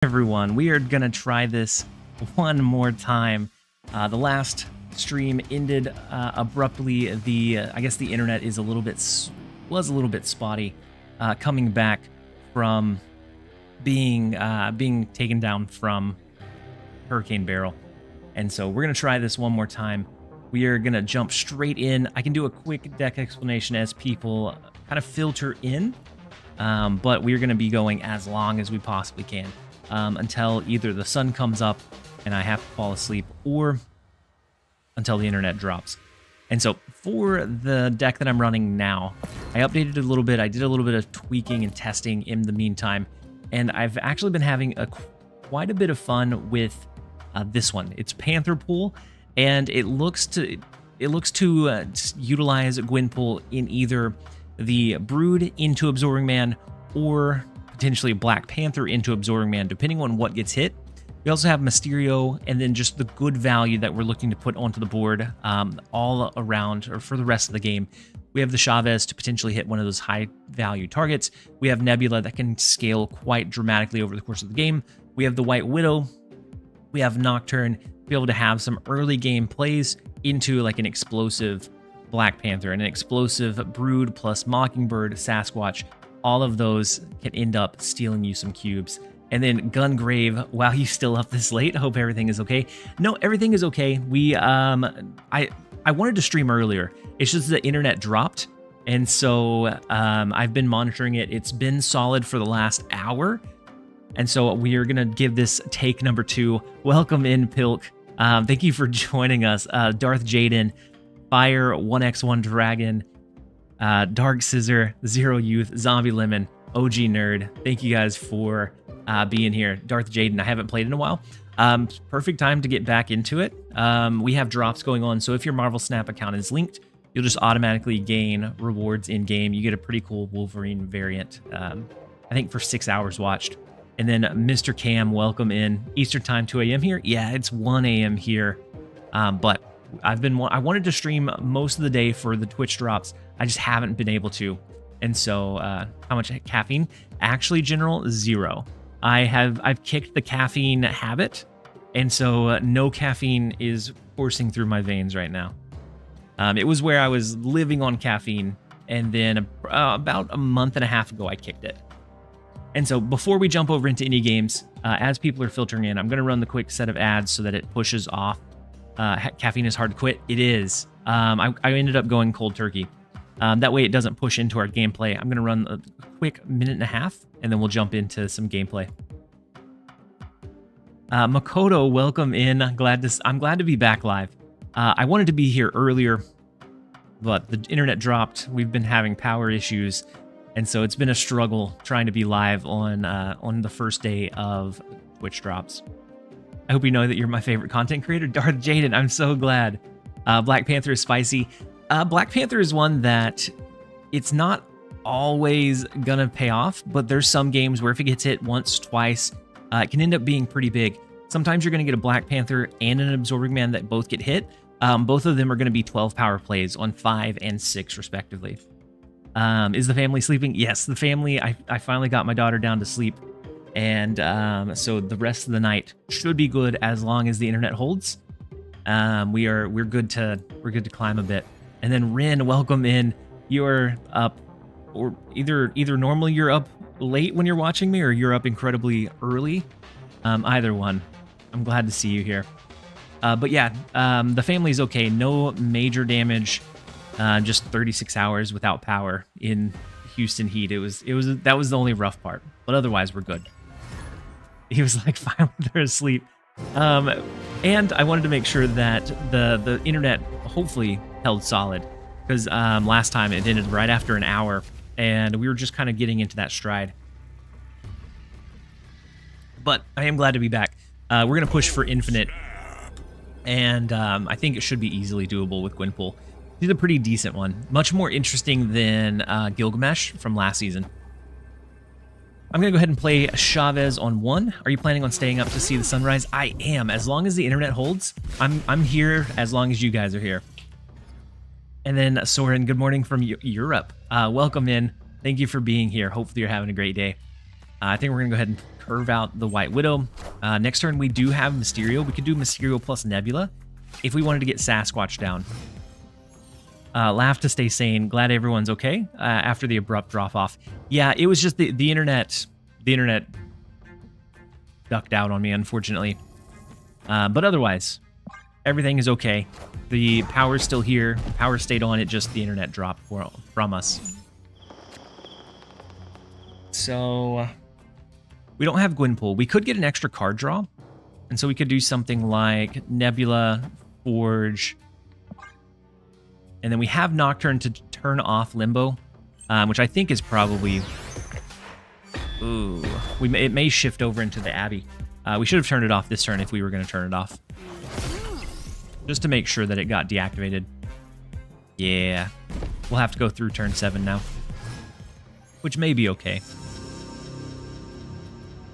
Everyone, we are gonna try this one more time. The last stream ended abruptly. I guess the internet is was a little bit spotty, coming back from being taken down from Hurricane Barrel, and so we're gonna try this one more time. We are gonna jump straight in. I can do a quick deck explanation as people kind of filter in, but we're gonna be going as long as we possibly can. Until either the sun comes up and I have to fall asleep, or until the internet drops. And so for the deck that I'm running now, I updated it a little bit. I did a little bit of tweaking and testing in the meantime, and I've actually been having quite a bit of fun with this one. It's Panther Pool, and it looks to utilize Gwenpool in either the Brood into Absorbing Man or potentially Black Panther into Absorbing Man, depending on what gets hit. We also have Mysterio, and then just the good value that we're looking to put onto the board all around, or for the rest of the game. We have the Chavez to potentially hit one of those high value targets. We have Nebula that can scale quite dramatically over the course of the game. We have the White Widow. We have Nocturne, be able to have some early game plays into like an explosive Black Panther and an explosive Brood plus Mockingbird, Sasquatch. All of those can end up stealing you some cubes. And then Gungrave, wow, you still up this late? Hope everything is okay. No, everything is okay. I wanted to stream earlier. It's just the internet dropped. And so I've been monitoring it. It's been solid for the last hour. And so we are going to give this take number 2. Welcome in, Pilk. Thank you for joining us. Darth Jaden, Fire, 1x1 Dragon, Dark Scissor, Zero Youth, Zombie Lemon, OG Nerd. Thank you guys for being here. Darth Jaden, I haven't played in a while. Perfect time to get back into it. We have drops going on, so if your Marvel Snap account is linked, you'll just automatically gain rewards in-game. You get a pretty cool Wolverine variant, I think for 6 hours watched. And then Mr. Cam, welcome in. Eastern time, 2 a.m. here? Yeah, it's 1 a.m. here. But I wanted to stream most of the day for the Twitch drops. I just haven't been able to. And so how much caffeine? Actually, General, 0. I've kicked the caffeine habit, and so no caffeine is coursing through my veins right now. It was where I was living on caffeine, and then about a month and a half ago I kicked it. And so before we jump over into any games, as people are filtering in, I'm going to run the quick set of ads so that it pushes off. Caffeine is hard to quit. It is. I ended up going cold turkey. That way it doesn't push into our gameplay. I'm going to run a quick minute and a half, and then we'll jump into some gameplay. Makoto, welcome in. I'm glad to be back live. I wanted to be here earlier, but the internet dropped. We've been having power issues, and so it's been a struggle trying to be live on the first day of Twitch drops. I hope you know that you're my favorite content creator, Darth Jaden. I'm so glad. Black Panther is spicy. Black Panther is one that it's not always gonna pay off, but there's some games where if it gets hit once, twice, it can end up being pretty big. Sometimes you're gonna get a Black Panther and an Absorbing Man that both get hit. Both of them are gonna be 12 power plays on 5 and 6 respectively. Is the family sleeping? Yes, the family. I finally got my daughter down to sleep, and so the rest of the night should be good as long as the internet holds. We're good to climb a bit. And then Rin, welcome in. You're up, or either normally you're up late when you're watching me, or you're up incredibly early. Either one. I'm glad to see you here. But yeah, the family's okay. No major damage. Just 36 hours without power in Houston heat. That was the only rough part. But otherwise, we're good. He was like, finally they're asleep. And I wanted to make sure that the internet hopefully held solid, because last time it ended right after an hour, and we were just kind of getting into that stride. But I am glad to be back. We're going to push for Infinite, and I think it should be easily doable with Gwenpool. She's a pretty decent one. Much more interesting than Gilgamesh from last season. I'm going to go ahead and play Chavez on 1. Are you planning on staying up to see the sunrise? I am. As long as the internet holds, I'm here as long as you guys are here. And then Soren, good morning from Europe. Welcome in. Thank you for being here. Hopefully you're having a great day. I think we're going to go ahead and curve out the White Widow. Next turn, we do have Mysterio. We could do Mysterio plus Nebula if we wanted to get Sasquatch down. Laugh to stay sane. Glad everyone's okay after the abrupt drop-off. Yeah, it was just the internet. The internet ducked out on me, unfortunately. But otherwise, everything is okay. The power's still here. Power stayed on. It just the internet dropped from us. So we don't have Gwenpool. We could get an extra card draw. And so we could do something like Nebula, Forge. And then we have Nocturne to turn off Limbo, which I think is probably... Ooh. It may shift over into the Abbey. We should have turned it off this turn if we were going to turn it off. Just to make sure that it got deactivated. Yeah. We'll have to go through turn 7 now. Which may be okay.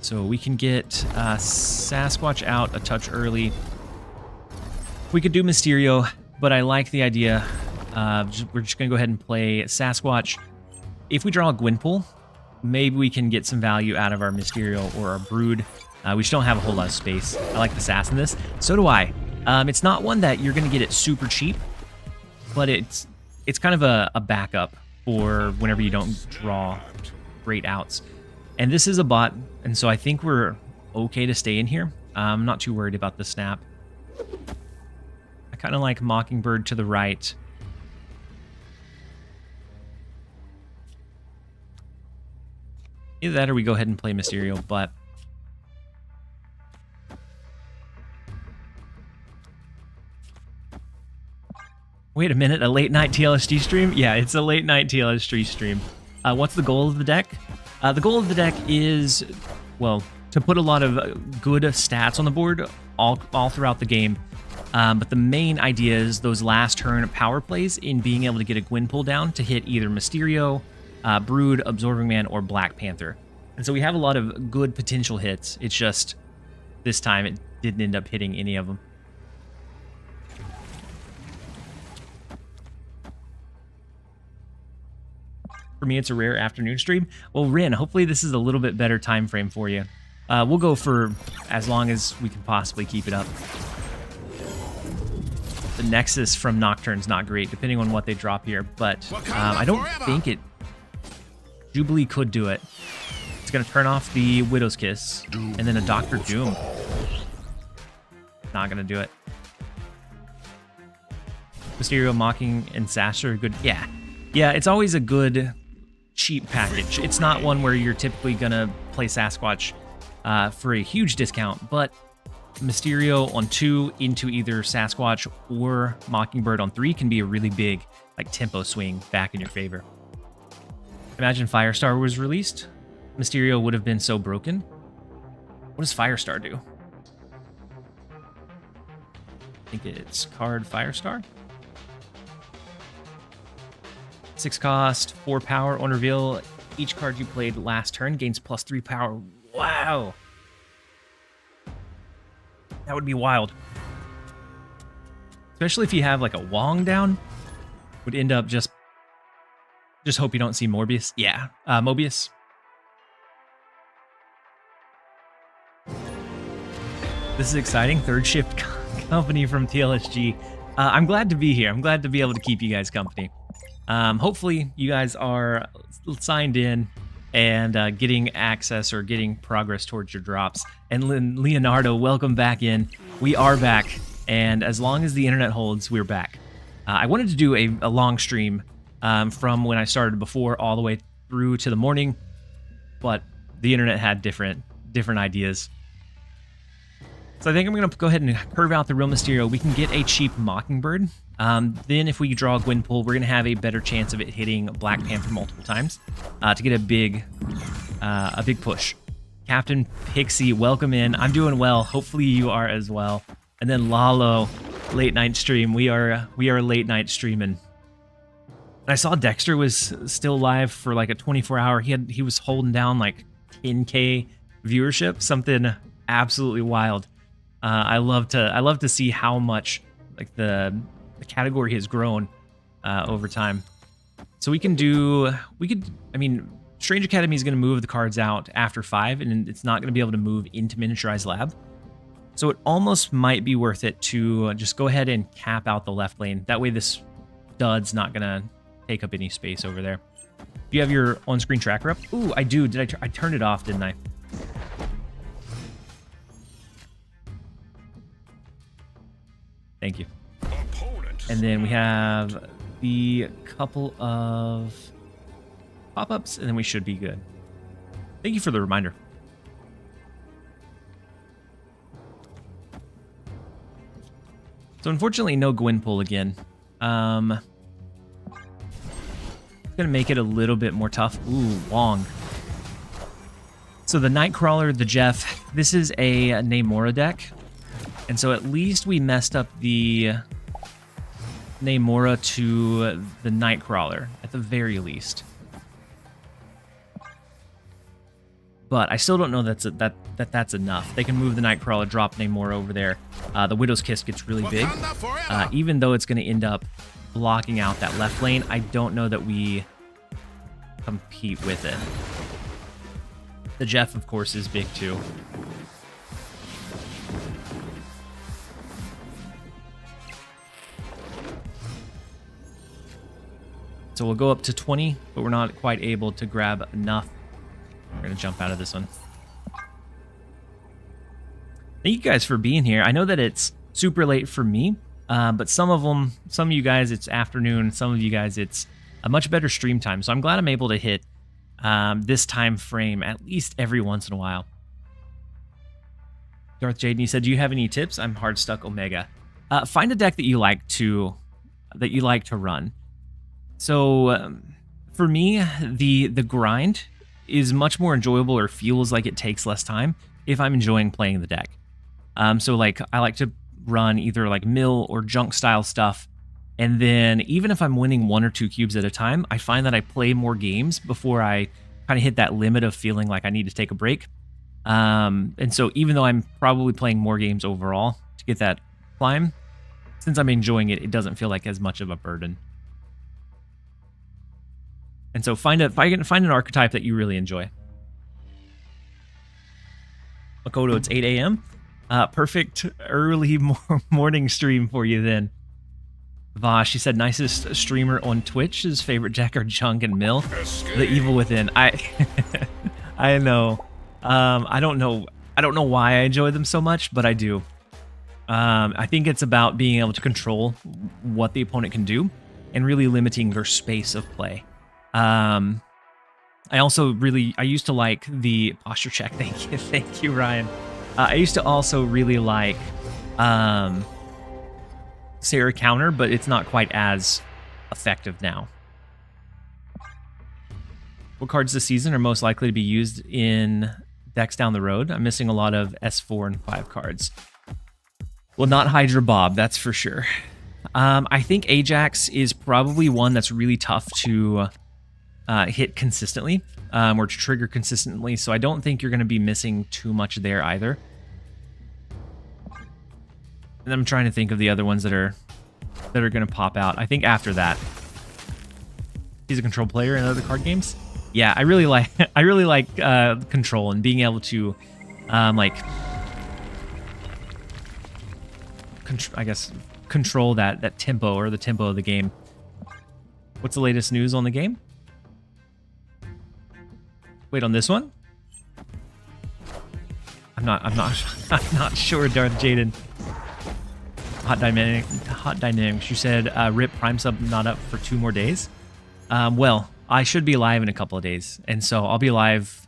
So we can get Sasquatch out a touch early. We could do Mysterio, but I like the idea. We're just going to go ahead and play Sasquatch. If we draw a Gwenpool, maybe we can get some value out of our Mysterio or our Brood. We just don't have a whole lot of space. I like the Sass in this. So do I. It's not one that you're going to get it super cheap, but it's kind of a backup for whenever you don't draw great outs. And this is a bot, and so I think we're okay to stay in here. I'm not too worried about the snap. I kind of like Mockingbird to the right. Either that or we go ahead and play Mysterio, but... Wait a minute, a late night TLSG stream? Yeah, it's a late night TLSG stream. What's the goal of the deck? The goal of the deck is, well, to put a lot of good stats on the board all throughout the game. But the main idea is those last turn power plays in being able to get a Gwenpool down to hit either Mysterio, Brood, Absorbing Man, or Black Panther. And so we have a lot of good potential hits. It's just this time it didn't end up hitting any of them. For me, it's a rare afternoon stream. Well, Rin, hopefully this is a little bit better time frame for you. We'll go for as long as we can possibly keep it up. The Nexus from Nocturne's not great, depending on what they drop here, but I don't think it... Jubilee could do it. It's going to turn off the Widow's Kiss, and then a Dr. Doom. Not going to do it. Mysterio, Mocking, and Sasher are good. Yeah. Yeah, it's always a good... cheap package. It's not one where you're typically gonna play Sasquatch for a huge discount, but Mysterio on 2 into either Sasquatch or Mockingbird on 3 can be a really big like tempo swing back in your favor. Imagine Firestar was released. Mysterio would have been so broken. What does Firestar do? I think it's card Firestar. 6 cost, 4 power on reveal. Each card you played last turn gains +3 power. Wow. That would be wild. Especially if you have like a Wong down. Would end up just hope you don't see Morbius. Yeah, Mobius. This is exciting. Third shift company from TLSG. I'm glad to be here. I'm glad to be able to keep you guys company. Hopefully you guys are signed in and getting access or getting progress towards your drops. And Leonardo, welcome back in. We are back, and as long as the internet holds, we're back. I wanted to do a long stream from when I started before all the way through to the morning, but the internet had different ideas. So I think I'm going to go ahead and curve out the real Mysterio. We can get a cheap Mockingbird. Then if we draw a Gwenpool, we're going to have a better chance of it hitting Black Panther multiple times to get a big push. Captain Pixie, welcome in. I'm doing well. Hopefully you are as well. And then Lalo, late night stream. We are late night streaming. And I saw Dexter was still live for like a 24-hour. He was holding down like 10K viewership, something absolutely wild. I love to see how much like the category has grown over time. So I mean, Strange Academy is going to move the cards out after 5, and it's not going to be able to move into Miniaturized Lab. So it almost might be worth it to just go ahead and cap out the left lane. That way this stud's not going to take up any space over there. Do you have your on-screen tracker up? Ooh, I do. Did I turned it off, didn't I? Thank you. And then we have the couple of pop-ups, and then we should be good. Thank you for the reminder. So unfortunately, no Gwenpool again. It's gonna make it a little bit more tough. Ooh, Wong. So the Nightcrawler, the Jeff, this is a Namora deck. And so at least we messed up the Namora to the Nightcrawler, at the very least. But I still don't know that's enough. They can move the Nightcrawler, drop Namora over there. The Widow's Kiss gets really big. Even though it's going to end up blocking out that left lane, I don't know that we compete with it. The Jeff, of course, is big too. So we'll go up to 20, but we're not quite able to grab enough. We're going to jump out of this one. Thank you guys for being here. I know that it's super late for me, but some of you guys, it's afternoon. Some of you guys, it's a much better stream time. So I'm glad I'm able to hit this time frame at least every once in a while. Darth Jaden, you said, do you have any tips? I'm hard stuck Omega. Find a deck that you like to run. So for me, the grind is much more enjoyable, or feels like it takes less time if I'm enjoying playing the deck. So like I like to run either like mill or junk style stuff, and then even if I'm winning 1 or 2 cubes at a time, I find that I play more games before I kind of hit that limit of feeling like I need to take a break. And so even though I'm probably playing more games overall to get that climb, since I'm enjoying it, it doesn't feel like as much of a burden. And so find an archetype that you really enjoy. Makoto, it's 8 a.m. Perfect early morning stream for you then. Vosh, she said, nicest streamer on Twitch. His favorite deck are Junk and Mill. The Evil Within. I know. I don't know why I enjoy them so much, but I do. I think it's about being able to control what the opponent can do and really limiting their space of play. I used to like the posture check. Thank you, Ryan. I used to also really like Sarah counter, but it's not quite as effective now. What cards this season are most likely to be used in decks down the road? I'm missing a lot of S4 and 5 cards. Well, not Hydra Bob, that's for sure. I think Ajax is probably one that's really tough to hit consistently, or to trigger consistently, so I don't think you're going to be missing too much there either. And I'm trying to think of the other ones that are going to pop out. I think after that, he's a control player in other card games. Yeah, I really like control and being able to control that tempo, or the tempo of the game. What's the latest news on the game? Wait, on this one? I'm not sure, Darth Jaden. Hot Dynamics. You said Rip Prime Sub not up for 2 more days. Well, I should be live in a couple of days, and so I'll be live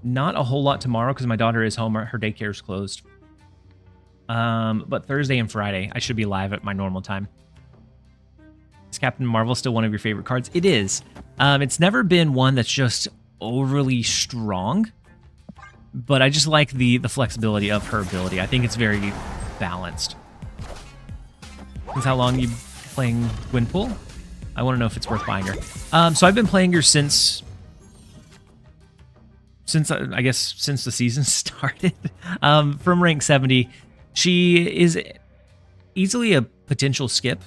not a whole lot tomorrow because my daughter is home. Her daycare is closed. But Thursday and Friday, I should be live at my normal time. Is Captain Marvel still one of your favorite cards? It is. It's never been one that's just overly strong, but I just like the flexibility of her ability. I think it's very balanced. Since how long you playing Gwenpool? I want to know if it's worth buying her. So I've been playing her since I guess since the season started. From rank 70, she is easily a potential skip,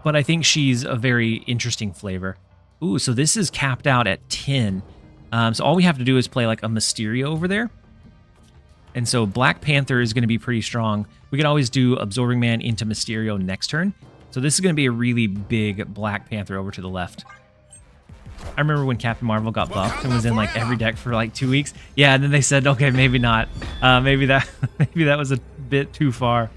but I think she's a very interesting flavor. Ooh, so this is capped out at 10. So all we have to do is play like a Mysterio over there. And so Black Panther is going to be pretty strong. We can always do Absorbing Man into Mysterio next turn. So this is going to be a really big Black Panther over to the left. I remember when Captain Marvel got buffed and was in like every deck for like 2 weeks. Yeah, and then they said, okay, maybe not. Maybe that was a bit too far.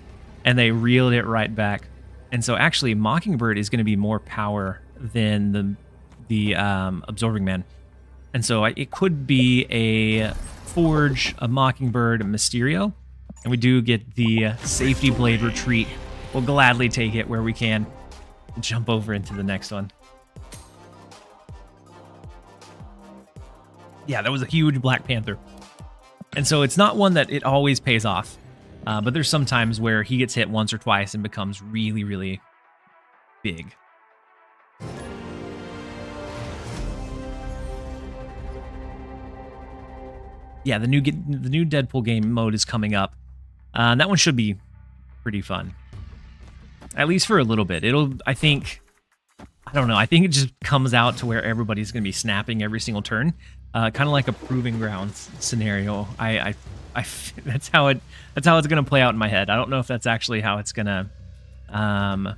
And they reeled it right back. And so actually Mockingbird is going to be more power than the Absorbing Man. And so it could be a Forge, a Mockingbird, a Mysterio. And we do get the Safety Blade Retreat. We'll gladly take it where we can. Jump over into the next one. Yeah, that was a huge Black Panther. And so it's not one that it always pays off. But there's some times where he gets hit once or twice and becomes really, really big. Yeah, the new Deadpool game mode is coming up. That one should be pretty fun. At least for a little bit. I think it just comes out to where everybody's going to be snapping every single turn. Kind of like a Proving Grounds scenario. That's how it's going to play out in my head. I don't know if that's actually how it's going to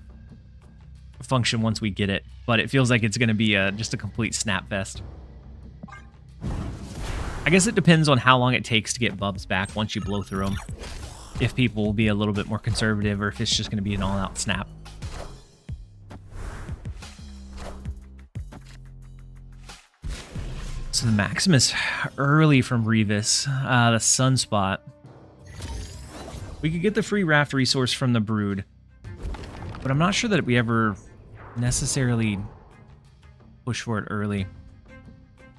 function once we get it, but it feels like it's going to be just a complete snap fest. I guess it depends on how long it takes to get Bubs back once you blow through them. If people will be a little bit more conservative or if it's just going to be an all-out snap. So the Maximus early from Revis, the Sunspot. We could get the free raft resource from the Brood, but I'm not sure that we ever necessarily push for it early.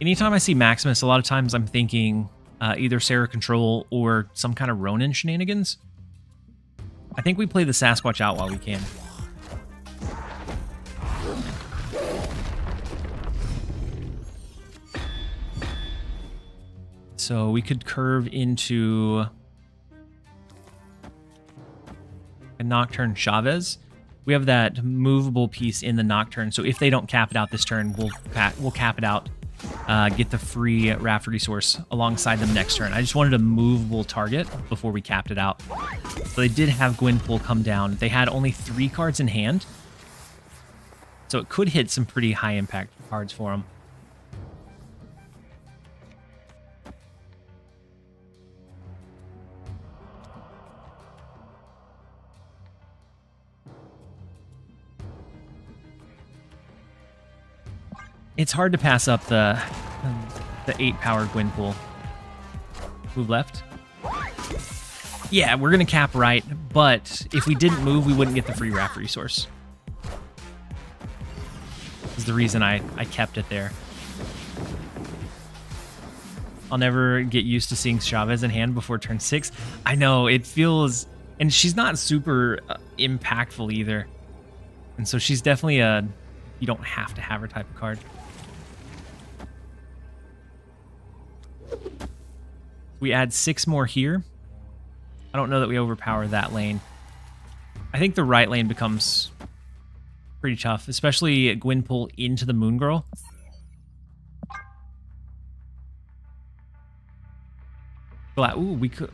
Anytime I see Maximus, a lot of times I'm thinking either Sarah Control or some kind of Ronin shenanigans. I think we play the Sasquatch out while we can. So we could curve into a Nocturne Chavez. We have that movable piece in the Nocturne, so if they don't cap it out this turn, we'll cap it out. Get the free raft resource alongside them next turn. I just wanted a movable target before we capped it out. So they did have Gwenpool come down. They had only 3 cards in hand. So it could hit some pretty high impact cards for them. It's hard to pass up the 8-power Gwenpool. Move left. Yeah, we're going to cap right, but if we didn't move, we wouldn't get the free raft resource. This is the reason I kept it there. I'll never get used to seeing Chavez in hand before turn 6. I know, it feels... And she's not super impactful either. And so she's definitely a... You don't have to have her type of card. We add 6 more here. I don't know that we overpower that lane. I think the right lane becomes pretty tough, especially Gwenpool into the Moon Girl. Ooh, we could...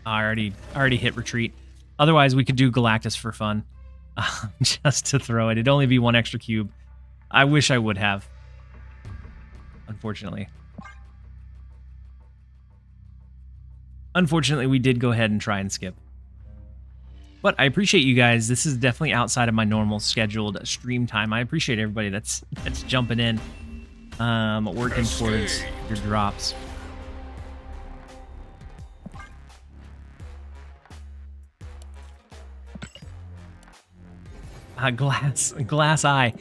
I already hit retreat. Otherwise, we could do Galactus for fun. Just to throw it. It'd only be 1 extra cube. I wish I would have. Unfortunately. Unfortunately, we did go ahead and try and skip. But I appreciate you guys. This is definitely outside of my normal scheduled stream time. I appreciate everybody that's jumping in, working towards your drops. Glass Eye.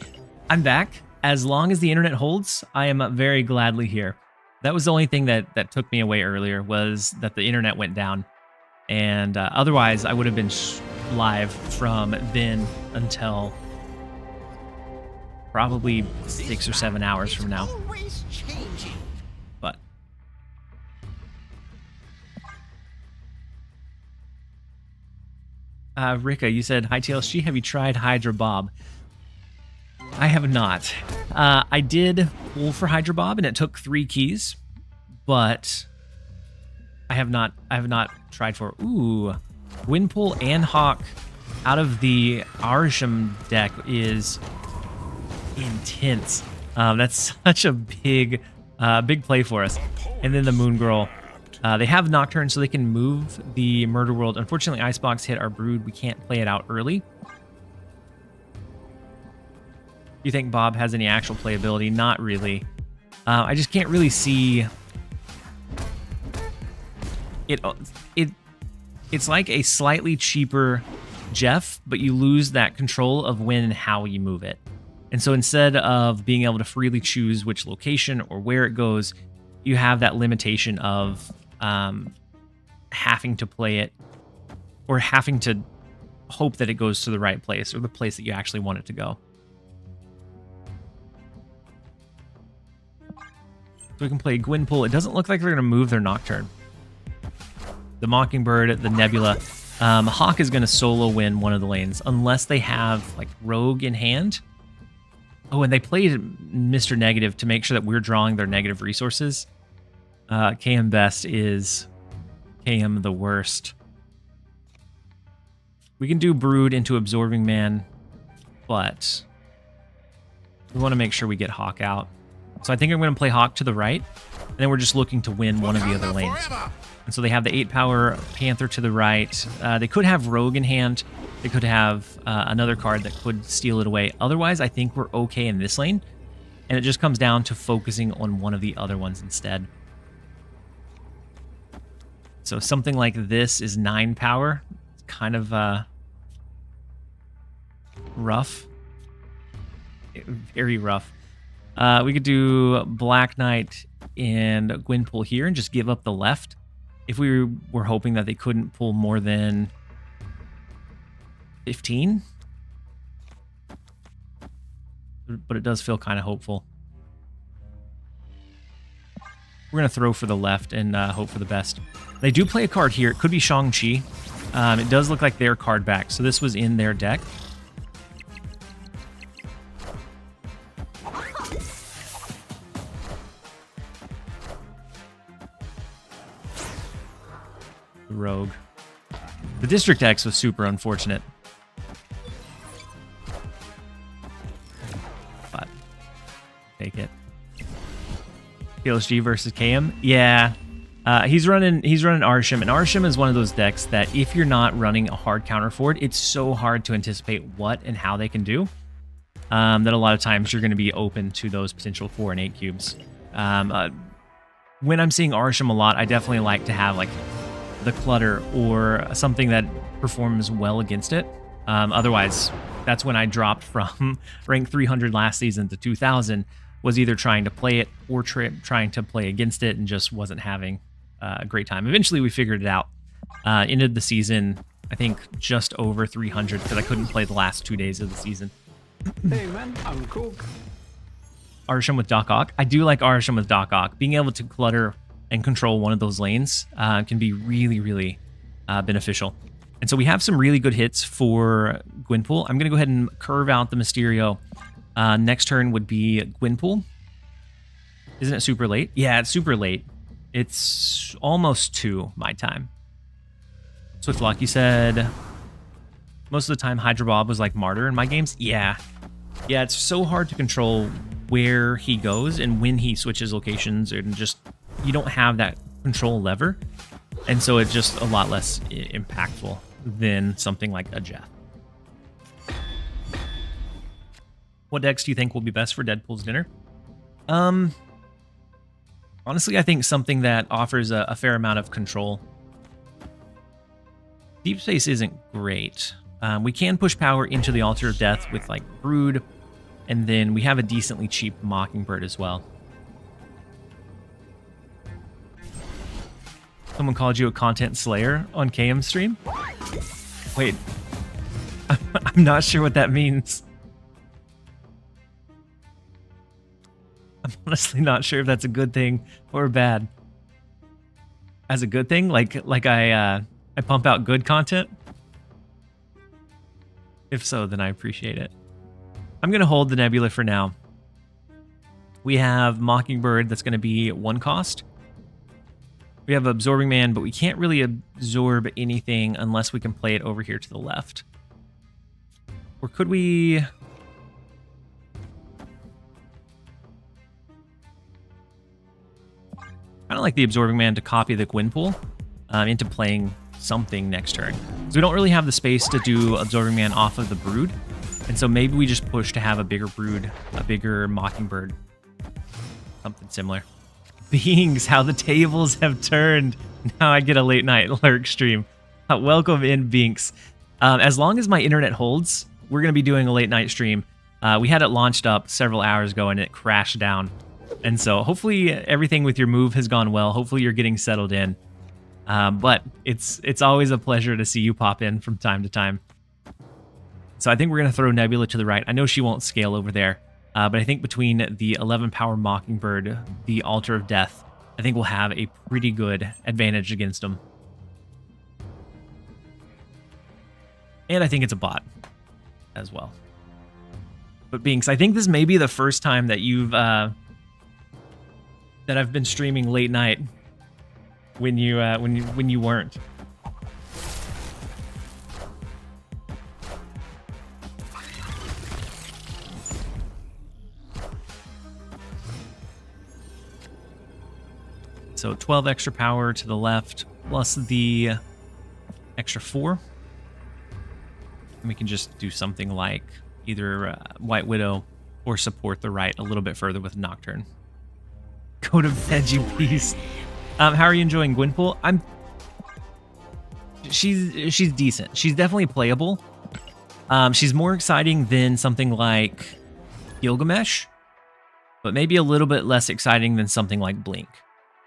I'm back. As long as the internet holds, I am very gladly here. That was the only thing that took me away earlier, was that the internet went down. And otherwise, I would have been live from then until probably 6 or 7 hours from now. But Rika, you said, hi TLSG, have you tried Hydra Bob? I have not. I did pull for Hydra Bob, and it took 3 keys, but I have not tried for. Ooh, Gwenpool and Hawk out of the Arsham deck is intense. That's such a big play for us. And then the Moon Girl. They have Nocturne, so they can move the Murder World. Unfortunately, Icebox hit our Brood. We can't play it out early. Do you think Bob has any actual playability? Not really. I just can't really see it. It's like a slightly cheaper Jeff, but you lose that control of when and how you move it. And so instead of being able to freely choose which location or where it goes, you have that limitation of having to play it or having to hope that it goes to the right place or the place that you actually want it to go. So we can play Gwenpool. It doesn't look like they're going to move their Nocturne. The Mockingbird, the Nebula. Hawk is going to solo win one of the lanes unless they have like Rogue in hand. Oh, and they played Mr. Negative to make sure that we're drawing their negative resources. KM best is KM the worst. We can do Brood into Absorbing Man, but we want to make sure we get Hawk out. So I think I'm going to play Hawk to the right, and then we're just looking to win one of the other lanes. And so they have the 8 power Panther to the right. They could have Rogue in hand. They could have another card that could steal it away. Otherwise, I think we're okay in this lane. And it just comes down to focusing on one of the other ones instead. So something like this is 9 power. It's kind of rough. Very rough. We could do Black Knight and Gwenpool here and just give up the left. If we were hoping that they couldn't pull more than 15. But it does feel kind of hopeful. We're going to throw for the left and hope for the best. They do play a card here. It could be Shang-Chi. It does look like their card back. So this was in their deck. Rogue. The District X was super unfortunate. But take it. TLSG versus KM. Yeah. He's running Arsham, and Arsham is one of those decks that if you're not running a hard counter for it, it's so hard to anticipate what and how they can do. That a lot of times you're going to be open to those potential 4 and 8 cubes. When I'm seeing Arsham a lot, I definitely like to have like the clutter or something that performs well against it. Otherwise, that's when I dropped from rank 300 last season to 2000, was either trying to play it or trying to play against it and just wasn't having a great time. Eventually, we figured it out. Ended the season, I think, just over 300 because I couldn't play the last 2 days of the season. Hey man, I'm cool. Arsham with Doc Ock. I do like Arsham with Doc Ock. Being able to clutter and control one of those lanes can be really, really beneficial. And so we have some really good hits for Gwenpool. I'm going to go ahead and curve out the Mysterio. Next turn would be Gwenpool. Isn't it super late? Yeah, it's super late. It's almost 2 my time. Swiftlock, you said most of the time Hydra Bob was like Martyr in my games. Yeah. Yeah, it's so hard to control where he goes and when he switches locations, and just you don't have that control lever. And so it's just a lot less impactful than something like a Jeff. What decks do you think will be best for Deadpool's dinner? Honestly, I think something that offers a fair amount of control. Deep Space isn't great. We can push power into the Altar of Death with like Brood, and then we have a decently cheap Mockingbird as well. Someone called you a content slayer on KM stream? Wait, I'm not sure what that means. I'm honestly not sure if that's a good thing or bad. As a good thing, like I pump out good content. If so, then I appreciate it. I'm going to hold the Nebula for now. We have Mockingbird that's going to be 1 cost. We have Absorbing Man, but we can't really absorb anything unless we can play it over here to the left. Or could we... kind of like the Absorbing Man to copy the Gwenpool into playing something next turn. So we don't really have the space to do Absorbing Man off of the Brood. And so maybe we just push to have a bigger Brood, a bigger Mockingbird. Something similar. Beings, how the tables have turned. Now I get a late night lurk stream. Welcome in, Binks. As long as my internet holds, we're going to be doing a late night stream. We had it launched up several hours ago and it crashed down. And so hopefully everything with your move has gone well. Hopefully you're getting settled in. But it's always a pleasure to see you pop in from time to time. So I think we're going to throw Nebula to the right. I know she won't scale over there. But I think between the 11 power Mockingbird, the Altar of Death, I think we'll have a pretty good advantage against them. And I think it's a bot as well. But Binks, I think this may be the first time that you've that I've been streaming late night when you weren't. So 12 extra power to the left, plus the extra 4. And we can just do something like either White Widow or support the right a little bit further with Nocturne. Go to bed, you beast. How are you enjoying Gwenpool? She's decent. She's definitely playable. She's more exciting than something like Gilgamesh, but maybe a little bit less exciting than something like Blink.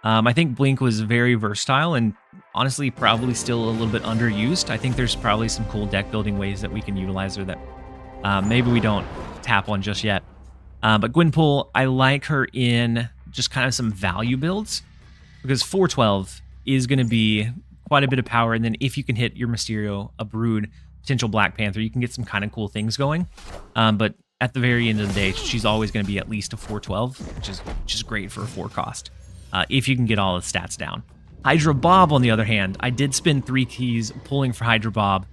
I think Blink was very versatile and honestly probably still a little bit underused. I think there's probably some cool deck building ways that we can utilize her that maybe we don't tap on just yet. But Gwenpool, I like her in just kind of some value builds because 412 is going to be quite a bit of power. And then if you can hit your Mysterio, a Brood, potential Black Panther, you can get some kind of cool things going. But at the very end of the day, she's always going to be at least a 412, which is great for a 4 cost. If you can get all the stats down. Hydra Bob, on the other hand, I did spend 3 keys pulling for Hydra Bob.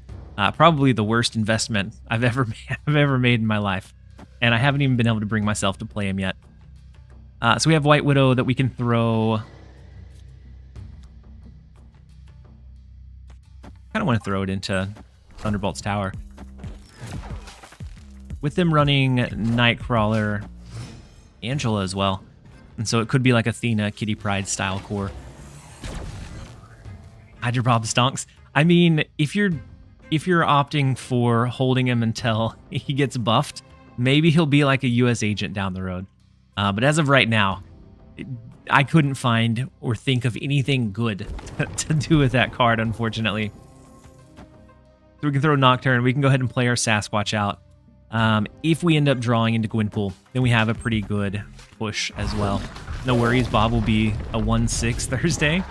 Probably the worst investment I've ever made in my life. And I haven't even been able to bring myself to play him yet. So we have White Widow that we can throw. Kind of want to throw it into Thunderbolt's tower. With them running Nightcrawler, Angela as well. And so it could be like Athena, Kitty Pryde style core. Hydra Bob stonks. I mean, if you're opting for holding him until he gets buffed, maybe he'll be like a US agent down the road. But as of right now, I couldn't find or think of anything good to do with that card, unfortunately. So we can throw Nocturne. We can go ahead and play our Sasquatch out. If we end up drawing into Gwenpool, then we have a pretty good push as well. No worries, Bob will be a 1-6 Thursday.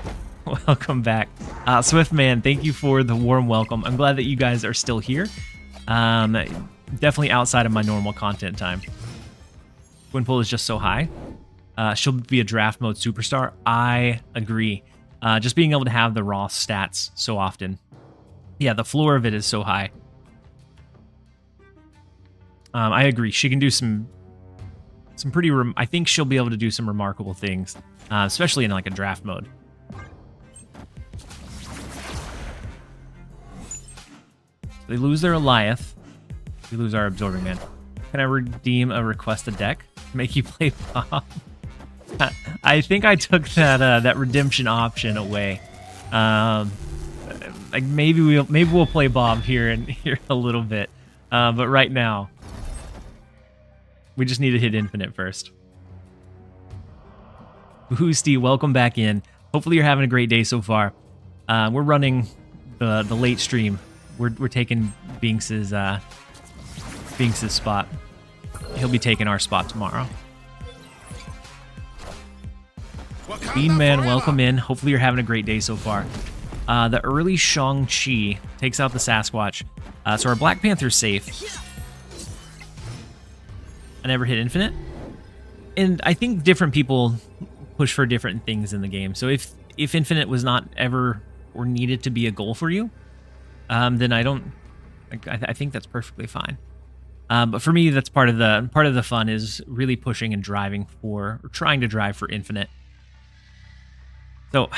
Welcome back. Swiftman, thank you for the warm welcome. I'm glad that you guys are still here. Definitely outside of my normal content time. Gwenpool is just so high. She'll be a draft mode superstar. I agree. Just being able to have the raw stats so often. Yeah, the floor of it is so high. I agree. She can do some pretty... I think she'll be able to do some remarkable things, especially in like a draft mode. They lose their Goliath. We lose our Absorbing Man. Can I redeem a requested deck? Make you play Bob? I think I took that redemption option away. Like maybe we'll play Bob here a little bit, but right now we just need to hit infinite first. Hoosty, welcome back in. Hopefully you're having a great day so far. We're running the late stream. We're taking Binks's spot. He'll be taking our spot tomorrow. Bean Man, welcome in. Hopefully you're having a great day so far. The early Shang-Chi takes out the Sasquatch. So our Black Panther's safe. I never hit infinite. And I think different people push for different things in the game. So if infinite was not ever or needed to be a goal for you, then I think that's perfectly fine. But for me, that's part of the fun is really pushing and driving for, or trying to drive for infinite. So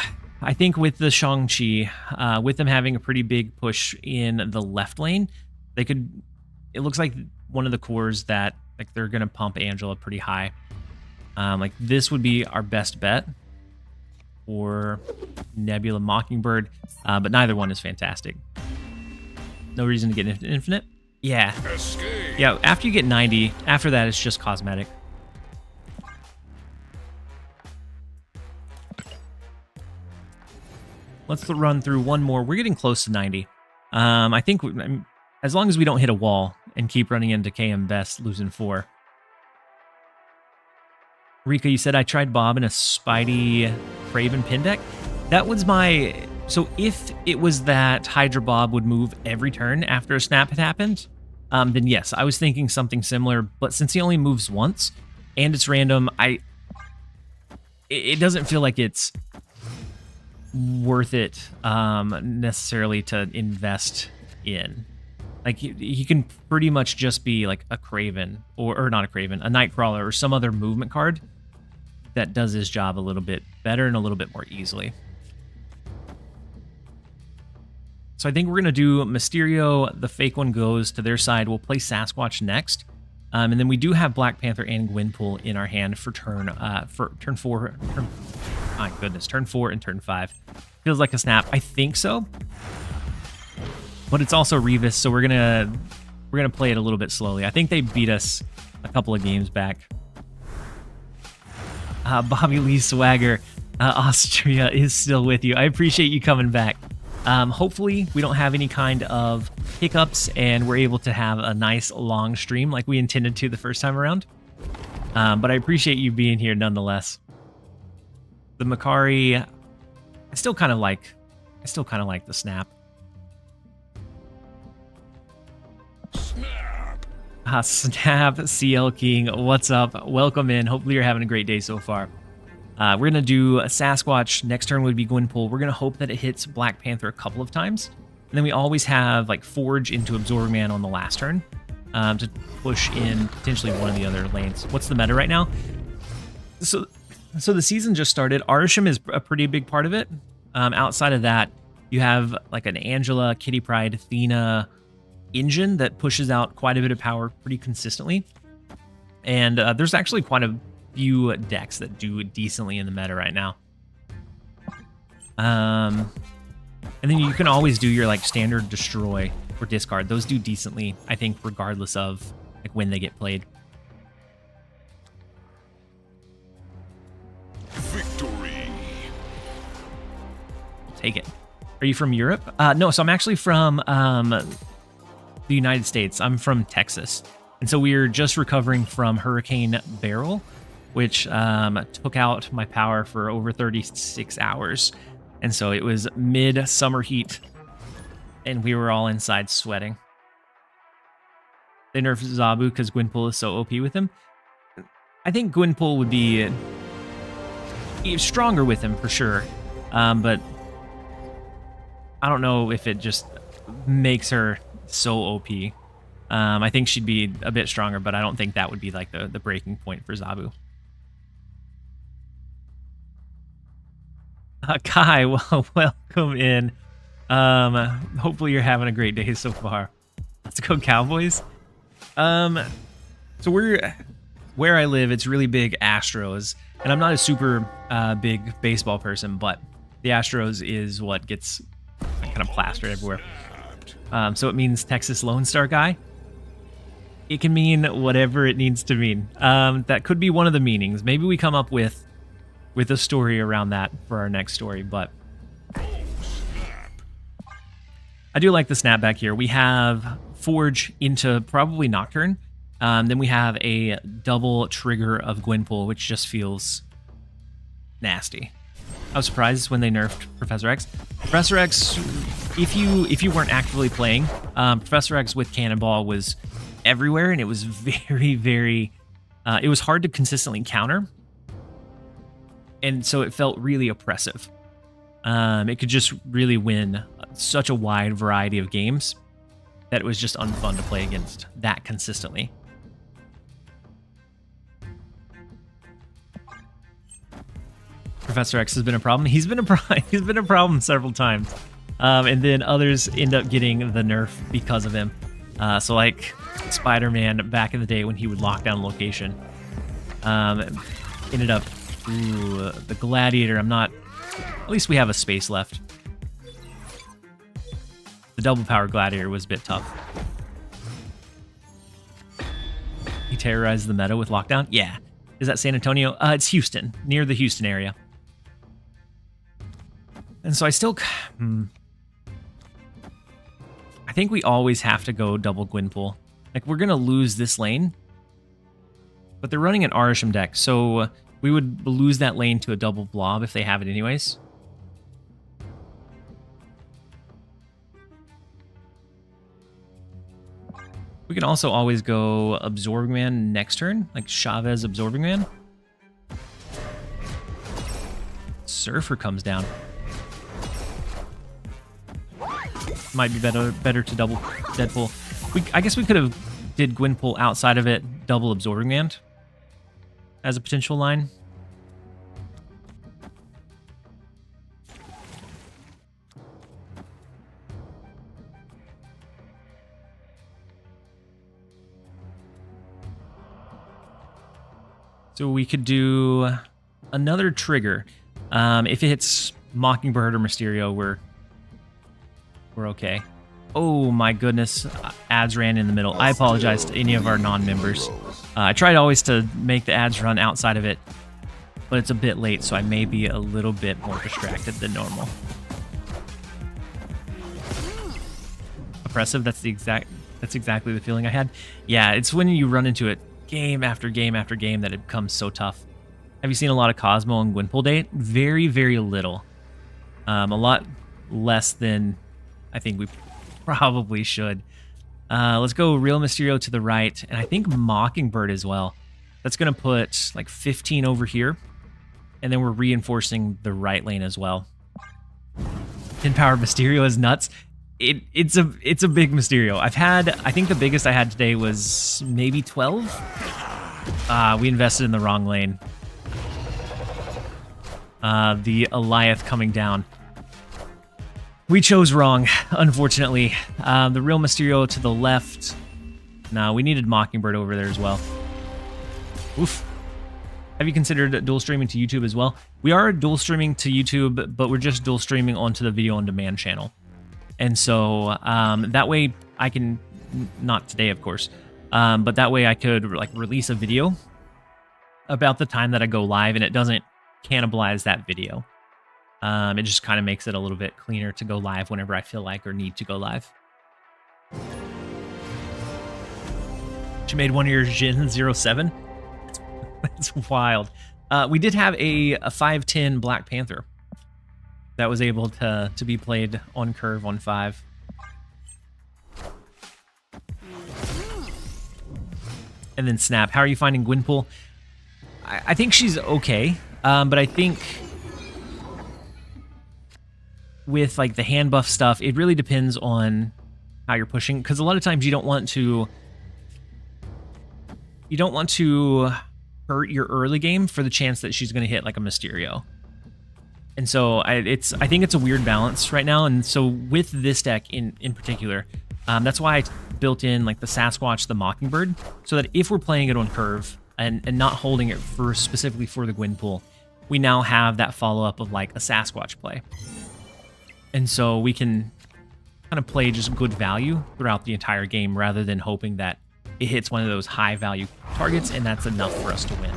I think with the Shang-Chi, with them having a pretty big push in the left lane, it looks like one of the cores that like they're going to pump Angela pretty high. Like this would be our best bet for Nebula Mockingbird, but neither one is fantastic. No reason to get infinite. Yeah. Escape. Yeah, after you get 90, after that it's just cosmetic. Let's run through one more. We're getting close to 90. I think as long as we don't hit a wall and keep running into KM Best, losing 4. Rika, you said I tried Bob in a Spidey Craven pin deck. That was my... So if it was that Hydra Bob would move every turn after a snap had happened, then yes, I was thinking something similar. But since he only moves once and it's random, it doesn't feel like it's worth it necessarily to invest in. Like he can pretty much just be like a Craven or not a Craven, a Nightcrawler or some other movement card that does his job a little bit better and a little bit more easily. So I think we're going to do Mysterio. The fake one goes to their side. We'll play Sasquatch next. And then we do have Black Panther and Gwenpool in our hand for turn 4. My goodness, turn 4 and turn 5. Feels like a snap. I think so. But it's also Revis, so we're gonna play it a little bit slowly. I think they beat us a couple of games back. Bobby Lee Swagger, Austria is still with you. I appreciate you coming back. Hopefully we don't have any kind of hiccups and we're able to have a nice long stream like we intended to the first time around. But I appreciate you being here nonetheless. The Makari, I still kind of like the snap. Snap, CL King, what's up? Welcome in. Hopefully you're having a great day so far. We're going to do a Sasquatch. Next turn would be Gwenpool. We're going to hope that it hits Black Panther a couple of times. And then we always have like Forge into Absorbing Man on the last turn to push in potentially one of the other lanes. What's the meta right now? So the season just started. Arisham is a pretty big part of it. Outside of that, you have like an Angela, Kitty Pryde, Athena engine that pushes out quite a bit of power pretty consistently. And there's actually quite a few decks that do decently in the meta right now. And then you can always do your like standard destroy or discard. Those do decently, I think, regardless of like when they get played. Victory. Take it. Are you from Europe? No, so I'm actually from the United States. I'm from Texas. And so we're just recovering from Hurricane Beryl, which took out my power for over 36 hours. And so it was mid-summer heat, and we were all inside sweating. They nerfed Zabu because Gwenpool is so OP with him. I think Gwenpool would be stronger with him for sure, but I don't know if it just makes her so OP. I think she'd be a bit stronger, but I don't think that would be like the breaking point for Zabu. Kai, well, welcome in. Hopefully you're having a great day so far. Let's go Cowboys. So where I live, it's really big Astros, and I'm not a super big baseball person, but the Astros is what gets kind of plastered everywhere. So it means Texas Lone Star guy. It can mean whatever it needs to mean. That could be one of the meanings. Maybe we come up with a story around that for our next story, but I do like the snapback here. We have Forge into probably Nocturne. Then we have a double trigger of Gwenpool, which just feels nasty. I was surprised when they nerfed Professor X. Professor X, if you weren't actively playing, Professor X with Cannonball was everywhere, and it was very, very It was hard to consistently counter, and so it felt really oppressive. It could just really win such a wide variety of games that it was just unfun to play against that consistently. Professor X has been a problem. He's been a problem several times, and then others end up getting the nerf because of him. So like Spider-Man back in the day when he would lock down a location, ended up the Gladiator. At least we have a space left. The double power Gladiator was a bit tough. He terrorized the meta with lockdown. Yeah, is that San Antonio? It's Houston, near the Houston area. And so I still, I think we always have to go double Gwenpool. Like, we're going to lose this lane, but they're running an Arisham deck, so we would lose that lane to a double blob if they have it anyways. We can also always go Absorbing Man next turn, like Chavez Absorbing Man. Surfer comes down. Might be better to double Deadpool. I guess we could have did Gwenpool outside of it, double Absorbing Man as a potential line. So we could do another trigger. If it hits Mockingbird or Mysterio, we're okay. Oh my goodness, ads ran in the middle. I apologize to any of our non-members. I tried always to make the ads run outside of it, but it's a bit late, so I may be a little bit more distracted than normal. Oppressive, that's exactly the feeling I had. Yeah, it's when you run into it game after game after game that it becomes so tough. Have you seen a lot of Cosmo and Gwenpool Day? Very, very little. A lot less than I think we probably should. Let's go Real Mysterio to the right, and I think Mockingbird as well. That's going to put like 15 over here, and then we're reinforcing the right lane as well. 10 power Mysterio is nuts. It's a big Mysterio. I think the biggest I had today was maybe 12. We invested in the wrong lane. The Eliath coming down. We chose wrong, unfortunately. The Real Mysterio to the left. No, we needed Mockingbird over there as well. Oof. Have you considered dual streaming to YouTube as well? We are dual streaming to YouTube, but we're just dual streaming onto the video on demand channel. And so that way I can, not today, of course, but that way I could like release a video about the time that I go live, and it doesn't cannibalize that video. It just kind of makes it a little bit cleaner to go live whenever I feel like or need to go live. She made one of your Jin 07? That's wild. We did have a 5'10 Black Panther that was able to be played on curve on 5. And then Snap. How are you finding Gwenpool? I think she's okay, but I think with like the hand buff stuff, it really depends on how you're pushing, because a lot of times you don't want to hurt your early game for the chance that she's going to hit like a Mysterio. And so I think it's a weird balance right now. And so with this deck in particular, that's why I built in like the Sasquatch, the Mockingbird, so that if we're playing it on curve and not holding it specifically for the Gwenpool, we now have that follow-up of like a Sasquatch play. And so we can kind of play just good value throughout the entire game rather than hoping that it hits one of those high value targets and that's enough for us to win.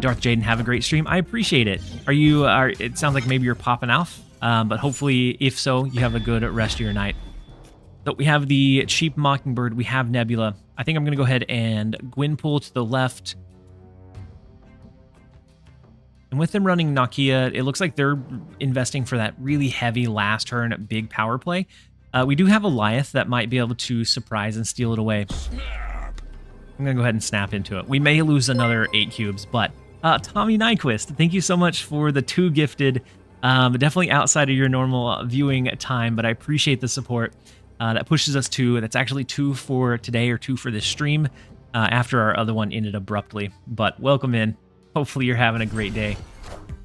Darth Jaden, have a great stream. I appreciate it. It sounds like maybe you're popping off, but hopefully, if so, you have a good rest of your night. So we have the cheap Mockingbird. We have Nebula. I think I'm going to go ahead and Gwenpool to the left. And with them running Nakia, it looks like they're investing for that really heavy last turn big power play. We do have Eliath that might be able to surprise and steal it away. I'm going to go ahead and snap into it. We may lose another 8 cubes, but Tommy Nyquist, thank you so much for the 2 gifted. Definitely outside of your normal viewing time, but I appreciate the support. That pushes us to, that's actually 2 for today or 2 for this stream after our other one ended abruptly. But welcome in. Hopefully you're having a great day.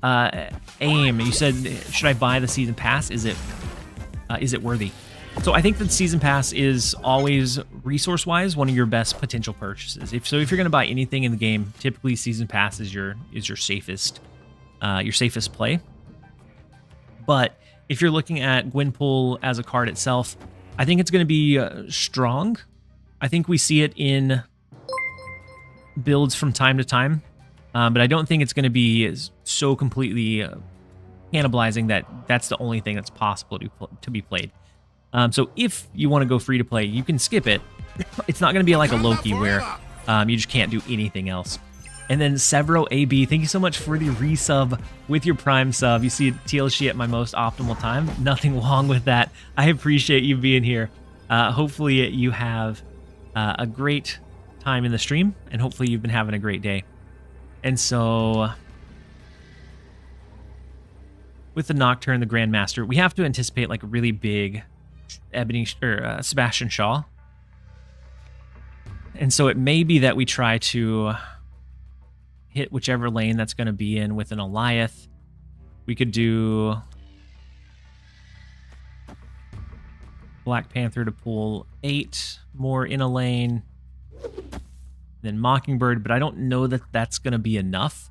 AIM, you said, should I buy the season pass? Is it worthy? So I think that season pass is always resource-wise one of your best potential purchases. If you're going to buy anything in the game, typically season pass is your safest play. But if you're looking at Gwenpool as a card itself, I think it's going to be strong. I think we see it in builds from time to time, but I don't think it's going to be so completely cannibalizing that that's the only thing that's possible to be played. So if you want to go free to play, you can skip it. It's not going to be like a Loki where you just can't do anything else. And then Severo AB, thank you so much for the resub with your Prime sub. You see TLSG at my most optimal time. Nothing wrong with that. I appreciate you being here. Hopefully you have a great time in the stream, and hopefully you've been having a great day. And so with the Nocturne, the Grandmaster, we have to anticipate like a really big Sebastian Shaw. And so it may be that we try to hit whichever lane that's going to be in with an Eliath. We could do Black Panther to pull 8 more in a lane, then Mockingbird, but I don't know that that's going to be enough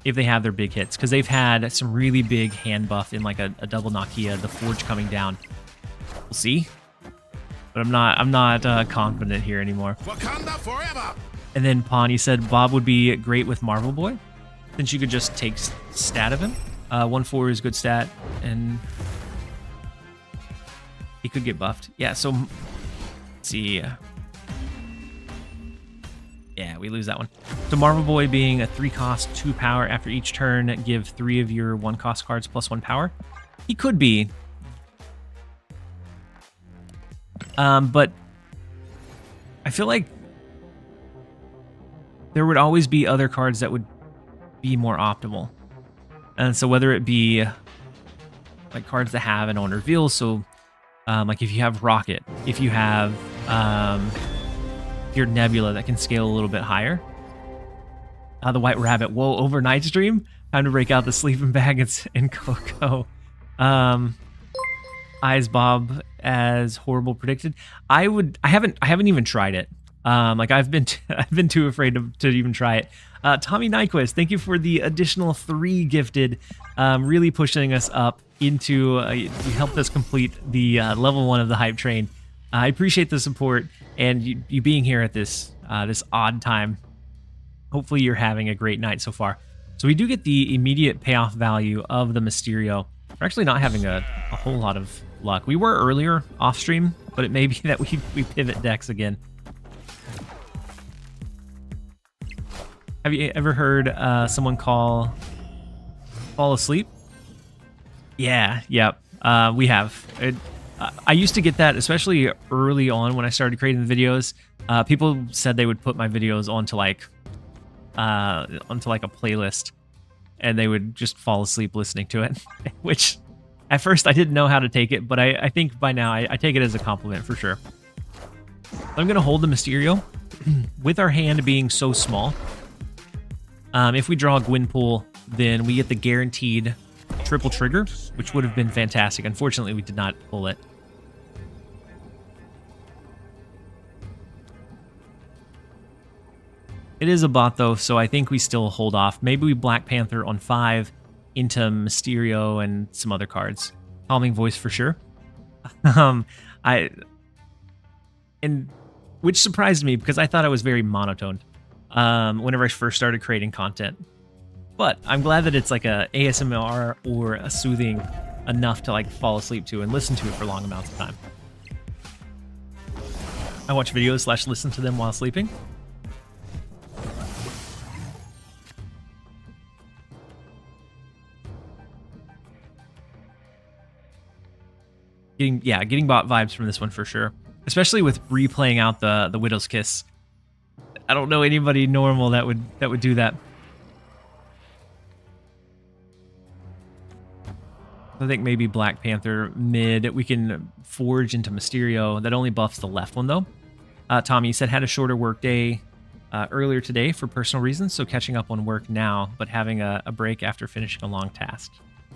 if they have their big hits, because they've had some really big hand buff in like a double Nakia, the Forge coming down. We'll see, but I'm not confident here anymore. Wakanda forever. And then Pawnee said Bob would be great with Marvel Boy, since you could just take stat of him. 1/4 is good stat, and he could get buffed. Yeah, so let's see. Yeah, we lose that one. So Marvel Boy being a 3 cost, 2 power after each turn, give 3 of your 1 cost cards plus 1 power. He could be. But I feel like there would always be other cards that would be more optimal. And so whether it be like cards that have an on reveal, so like if you have Rocket, if you have your Nebula that can scale a little bit higher. The White Rabbit, whoa, overnight stream? Time to break out the sleeping bag and Coco. Eyes Bob as horrible predicted. I haven't even tried it. Like I've been too afraid to even try it. Tommy Nyquist, thank you for the additional 3 gifted, really pushing us up into, you helped us complete the level 1 of the hype train. I appreciate the support and you being here at this odd time. Hopefully you're having a great night so far. So we do get the immediate payoff value of the Mysterio. We're actually not having a whole lot of luck. We were earlier off stream, but it may be that we pivot decks again. Have you ever heard someone fall asleep? Yeah, yep. We have. I used to get that, especially early on when I started creating the videos. People said they would put my videos onto like a playlist, and they would just fall asleep listening to it. Which, at first, I didn't know how to take it, but I think by now I take it as a compliment for sure. I'm gonna hold the Mysterio with our hand being so small. If we draw a Gwenpool, then we get the guaranteed triple trigger, which would have been fantastic. Unfortunately, we did not pull it. It is a bot, though, so I think we still hold off. Maybe we Black Panther on 5 into Mysterio and some other cards. Calming Voice for sure. Which surprised me because I thought I was very monotone whenever I first started creating content. But I'm glad that it's like a ASMR or a soothing enough to like fall asleep to and listen to it for long amounts of time. I watch videos / listen to them while sleeping. Getting bot vibes from this one for sure. Especially with replaying out the Widow's Kiss I don't know anybody normal that would do that. I think maybe Black Panther mid. We can forge into Mysterio. That only buffs the left one, though. Tommy said had a shorter work day earlier today for personal reasons, so catching up on work now, but having a break after finishing a long task.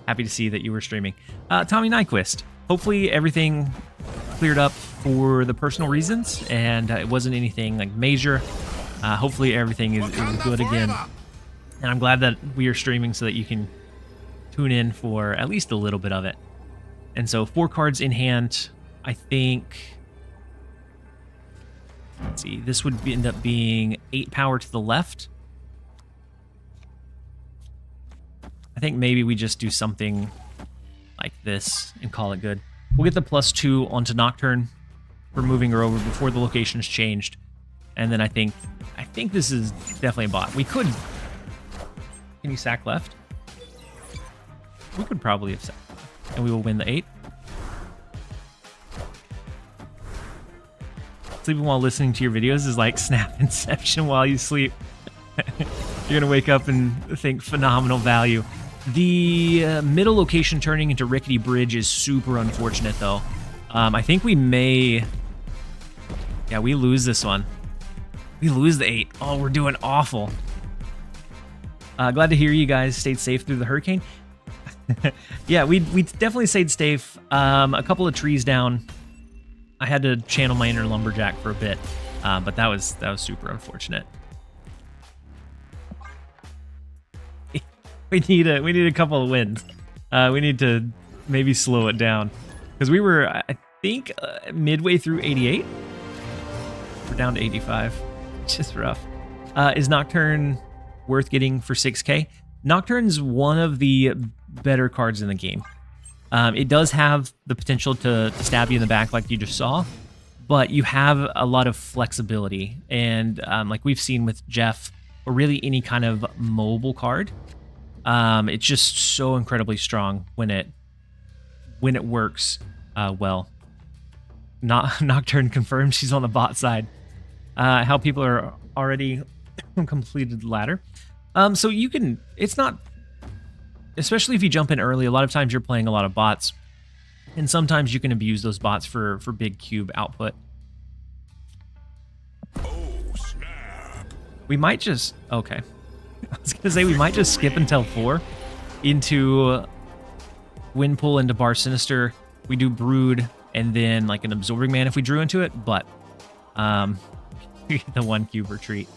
Happy to see that you were streaming. Tommy Nyquist, hopefully everything cleared up for the personal reasons, and it wasn't anything like major. Hopefully everything is good again. And I'm glad that we are streaming so that you can tune in for at least a little bit of it. And so 4 cards in hand. I think, let's see, this would end up being 8 power to the left. I think maybe we just do something like this and call it good. We'll get the +2 onto Nocturne for moving her over before the location's changed. And then I think this is definitely a bot. We could... Can you sack left? We could probably have sacked left. And we will win the 8. Sleeping while listening to your videos is like snap inception while you sleep. You're going to wake up and think phenomenal value. The middle location turning into Rickety Bridge is super unfortunate, though. I think we may... Yeah, we lose this one. We lose the 8. Oh, we're doing awful. Glad to hear you guys stayed safe through the hurricane. Yeah, we definitely stayed safe. A couple of trees down. I had to channel my inner lumberjack for a bit, but that was super unfortunate. We need a couple of wins. We need to maybe slow it down because we were, I think, midway through 88. We're down to 85, which is rough. Is Nocturne worth getting for 6K? Nocturne's one of the better cards in the game. It does have the potential to stab you in the back like you just saw, but you have a lot of flexibility. And like we've seen with Jeff, or really any kind of mobile card, it's just so incredibly strong when it works well. Nocturne confirmed she's on the bot side. How people are already completed the ladder. So you can, it's not, especially if you jump in early, a lot of times you're playing a lot of bots, and sometimes you can abuse those bots for big cube output. Oh, snap. We might just, okay. I was going to say we might just skip until 4 into Gwenpool into Bar Sinister. We do Brood and then like an Absorbing Man if we drew into it, but we get the 1 cube retreat.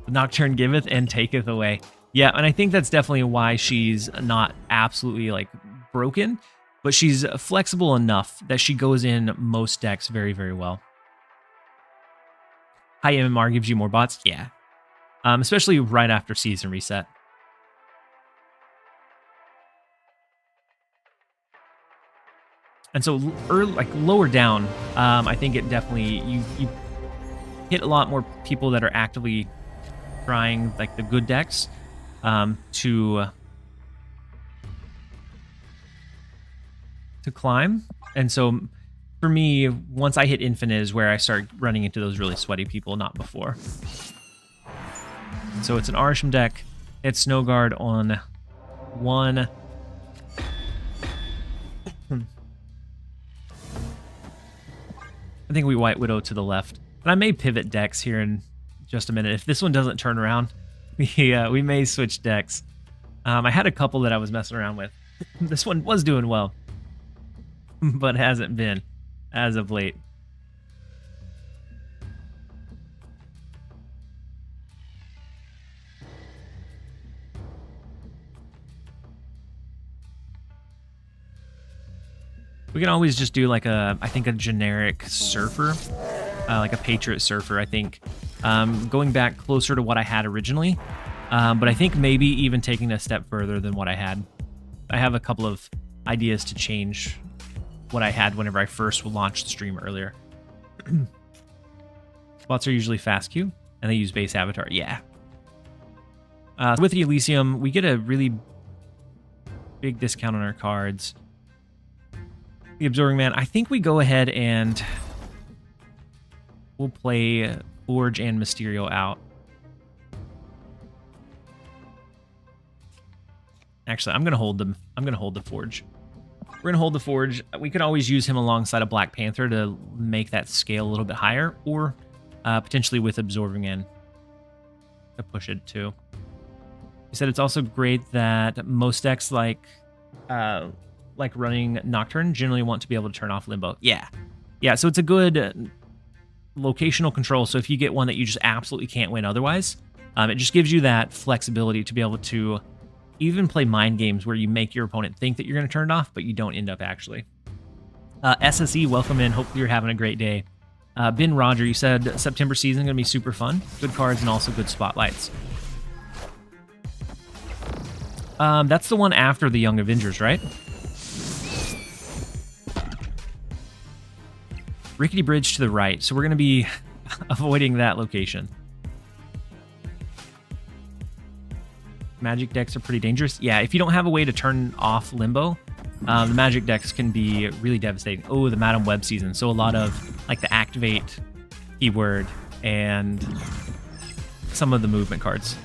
The Nocturne giveth and taketh away. Yeah, and I think that's definitely why she's not absolutely like broken, but she's flexible enough that she goes in most decks very, very well. High MMR gives you more bots? Yeah. Especially right after season reset. And so early, like lower down, I think it definitely, you hit a lot more people that are actively trying like the good decks to climb. And so for me, once I hit Infinite is where I start running into those really sweaty people, not before. So it's an Arsham deck. It's Snow Guard on 1. I think we White Widow to the left. And I may pivot decks here in just a minute. If this one doesn't turn around, we may switch decks. I had a couple that I was messing around with. This one was doing well, but hasn't been as of late. We can always just do like I think a generic Surfer, like a Patriot Surfer, I think. Going back closer to what I had originally, but I think maybe even taking a step further than what I had. I have a couple of ideas to change what I had whenever I first launched the stream earlier. Bots are usually fast queue, and they use base avatar. Yeah. With the Elysium, we get a really big discount on our cards. The Absorbing Man, I think we go ahead and we'll play Forge and Mysterio out. Actually, I'm going to hold them. I'm going to hold the Forge. We're going to hold the Forge. We could always use him alongside a Black Panther to make that scale a little bit higher, or potentially with Absorbing In to push it too. He said it's also great that most decks like running Nocturne generally want to be able to turn off Limbo. Yeah. So it's a good locational control. So if you get one that you just absolutely can't win otherwise, it just gives you that flexibility to be able to even play mind games where you make your opponent think that you're going to turn it off, but you don't end up actually. SSE, welcome in. Hopefully you're having a great day. Ben Roger, you said September season going to be super fun. Good cards and also good spotlights. That's the one after the Young Avengers, right? Rickety Bridge to the right, so we're going to be avoiding that location. Magic decks are pretty dangerous. Yeah, if you don't have a way to turn off Limbo, the Magic decks can be really devastating. Oh, the Madam Web season. So a lot of like the Activate keyword and some of the movement cards.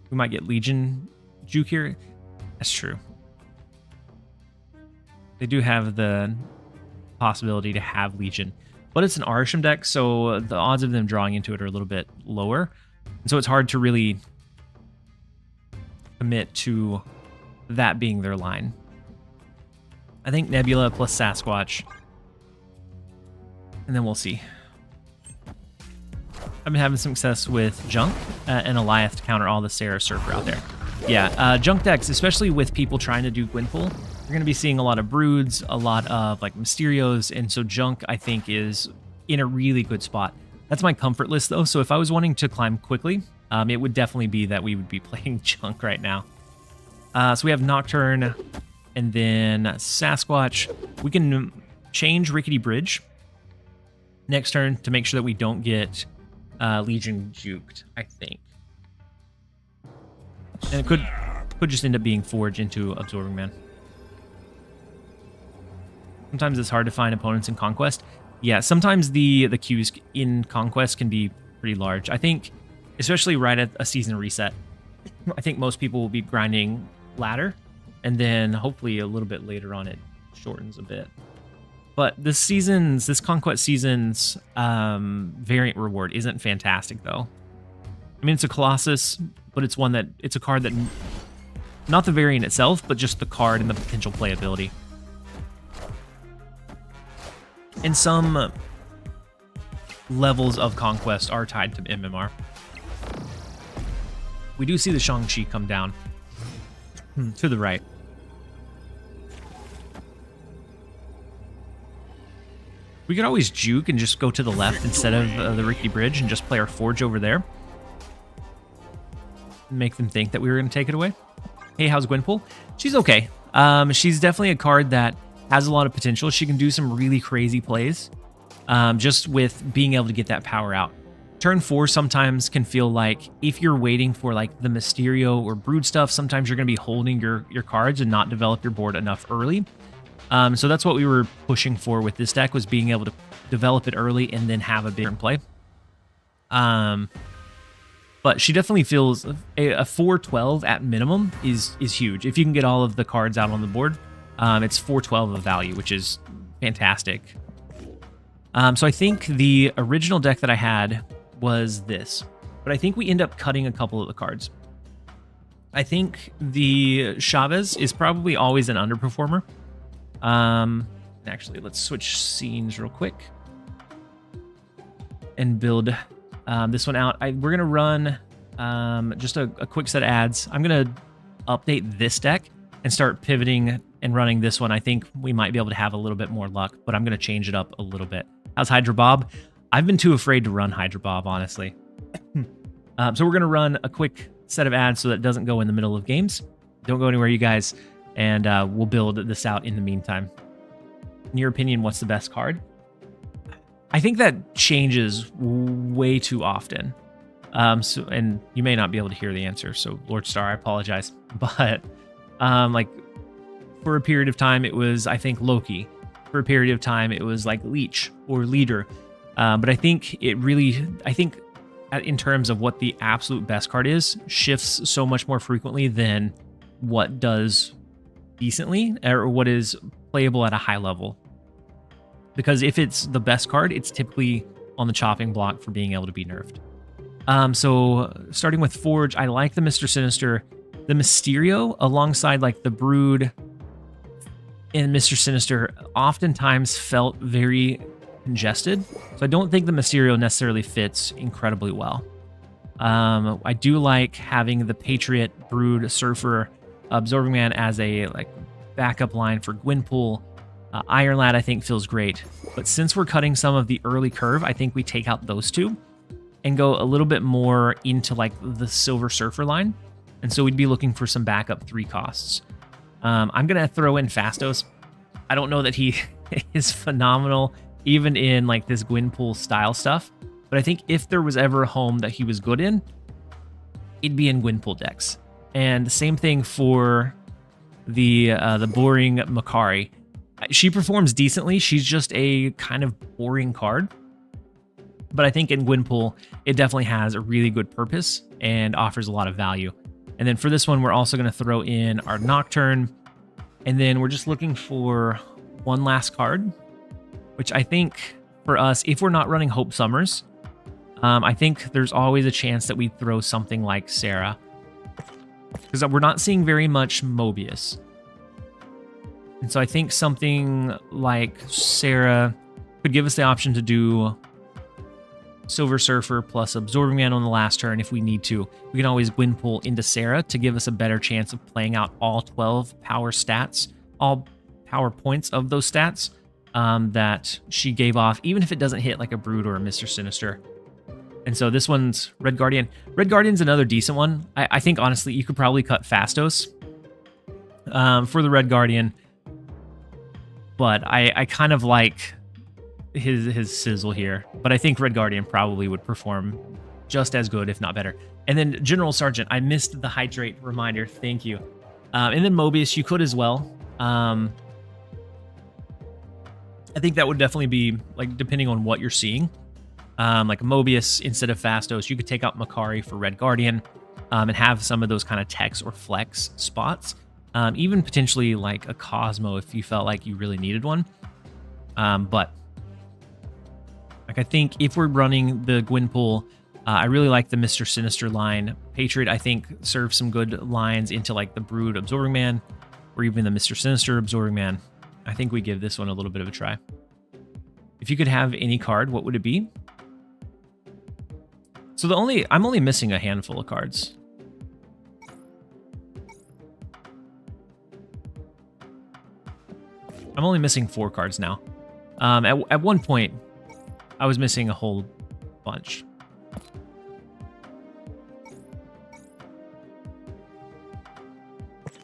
We might get Legion juke here. That's true. They do have the possibility to have Legion, but it's an Arsham deck, so the odds of them drawing into it are a little bit lower. And so it's hard to really commit to that being their line. I think Nebula plus Sasquatch, and then we'll see. I've been having some success with Junk and Eliath to counter all the Sarah Surfer out there. Yeah, Junk decks, especially with people trying to do Gwenpool, you're going to be seeing a lot of Broods, a lot of like Mysterios, and so Junk, I think, is in a really good spot. That's my comfort list, though, so if I was wanting to climb quickly, it would definitely be that we would be playing Junk right now. So we have Nocturne, and then Sasquatch. We can change Rickety Bridge next turn to make sure that we don't get Legion juked, I think. And it could just end up being Forge into Absorbing Man. Sometimes it's hard to find opponents in Conquest. Yeah, sometimes the queues in Conquest can be pretty large. I think, especially right at a season reset, I think most people will be grinding ladder, and then hopefully a little bit later on it shortens a bit. But this Conquest season's variant reward isn't fantastic, though. I mean, it's a Colossus, but it's a card that, not the variant itself, but just the card and the potential playability. And some levels of Conquest are tied to MMR. We do see the Shang-Chi come down to the right. We could always juke and just go to the left instead of the Rickety Bridge and just play our Forge over there. Make them think that we were going to take it away. Hey, how's Gwenpool? She's okay. She's definitely a card that has a lot of potential. She can do some really crazy plays just with being able to get that power out. Turn 4 sometimes can feel like if you're waiting for like the Mysterio or Brood stuff, sometimes you're going to be holding your cards and not develop your board enough early. So that's what we were pushing for with this deck, was being able to develop it early and then have a bigger play. But she definitely feels a 4-12 at minimum is huge. If you can get all of the cards out on the board, it's 4-12 of value, which is fantastic. So I think the original deck that I had was this, but I think we end up cutting a couple of the cards. I think the Chavez is probably always an underperformer. Actually, let's switch scenes real quick and build this one out. We're gonna run just a quick set of ads. I'm gonna update this deck and start pivoting and running this one. I think we might be able to have a little bit more luck, but I'm gonna change it up a little bit. How's Hydra Bob? I've been too afraid to run Hydra Bob, honestly. So we're gonna run a quick set of ads so that it doesn't go in the middle of games. Don't go anywhere, you guys, and we'll build this out in the meantime. In your opinion, what's the best card? I think that changes way too often. And you may not be able to hear the answer, so Lord Star, I apologize. But like for a period of time, it was, I think, Loki. For a period of time, it was like Leech or Leader. But I think in terms of what the absolute best card is, shifts so much more frequently than what does decently or what is playable at a high level. Because if it's the best card, it's typically on the chopping block for being able to be nerfed. So starting with Forge, I like the Mr. Sinister. The Mysterio alongside like the Brood and Mr. Sinister oftentimes felt very congested. So I don't think the Mysterio necessarily fits incredibly well. I do like having the Patriot, Brood, Surfer, Absorbing Man as a like backup line for Gwenpool. Iron Lad I think feels great. But since we're cutting some of the early curve, I think we take out those two and go a little bit more into like the Silver Surfer line. And so we'd be looking for some backup 3 costs. I'm going to throw in Fastos. I don't know that he is phenomenal even in like this Gwenpool style stuff. But I think if there was ever a home that he was good in, it'd be in Gwenpool decks. And the same thing for the boring Makari. She performs decently. She's just a kind of boring card. But I think in Gwenpool, it definitely has a really good purpose and offers a lot of value. And then for this one, we're also going to throw in our Nocturne. And then we're just looking for one last card, which I think for us, if we're not running Hope Summers, I think there's always a chance that we throw something like Sarah. Because we're not seeing very much Mobius. And so I think something like Sarah could give us the option to do Silver Surfer plus Absorbing Man on the last turn if we need to. We can always Gwenpool into Sarah to give us a better chance of playing out all 12 power stats, all power points of those stats that she gave off, even if it doesn't hit like a Brood or a Mr. Sinister. And so this one's Red Guardian. Red Guardian's another decent one. I think, honestly, you could probably cut Fastos for the Red Guardian. But I kind of like his sizzle here. But I think Red Guardian probably would perform just as good, if not better. And then General Sergeant. I missed the Hydrate reminder. Thank you. And then Mobius, you could as well. I think that would definitely be, like, depending on what you're seeing. Like Mobius instead of Fastos, you could take out Makari for Red Guardian and have some of those kind of text or flex spots. Even potentially like a Cosmo if you felt like you really needed one. But like I think if we're running the Gwenpool, I really like the Mr. Sinister line. Patriot, I think, serves some good lines into like the Brood Absorbing Man or even the Mr. Sinister Absorbing Man. I think we give this one a little bit of a try. If you could have any card, what would it be? So I'm only missing a handful of cards. I'm only missing 4 cards now. At one point, I was missing a whole bunch.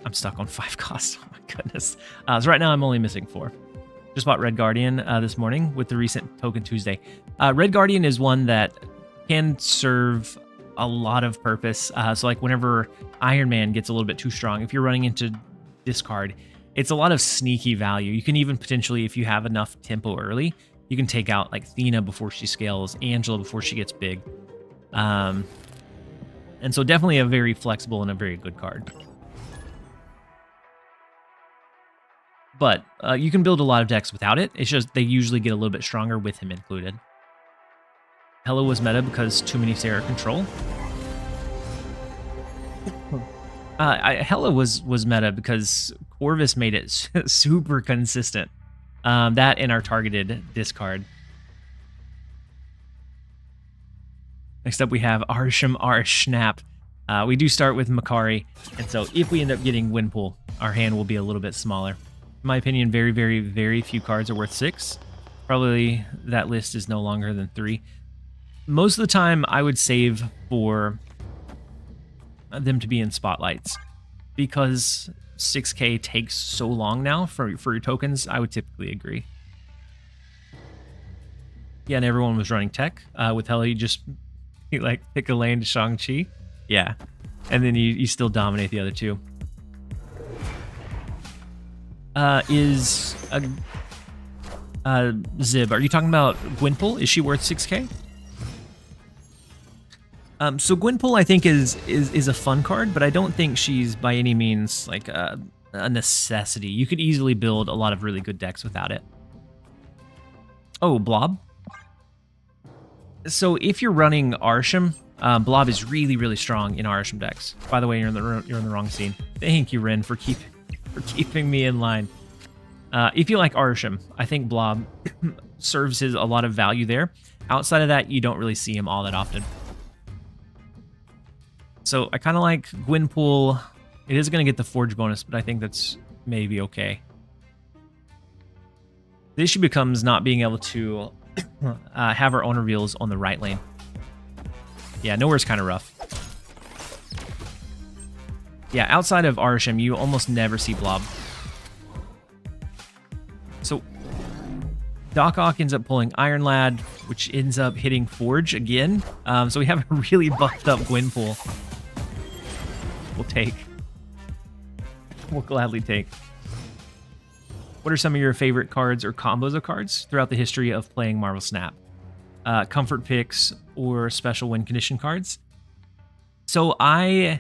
I'm stuck on 5 costs. Oh my goodness. So right now I'm only missing 4. Just bought Red Guardian this morning with the recent Token Tuesday. Red Guardian is one that can serve a lot of purpose. So like whenever Iron Man gets a little bit too strong, if you're running into discard, it's a lot of sneaky value. You can even potentially, if you have enough tempo early, you can take out like Thena before she scales, Angela before she gets big. And so definitely a very flexible and a very good card. But you can build a lot of decks without it. It's just they usually get a little bit stronger with him included. Hela was meta because too many Sarah control. Hela was meta because Corvus made it super consistent. That and our targeted discard. Next up we have Arsham Arshnap. We do start with Makari, and so if we end up getting Gwenpool, our hand will be a little bit smaller. In my opinion, very, very, very few cards are worth 6. Probably that list is no longer than 3. Most of the time, I would save for them to be in spotlights because 6K takes so long now for your tokens. I would typically agree. Yeah, and everyone was running tech. With Hela, you just like pick a lane to Shang-Chi. Yeah, and then you still dominate the other two. Zib, are you talking about Gwenpool? Is she worth 6k? So Gwenpool, I think, is a fun card, but I don't think she's by any means like a necessity. You could easily build a lot of really good decks without it. Oh, Blob. So if you're running Arsham, Blob is really, really strong in Arsham decks. By the way, you're in the wrong scene. Thank you, Ren, for keeping me in line. If you like Arsham, I think Blob serves a lot of value there. Outside of that, you don't really see him all that often. So I kind of like Gwenpool. It is going to get the Forge bonus, but I think that's maybe okay. The issue becomes not being able to have our own reveals on the right lane. Yeah, nowhere's kind of rough. Yeah, outside of Arsham, you almost never see Blob. So Doc Ock ends up pulling Iron Lad, which ends up hitting Forge again. So we have a really buffed up Gwenpool. We'll take. We'll gladly take. What are some of your favorite cards or combos of cards throughout the history of playing Marvel Snap? Comfort picks or special win condition cards? So I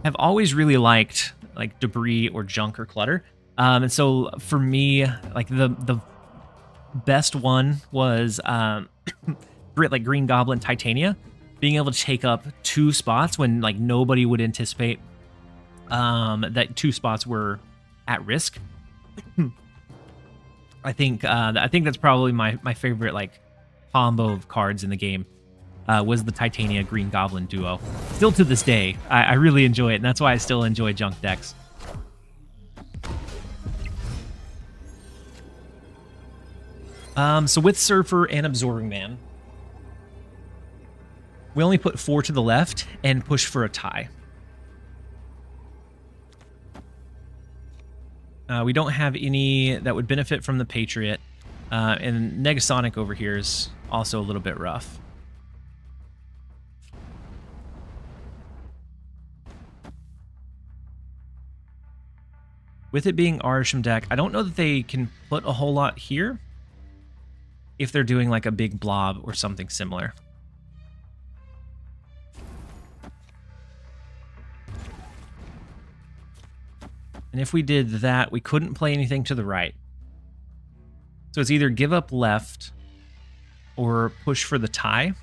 have always really liked like debris or junk or clutter. And so for me, like the best one was like Green Goblin Titania, being able to take up 2 spots when like nobody would anticipate that 2 spots were at risk. I think that's probably my favorite like combo of cards in the game. Was the Titania Green Goblin duo. Still to this day, I really enjoy it, and that's why I still enjoy junk decks. So with Surfer and Absorbing Man, we only put 4 to the left and push for a tie. We don't have any that would benefit from the Patriot, and Negasonic over here is also a little bit rough. With it being Arsham deck, I don't know that they can put a whole lot here if they're doing like a big blob or something similar. And if we did that, we couldn't play anything to the right. So it's either give up left or push for the tie.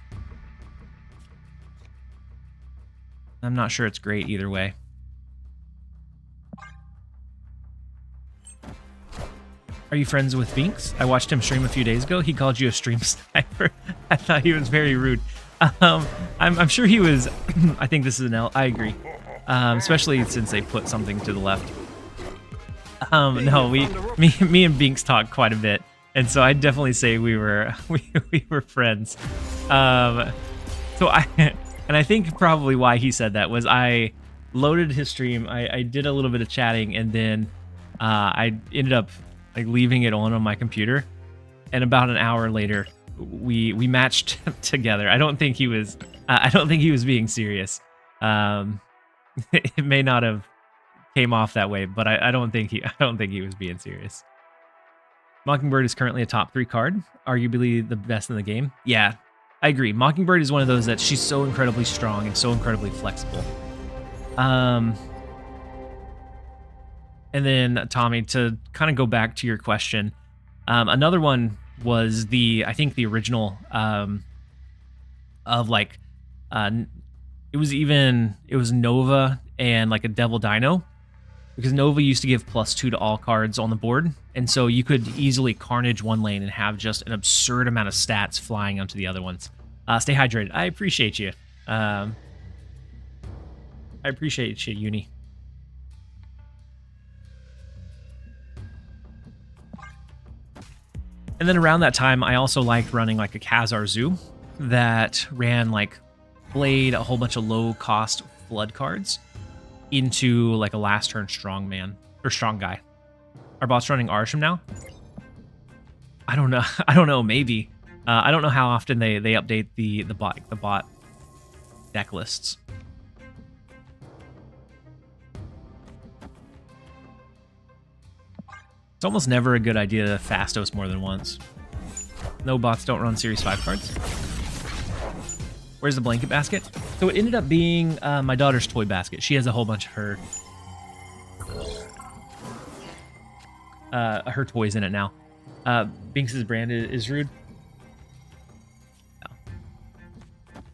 I'm not sure it's great either way. Are you friends with Binks? I watched him stream a few days ago. He called you a stream sniper. I thought he was very rude. I'm sure he was. I think this is an L. I agree. Especially since they put something to the left. No, me and Binks talked quite a bit, and so I'd definitely say we were friends. I think probably why he said that was I loaded his stream. I did a little bit of chatting, and then I ended up like leaving it on my computer, and about an hour later we matched together. I don't think he was being serious. It may not have came off that way, but I don't think he was being serious. Mockingbird is currently a top 3 card, arguably the best in the game. Yeah, I agree. Mockingbird is one of those that she's so incredibly strong and so incredibly flexible. And then, Tommy, to kind of go back to your question, another one was I think the original of like, it was Nova and like a Devil Dino, because Nova used to give +2 to all cards on the board, and so you could easily carnage one lane and have just an absurd amount of stats flying onto the other ones. Stay hydrated. I appreciate you. I appreciate you, Uni. And then around that time, I also liked running like a Khazar Zoo that ran like played a whole bunch of low-cost flood cards into like a last turn strong man or strong guy. Are bots running Arsham now? I don't know. I don't know. Maybe. I don't know how often they update the bot deck lists. It's almost never a good idea to Fastos more than once. No bots don't run Series 5 cards. Where's the blanket basket? So it ended up being my daughter's toy basket. She has a whole bunch of her toys in it now. Binks' brand is rude. No.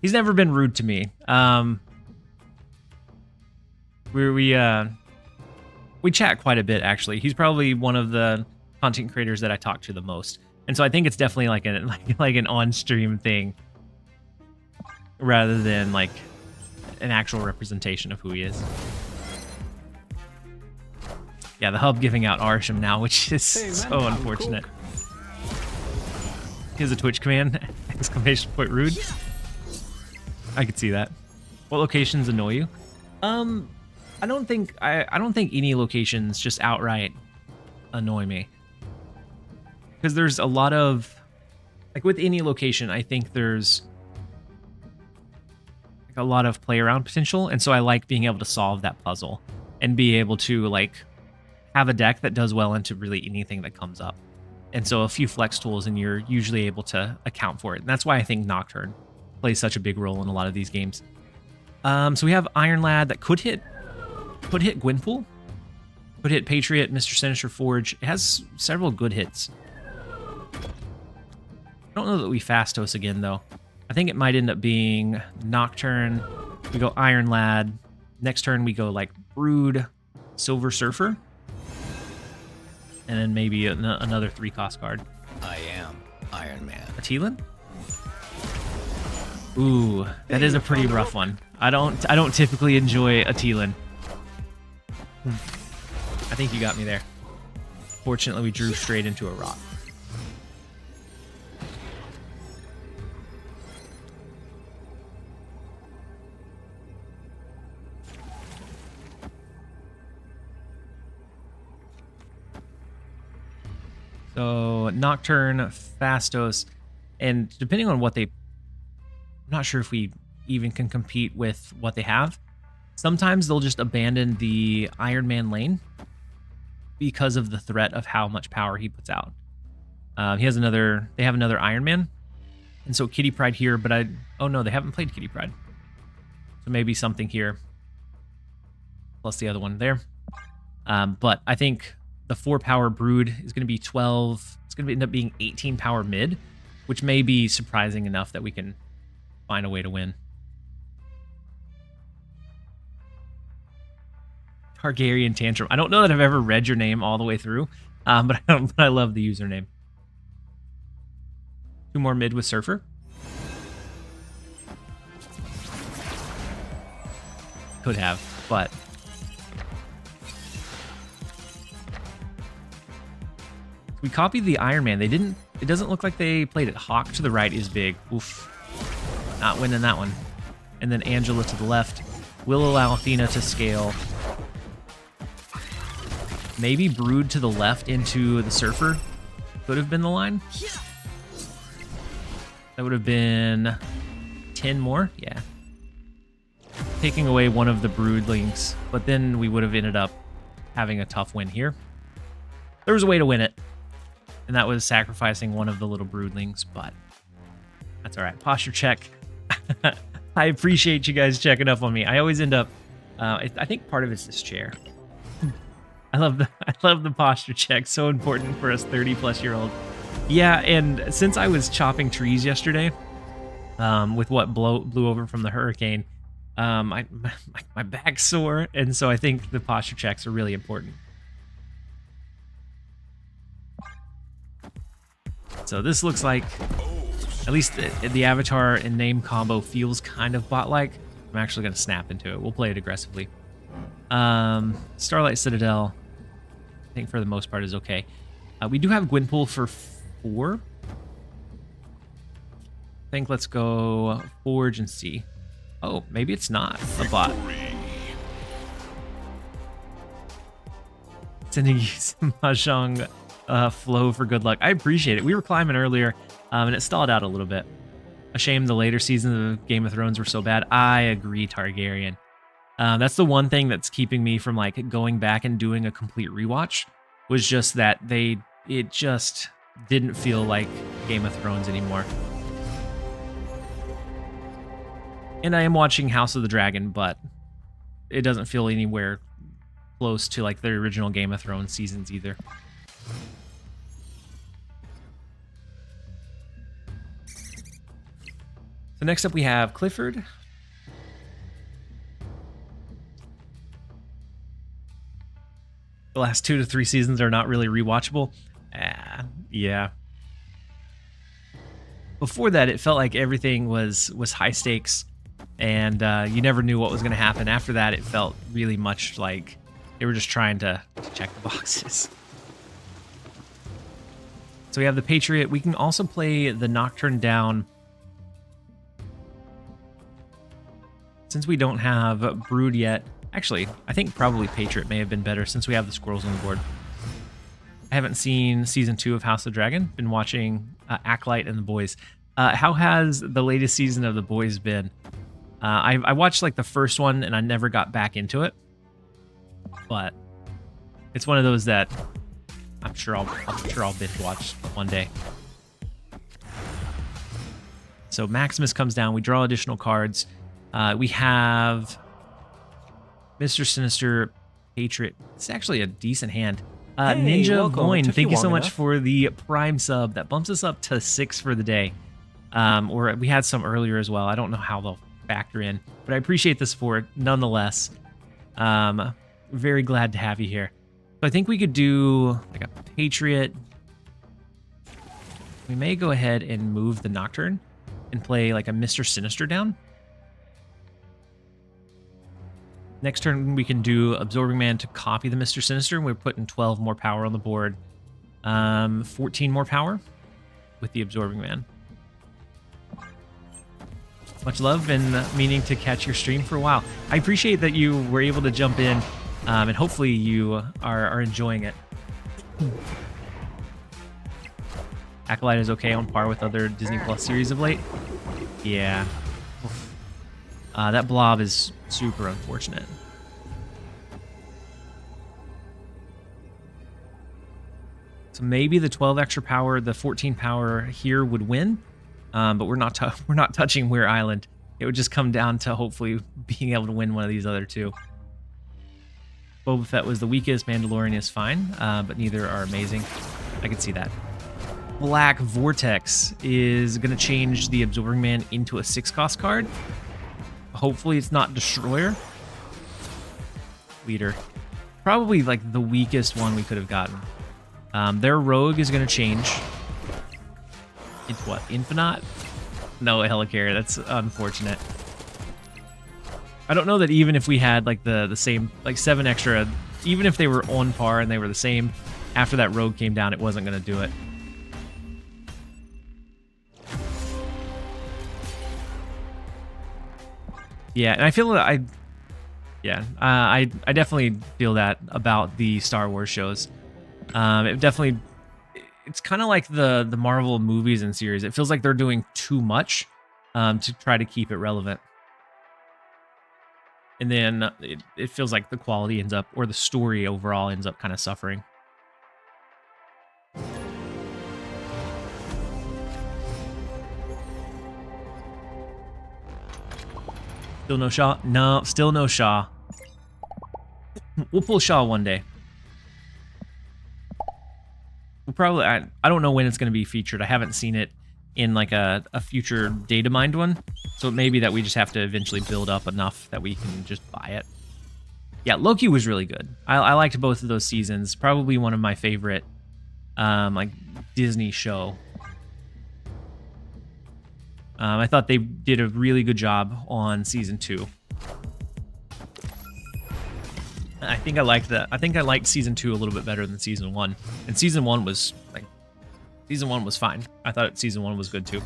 He's never been rude to me. We chat quite a bit, actually. He's probably one of the content creators that I talk to the most. And so I think it's definitely like an on-stream thing rather than like an actual representation of who he is. Yeah, the hub giving out Arsham now, which is so unfortunate. Here's a Twitch command, exclamation point rude. I could see that. What locations annoy you? I don't think any locations just outright annoy me. Because there's a lot of, like with any location, I think there's like a lot of play around potential, and so I like being able to solve that puzzle and be able to like have a deck that does well into really anything that comes up. And so a few flex tools and you're usually able to account for it. And that's why I think Nocturne plays such a big role in a lot of these games. So we have Iron Lad that could hit Gwenpool, could hit Patriot, Mr. Sinister Forge. It has several good hits. I don't know that we Fastos again, though. I think it might end up being Nocturne. We go Iron Lad. Next turn, we go like Brood, Silver Surfer. And then maybe another 3-cost card. I am Iron Man. A Teelan? Ooh, that is a pretty rough one. I don't typically enjoy a Teelan. I think you got me there. Fortunately, we drew straight into a rock. So Nocturne, Fastos, and depending on what I'm not sure if we even can compete with what they have. Sometimes they'll just abandon the Iron Man lane because of the threat of how much power he puts out. They have another Iron Man, and so Kitty Pryde here, but oh no, they haven't played Kitty Pryde. So maybe something here, plus the other one there. But I think the 4-power Brood is going to be 12. It's going to end up being 18 power mid, which may be surprising enough that we can find a way to win. Targaryen Tantrum. I don't know that I've ever read your name all the way through, but I love the username. 2 more mid with Surfer. Could have, but we copied the Iron Man. It doesn't look like they played it. Hawk to the right is big. Oof. Not winning that one. And then Angela to the left will allow Athena to scale. Maybe Brood to the left into the Surfer could have been the line. That would have been 10 more. Yeah. Taking away one of the Broodlings, but then we would have ended up having a tough win here. There was a way to win it, and that was sacrificing one of the little Broodlings, but that's all right. Posture check. I appreciate you guys checking up on me. I always end up, I think part of it's this chair. I love the posture check. So important for us 30-plus-year-old. Yeah, and since I was chopping trees yesterday, with what blew over from the hurricane, my back's sore, and so I think the posture checks are really important. So this looks like, at least the avatar and name combo feels kind of bot-like. I'm actually going to snap into it. We'll play it aggressively. Starlight Citadel, I think for the most part is okay. We do have Gwenpool for 4. I think let's go Forge and see. Oh, maybe it's not a bot. Sending you some Mahjong flow for good luck. I appreciate it. We were climbing earlier, and it stalled out a little bit. A shame the later seasons of Game of Thrones were so bad. I agree, Targaryen. That's the one thing that's keeping me from like going back and doing a complete rewatch, was just that it just didn't feel like Game of Thrones anymore. And I am watching House of the Dragon, but it doesn't feel anywhere close to like the original Game of Thrones seasons either. So next up we have Clifford. The last 2 to 3 seasons are not really rewatchable. Yeah. Before that, it felt like everything was high stakes, and you never knew what was going to happen. After that, it felt really much like they were just trying to check the boxes. So we have the Patriot. We can also play the Nocturne down. Since we don't have Brood yet, actually, I think probably Patriot may have been better since we have the squirrels on the board. I haven't seen season 2 of House of Dragon. Been watching Acolyte and The Boys. How has the latest season of The Boys been? I watched like the first one and I never got back into it, but it's one of those that I'm sure I'll binge watch one day. So Maximus comes down. We draw additional cards. We have Mr. Sinister, Patriot. It's actually a decent hand. Hey, Ninja welcome. Voin, It took thank you you so long much enough. for the Prime sub. That bumps us up to 6 for the day. Or we had some earlier as well. I don't know how they'll factor in, but I appreciate the support nonetheless. Very glad to have you here. So I think we could do like a Patriot. We may go ahead and move the Nocturne and play like a Mr. Sinister down. Next turn, we can do Absorbing Man to copy the Mr. Sinister, and we're putting 12 more power on the board. 14 more power with the Absorbing Man. Much love and meaning to catch your stream for a while. I appreciate that you were able to jump in, and hopefully you are enjoying it. Acolyte is okay on par with other Disney Plus series of late. Yeah. That blob is super unfortunate. So maybe the 12 extra power, the 14 power here would win, but we're not touching Weir Island. It would just come down to hopefully being able to win one of these other two. Boba Fett was the weakest. Mandalorian is fine, but neither are amazing. I can see that. Black Vortex is going to change the Absorbing Man into a 6-cost card. Hopefully it's not Destroyer. Leader. Probably like the weakest one we could have gotten. Their Rogue is going to change. It's what? Infinite? No, Helicarrier. That's unfortunate. I don't know that even if we had like the same, like 7 extra, even if they were on par and they were the same, after that Rogue came down, it wasn't going to do it. Yeah, and I feel that I definitely feel that about the Star Wars shows. It's kind of like the Marvel movies and series. It feels like they're doing too much to try to keep it relevant. And then it feels like the quality ends up, or the story overall ends up kind of suffering. Still no Shaw? No, still no Shaw. We'll pull Shaw one day. We'll probably, I don't know when it's going to be featured. I haven't seen it in like a future data mined one. So it may be that we just have to eventually build up enough that we can just buy it. Yeah, Loki was really good. I liked both of those seasons. Probably one of my favorite like Disney show. I thought they did a really good job on season 2. I think I liked that. I think I liked season 2 a little bit better than season 1. And season 1 was fine. I thought season 1 was good too.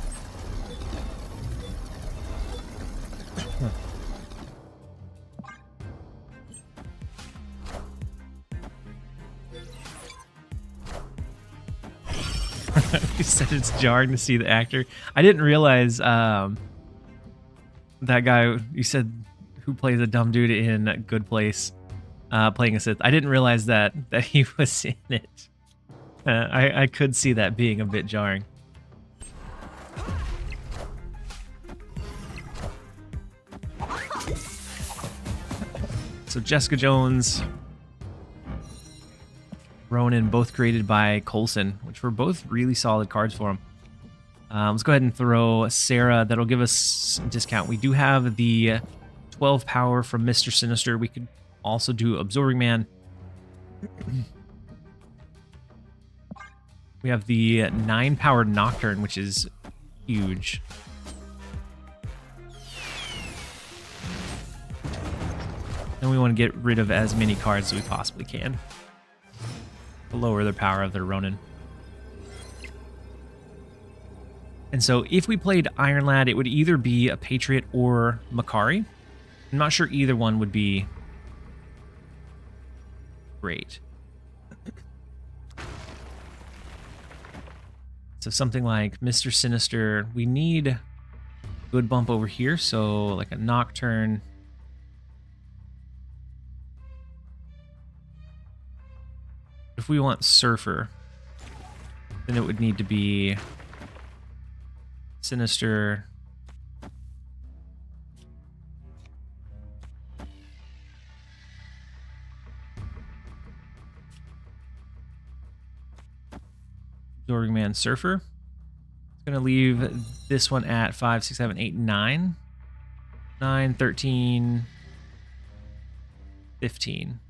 You said it's jarring to see the actor. I didn't realize that guy you said who plays a dumb dude in Good Place playing a Sith. I didn't realize that he was in it. I could see that being a bit jarring. So Jessica Jones, Ronin, both created by Coulson, which were both really solid cards for him. Let's go ahead and throw Sarah. That'll give us some discount. We do have the 12 power from Mr. Sinister. We could also do Absorbing Man. We have the 9 powered Nocturne, which is huge. And we want to get rid of as many cards as we possibly can to lower the power of their Ronin. And so if we played Iron Lad, it would either be a Patriot or Makari. I'm not sure either one would be great. So something like Mr. Sinister, we need good bump over here, so like a Nocturne. If we want Surfer, then it would need to be Sinister. Absorbing Man, Surfer. It's going to leave this one at 5, 6, 7, 8, 9. 9, 13, 15.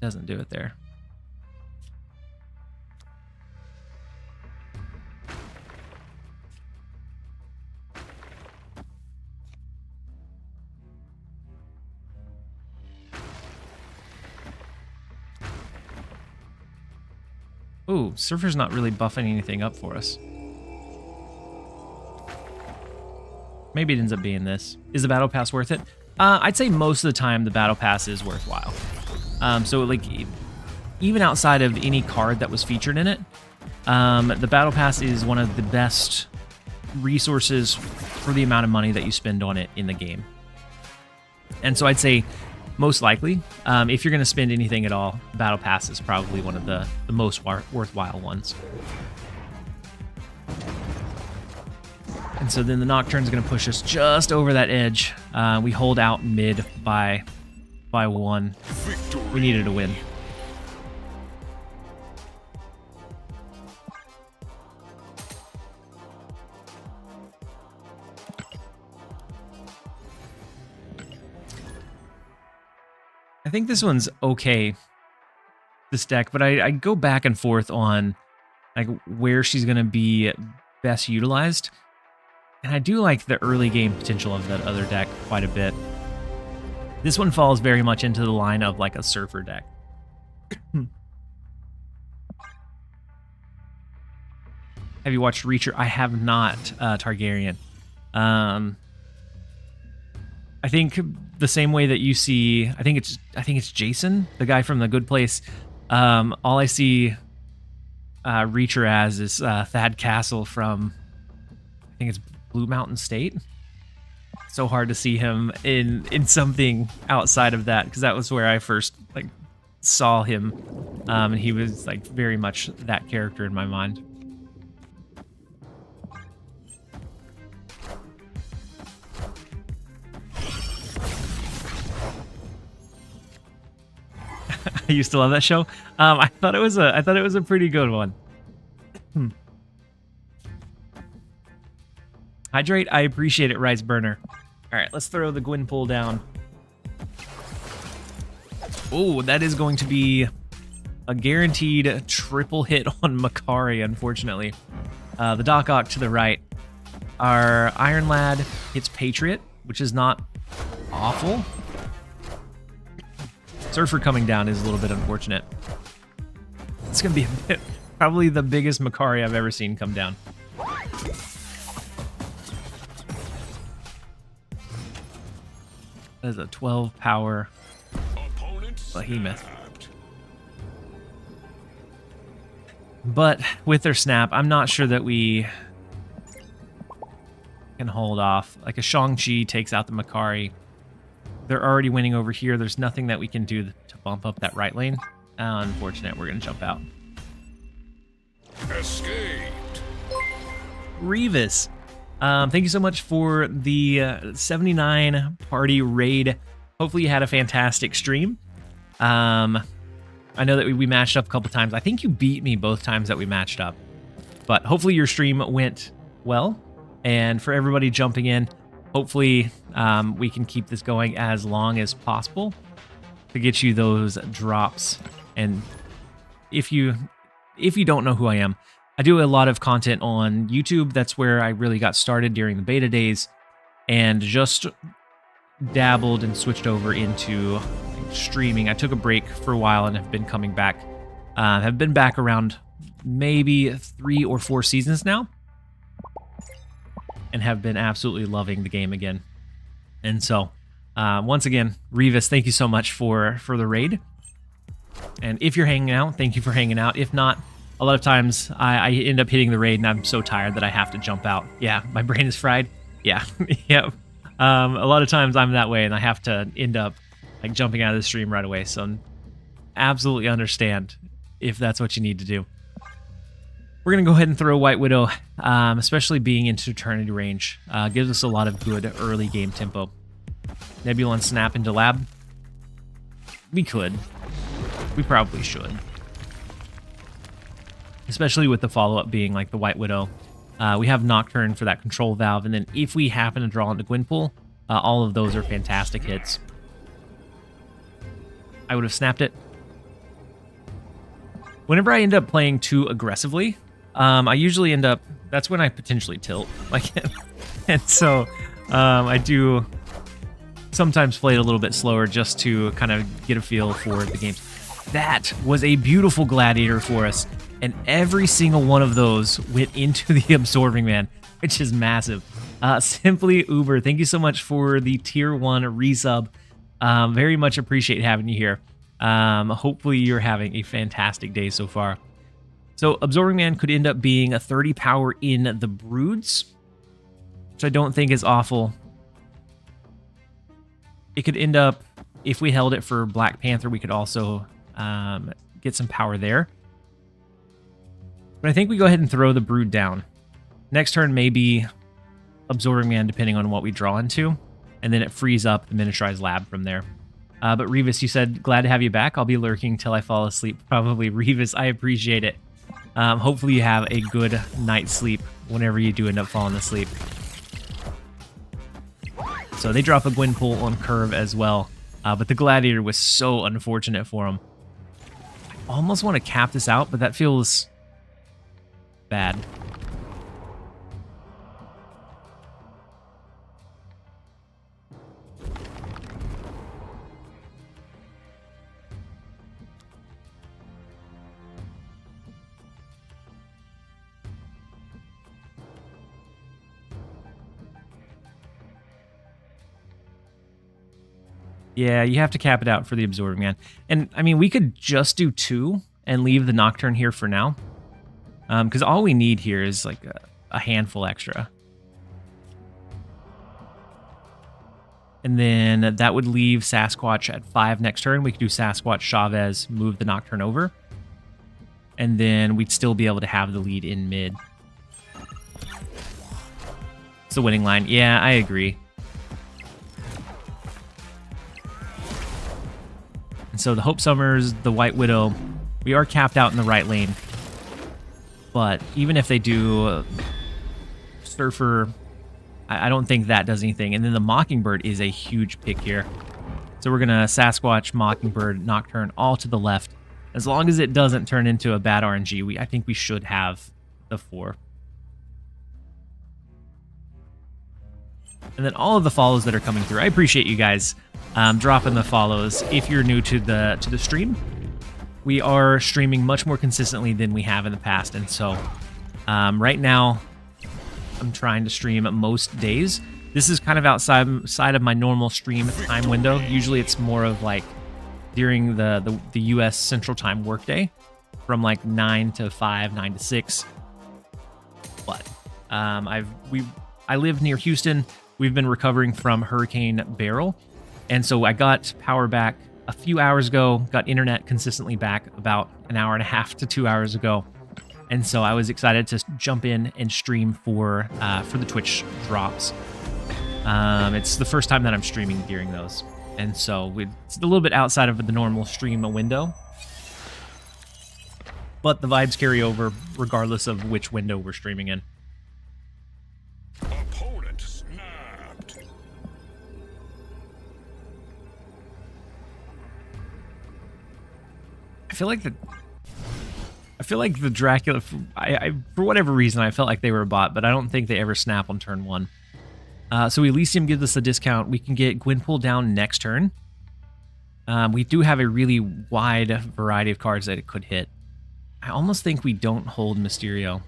Doesn't do it there. Ooh, Surfer's not really buffing anything up for us. Maybe it ends up being this. Is the Battle Pass worth it? I'd say most of the time the Battle Pass is worthwhile. So like even outside of any card that was featured in it, the Battle Pass is one of the best resources for the amount of money that you spend on it in the game. And so I'd say most likely, if you're going to spend anything at all, Battle Pass is probably one of the most worthwhile ones. And so then the Nocturne's going to push us just over that edge. We hold out mid by 1. Victory. We needed a win. I think this one's okay, this deck, but I go back and forth on like where she's going to be best utilized. And I do like the early game potential of that other deck quite a bit. This one falls very much into the line of like a Surfer deck. Have you watched Reacher? I have not, Targaryen. I think the same way that you see, I think it's Jason, the guy from The Good Place. All I see Reacher as is Thad Castle from, I think it's Blue Mountain State. So hard to see him in something outside of that, because that was where I first like saw him, and he was like very much that character in my mind. I used to love that show. I thought it was a pretty good one. Hydrate, I appreciate it, Rice Burner. All right, let's throw the Gwenpool down. Oh, that is going to be a guaranteed triple hit on Makari, unfortunately. The Doc Ock to the right. Our Iron Lad hits Patriot, which is not awful. Surfer coming down is a little bit unfortunate. It's going to be probably the biggest Makari I've ever seen come down. That is a 12 power behemoth. But with their snap, I'm not sure that we can hold off. Like a Shang-Chi takes out the Makari. They're already winning over here. There's nothing that we can do to bump up that right lane. Unfortunate, we're going to jump out. Escaped. Revis, thank you so much for the 79 party raid. Hopefully you had a fantastic stream. I know that we matched up a couple times. I think you beat me both times that we matched up. But hopefully your stream went well. And for everybody jumping in, hopefully we can keep this going as long as possible to get you those drops. And if you don't know who I am, I do a lot of content on YouTube. That's where I really got started during the beta days, and just dabbled and switched over into streaming. I took a break for a while and have been coming back. Have been back around maybe 3 or 4 seasons now, and have been absolutely loving the game again. And so, once again, Revis, thank you so much for the raid. And if you're hanging out, thank you for hanging out. If not, a lot of times I end up hitting the raid and I'm so tired that I have to jump out. Yeah, my brain is fried. Yeah, yep. A lot of times I'm that way and I have to end up like jumping out of the stream right away. So absolutely understand if that's what you need to do. We're going to go ahead and throw White Widow, especially being into Eternity range. Gives us a lot of good early game tempo. Nebula and Snap into lab. We could. We probably should. Especially with the follow-up being like the White Widow. We have Nocturne for that control valve, and then if we happen to draw into Gwenpool, all of those are fantastic hits. I would have snapped it. Whenever I end up playing too aggressively, I usually end up, that's when I potentially tilt. Like, and so I do sometimes play it a little bit slower just to kind of get a feel for the games. That was a beautiful gladiator for us. And every single one of those went into the Absorbing Man, which is massive. Simply Uber, thank you so much for the tier 1 resub. Very much appreciate having you here. Hopefully you're having a fantastic day so far. So Absorbing Man could end up being a 30 power in the Broods, which I don't think is awful. It could end up, if we held it for Black Panther, we could also get some power there. But I think we go ahead and throw the Brood down. Next turn, maybe Absorbing Man, depending on what we draw into. And then it frees up the Miniaturized Lab from there. But Revis, you said, glad to have you back. I'll be lurking till I fall asleep. Probably. Revis, I appreciate it. Hopefully you have a good night's sleep whenever you do end up falling asleep. So they drop a Gwenpool on curve as well. But the Gladiator was so unfortunate for him. I almost want to cap this out, but that feels bad. Yeah, you have to cap it out for the Absorbing Man. And, I mean, we could just do 2 and leave the Nocturne here for now. Because all we need here is, like, a handful extra. And then that would leave Sasquatch at 5 next turn. We could do Sasquatch, Chavez, move the Nocturne over. And then we'd still be able to have the lead in mid. It's the winning line. Yeah, I agree. And so the Hope Summers, the White Widow, we are capped out in the right lane. But even if they do Surfer, I don't think that does anything. And then the Mockingbird is a huge pick here. So we're going to Sasquatch, Mockingbird, Nocturne, all to the left. As long as it doesn't turn into a bad RNG, I think we should have the 4. And then all of the follows that are coming through. I appreciate you guys dropping the follows. If you're new to the stream, we are streaming much more consistently than we have in the past. And so right now, I'm trying to stream most days. This is kind of outside of my normal stream time window. Usually it's more of like during the US Central Time workday from like 9 to 5, 9 to 6. But I live near Houston. We've been recovering from Hurricane Beryl. And so I got power back a few hours ago, got internet consistently back about an hour and a half to 2 hours ago. And so I was excited to jump in and stream for the Twitch drops. It's the first time that I'm streaming during those. And so it's a little bit outside of the normal stream window. But the vibes carry over regardless of which window we're streaming in. Opponent snapped. I feel like the Dracula, I for whatever reason, I felt like they were a bot, but I don't think they ever snap on turn 1. So Elysium gives us a discount. We can get Gwenpool down next turn. We do have a really wide variety of cards that it could hit. I almost think we don't hold Mysterio.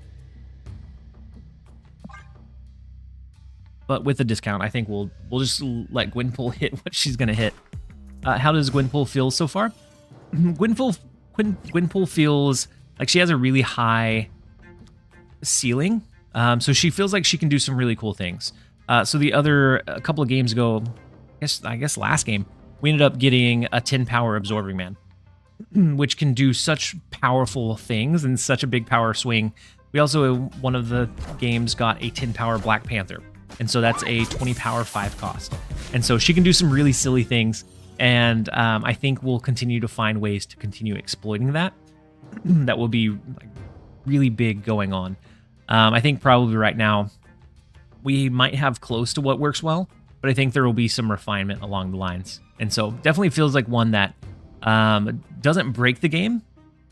But with the discount, I think we'll just let Gwenpool hit what she's going to hit. How does Gwenpool feel so far? Gwenpool feels like she has a really high ceiling. So she feels like she can do some really cool things. So a couple of games ago, I guess last game, we ended up getting a 10 power Absorbing Man, which can do such powerful things and such a big power swing. We also, one of the games, got a 10 power Black Panther. And so that's a 20 power 5 cost. And so she can do some really silly things. And I think we'll continue to find ways to continue exploiting that. That will be like really big going on. I think probably right now we might have close to what works well, but I think there will be some refinement along the lines. And so definitely feels like one that doesn't break the game,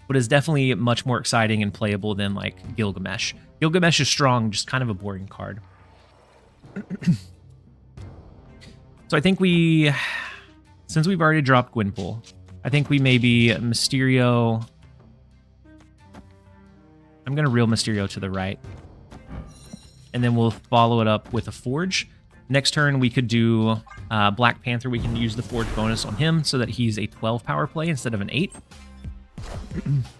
but is definitely much more exciting and playable than like Gilgamesh. Gilgamesh is strong, just kind of a boring card. So I think since we've already dropped Gwenpool, I think we maybe Mysterio. I'm going to reel Mysterio to the right. And then we'll follow it up with a Forge. Next turn, we could do Black Panther. We can use the Forge bonus on him so that he's a 12 power play instead of an 8.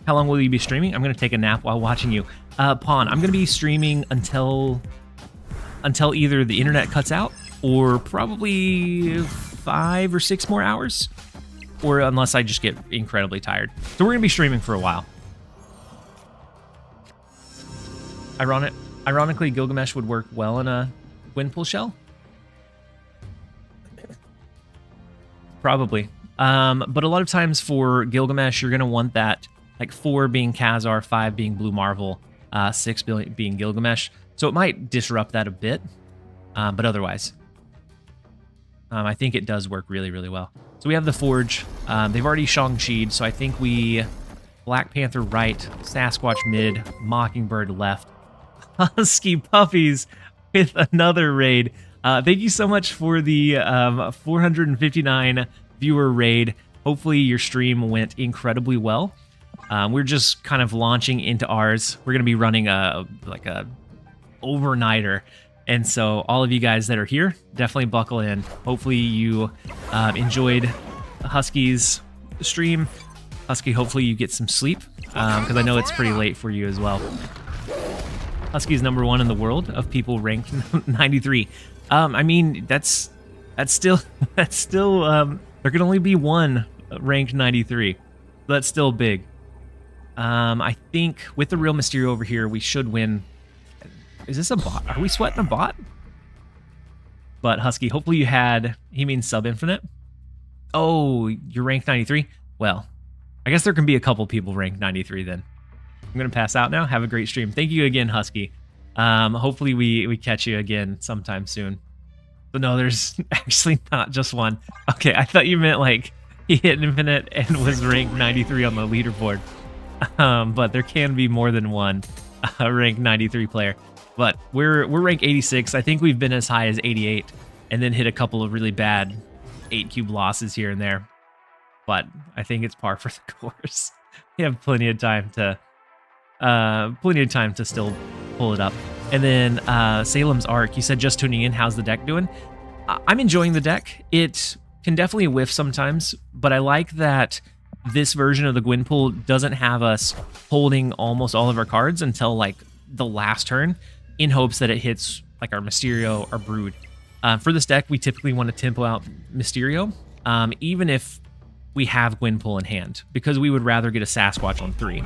How long will you be streaming? I'm going to take a nap while watching you. Pawn, I'm going to be streaming until either the internet cuts out or probably 5 or 6 more hours, or unless I just get incredibly tired. So we're going to be streaming for a while. Ironically, Gilgamesh would work well in a Gwenpool shell. Probably. But a lot of times for Gilgamesh, you're going to want that, like 4 being Khazar, 5 being Blue Marvel, 6 being Gilgamesh. So it might disrupt that a bit, but otherwise, I think it does work really, really well. So we have the Forge. They've already Shang-Chi'd, so I think we Black Panther right, Sasquatch mid, Mockingbird left. Husky Puppies with another raid. Thank you so much for the 459 viewer raid. Hopefully your stream went incredibly well. We're just kind of launching into ours. We're going to be running a overnighter. And so all of you guys that are here, definitely buckle in. Hopefully you enjoyed Husky's stream. Husky, hopefully you get some sleep, because I know it's pretty late for you as well. Husky's #1 in the world of people ranked 93. I mean, that's still there can only be one ranked 93. That's still big. I think with the real Mysterio over here, we should win. Is this a bot? Are we sweating a bot? But Husky, hopefully you had, he means sub infinite. Oh, you're ranked 93? Well, I guess there can be a couple people ranked 93 then. I'm going to pass out now. Have a great stream. Thank you again, Husky. Hopefully we catch you again sometime soon. But no, there's actually not just one. Okay, I thought you meant like he hit infinite and was ranked 93 on the leaderboard. But there can be more than one ranked 93 player. But we're ranked 86. I think we've been as high as 88 and then hit a couple of really bad 8 cube losses here and there. But I think it's par for the course. We have plenty of time to still pull it up. And then Salem's Arc, you said just tuning in, how's the deck doing? I'm enjoying the deck. It can definitely whiff sometimes, but I like that this version of the Gwenpool doesn't have us holding almost all of our cards until like the last turn in hopes that it hits like our Mysterio, our Brood. For this deck, we typically want to tempo out Mysterio, even if we have Gwenpool in hand, because we would rather get a Sasquatch on 3.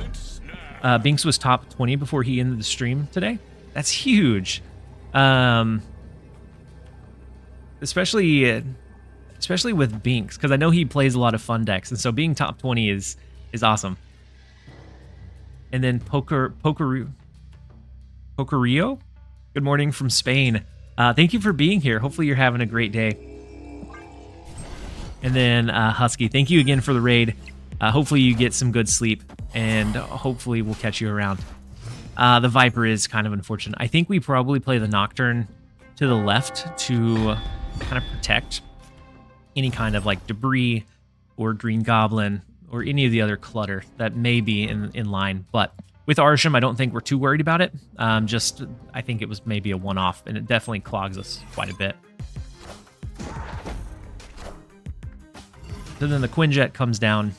Binks was top 20 before he ended the stream today. That's huge. Especially with Binks, because I know he plays a lot of fun decks, and so being top 20 is awesome. And then Pokerio? Good morning from Spain. Thank you for being here. Hopefully you're having a great day. And then Husky, thank you again for the raid. Hopefully you get some good sleep, and hopefully we'll catch you around. The Viper is kind of unfortunate. I think we probably play the Nocturne to the left to kind of protect any kind of like debris or Green Goblin or any of the other clutter that may be in line. But with Arsham, I don't think we're too worried about it. I think it was maybe a one-off, and it definitely clogs us quite a bit. So then the Quinjet comes down,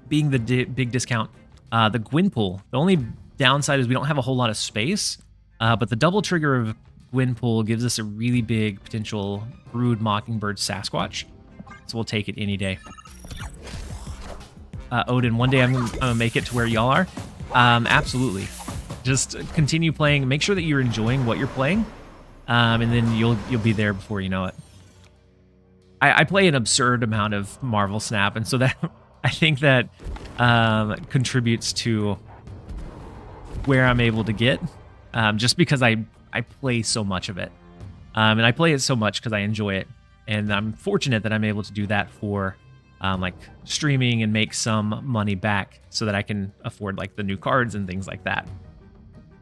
being the big discount. The Gwenpool, the only downside is we don't have a whole lot of space, but the double trigger of Gwenpool gives us a really big potential Brood Mockingbird Sasquatch, so we'll take it any day. Odin, one day I'm gonna make it to where y'all are. Absolutely. Just continue playing. Make sure that you're enjoying what you're playing, and then you'll be there before you know it. I play an absurd amount of Marvel Snap, and so that I think that contributes to where I'm able to get, just because I play so much of it, and I play it so much because I enjoy it, and I'm fortunate that I'm able to do that for like streaming and make some money back so that I can afford like the new cards and things like that.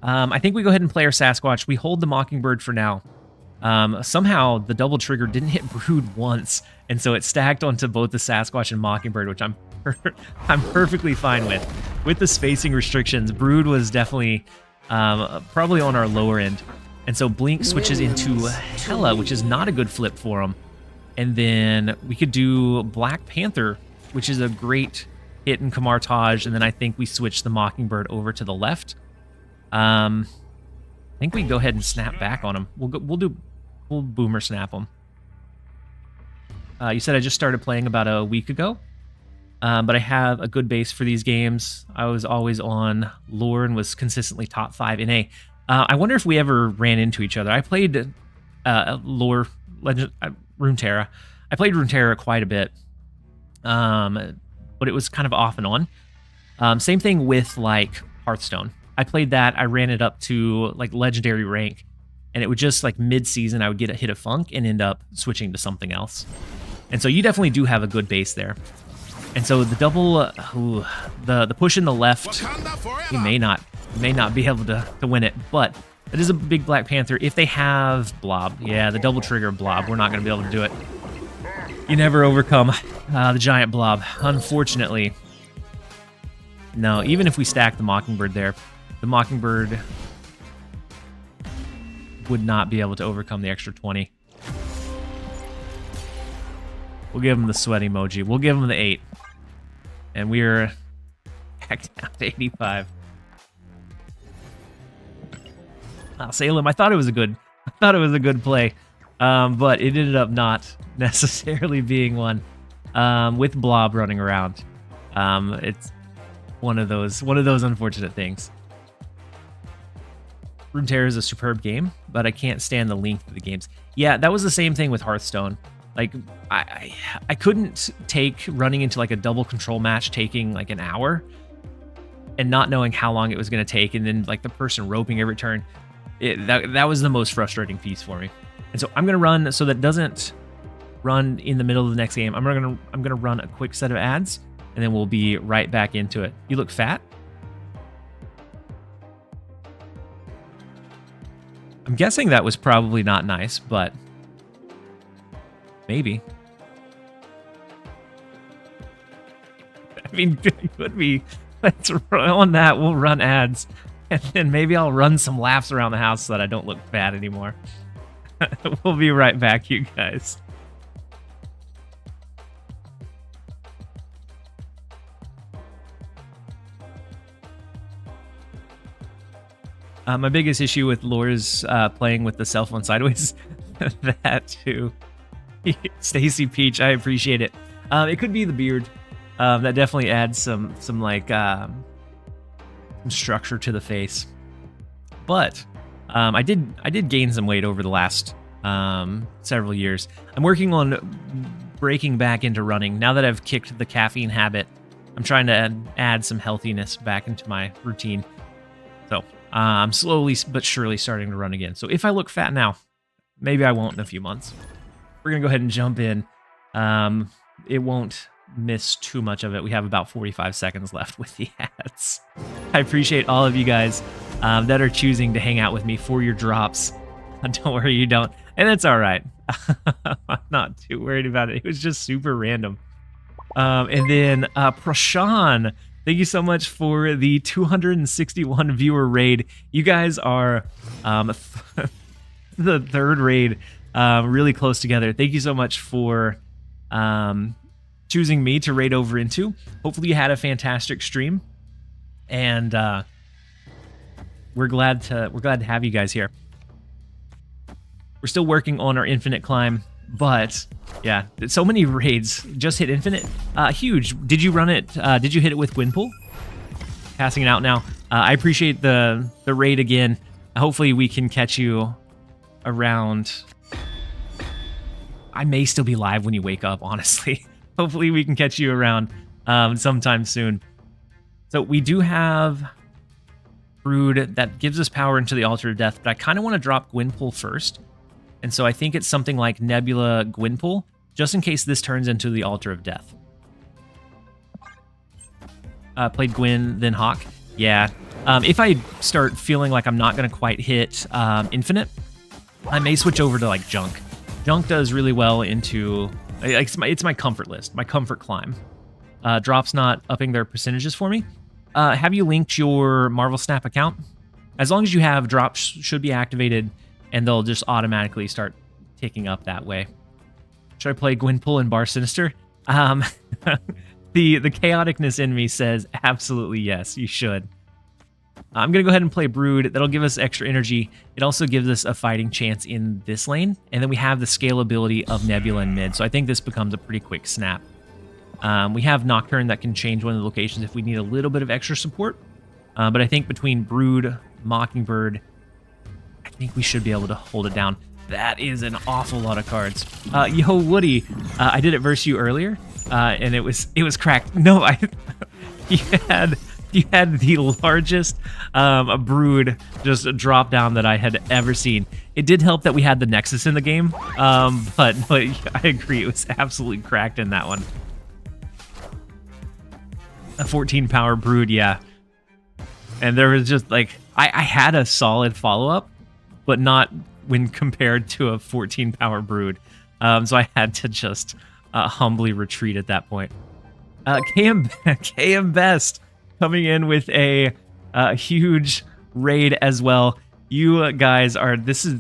I think we go ahead and play our Sasquatch. We hold the Mockingbird for now. Somehow the double trigger didn't hit Brood once, and so it stacked onto both the Sasquatch and Mockingbird, which I'm perfectly fine with. With the spacing restrictions, Brood was definitely probably on our lower end, and so Blink switches into Hela, which is not a good flip for him. And then we could do Black Panther, which is a great hit in Kamartage, and then I think we switch the Mockingbird over to the left. I think we go ahead and snap back on him. We'll boomer snap him. You said I just started playing about a week ago, but I have a good base for these games. I was always on lore and was consistently top 5 in A. I wonder if we ever ran into each other. I played lore legend Runeterra. I played Runeterra quite a bit, but it was kind of off and on. Same thing with like Hearthstone. I played that. I ran it up to like legendary rank, and it would just like mid-season I would get a hit of funk and end up switching to something else. And so you definitely do have a good base there. And so the double, the push in the left, we may not be able to win it, but it is a big Black Panther. If they have Blob, yeah, the double trigger Blob, we're not going to be able to do it. You never overcome the giant Blob, unfortunately. No, even if we stack the Mockingbird there, the Mockingbird would not be able to overcome the extra 20. We'll give him the sweat emoji. We'll give him the 8. And we're back down to 85. Salem, I thought it was a good play, but it ended up not necessarily being one. With Blob running around, it's one of those unfortunate things. Runeterra is a superb game, but I can't stand the length of the games. Yeah, that was the same thing with Hearthstone. Like I couldn't take running into like a double control match taking like an hour and not knowing how long it was going to take, and then like the person roping every turn. That was the most frustrating piece for me. And so I'm gonna run so that it doesn't run in the middle of the next game. I'm gonna run a quick set of ads, and then we'll be right back into it. You look fat. I'm guessing that was probably not nice, but maybe. I mean, it could be. Let's run on that. We'll run ads. And then maybe I'll run some laps around the house so that I don't look bad anymore. We'll be right back, you guys. My biggest issue with lore is playing with the cell phone sideways. That too. Stacy Peach, I appreciate it. It could be the beard. That definitely adds some like some structure to the face. But I did gain some weight over the last several years. I'm working on breaking back into running. Now that I've kicked the caffeine habit, I'm trying to add some healthiness back into my routine. So I'm slowly but surely starting to run again. So if I look fat now, maybe I won't in a few months. We're going to go ahead and jump in. It won't miss too much of it. We have about 45 seconds left with the ads. I appreciate all of you guys that are choosing to hang out with me for your drops. Don't worry, you don't. And that's all right. I'm not too worried about it. It was just super random. And then Prashan, thank you so much for the 261 viewer raid. You guys are the third raid, really close together. Thank you so much for choosing me to raid over into. Hopefully you had a fantastic stream, and we're glad to have you guys here. We're still working on our infinite climb, but yeah, so many raids just hit infinite. Huge. Did you run it? Did you hit it with Gwenpool? Passing it out now. I appreciate the raid again. Hopefully we can catch you around. I may still be live when you wake up, honestly. Hopefully we can catch you around sometime soon. So we do have Brood that gives us power into the Altar of Death, but I kind of want to drop Gwenpool first. And so I think it's something like Nebula Gwenpool, just in case this turns into the Altar of Death. Played Gwen, then Hawk. Yeah. If I start feeling like I'm not going to quite hit Infinite, I may switch over to like Junk. Junk does really well into... It's my comfort list, my comfort climb. Drop's not upping their percentages for me. Have you linked your Marvel Snap account? As long as you have, drops should be activated, and they'll just automatically start ticking up that way. Should I play Gwenpool and Bar Sinister? The chaoticness in me says absolutely yes, you should. I'm going to go ahead and play Brood. That'll give us extra energy. It also gives us a fighting chance in this lane. And then we have the scalability of Nebula in mid. So I think this becomes a pretty quick snap. We have Nocturne that can change one of the locations if we need a little bit of extra support. But I think between Brood, Mockingbird, I think we should be able to hold it down. That is an awful lot of cards. Yo, Woody, I did it versus you earlier, and it was cracked. No, you had the largest Brood just drop down that I had ever seen. It did help that we had the Nexus in the game, but I agree, it was absolutely cracked in that one. A 14 power Brood, yeah. And there was just like, I had a solid follow-up, but not when compared to a 14 power Brood. So I had to just humbly retreat at that point. KM Best coming in with a huge raid as well. You guys are, this is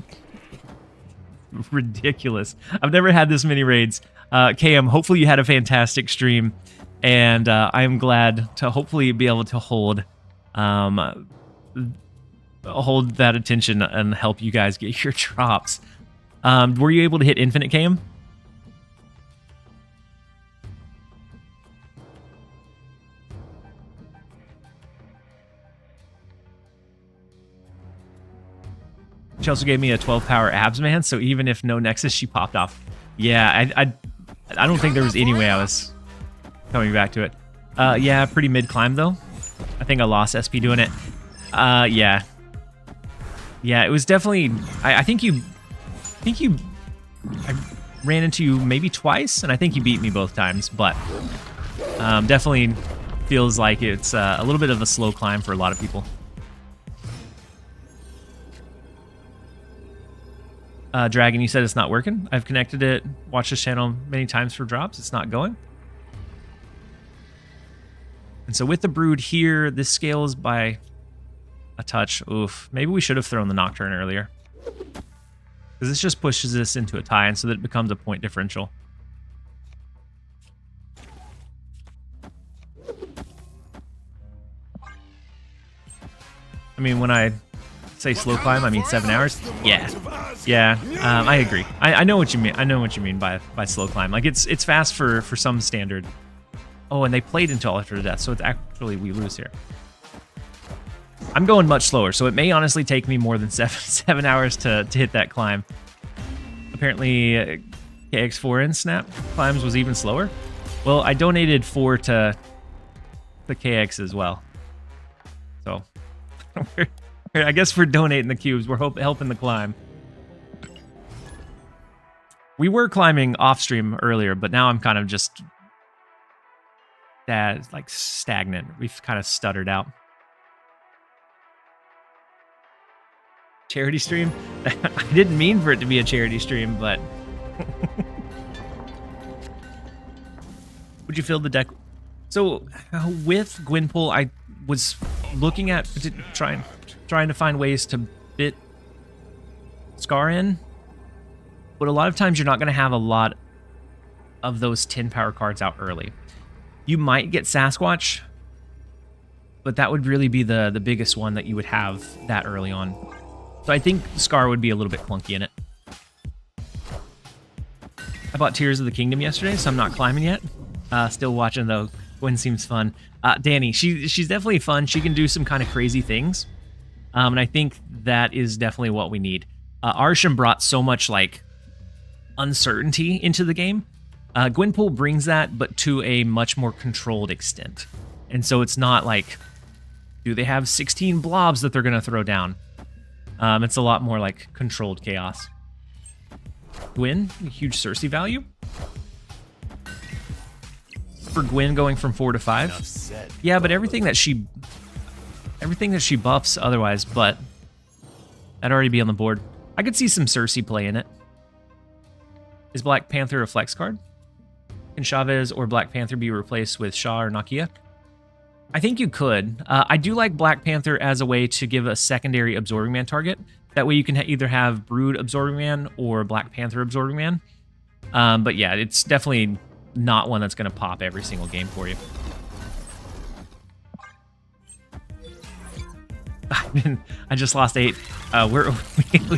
ridiculous. I've never had this many raids. KM, hopefully you had a fantastic stream, and I am glad to hopefully be able to hold that attention and help you guys get your drops. Were you able to hit infinite, KM? She also gave me a 12 power abs man, so even if no Nexus, she popped off. Yeah, I don't think there was any way I was coming back to it. Yeah, pretty mid climb though. I think I lost SP doing it. Yeah. Yeah, it was definitely, I think I ran into you maybe twice, and I think you beat me both times, but definitely feels like it's a little bit of a slow climb for a lot of people. Dragon, you said it's not working. I've connected it, watched this channel many times for drops. It's not going. And so with the Brood here, this scales by a touch. Oof. Maybe we should have thrown the Nocturne earlier, because this just pushes this into a tie, and so that it becomes a point differential. I mean, when I say slow climb, I mean 7 hours. Yeah. Yeah, I agree. I know what you mean. I know what you mean by slow climb. Like it's fast for some standard. Oh, and they played into Altar to Death, so it's actually we lose here. I'm going much slower, so it may honestly take me more than seven hours to hit that climb. Apparently, KX4 in Snap climbs was even slower. Well, I donated 4 to the KX as well. So, I guess we're donating the cubes. We're helping the climb. We were climbing off stream earlier, but now I'm kind of just like stagnant. We've kind of stuttered out. Charity stream? I didn't mean for it to be a charity stream, but would you fill the deck? So with Gwenpool, I was looking at trying to find ways to fit Scar in, but a lot of times you're not going to have a lot of those 10 power cards out early. You might get Sasquatch, but that would really be the biggest one that you would have that early on. So I think Scar would be a little bit clunky in it. I bought Tears of the Kingdom yesterday, so I'm not climbing yet. Still watching though. Gwen seems fun. Danny, she's definitely fun. She can do some kind of crazy things. And I think that is definitely what we need. Arshan brought so much like uncertainty into the game. Gwenpool brings that, but to a much more controlled extent. And so it's not like, do they have 16 blobs that they're going to throw down? It's a lot more like controlled chaos. Gwen, huge Cersei value. For Gwen going from 4 to 5. Yeah, but everything that she buffs otherwise, but that'd already be on the board. I could see some Cersei play in it. Is Black Panther a flex card? Can Chavez or Black Panther be replaced with Shaw or Nakia? I think you could. I do like Black Panther as a way to give a secondary Absorbing Man target. That way you can either have Brood Absorbing Man or Black Panther Absorbing Man. But yeah, it's definitely not one that's going to pop every single game for you. I just lost 8.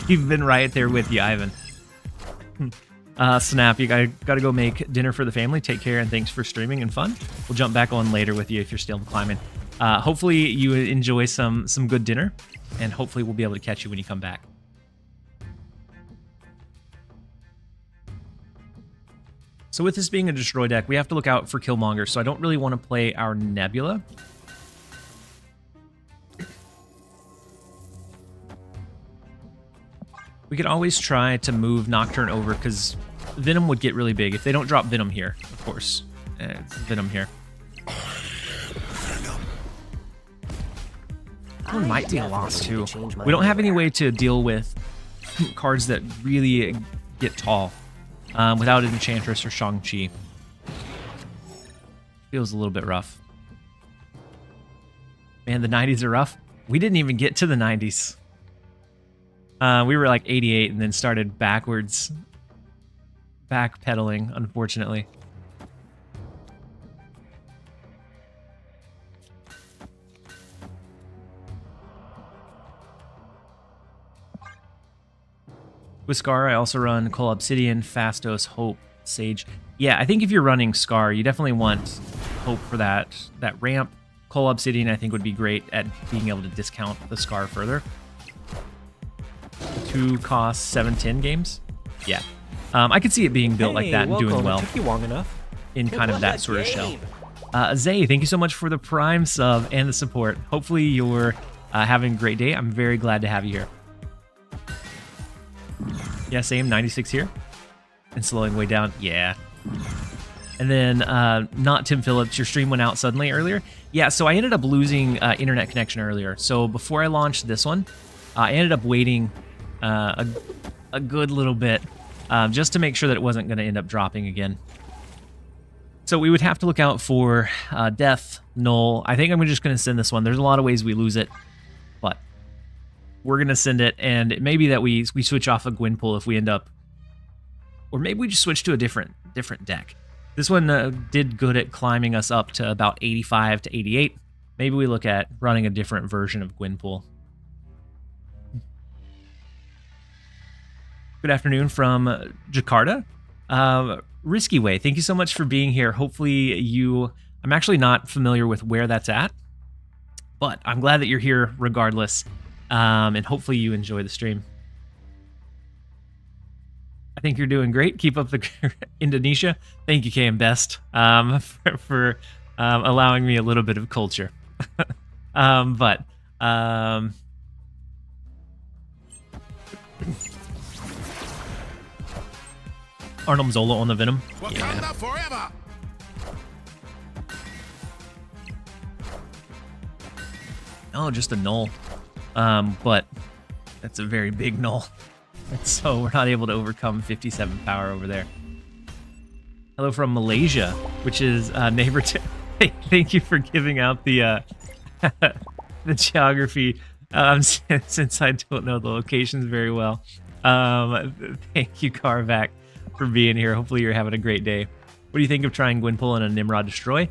We've been right there with you, Ivan. Snap, you gotta go make dinner for the family. Take care and thanks for streaming and fun. We'll jump back on later with you if you're still climbing. Hopefully you enjoy some good dinner, and hopefully we'll be able to catch you when you come back. So with this being a destroy deck, we have to look out for Killmonger, so I don't really want to play our Nebula. We could always try to move Nocturne over, because Venom would get really big. If they don't drop Venom here, of course. It's Venom here. One might be a loss, too. We don't have any way to deal with cards that really get tall without an Enchantress or Shang-Chi. Feels a little bit rough. Man, the 90s are rough. We didn't even get to the 90s. We were like 88 and then started backwards. Backpedaling, unfortunately. With Scar, I also run Cole Obsidian, Fastos, Hope, Sage. Yeah, I think if you're running Scar, you definitely want Hope for that ramp. Cole Obsidian, I think, would be great at being able to discount the Scar further. 2 cost 710 games. Yeah, I could see it being built like that and doing well. It took you long enough. In kind of that sort of shell. Zay, thank you so much for the Prime sub and the support. Hopefully you're having a great day. I'm very glad to have you here. Yeah, same, 96 here. And slowing way down. Yeah. And then, not Tim Phillips, your stream went out suddenly earlier. Yeah, so I ended up losing internet connection earlier. So before I launched this one, I ended up waiting a good little bit just to make sure that it wasn't going to end up dropping again. So we would have to look out for Death, Null. I think I'm just going to send this one. There's a lot of ways we lose it, but we're going to send it, and it may be that we switch off of Gwenpool if we end up... Or maybe we just switch to a different deck. This one did good at climbing us up to about 85 to 88. Maybe we look at running a different version of Gwenpool. Good afternoon from Jakarta. Risky Way, thank you so much for being here. Hopefully I'm actually not familiar with where that's at, but I'm glad that you're here regardless, and hopefully you enjoy the stream. I think you're doing great. Keep up the Indonesia. Thank you, KM Best, for allowing me a little bit of culture. Arnold Zola on the Venom. Wakanda forever. Oh, just a null. But that's a very big null. So we're not able to overcome 57 power over there. Hello from Malaysia, which is neighbor to... Hey, thank you for giving out the the geography, since I don't know the locations very well. Thank you, Carvac, for being here. Hopefully you're having a great day. What do you think of trying Gwenpool and a Nimrod Destroy?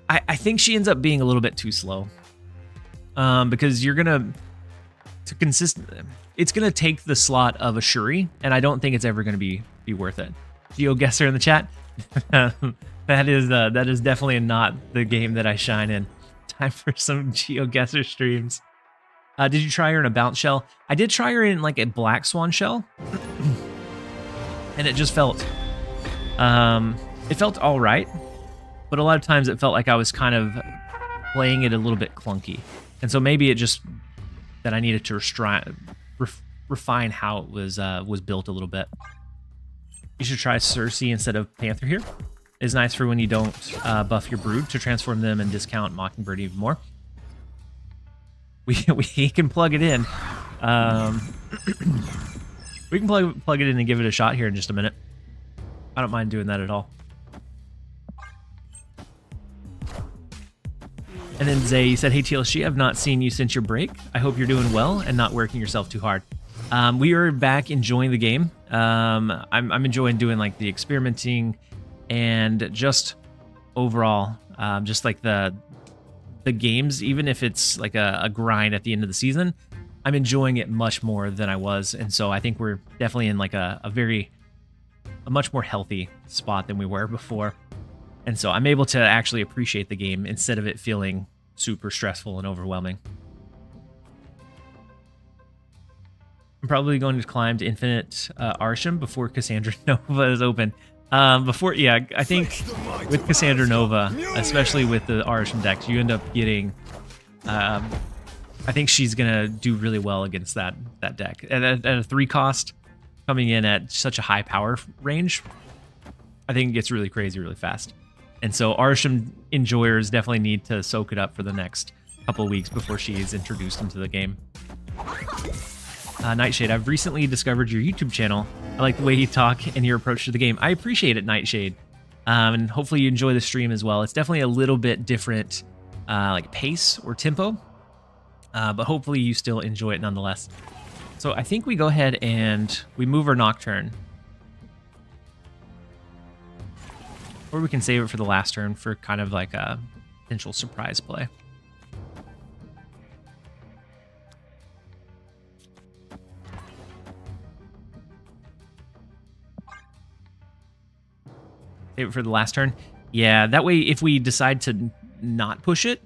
I think she ends up being a little bit too slow. Because you're gonna it's gonna take the slot of a Shuri, and I don't think it's ever gonna be worth it. GeoGuessr in the chat. that is definitely not the game that I shine in. Time for some GeoGuessr streams. Did you try her in a bounce shell? I did try her in like a black swan shell, and it just felt all right, but a lot of times it felt like I was kind of playing it a little bit clunky. And so maybe it just that I needed to refine how it was built a little bit. You should try Cersei instead of Panther here. It's nice for when you don't buff your brood to transform them and discount Mockingbird even more. We can plug it in. We can plug it in and give it a shot here in just a minute. I don't mind doing that at all. And then Zay, you said, hey TLSG, I've not seen you since your break. I hope you're doing well and not working yourself too hard. We are back enjoying the game. I'm enjoying doing like the experimenting and just overall, just like the games, even if it's like a grind at the end of the season, I'm enjoying it much more than I was. And so I think we're definitely in like a much more healthy spot than we were before. And so I'm able to actually appreciate the game instead of it feeling super stressful and overwhelming. I'm probably going to climb to Infinite Arsham before Cassandra Nova is open. I think with Cassandra Nova, especially with the Arsham decks, you end up getting... I think she's going to do really well against that deck. At a 3 cost, coming in at such a high power range, I think it gets really crazy really fast. And so Arsham enjoyers definitely need to soak it up for the next couple of weeks before she is introduced into the game. Nightshade, I've recently discovered your YouTube channel. I like the way you talk and your approach to the game. I appreciate it, Nightshade. And hopefully you enjoy the stream as well. It's definitely a little bit different like pace or tempo, but hopefully you still enjoy it nonetheless. So I think we go ahead and we move our Nocturne. Or we can save it for the last turn for kind of like a potential surprise play. Save it for the last turn. Yeah, that way if we decide to not push it,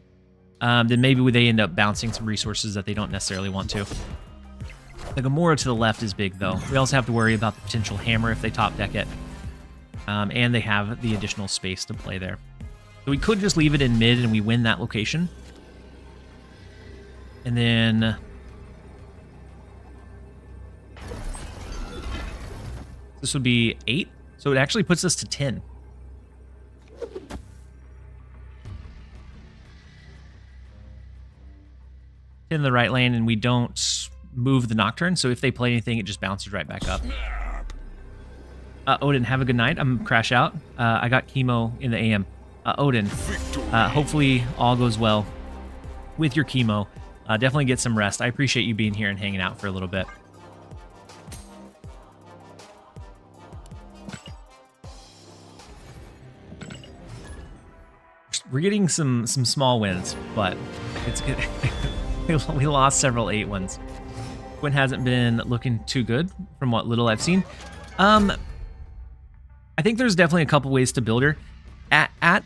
then maybe they end up bouncing some resources that they don't necessarily want to. The Gamora to the left is big though. We also have to worry about the potential hammer if they top deck it. And they have the additional space to play there. So we could just leave it in mid and we win that location. And then... this would be 8. So it actually puts us to 10. In the right lane, and we don't move the Nocturne. So if they play anything, it just bounces right back up. Odin, have a good night. I'm crash out. I got chemo in the AM. Odin, hopefully all goes well with your chemo. Definitely get some rest. I appreciate you being here and hanging out for a little bit. We're getting some small wins, but it's good. We lost several 8 ones. Gwen hasn't been looking too good from what little I've seen. I think there's definitely a couple ways to build her. At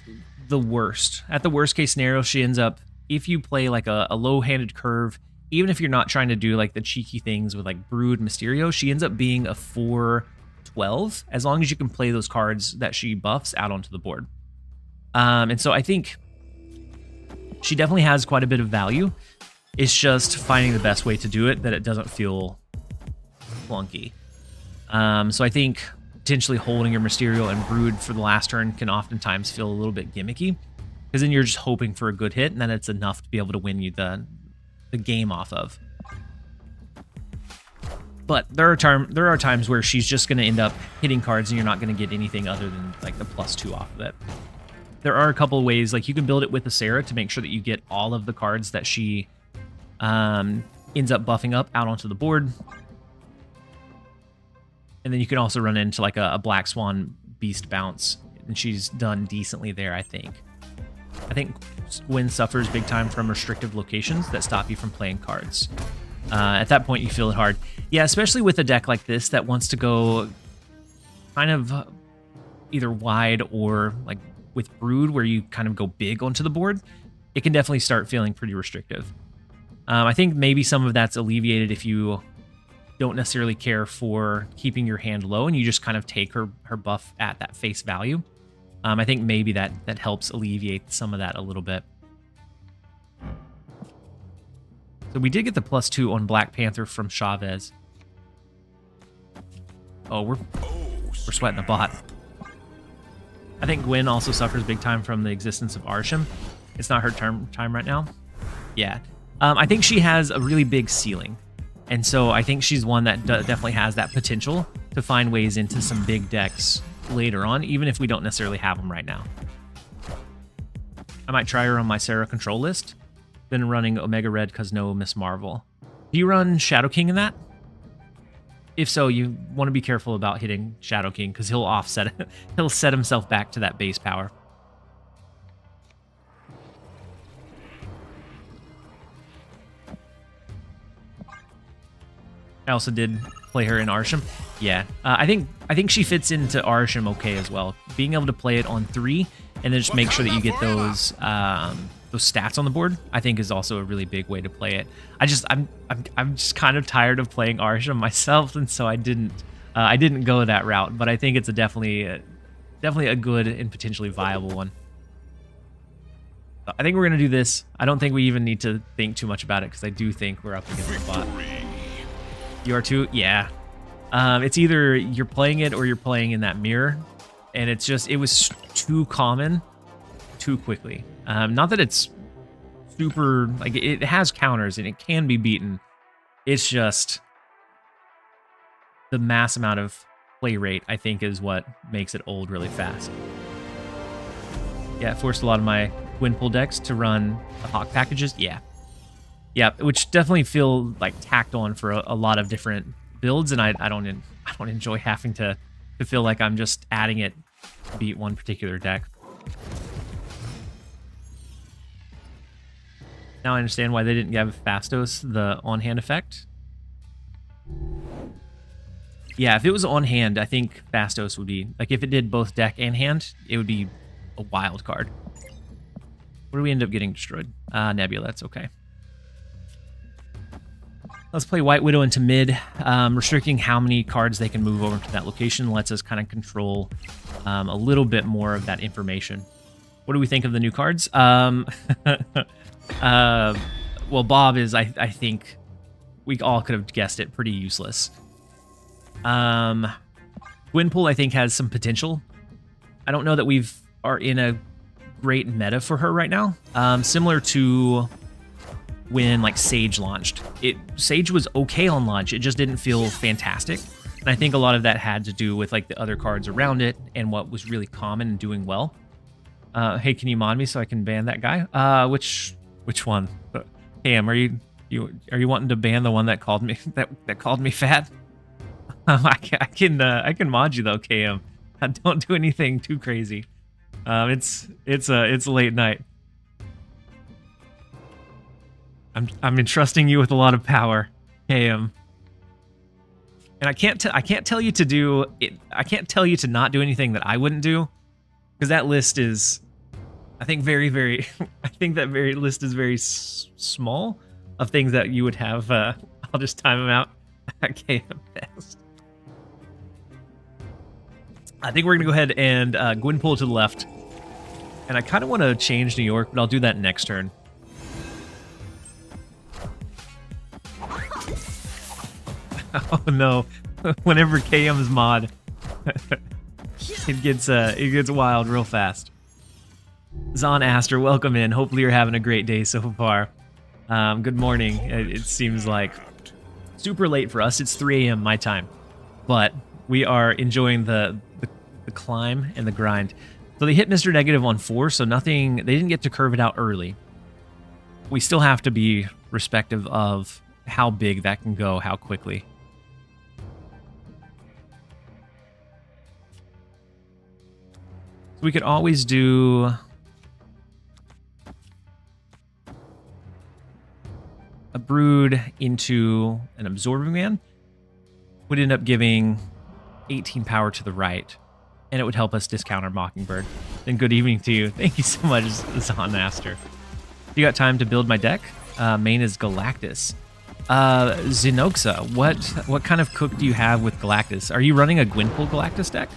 the worst case scenario, she ends up, if you play like a low-handed curve, even if you're not trying to do like the cheeky things with like Brood, Mysterio, she ends up being a 4/12 as long as you can play those cards that she buffs out onto the board. And so I think she definitely has quite a bit of value. It's just finding the best way to do it that it doesn't feel clunky. So I think potentially holding your Mysterio and Brood for the last turn can oftentimes feel a little bit gimmicky, because then you're just hoping for a good hit, and then it's enough to be able to win you the game off of. But there are times where she's just going to end up hitting cards, and you're not going to get anything other than like the +2 off of it. There are a couple of ways, like you can build it with the Sarah to make sure that you get all of the cards that she ends up buffing up out onto the board. And then you can also run into like a Black Swan Beast bounce, and she's done decently there, I think. I think Gwen suffers big time from restrictive locations that stop you from playing cards. At that point, you feel it hard. Yeah, especially with a deck like this that wants to go kind of either wide or like with Brood, where you kind of go big onto the board, it can definitely start feeling pretty restrictive. I think maybe some of that's alleviated if you don't necessarily care for keeping your hand low and you just kind of take her buff at that face value. I think maybe that helps alleviate some of that a little bit. So we did get the +2 on Black Panther from Chavez. Oh, we're sweating a bot. I think Gwen also suffers big time from the existence of Arsham. It's not her time right now. Yeah. I think she has a really big ceiling. And so I think she's one that definitely has that potential to find ways into some big decks later on, even if we don't necessarily have them right now. I might try her on my Sarah control list. Been running Omega Red because no Miss Marvel. Do you run Shadow King in that? If so, you want to be careful about hitting Shadow King because he'll offset it. He'll set himself back to that base power. I also did play her in Arsham. Yeah, I think she fits into Arsham okay as well. Being able to play it on 3 and then just make sure that you get those stats on the board, I think is also a really big way to play it. I'm just kind of tired of playing Arsham myself, and so I didn't go that route. But I think it's definitely a good and potentially viable one. I think we're gonna do this. I don't think we even need to think too much about it because I do think we're up against the bot. You are too? Yeah. It's either you're playing it or you're playing in that mirror. And it was too common too quickly. Not that it's super, like it has counters and it can be beaten. It's just the mass amount of play rate, I think, is what makes it old really fast. Yeah, it forced a lot of my Gwenpool decks to run the Hawk packages. Yeah. Yeah, which definitely feel like tacked on for a lot of different builds, and I don't enjoy having to feel like I'm just adding it to beat one particular deck. Now I understand why they didn't give Fastos the on-hand effect. Yeah, if it was on hand, I think Fastos would be, like if it did both deck and hand, it would be a wild card. What do we end up getting destroyed? Nebula, that's okay. Let's play White Widow into mid. Restricting how many cards they can move over to that location lets us kind of control a little bit more of that information. What do we think of the new cards? Well, Bob is, I think, we all could have guessed it, pretty useless. Gwenpool, I think, has some potential. I don't know that we are in a great meta for her right now. Similar to when like Sage launched. Sage was okay on launch, it just didn't feel fantastic. And I think a lot of that had to do with like the other cards around it and what was really common and doing well. Hey, can you mod me so I can ban that guy? Which one? Cam, are you wanting to ban the one that called me that called me fat? I can mod you though, Cam. Don't do anything too crazy. It's a late night. I'm entrusting you with a lot of power, KM. And I can't tell you to do it. I can't tell you to not do anything that I wouldn't do, because that list is, I think, very. I think that very list is very small of things that you would have. I'll just time them out. Okay, best. I think we're gonna go ahead and Gwenpool to the left, and I kind of want to change New York, but I'll do that next turn. Oh no! Whenever KM's mod, it gets wild real fast. Zon Aster, welcome in. Hopefully you're having a great day so far. Good morning. It seems like super late for us. It's 3 a.m. my time, but we are enjoying the climb and the grind. So they hit Mr. Negative on 4, so nothing. They didn't get to curve it out early. We still have to be respective of how big that can go, how quickly. We could always do a brood into an absorbing man. Would end up giving 18 power to the right, and it would help us discount our Mockingbird. Then good evening to you. Thank you so much, Zon Master. You got time to build my deck? Main is Galactus. Xenoxa, what kind of cook do you have with Galactus? Are you running a Gwenpool Galactus deck?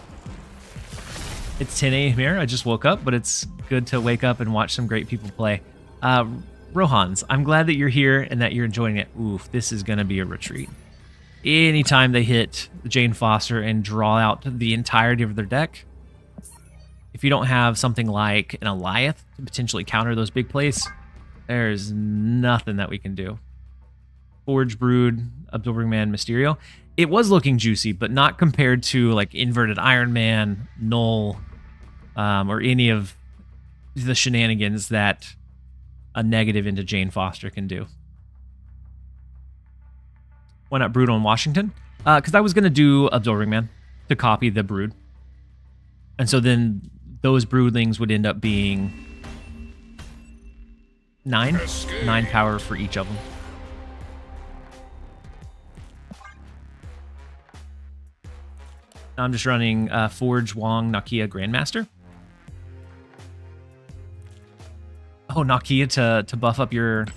It's 10 a.m. here. I just woke up, but it's good to wake up and watch some great people play. Rohans, I'm glad that you're here and that you're enjoying it. Oof, this is going to be a retreat. Anytime they hit Jane Foster and draw out the entirety of their deck, if you don't have something like an Alioth to potentially counter those big plays, there's nothing that we can do. Forge, Brood, Absorbing Man, Mysterio. It was looking juicy, but not compared to like Inverted Iron Man, Null, or any of the shenanigans that a negative into Jane Foster can do. Why not Brood on Washington? Because I was going to do Absorbing Man to copy the Brood. And so then those Broodlings would end up being 9 power for each of them. I'm just running Forge, Wong, Nakia, Grandmaster. Oh, Nakia to buff up your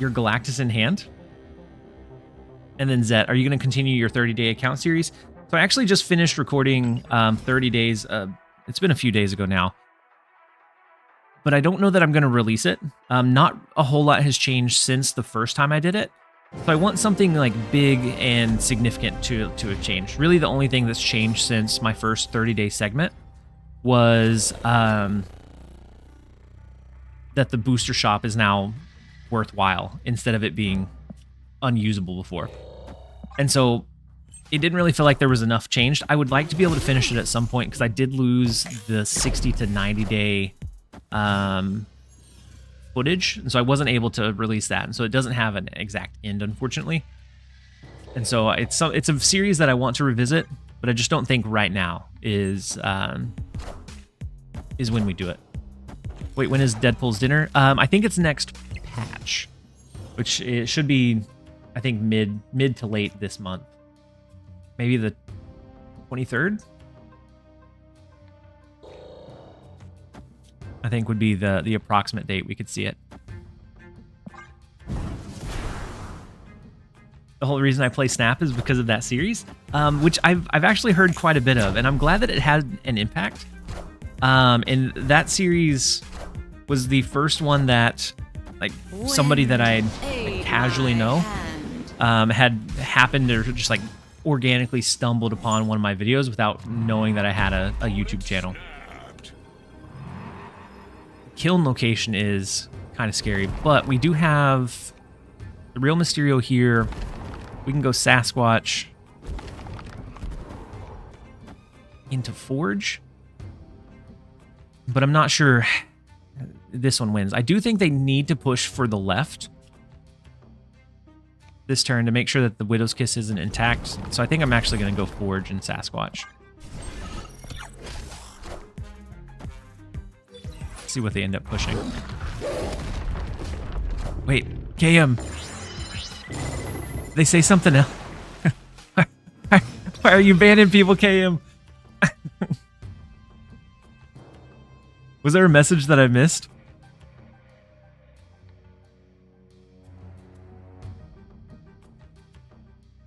Galactus in hand. And then Zet, are you going to continue your 30-day account series? So I actually just finished recording 30 days. It's been a few days ago now. But I don't know that I'm going to release it. Not a whole lot has changed since the first time I did it. So I want something like big and significant to have changed. Really, the only thing that's changed since my first 30-day segment was that the booster shop is now worthwhile instead of it being unusable before. And so it didn't really feel like there was enough changed. I would like to be able to finish it at some point because I did lose the 60 to 90 day footage, and so I wasn't able to release that, and so it doesn't have an exact end, unfortunately. And so it's a series that I want to revisit, but I just don't think right now is when we do it. Wait, when is Deadpool's dinner? I think it's next patch, which it should be, I think mid to late this month, maybe the 23rd. I think would be the approximate date we could see it. The whole reason I play Snap is because of that series, which I've actually heard quite a bit of, and I'm glad that it had an impact. And that series was the first one that, like, somebody that I casually know had happened or just like organically stumbled upon one of my videos without knowing that I had a YouTube channel. Kiln location is kind of scary, but we do have the real Mysterio here. We can go Sasquatch into Forge, but I'm not sure this one wins. I do think they need to push for the left this turn to make sure that the Widow's Kiss isn't intact, so I think I'm actually going to go Forge and Sasquatch. See what they end up pushing. Wait, KM. They say something else. Why are you banning people, KM? Was there a message that I missed?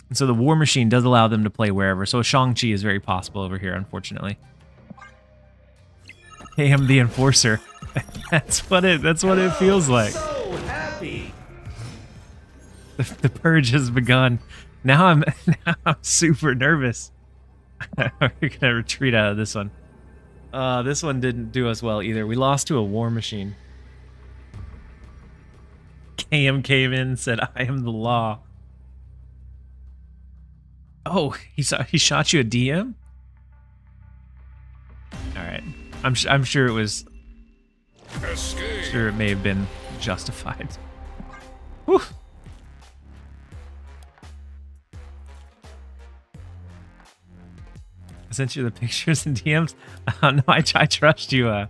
And so the War Machine does allow them to play wherever. So Shang-Chi is very possible over here, unfortunately. KM the Enforcer. That's what it feels like. So happy. The purge has begun. Now I'm super nervous. We're gonna retreat out of this one. This one didn't do us well either. We lost to a War Machine. KM came in and said, "I am the law." Oh, he shot you a DM? All right. I'm sure it was. Escape. Sure, it may have been justified. Whew. I sent you the pictures and DMs. No, I trust you. I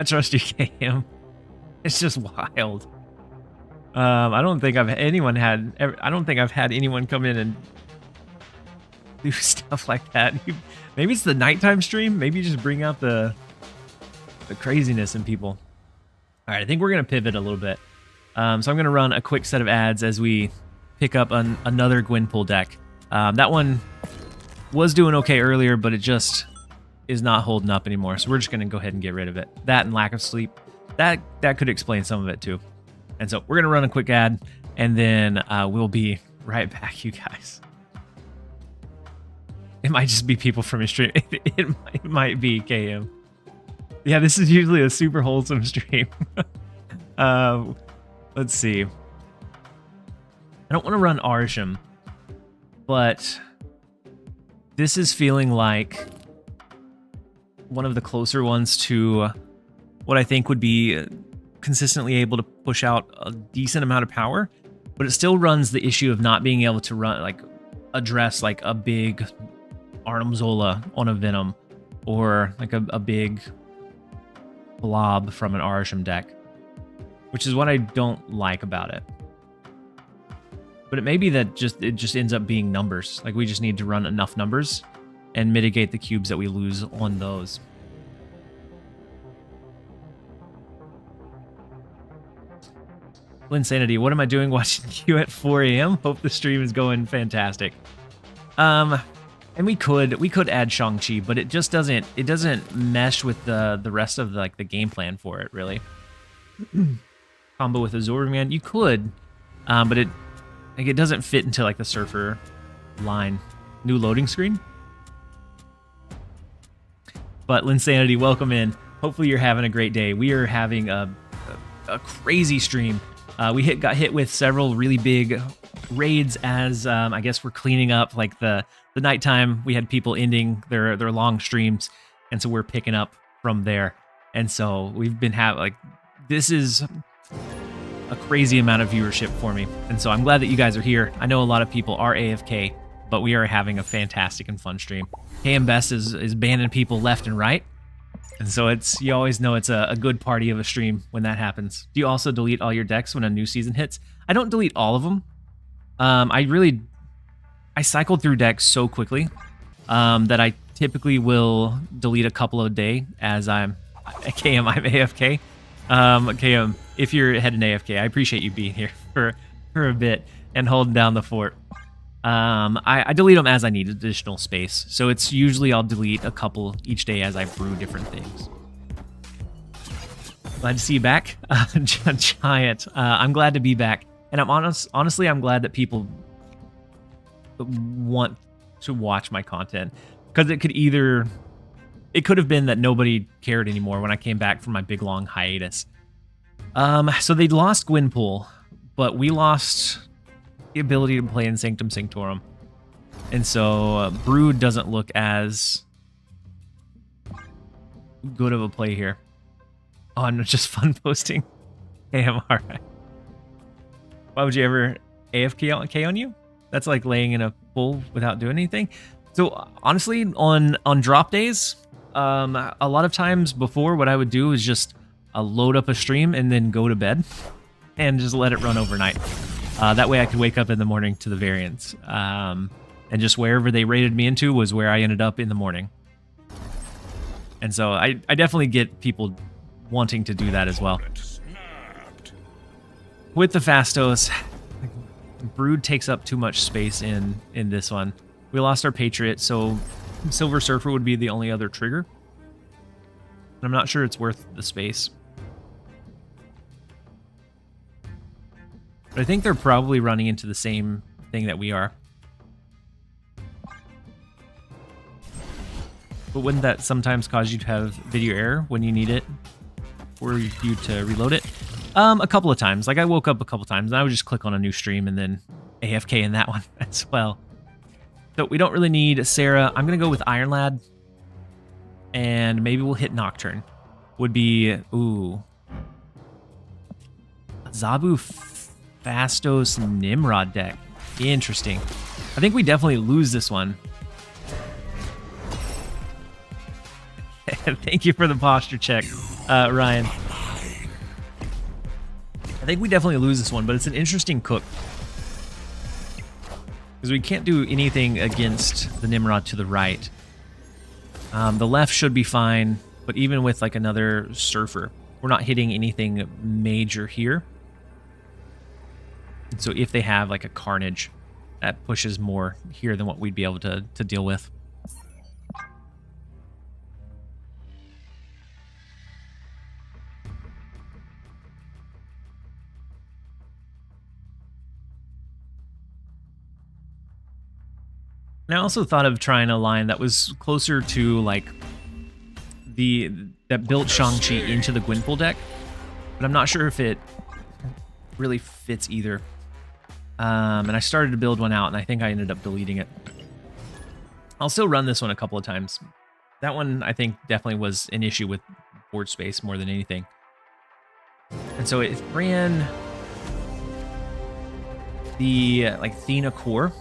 trust you, KM. It's just wild. I don't think I've had anyone come in and do stuff like that. Maybe it's the nighttime stream. Maybe you just bring out the craziness in people. All right, I think we're gonna pivot a little bit. So I'm gonna run a quick set of ads as we pick up another Gwenpool deck. That one was doing okay earlier, but it just is not holding up anymore. So we're just gonna go ahead and get rid of it. That and lack of sleep. That could explain some of it too. And so we're going to run a quick ad, and then we'll be right back, you guys. It might just be people from your stream. It might be KM. Yeah, this is usually a super wholesome stream. Let's see. I don't want to run Arsham, but this is feeling like one of the closer ones to what I think would be consistently able to push out a decent amount of power, but it still runs the issue of not being able to address like a big Arnim Zola on a Venom, or like a big blob from an Arsham deck, which is what I don't like about it. But it may be that it just ends up being numbers. Like we just need to run enough numbers and mitigate the cubes that we lose on those. Insanity, what am I doing watching you at 4 a.m.? Hope the stream is going fantastic. And we could add Shang-Chi, but it doesn't mesh with the rest of the game plan for it, really. Combo with Absorbing Man, you could, but it doesn't fit into like the Surfer line. New loading screen. But Linsanity, welcome in. Hopefully you're having a great day. We are having a crazy stream. We got hit with several really big raids as I guess we're cleaning up like the nighttime. We had people ending their long streams, and so we're picking up from there. And so we've been this is a crazy amount of viewership for me. And so I'm glad that you guys are here. I know a lot of people are AFK, but we are having a fantastic and fun stream. KM Best is banning people left and right. And so you always know it's a good party of a stream when that happens. Do you also delete all your decks when a new season hits? I don't delete all of them. I cycled through decks so quickly that I typically will delete a couple a day as I'm AFK. KM, if you're heading AFK, I appreciate you being here for a bit and holding down the fort. I delete them as I need additional space. So it's usually I'll delete a couple each day as I brew different things. Glad to see you back, Giant. I'm glad to be back, and honestly, I'm glad that people want to watch my content, because it could have been that nobody cared anymore when I came back from my big long hiatus. So they lost Gwenpool, but we lost the ability to play in Sanctum Sanctorum. And so Brood doesn't look as good of a play here. Oh, and just fun posting. Hey, I'm alright. Why would you ever AFK on you? That's like laying in a pool without doing anything. So honestly, on drop days, a lot of times before, what I would do is just load up a stream and then go to bed and just let it run overnight. That way I could wake up in the morning to the variants. And just wherever they raided me into was where I ended up in the morning. And so I definitely get people wanting to do that as well. Snapped. With the Fastos, Brood takes up too much space in this one. We lost our Patriot, so Silver Surfer would be the only other trigger. I'm not sure it's worth the space. But I think they're probably running into the same thing that we are. But wouldn't that sometimes cause you to have video error when you need it for you to reload it? A couple of times. Like I woke up a couple times and I would just click on a new stream and then AFK in that one as well. So we don't really need Sarah. I'm going to go with Iron Lad. And maybe we'll hit Nocturne. Would be, ooh. Zabu Fastos Nimrod deck. Interesting. I think we definitely lose this one. Thank you for the posture check, Ryan. I think we definitely lose this one, but it's an interesting cook. Because we can't do anything against the Nimrod to the right. The left should be fine, but even with like another Surfer, we're not hitting anything major here. And so if they have like a Carnage, that pushes more here than what we'd be able to deal with. And I also thought of trying a line that was closer to like that built Shang-Chi into the Gwenpool deck, but I'm not sure if it really fits either. And I started to build one out, and I think I ended up deleting it. I'll still run this one a couple of times. That one I think definitely was an issue with board space more than anything. And so it ran the like Thena core,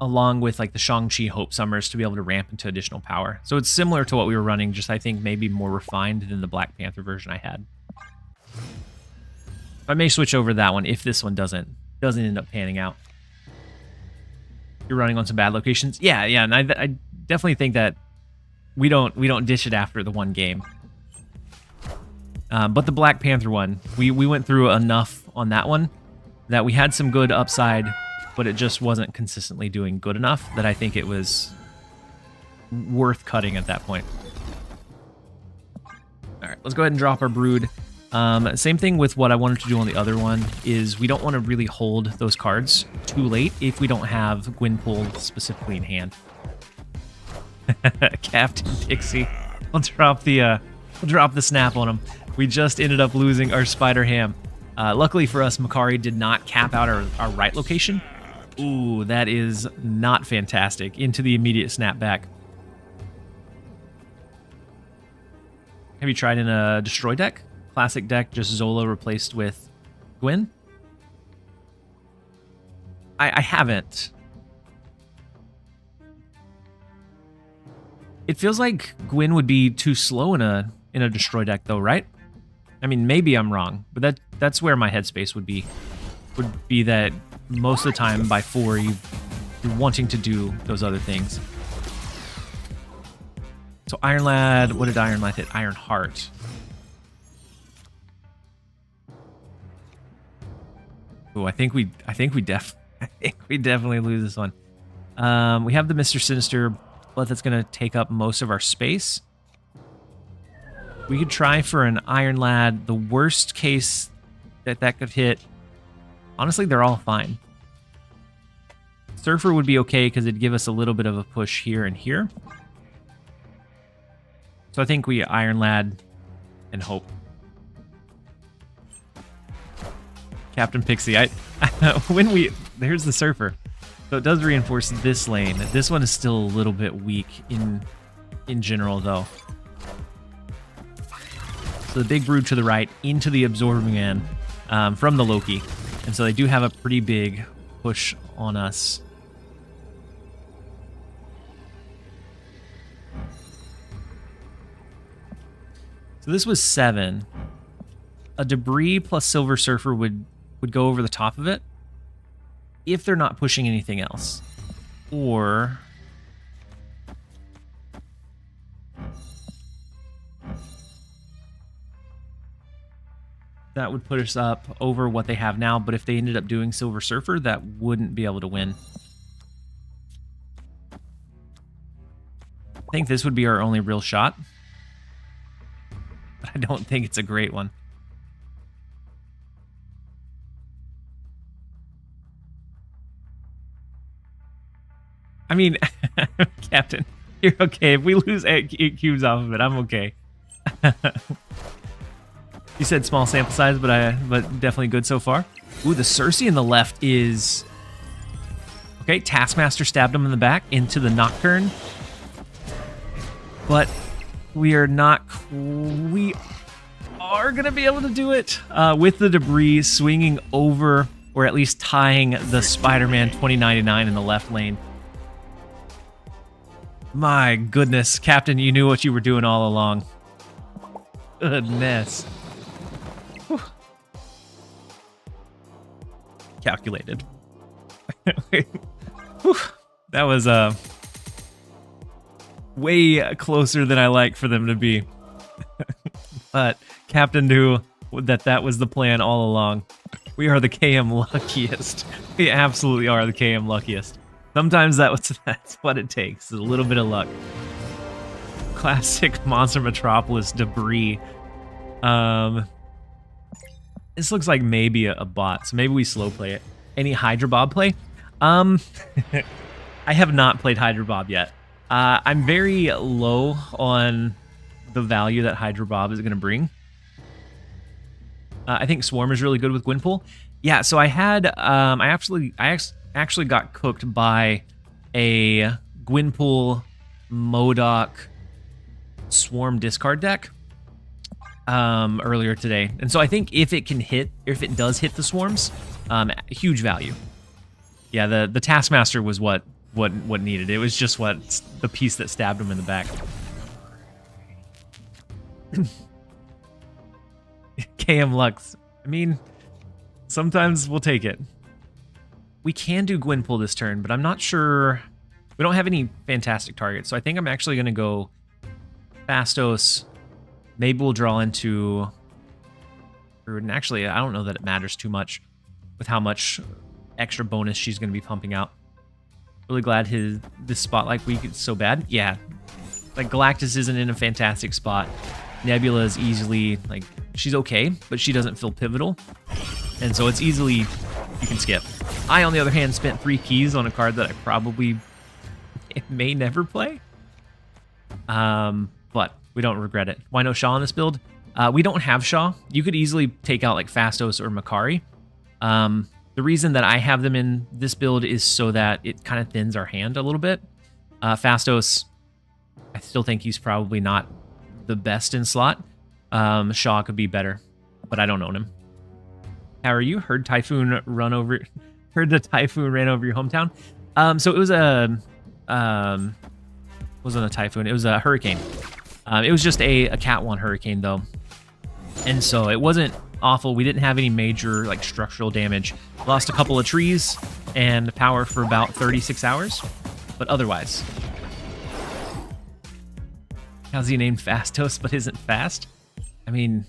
along with like the Shang-Chi Hope Summers to be able to ramp into additional power. So it's similar to what we were running, just I think maybe more refined than the Black Panther version I had. I may switch over that one if this one doesn't end up panning out. You're running on some bad locations. Yeah, and I definitely think that we don't dish it after the one game. But the Black Panther one, we went through enough on that one that we had some good upside, but it just wasn't consistently doing good enough that I think it was worth cutting at that point. All right, let's go ahead and drop our Brood. Same thing with what I wanted to do on the other one is we don't want to really hold those cards too late if we don't have Gwenpool specifically in hand. Captain Pixie. We'll drop the snap on him. We just ended up losing our Spider Ham. Luckily for us, Makari did not cap out our right location. Ooh, that is not fantastic. Into the immediate snapback. Have you tried in a Destroy deck? Classic deck, just Zola replaced with Gwen? I haven't. It feels like Gwen would be too slow in a Destroy deck though, right? I mean, maybe I'm wrong, but that's where my headspace would be. Would be that most of the time by 4 you're wanting to do those other things. So Iron Lad, what did Iron Lad hit? Iron Heart. Oh, I think we definitely lose this one. We have the Mr. Sinister, but that's gonna take up most of our space. We could try for an Iron Lad. The worst case that could hit, honestly, they're all fine. Surfer would be okay because it'd give us a little bit of a push here and here. So I think we Iron Lad and hope. Captain Pixie, there's the Surfer. So it does reinforce this lane. This one is still a little bit weak in general though. So the big Brood to the right into the Absorbing Man from the Loki. And so they do have a pretty big push on us. So this was 7. A Debris plus Silver Surfer would go over the top of it. if they're not pushing anything else. Or... that would put us up over what they have now, but if they ended up doing Silver Surfer, that wouldn't be able to win. I think this would be our only real shot. But I don't think it's a great one. I mean, Captain, you're okay. If we lose 8 cubes off of it, I'm okay. You said small sample size, but definitely good so far. Ooh, the Cersei in the left is... okay, Taskmaster stabbed him in the back into the Nocturne. But we are not... we are going to be able to do it with the debris swinging over, or at least tying the Spider-Man 2099 in the left lane. My goodness, Captain, you knew what you were doing all along. Goodness. Whew. Calculated. Whew. That was way closer than I like for them to be. But Captain knew that was the plan all along. We are the KM luckiest. We absolutely are the KM luckiest. Sometimes that's what it takes, a little bit of luck. Classic Monster Metropolis debris. This looks like maybe a bot, so maybe we slow play it. Any Hydra Bob play? I have not played Hydra Bob yet. I'm very low on the value that Hydra Bob is going to bring. I think Swarm is really good with Gwenpool. Yeah, so I had I actually got cooked by a Gwenpool MODOK Swarm discard deck earlier today, and so I think if it does hit the swarms, huge value. Yeah, the Taskmaster was what needed. It was just the piece that stabbed him in the back. KM Lux. I mean, sometimes we'll take it. We can do Gwenpool this turn, but I'm not sure. We don't have any fantastic targets, so I think I'm actually going to go Fastos. Maybe we'll draw into Brood. And actually, I don't know that it matters too much with how much extra bonus she's going to be pumping out. Really glad this Spotlight week is so bad. Yeah, like Galactus isn't in a fantastic spot. Nebula is easily, like, she's okay, but she doesn't feel pivotal. And so it's easily, you can skip. I, on the other hand, spent 3 keys on a card that I probably may never play. But we don't regret it. Why no Shaw in this build? We don't have Shaw. You could easily take out like Fastos or Makari. The reason that I have them in this build is so that it kind of thins our hand a little bit. Fastos, I still think he's probably not the best in slot. Shaw could be better, but I don't own him. How are you? Heard the Typhoon ran over your hometown. So it was wasn't a typhoon, it was a hurricane. It was just a Cat 1 hurricane though. And so it wasn't awful. We didn't have any major like structural damage. Lost a couple of trees and power for about 36 hours, but otherwise. How's he named Fastos but isn't fast? I mean,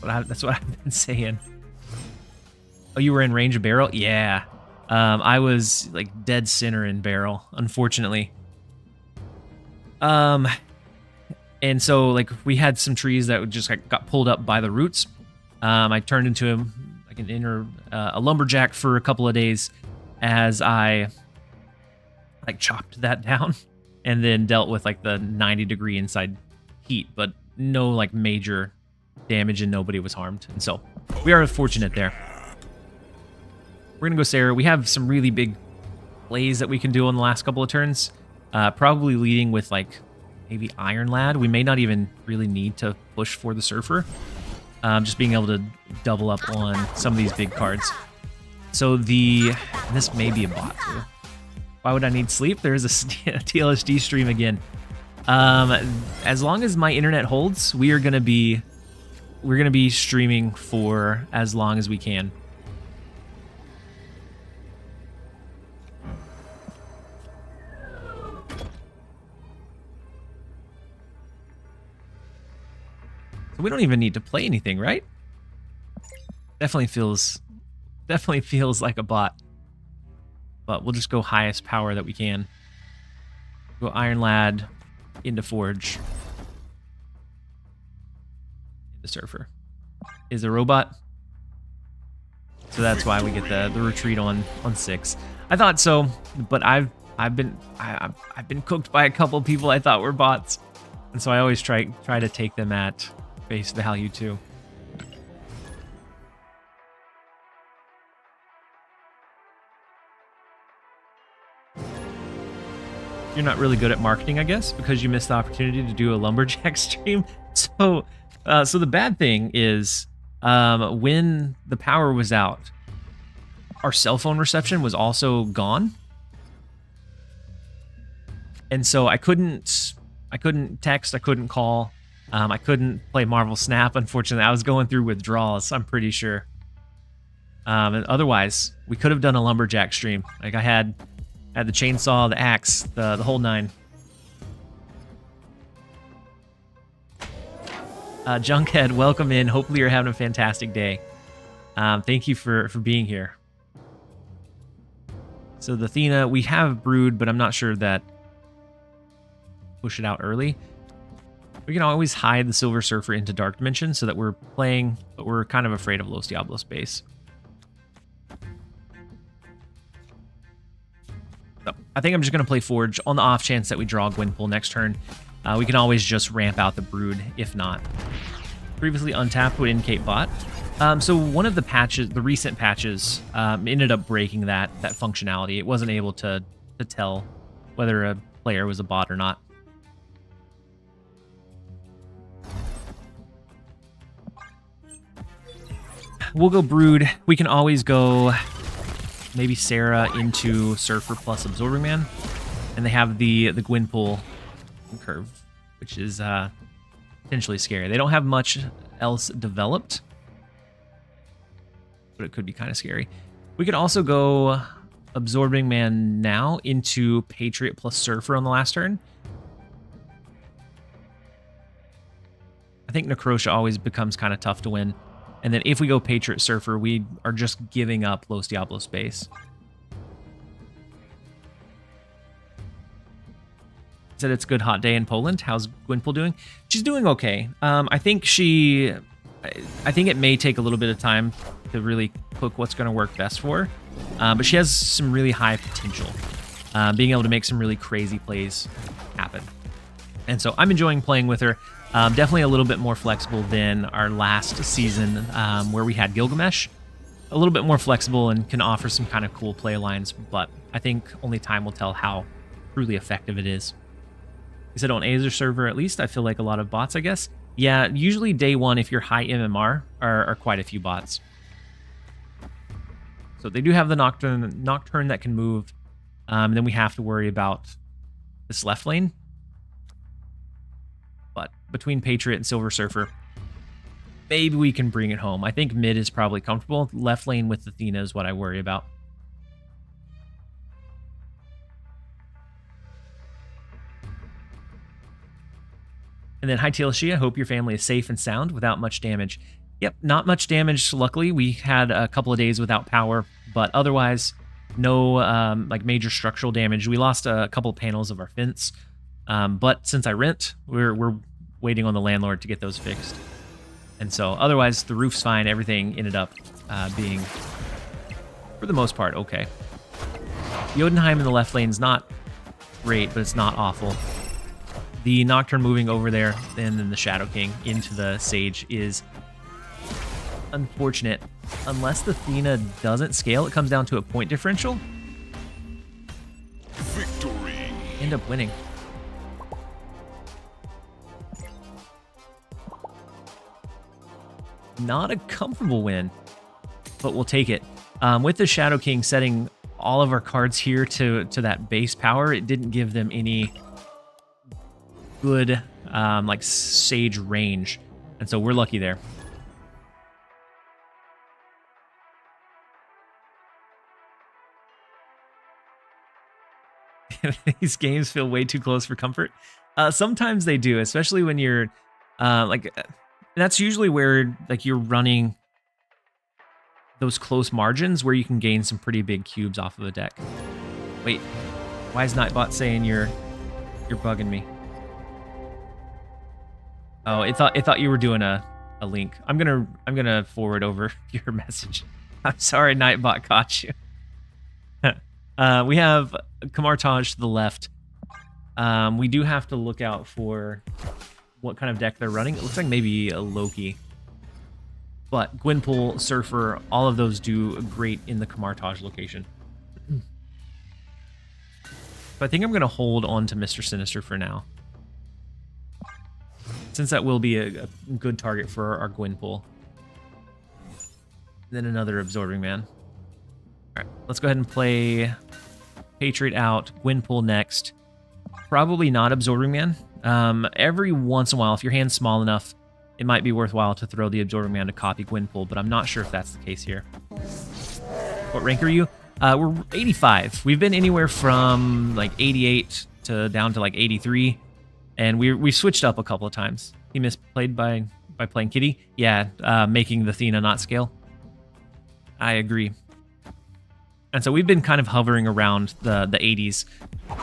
that's what I've been saying. Oh, you were in range of barrel? Yeah. I was like dead center in barrel, unfortunately. And so like we had some trees that just like got pulled up by the roots. I turned into like a lumberjack for a couple of days as I like chopped that down and then dealt with like the 90-degree inside heat, but no like major damage and nobody was harmed. And so we are fortunate there. We're gonna go Sarah. We have some really big plays that we can do on the last couple of turns. Probably leading with like maybe Iron Lad. We may not even really need to push for the Surfer. Just being able to double up on some of these big cards. So this may be a bot too. Why would I need sleep? There's a TLSG stream again. As long as my internet holds, we're gonna be streaming for as long as we can. We don't even need to play anything, right? Definitely feels like a bot. But we'll just go highest power that we can. Go Iron Lad into Forge. The Surfer is a robot. So that's why we get the retreat on 6. I thought so, but I've been cooked by a couple people I thought were bots. And so I always try to take them at face value too. You're not really good at marketing, I guess, because you missed the opportunity to do a lumberjack stream. So the bad thing is when the power was out, our cell phone reception was also gone. And so I couldn't text, I couldn't call, I couldn't play Marvel Snap, unfortunately. I was going through withdrawals, I'm pretty sure. And otherwise, we could have done a lumberjack stream. Like I had the chainsaw, the axe, the whole 9. Junkhead, welcome in. Hopefully you're having a fantastic day. Thank you for being here. So the Athena, we have Brood, but I'm not sure that push it out early. We can always hide the Silver Surfer into Dark Dimension so that we're playing, but we're kind of afraid of Los Diablos base. So I think I'm just going to play Forge on the off chance that we draw Gwenpool next turn. We can always just ramp out the Brood if not. Previously untapped would indicate bot. So one of the patches, the recent patches, ended up breaking that functionality. It wasn't able to tell whether a player was a bot or not. We'll go Brood. We can always go maybe Sarah into Surfer plus Absorbing Man. And they have the Gwenpool curve, which is potentially scary. They don't have much else developed, but it could be kind of scary. We could also go Absorbing Man now into Patriot plus Surfer on the last turn. I think Necrosha always becomes kind of tough to win. And then if we go Patriot Surfer, we are just giving up Los Diablos space. Said it's a good hot day in Poland. How's Gwenpool doing? She's doing okay. I think it may take a little bit of time to really cook what's going to work best for her. But she has some really high potential. Being able to make some really crazy plays happen. And so I'm enjoying playing with her. Definitely a little bit more flexible than our last season where we had Gilgamesh. A little bit more flexible and can offer some kind of cool play lines, but I think only time will tell how truly effective it is. He said on Azer server, at least, I feel like a lot of bots, I guess. Yeah, usually day 1, if you're high MMR, are quite a few bots. So they do have the Nocturne that can move. And then we have to worry about this left lane. But between Patriot and Silver Surfer, maybe we can bring it home. I think mid is probably comfortable. Left lane with Athena is what I worry about. And then, hi TLSG, I hope your family is safe and sound without much damage. Yep, not much damage, luckily. We had a couple of days without power, but otherwise, no like major structural damage. We lost a couple of panels of our fence, but since I rent, we're waiting on the landlord to get those fixed. And so otherwise, the roof's fine. Everything ended up being, for the most part, okay. Jotunheim in the left lane is not great, but it's not awful. The Nocturne moving over there, and then the Shadow King into the Sage is unfortunate. Unless the Athena doesn't scale, it comes down to a point differential. Victory. End up winning. Not a comfortable win, but we'll take it. With the Shadow King setting all of our cards here to that base power, it didn't give them any good like Sage range, and so we're lucky there. These games feel way too close for comfort. Sometimes they do, especially when you're like That's usually where like you're running those close margins where you can gain some pretty big cubes off of a deck. Wait, why is Nightbot saying you're bugging me? Oh, it thought you were doing a link. I'm gonna forward over your message. I'm sorry, Nightbot caught you. We have Kamartaj to the left. We do have to look out for what kind of deck they're running. It looks like maybe a Loki. But Gwenpool, Surfer, all of those do great in the Kamartaj location. So I think I'm going to hold on to Mr. Sinister for now, since that will be a good target for our Gwenpool. Then another Absorbing Man. All right, let's go ahead and play Patriot out, Gwenpool next. Probably not Absorbing Man. Every once in a while, if your hand's small enough, it might be worthwhile to throw the Absorbing Man to copy Gwenpool, but I'm not sure if that's the case here. What rank are you? We're 85. We've been anywhere from like 88 to down to like 83, and we switched up a couple of times. He misplayed by playing Kitty. Yeah, making the Athena not scale. I agree. And so we've been kind of hovering around the 80s,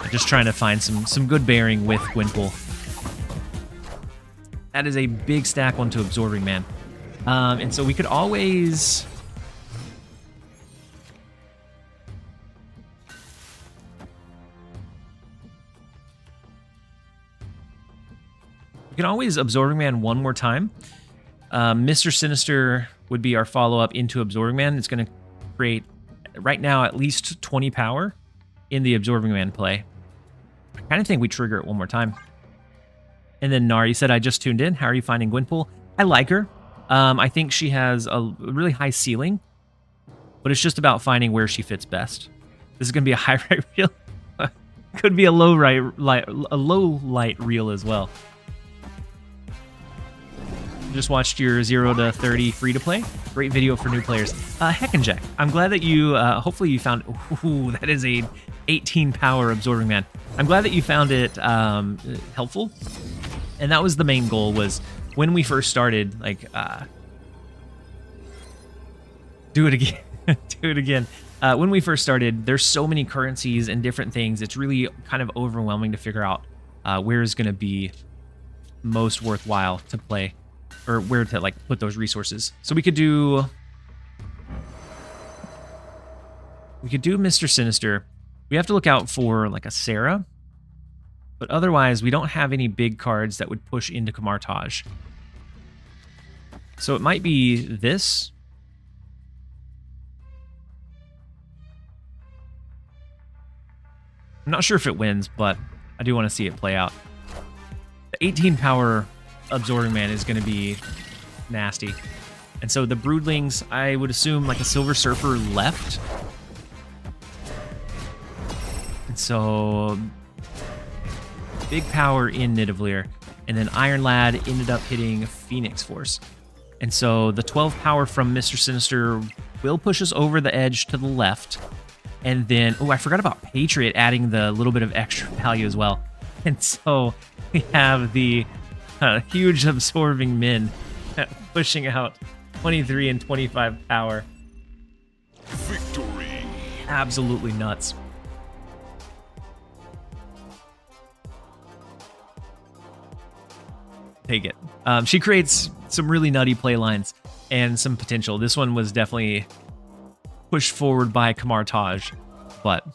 just trying to find some good bearing with Gwenpool. That is a big stack onto Absorbing Man. And so we could always... We can always Absorbing Man one more time. Mr. Sinister would be our follow-up into Absorbing Man. It's going to create, right now, at least 20 power in the Absorbing Man play. I kind of think we trigger it one more time. And then Nar, you said, I just tuned in. How are you finding Gwenpool? I like her. I think she has a really high ceiling, but it's just about finding where she fits best. This is going to be a high right reel. Could be a low light reel as well. Just watched your 0 to 30 free to play. Great video for new players. Heck and Jack, I'm glad that you, hopefully you found, ooh, that is a 18 power Absorbing Man. I'm glad that you found it helpful. And that was the main goal, was when we first started, like, do it again, do it again. When we first started, there's so many currencies and different things. It's really kind of overwhelming to figure out where is going to be most worthwhile to play, or where to like put those resources. So we could do Mr. Sinister. We have to look out for like a Sarah, but otherwise we don't have any big cards that would push into Kamartaj. So it might be this. I'm not sure if it wins, but I do want to see it play out. The 18 power Absorbing Man is going to be nasty. And so the Broodlings, I would assume like a Silver Surfer left. And so big power in Nidavellir. And then Iron Lad ended up hitting Phoenix Force. And so the 12 power from Mr. Sinister will push us over the edge to the left. And then, oh, I forgot about Patriot adding the little bit of extra value as well. And so we have the huge Absorbing Men pushing out 23 and 25 power. Victory. Absolutely nuts. Take it. She creates some really nutty play lines and some potential. This one was definitely pushed forward by Kamartaj, but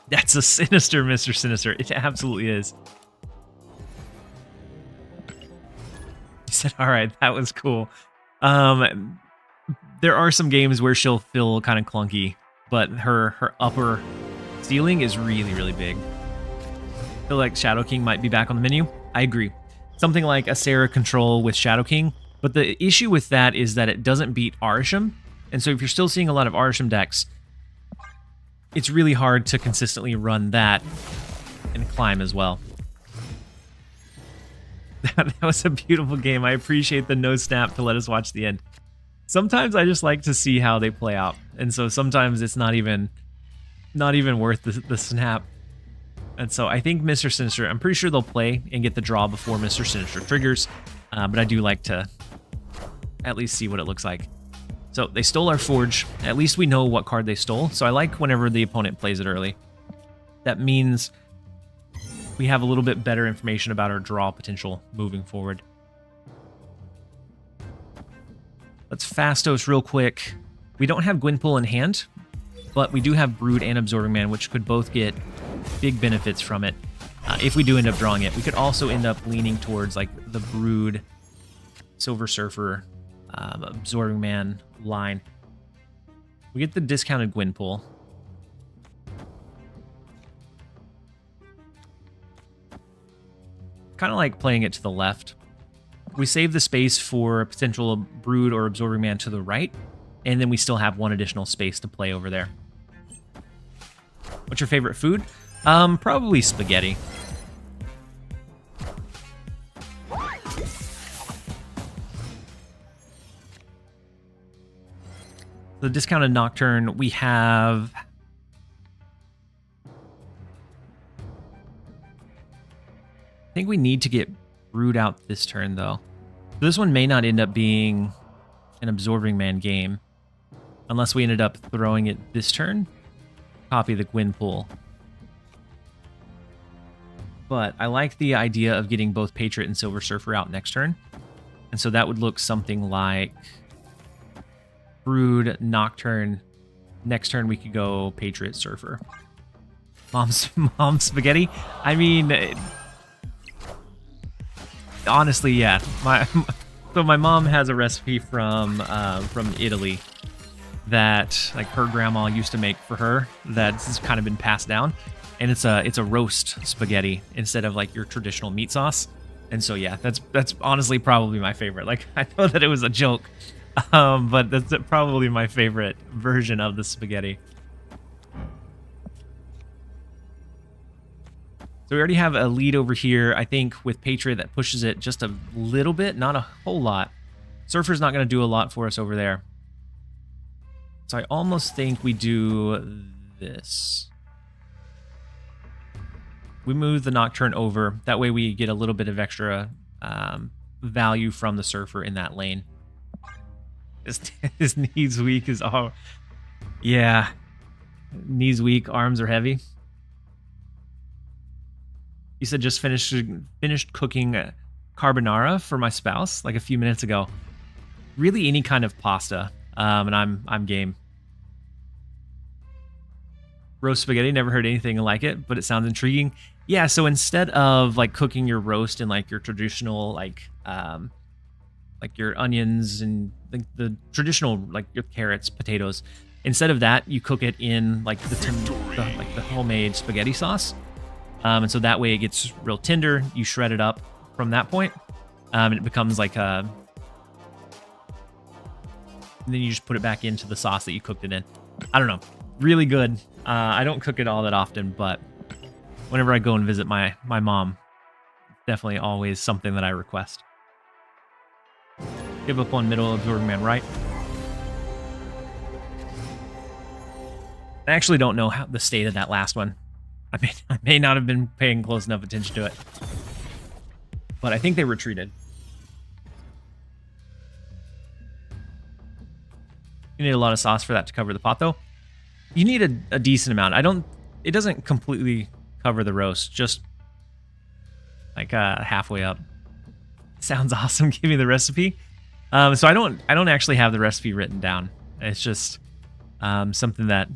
that's a sinister Mr. Sinister. It absolutely is. He said, all right, that was cool. There are some games where she'll feel kind of clunky, but her upper ceiling is really, really big. I feel like Shadow King might be back on the menu. I agree. Something like a Sarah control with Shadow King, but the issue with that is that it doesn't beat Arisham. And so if you're still seeing a lot of Arisham decks, it's really hard to consistently run that and climb as well. That was a beautiful game. I appreciate the no snap to let us watch the end. Sometimes I just like to see how they play out. And so sometimes it's not even worth the snap. And so I think Mr. Sinister, I'm pretty sure they'll play and get the draw before Mr. Sinister triggers. but I do like to at least see what it looks like. So they stole our forge. At least we know what card they stole. So I like whenever the opponent plays it early. That means we have a little bit better information about our draw potential moving forward. Let's Fastos real quick. We don't have Gwenpool in hand, but we do have Brood and Absorbing Man, which could both get big benefits from it. If we do end up drawing it, we could also end up leaning towards like the Brood, Silver Surfer, Absorbing Man line. We get the discounted Gwenpool. Kind of like playing it to the left. We save the space for a potential Brood or Absorbing Man to the right, and then we still have one additional space to play over there. What's your favorite food? Probably spaghetti. The discounted Nocturne, we have... I think we need to get Brood out this turn, though. This one may not end up being an Absorbing Man game, unless we ended up throwing it this turn. Copy the Gwenpool. But I like the idea of getting both Patriot and Silver Surfer out next turn. And so that would look something like Brood, Nocturne. Next turn we could go Patriot, Surfer. Mom's spaghetti? I mean... honestly, yeah. So my mom has a recipe from Italy that like her grandma used to make for her that's kind of been passed down, and it's a roast spaghetti instead of like your traditional meat sauce. And so yeah, that's honestly probably my favorite. Like, I know that it was a joke, but that's probably my favorite version of the spaghetti. So we already have a lead over here. I think with Patriot that pushes it just a little bit, not a whole lot. Surfer's not going to do a lot for us over there. So I almost think we do this. We move the Nocturne over. That way we get a little bit of extra value from the Surfer in that lane. His knees weak is all... yeah. Knees weak, arms are heavy. You said just finished cooking carbonara for my spouse like a few minutes ago. Really any kind of pasta, and I'm game. Roast spaghetti, never heard anything like it, but it sounds intriguing. Yeah, so instead of like cooking your roast in like your traditional like your onions and the traditional like your carrots, potatoes, instead of that you cook it in like the homemade spaghetti sauce. And so that way it gets real tender. You shred it up from that point, and it becomes like a... and then you just put it back into the sauce that you cooked it in. I don't know. Really good. I don't cook it all that often, but whenever I go and visit my mom, definitely always something that I request. Give up on middle, Absorbing Man right. I actually don't know how the state of that last one. I may not have been paying close enough attention to it, but I think they retreated. You need a lot of sauce for that to cover the pot, though. You need a decent amount. It doesn't completely cover the roast, just like halfway up. Sounds awesome. Give me the recipe. So I don't actually have the recipe written down. It's just something that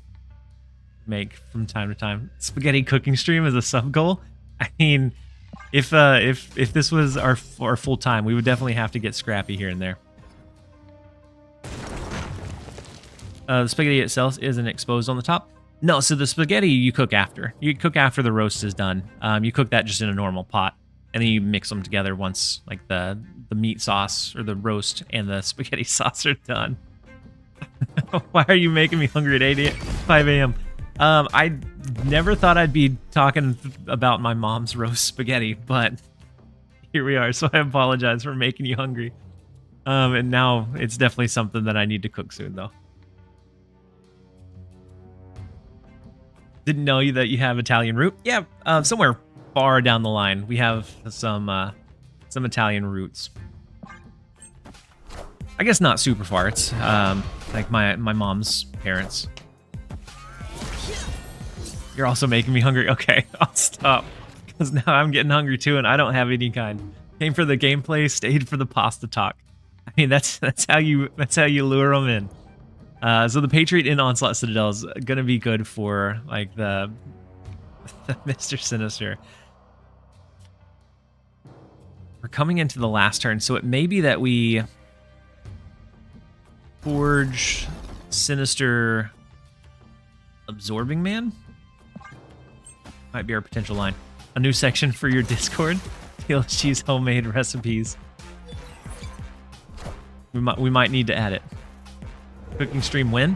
make from time to time. Spaghetti cooking stream is a sub goal. I mean, if this was our full time, we would definitely have to get scrappy here and there. The spaghetti itself isn't exposed on the top. No, so the spaghetti you cook after. You cook after the roast is done. You cook that just in a normal pot, and then you mix them together once like the meat sauce or the roast and the spaghetti sauce are done. Why are you making me hungry at 5 a.m.? I never thought I'd be talking about my mom's roast spaghetti, but here we are. So I apologize for making you hungry. And now it's definitely something that I need to cook soon, though. Didn't know that you have Italian root. Yeah, somewhere far down the line, we have some Italian roots. I guess not super far. It's like my mom's parents. You're also making me hungry. Okay, I'll stop because now I'm getting hungry too, and I don't have any kind. Came for the gameplay, stayed for the pasta talk. I mean, that's how you lure them in. So the Patriot in Onslaught Citadel is gonna be good for like the Mr. Sinister. We're coming into the last turn, so it may be that we forge Sinister Absorbing Man. Might be our potential line. A new section for your Discord. TLSG's homemade recipes. We might need to add it. Cooking stream when?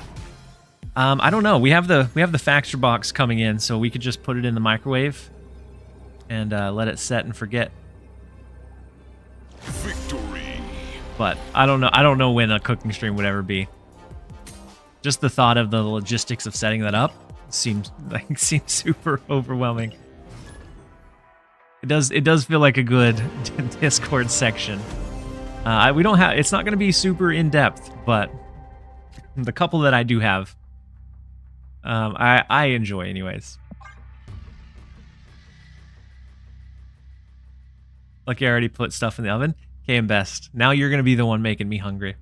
I don't know. We have the Faxter box coming in, so we could just put it in the microwave and let it set and forget. Victory. But I don't know. I don't know when a cooking stream would ever be. Just the thought of the logistics of setting that up seems super overwhelming. It does feel like a good Discord section. We don't have. It's not going to be super in depth, but the couple that I do have, I enjoy anyways. Lucky I already put stuff in the oven. Okay, and best. Now you're going to be the one making me hungry.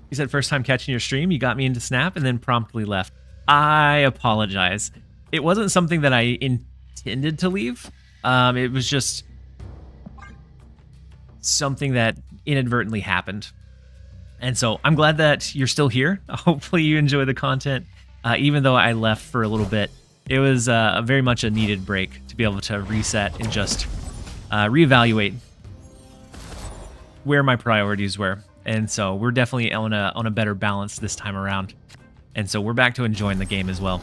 You said first time catching your stream, you got me into Snap and then promptly left. I apologize. It wasn't something that I intended to leave. It was just something that inadvertently happened. And so I'm glad that you're still here. Hopefully you enjoy the content. Even though I left for a little bit, it was very much a needed break to be able to reset and just reevaluate where my priorities were. And so we're definitely on a better balance this time around. And so we're back to enjoying the game as well.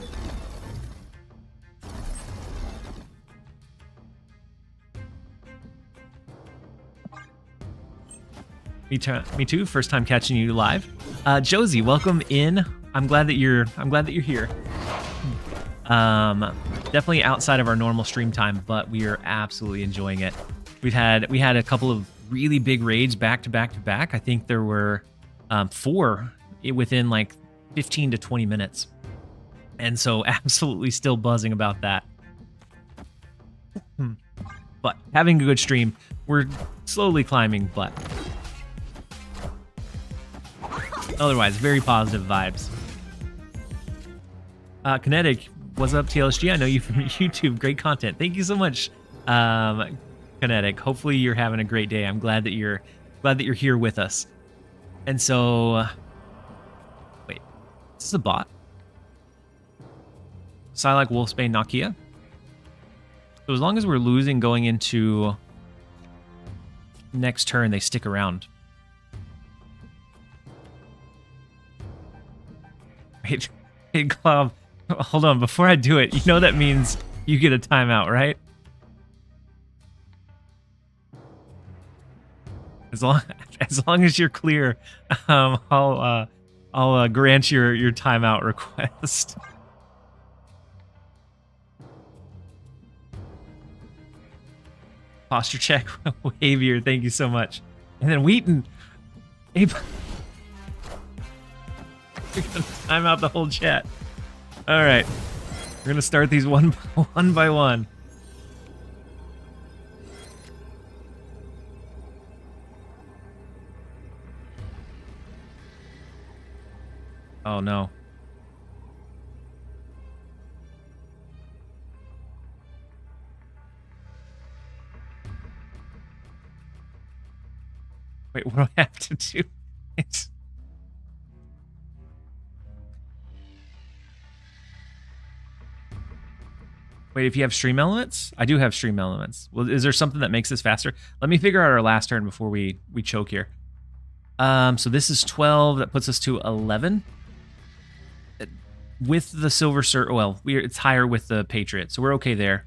Me too. First time catching you live. Josie, welcome in. I'm glad that you're here. Definitely outside of our normal stream time, but we are absolutely enjoying it. We had a couple of really big raids back to back to back. I think there were 4 within like 15 to 20 minutes. And so absolutely still buzzing about that. But having a good stream, we're slowly climbing, but otherwise very positive vibes. Kinetic, what's up, TLSG? I know you from YouTube. Great content. Thank you so much, Kinetic. Hopefully you're having a great day. I'm glad that you're here with us. And so, wait, is this a bot? Psylocke, Wolfsbane, Nokia. So as long as we're losing going into next turn, they stick around. Wait, hey, Glob, hold on. Before I do it, you know that means you get a timeout, right? As long as you're clear, I'll grant your timeout request. Posture check, Wavier, thank you so much. And then Wheaton, hey, you're gonna time out the whole chat. All right, we're gonna start these one by one. Oh no. Wait, what do I have to do? Wait, if you have stream elements? I do have stream elements. Well, is there something that makes this faster? Let me figure out our last turn before we choke here. So this is 12. That puts us to 11. With the Silver Cert, well, it's higher with the Patriot, so we're okay there.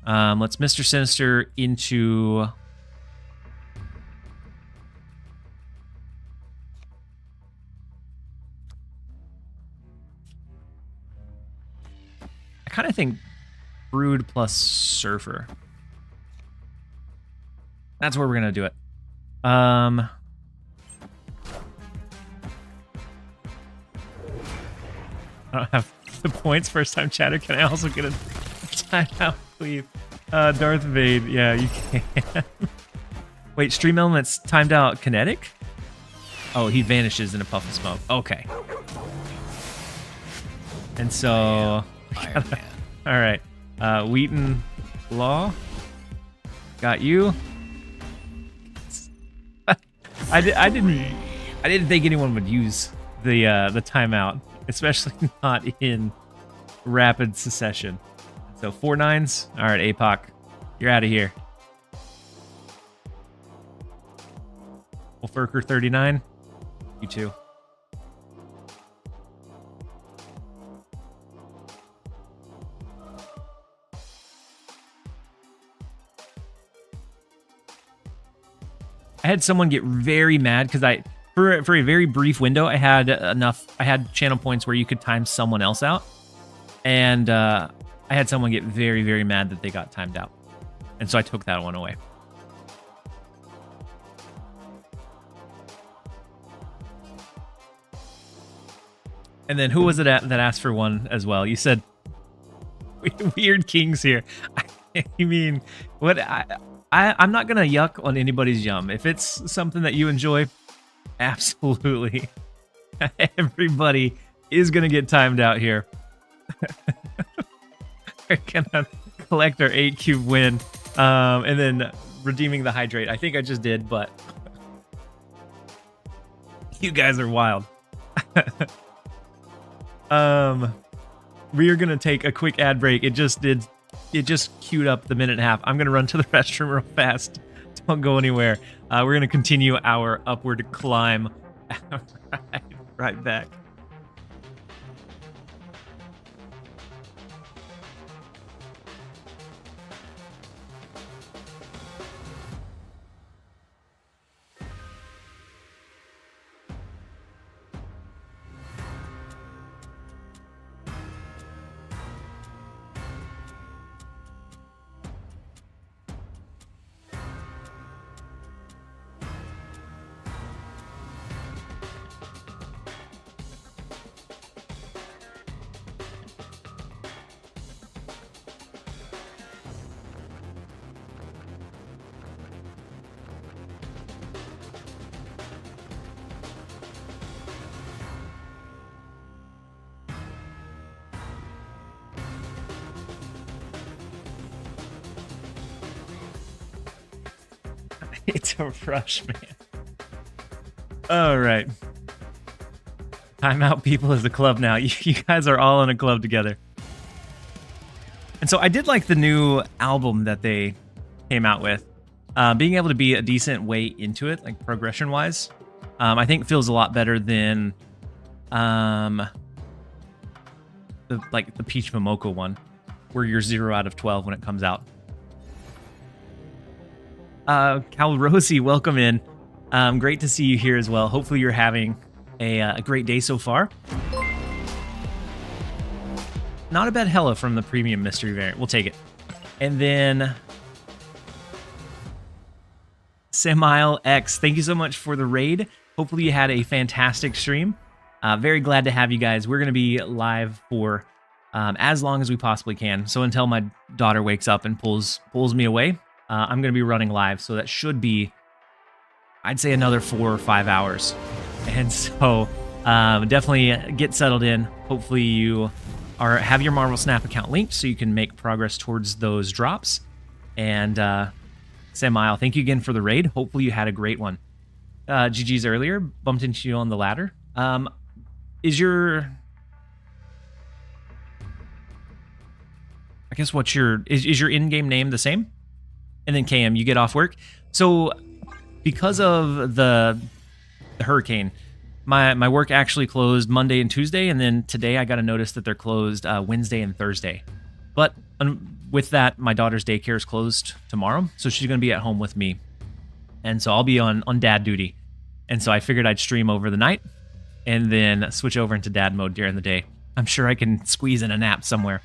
Let's Mr. Sinister into... I kind of think Brood plus Surfer. That's where we're gonna do it. I don't have the points. First time chatter. Can I also get a timeout, please? Darth Vader. Yeah, you can. Wait, stream elements timed out kinetic? Oh, he vanishes in a puff of smoke. Okay. And so... Iron Man. All right. Wheaton Law. Got you. I didn't think anyone would use the timeout, especially not in rapid succession. So 4 9s. All right, APOC, you're out of here. Wolferker 39. You too. I had someone get very mad because for a very brief window, I had channel points where you could time someone else out. And I had someone get very, very mad that they got timed out. And so I took that one away. And then who was it that asked for one as well? You said, Weird Kings here. I mean, what... I'm not going to yuck on anybody's yum. If it's something that you enjoy, absolutely. Everybody is going to get timed out here. We're going to collect our 8 cube win. And then redeeming the hydrate. I think I just did, but you guys are wild. We are going to take a quick ad break. It just queued up the minute and a half. I'm going to run to the restroom real fast. Don't go anywhere. We're going to continue our upward climb. Right back. It's a rush, man. All right. Timeout people is a club now. You guys are all in a club together. And so I did like the new album that they came out with. Being able to be a decent way into it, like progression-wise, I think feels a lot better than the Peach Momoko one, where you're 0 out of 12 when it comes out. Cal Rosie, welcome in. Great to see you here as well. Hopefully you're having a great day so far. Not a bad Hella from the premium mystery variant. We'll take it. And then Semile X, thank you so much for the raid. Hopefully you had a fantastic stream. Very glad to have you guys. We're going to be live for as long as we possibly can. So until my daughter wakes up and pulls me away, I'm going to be running live. So that should be, I'd say, another 4 or 5 hours. And so definitely get settled in. Hopefully you have your Marvel Snap account linked so you can make progress towards those drops. And Semile, thank you again for the raid. Hopefully you had a great one. GG's earlier bumped into you on the ladder. Is your... I guess what's your... Is your in-game name the same? And then KM, you get off work. So because of the hurricane, my work actually closed Monday and Tuesday, and then today I got a notice that they're closed Wednesday and Thursday. But with that, my daughter's daycare is closed tomorrow, so she's going to be at home with me. And so I'll be on dad duty. And so I figured I'd stream over the night and then switch over into dad mode during the day. I'm sure I can squeeze in a nap somewhere.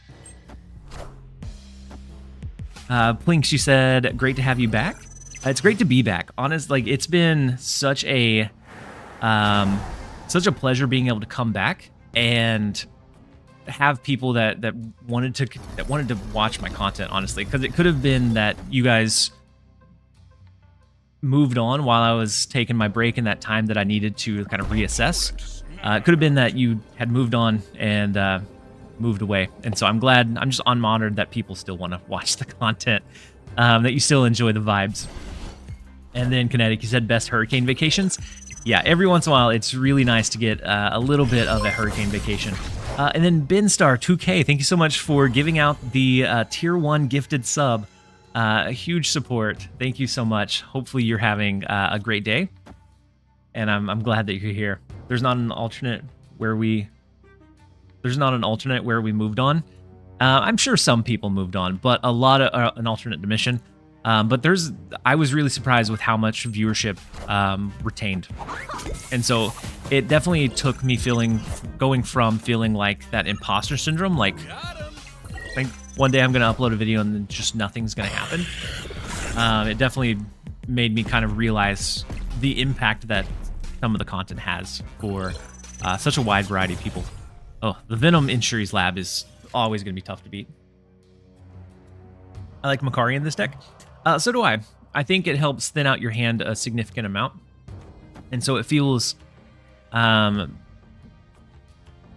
Plinks, you said, great to have you back. It's great to be back. Honest, like it's been such a pleasure being able to come back and have people that wanted to watch my content, honestly, because it could have been that you guys moved on while I was taking my break in that time that I needed to kind of reassess. It could have been that you had moved on and moved away, and so I'm just honored that people still want to watch the content, that you still enjoy the vibes. And then Kinetic, you said best hurricane vacations. Yeah, every once in a while, it's really nice to get a little bit of a hurricane vacation. And then BenStar2K, thank you so much for giving out the Tier 1 gifted sub. A huge support. Thank you so much. Hopefully you're having a great day. And I'm glad that you're here. There's not an alternate where we moved on. I'm sure some people moved on, but a lot of an alternate dimension. But I was really surprised with how much viewership retained. And so it definitely took me going from feeling like that imposter syndrome, like I think one day I'm going to upload a video and then just nothing's going to happen. It definitely made me kind of realize the impact that some of the content has for such a wide variety of people. Oh, the Venom in Shuri's lab is always going to be tough to beat. I like Makari in this deck. So do I. I think it helps thin out your hand a significant amount. And so it feels...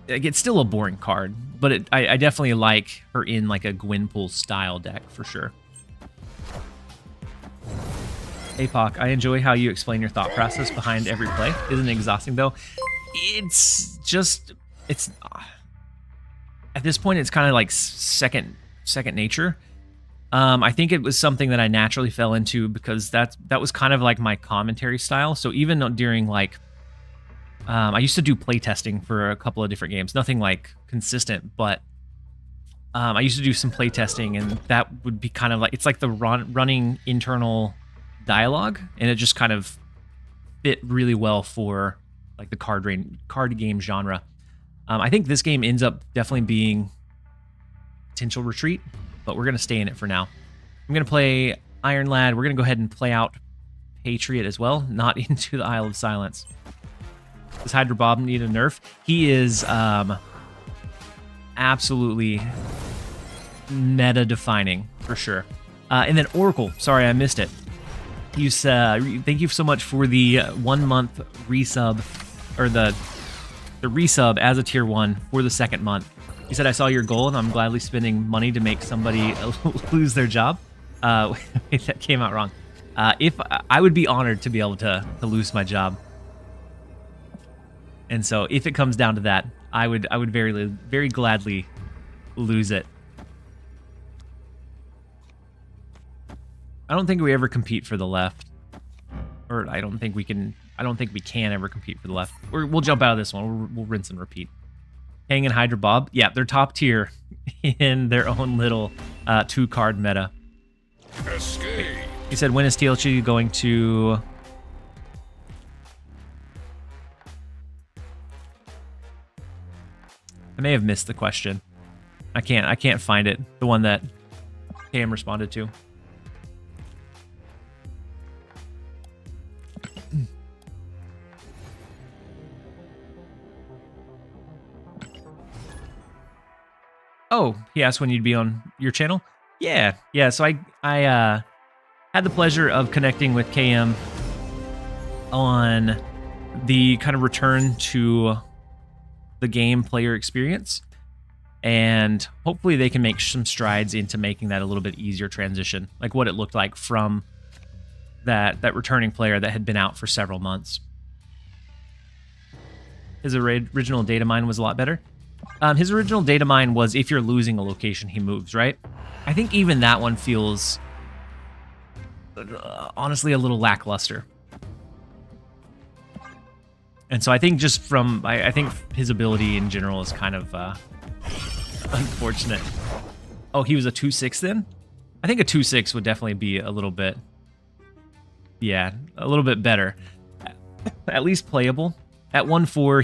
it's still a boring card, but I definitely like her in like a Gwenpool style deck for sure. APOC, I enjoy how you explain your thought process behind every play. Isn't it exhausting though? It's at this point, it's kind of like second nature. I think it was something that I naturally fell into because that was kind of like my commentary style. So even during like, I used to do playtesting for a couple of different games, nothing like consistent, but I used to do some playtesting, and that would be kind of like, it's like the running internal dialogue, and it just kind of fit really well for like the card game genre. I think this game ends up definitely being potential retreat, but we're going to stay in it for now. I'm going to play Iron Lad. We're going to go ahead and play out Patriot as well, not into the Isle of Silence. Does Hydra Bob need a nerf? He is absolutely meta-defining, for sure. And then Oracle. Sorry, I missed it. Thank you so much for the 1 month resub, or the resub as a tier 1 for the 2nd month. He said, I saw your goal and I'm gladly spending money to make somebody lose their job. That came out wrong. If I would be honored to be able to lose my job. And so if it comes down to that, I would very, very gladly lose it. I don't think we ever compete for the left. Or I don't think we can ever compete for the left. We'll jump out of this one. We'll rinse and repeat. Hang and Hydra Bob. Yeah, they're top tier in their own little 2-card meta. Escape. He said, when is TLSG going to... I may have missed the question. I can't find it. The one that KM responded to. Oh, he asked when you'd be on your channel. Yeah. So I had the pleasure of connecting with KM on the kind of return to the game player experience, and hopefully they can make some strides into making that a little bit easier transition, like what it looked like from that returning player that had been out for several months. His original data mine was a lot better. His original data mine was if you're losing a location, he moves, right? I think even that one feels honestly a little lackluster. And so I think just from, I think his ability in general is kind of unfortunate. Oh, he was a 2/6 then? I think a 2/6 would definitely be a little bit, yeah, a little bit better. At least playable. At 1/4,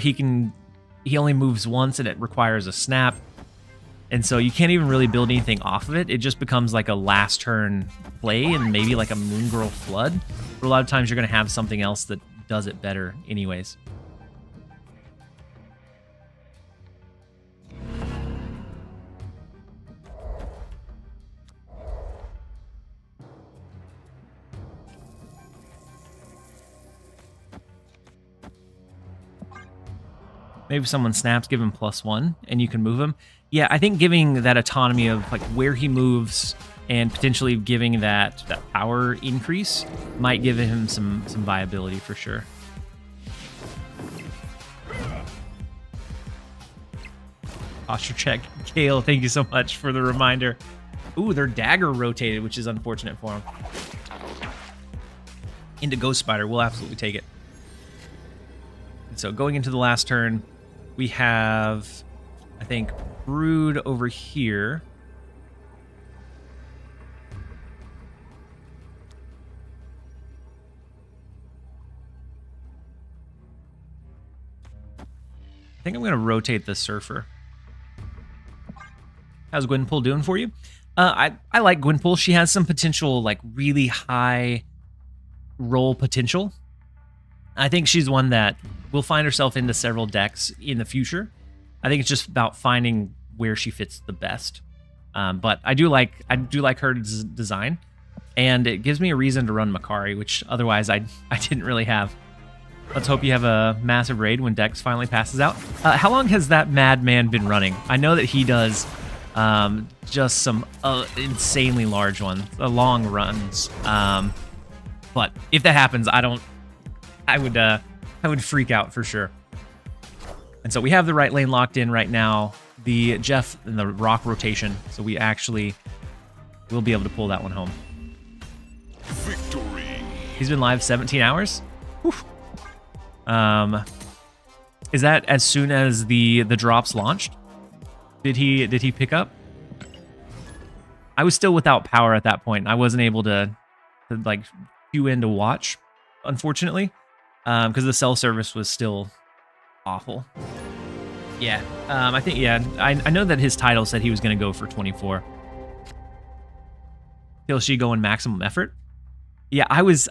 he only moves once and it requires a snap. And so you can't even really build anything off of it. It just becomes like a last turn play and maybe like a Moon Girl Flood. But a lot of times you're going to have something else that does it better anyways. Maybe if someone snaps, give him +1, and you can move him. Yeah, I think giving that autonomy of like where he moves and potentially giving that power increase might give him some viability for sure. Posture check. Kale, thank you so much for the reminder. Ooh, their dagger rotated, which is unfortunate for him. Into Ghost Spider, we'll absolutely take it. So going into the last turn, we have, I think, Brood over here. I think I'm going to rotate the Surfer. How's Gwenpool doing for you? I like Gwenpool. She has some potential, like really high roll potential. I think she's one that will find herself into several decks in the future. I think it's just about finding where she fits the best. But I do like her design, and it gives me a reason to run Makari, which otherwise I didn't really have. Let's hope you have a massive raid when Dex finally passes out. How long has that madman been running? I know that he does just some insanely large ones, long runs. But if that happens, I would freak out for sure. And so we have the right lane locked in right now. The Jeff and the rock rotation, so we actually will be able to pull that one home. Victory. He's been live 17 hours. Whew. Is that as soon as the drops launched? Did he pick up? I was still without power at that point. I wasn't able to like queue in to watch, unfortunately, because the cell service was still awful. Yeah, I think, yeah, I know that his title said he was going to go for 24. TLSG going maximum effort. Yeah, I was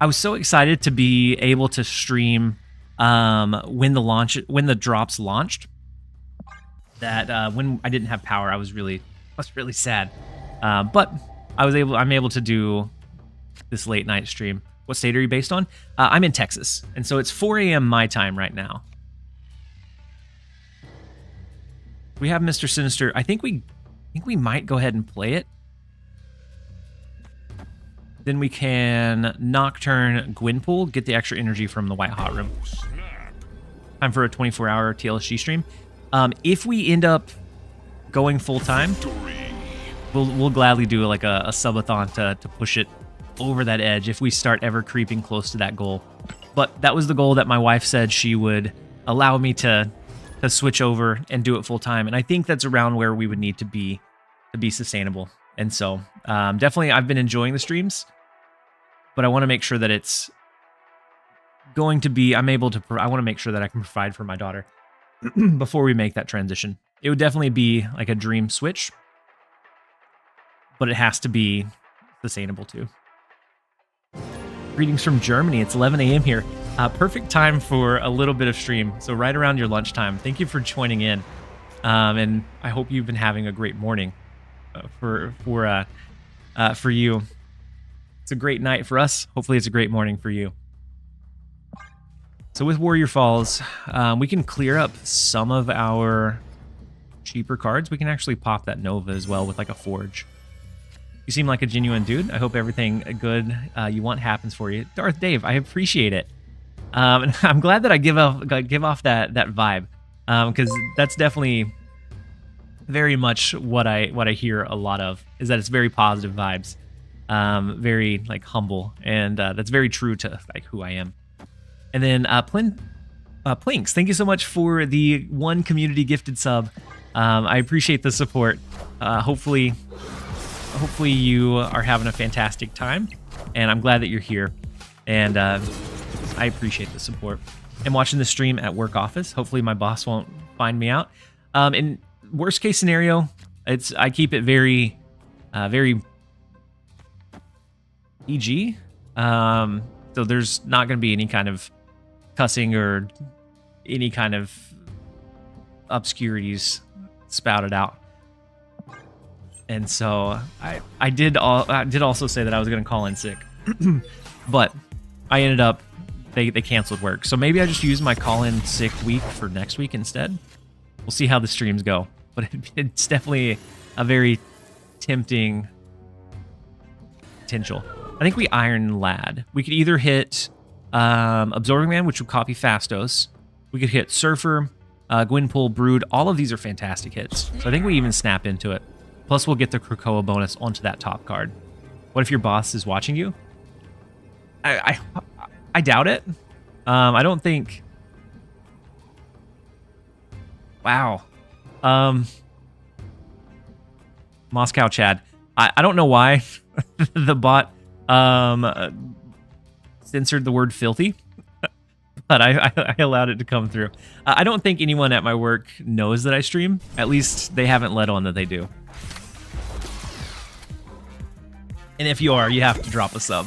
so excited to be able to stream when the drops launched, that when I didn't have power, I was really sad. But I'm able to do this late night stream. What state are you based on? I'm in Texas, and so it's 4 a.m. my time right now. We have Mr. Sinister. I think we might go ahead and play it. Then we can Nocturne Gwenpool, get the extra energy from the White Hot Room. Time for a 24-hour TLSG stream. If we end up going full time, we'll gladly do like a subathon to push it over that edge if we start ever creeping close to that goal. But that was the goal that my wife said she would allow me to switch over and do it full time, and I think that's around where we would need to be sustainable. And so definitely I've been enjoying the streams, but I want to make sure that it's going to be, I want to make sure that I can provide for my daughter before we make that transition. It would definitely be like a dream switch, but it has to be sustainable too. Greetings from Germany. It's 11 a.m. here. Perfect time for a little bit of stream. So right around your lunchtime. Thank you for joining in. And I hope you've been having a great morning for you. It's a great night for us. Hopefully it's a great morning for you. So with Warrior Falls, we can clear up some of our cheaper cards. We can actually pop that Nova as well with like a Forge. You seem like a genuine dude. I hope everything good you want happens for you. Darth Dave, I appreciate it. And I'm glad that I give off that vibe, because that's definitely very much what I hear a lot of, is that it's very positive vibes, very like humble, and that's very true to like who I am. And then Plinks, thank you so much for the 1 community gifted sub. I appreciate the support. Hopefully you are having a fantastic time, and I'm glad that you're here, and I appreciate the support. I'm watching the stream at work office. Hopefully my boss won't find me out. And worst case scenario, I keep it very, very PG. So there's not going to be any kind of cussing or any kind of obscurities spouted out. And so I did also say that I was going to call in sick, but I ended up they canceled work. So maybe I just use my call in sick week for next week instead. We'll see how the streams go, but it's definitely a very tempting potential. I think we Iron Lad. We could either hit Absorbing Man, which would copy Fastos. We could hit Surfer, Gwenpool, Brood. All of these are fantastic hits. So I think we even snap into it. Plus, we'll get the Krakoa bonus onto that top card. What if your boss is watching you? I doubt it. I don't think... Wow. Moscow Chad. I don't know why the bot censored the word filthy, but I allowed it to come through. I don't think anyone at my work knows that I stream. At least they haven't let on that they do. And if you are, you have to drop a sub.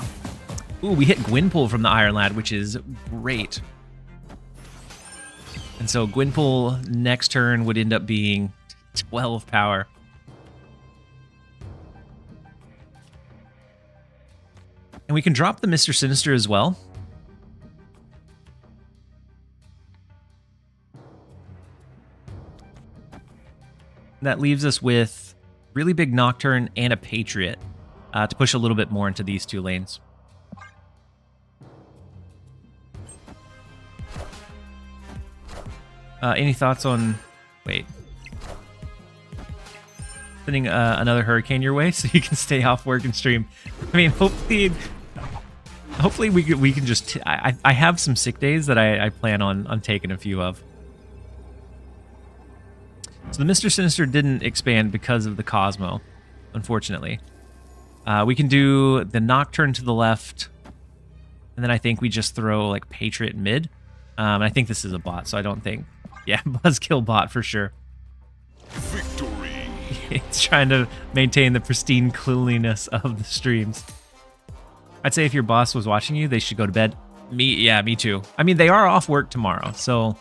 Ooh, we hit Gwenpool from the Iron Lad, which is great. And so Gwenpool next turn would end up being 12 power. And we can drop the Mr. Sinister as well. That leaves us with really big Nocturne and a Patriot to push a little bit more into these two lanes. Any thoughts on... Wait. Sending another hurricane your way so you can stay off work and stream. I mean, hopefully we can just... I have some sick days that I plan on taking a few of. So the Mr. Sinister didn't expand because of the Cosmo, unfortunately. We can do the Nocturne to the left, and then I think we just throw like Patriot mid. I think this is a bot, so I don't think... Yeah, Buzzkill bot for sure. Victory. It's trying to maintain the pristine cleanliness of the streams. I'd say if your boss was watching you, they should go to bed. Me too. I mean, they are off work tomorrow, so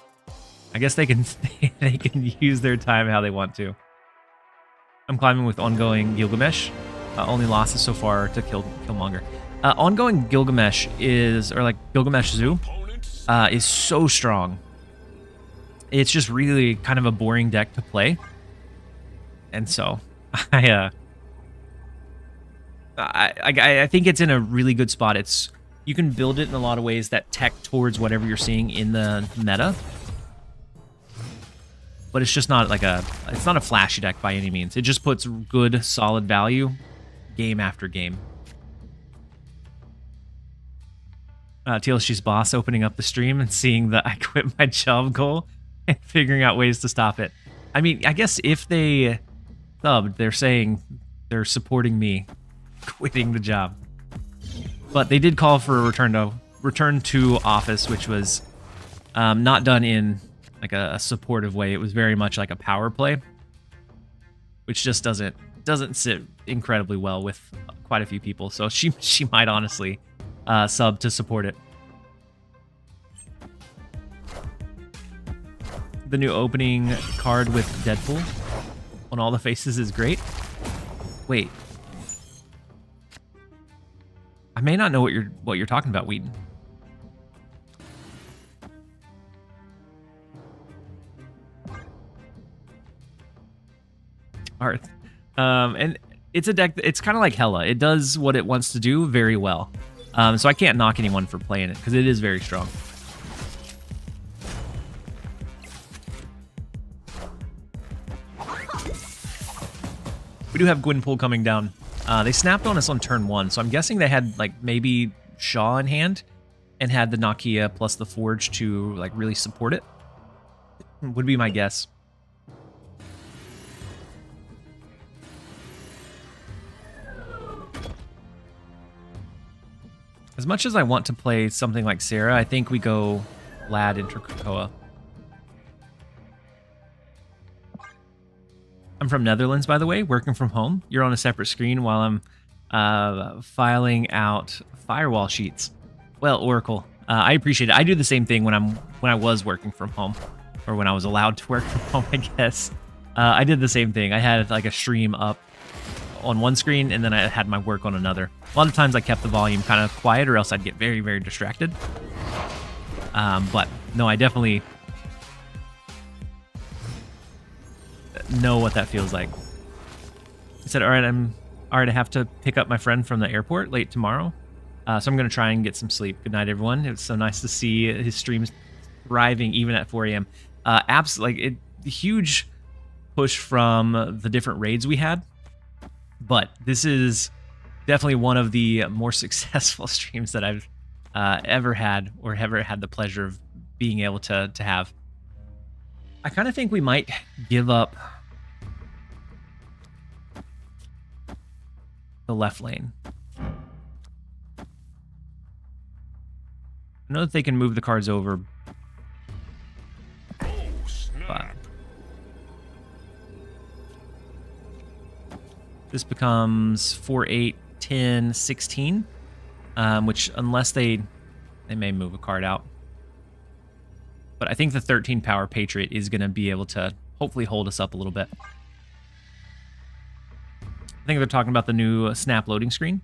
I guess they can they can use their time how they want to. I'm climbing with ongoing Gilgamesh. Only losses so far to Killmonger. Ongoing Gilgamesh is, or like Gilgamesh Zoo, is so strong. It's just really kind of a boring deck to play. And so I think it's in a really good spot. You can build it in a lot of ways that tech towards whatever you're seeing in the meta. But it's just not like it's not a flashy deck by any means. It just puts good, solid value game after game. TLSG's boss opening up the stream and seeing the I quit my job goal and figuring out ways to stop it. I mean, I guess if they subbed, they're saying they're supporting me quitting the job. But they did call for a return to office, which was not done in like a supportive way. It was very much like a power play, which just doesn't sit incredibly well with quite a few people. So she might honestly sub to support it. The new opening card with Deadpool on all the faces is great. Wait, I may not know what you're talking about, Wheaton. Arth. And it's a deck. It's kind of like Hela. It does what it wants to do very well. So I can't knock anyone for playing it because it is very strong. We do have Gwenpool coming down. They snapped on us on turn 1, so I'm guessing they had like maybe Shaw in hand and had the Nakia plus the Forge to like really support it. Would be my guess. As much as I want to play something like Sarah, I think we go Lad into Krakoa. I'm from Netherlands, by the way, working from home. You're on a separate screen while I'm filing out firewall sheets. Well, Oracle, I appreciate it. I do the same thing when I was working from home, or when I was allowed to work from home, I guess. I did the same thing. I had like a stream up on one screen, and then I had my work on another. A lot of times I kept the volume kind of quiet, or else I'd get very, very distracted. But no, I definitely know what that feels like. I said, all right, I have to pick up my friend from the airport late tomorrow. So I'm going to try and get some sleep. Good night, everyone. It was so nice to see his streams thriving even at 4 a.m. Huge push from the different raids we had. But this is definitely one of the more successful streams that I've ever had, or ever had the pleasure of being able to have. I kind of think we might give up the left lane. I know that they can move the cards over, but this becomes 4, 8, 10, 16, which unless they may move a card out. But I think the 13 power Patriot is going to be able to hopefully hold us up a little bit. I think they're talking about the new snap loading screen.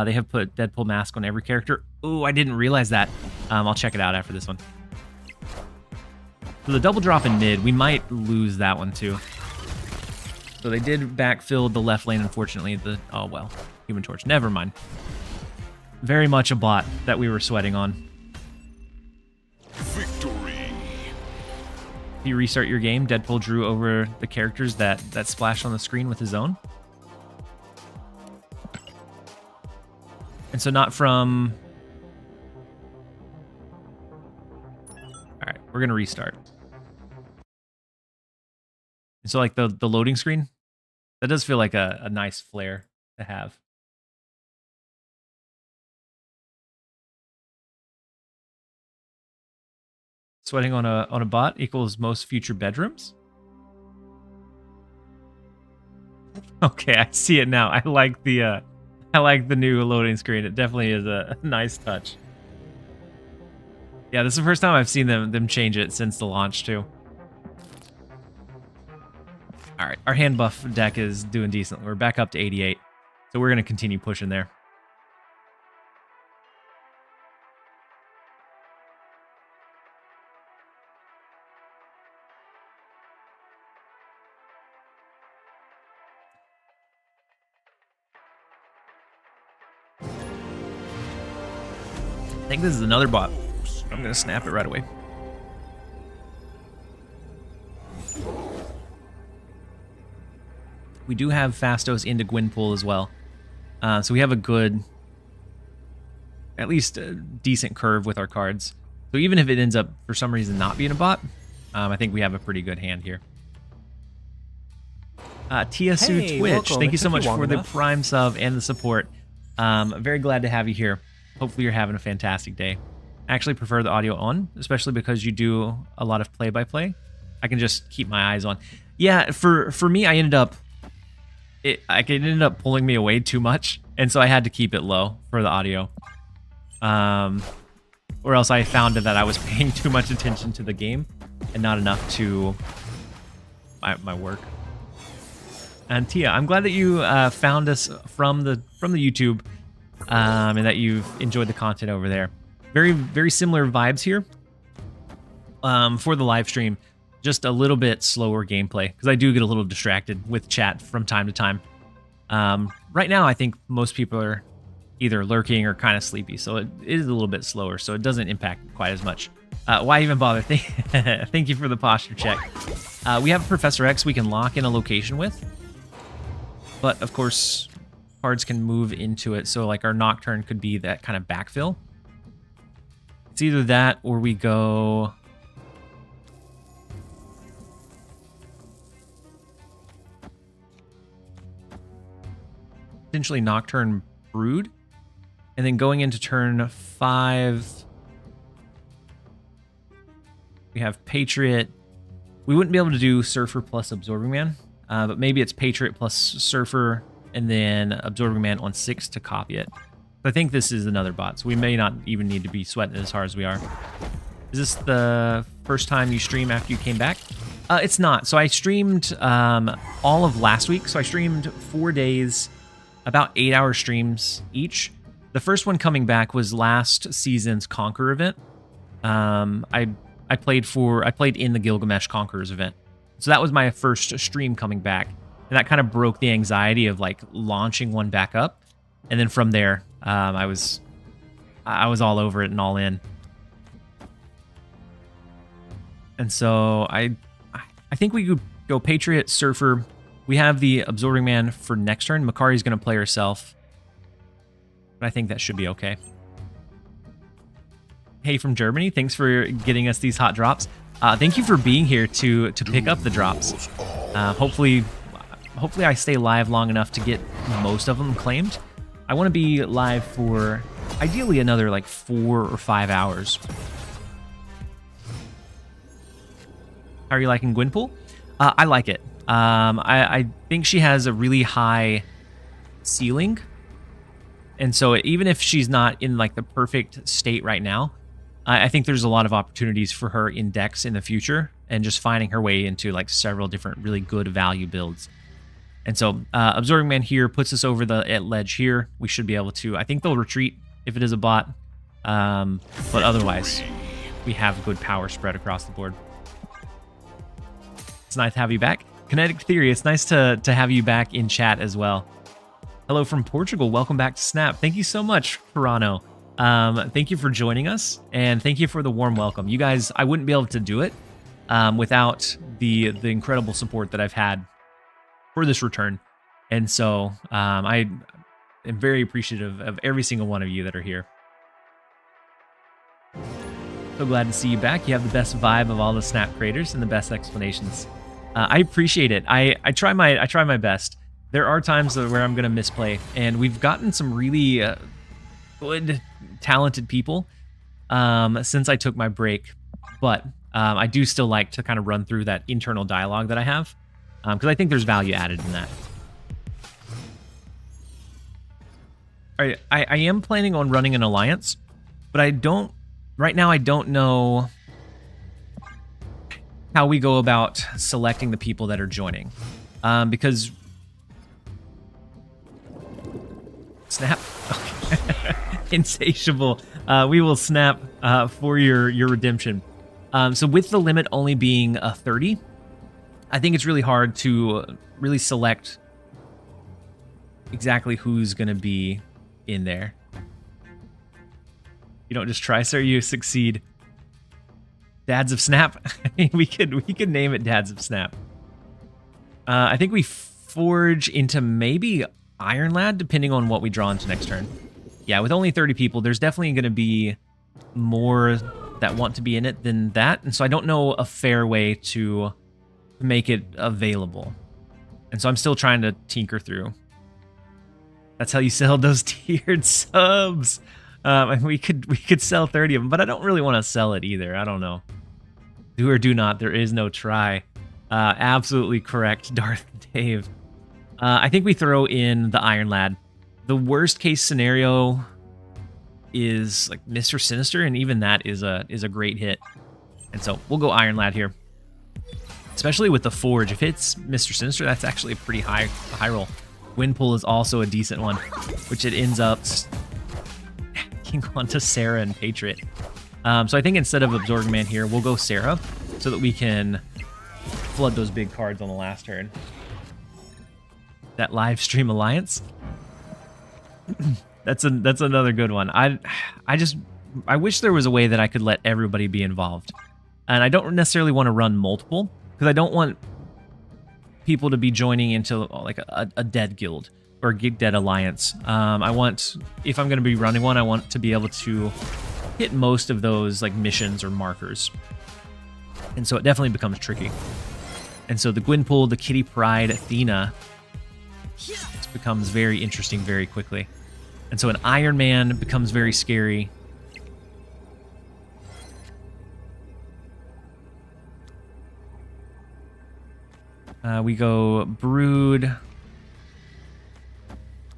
They have put Deadpool mask on every character. Oh, I didn't realize that. I'll check it out after this one. So the double drop in mid, we might lose that one too. So they did backfill the left lane, unfortunately. Oh, well, Human Torch. Never mind. Very much a bot that we were sweating on. Victory. If you restart your game, Deadpool drew over the characters that splashed on the screen with his own. And so not from... All right, we're going to restart. And so like the loading screen, that does feel like a nice flare to have. Sweating on a bot equals most future bedrooms. Okay, I see it now. I like the new loading screen. It definitely is a nice touch. Yeah, this is the first time I've seen them change it since the launch too. All right, our hand buff deck is doing decent. We're back up to 88, so we're gonna continue pushing there. I think this is another bot. I'm going to snap it right away. We do have Fastos into Gwenpool as well. So we have a good, at least a decent curve with our cards. So even if it ends up, for some reason, not being a bot, I think we have a pretty good hand here. TSU Hey, Twitch, welcome. thank you It so took much you long for the enough. Prime sub and the support. Very glad to have you here. Hopefully you're having a fantastic day. I actually prefer the audio on, especially because you do a lot of play-by-play. I can just keep my eyes on. Yeah, for me, I ended up... It ended up pulling me away too much, and so I had to keep it low for the audio. Or else I found that I was paying too much attention to the game and not enough to my work. And Tia, I'm glad that you found us from the YouTube, and that you've enjoyed the content over there. Very, very similar vibes here for the live stream. Just a little bit slower gameplay because I do get a little distracted with chat from time to time. Right now, I think most people are either lurking or kind of sleepy, so it is a little bit slower, so it doesn't impact quite as much. Why even bother? Thank you for the posture check. We have Professor X we can lock in a location with, but of course, cards can move into it, so like our Nocturne could be that kind of backfill. It's either that or we go... potentially Nocturne Brood, and then going into turn 5, we have Patriot. We wouldn't be able to do Surfer plus Absorbing Man, But maybe it's Patriot plus Surfer and then Absorbing Man on 6 to copy it. I think this is another bot, so we may not even need to be sweating it as hard as we are. Is this the first time you stream after you came back? It's not. So I streamed all of last week. So I streamed 4 days, about 8-hour streams each. The first one coming back was last season's Conquer event. I played in the Gilgamesh Conquerors event. So that was my first stream coming back. And that kind of broke the anxiety of like launching one back up. And then from there, I was all over it and all in. And so I think we could go Patriot, Surfer. We have the Absorbing Man for next turn. Makari's going to play herself. But I think that should be okay. Hey from Germany, thanks for getting us these hot drops. Thank you for being here to pick up the drops. Hopefully I stay live long enough to get most of them claimed. I want to be live for ideally another like 4 or 5 hours. How are you liking Gwenpool? I like it. I think she has a really high ceiling. And so even if she's not in like the perfect state right now, I think there's a lot of opportunities for her in decks in the future and just finding her way into like several different really good value builds. And so Absorbing Man here puts us over the ledge here. We should be able to, I think they'll retreat if it is a bot. But otherwise, we have good power spread across the board. It's nice to have you back. Kinetic Theory, it's nice to have you back in chat as well. Hello from Portugal. Welcome back to Snap. Thank you so much, Pirano. Thank you for joining us, and thank you for the warm welcome. You guys, I wouldn't be able to do it without the incredible support that I've had for this return. And so I am very appreciative of every single one of you that are here. So glad to see you back. You have the best vibe of all the Snap creators and the best explanations. I appreciate it. I try my best. There are times where I'm going to misplay, and we've gotten some really good, talented people since I took my break. But I do still like to kind of run through that internal dialogue that I have, because I think there's value added in that. All right, I am planning on running an alliance, but right now I don't know how we go about selecting the people that are joining, because Snap. Insatiable. We will snap for your redemption. So with the limit only being 30, I think it's really hard to really select exactly who's going to be in there. You don't just try, sir, you succeed. Dads of Snap. we could name it Dads of Snap. I think we forge into maybe Iron Lad, depending on what we draw into next turn. Yeah, with only 30 people, there's definitely going to be more that want to be in it than that. And so I don't know a fair way to make it available. And so I'm still trying to tinker through. That's how you sell those tiered subs. And we could sell 30 of them, but I don't really want to sell it either. I don't know. Do or do not. There is no try. Absolutely correct, Darth Dave. I think we throw in the Iron Lad. The worst case scenario is like Mr. Sinister, and even that is a great hit. And so we'll go Iron Lad here. Especially with the Forge. If it's Mr. Sinister, that's actually a pretty high roll. Gwenpool is also a decent one, which it ends up hacking onto Sarah and Patriot. So I think instead of Absorbing Man here, we'll go Sarah so that we can flood those big cards on the last turn. That live stream alliance. That's another good one. I wish there was a way that I could let everybody be involved. And I don't necessarily want to run multiple, because I don't want people to be joining into like a dead guild or a gig dead alliance. I want, if I'm going to be running one, I want to be able to hit most of those like missions or markers. And so it definitely becomes tricky. And so the Gwenpool, the Kitty Pride, Athena, this becomes very interesting very quickly. And so an Iron Man becomes very scary. We go Brood,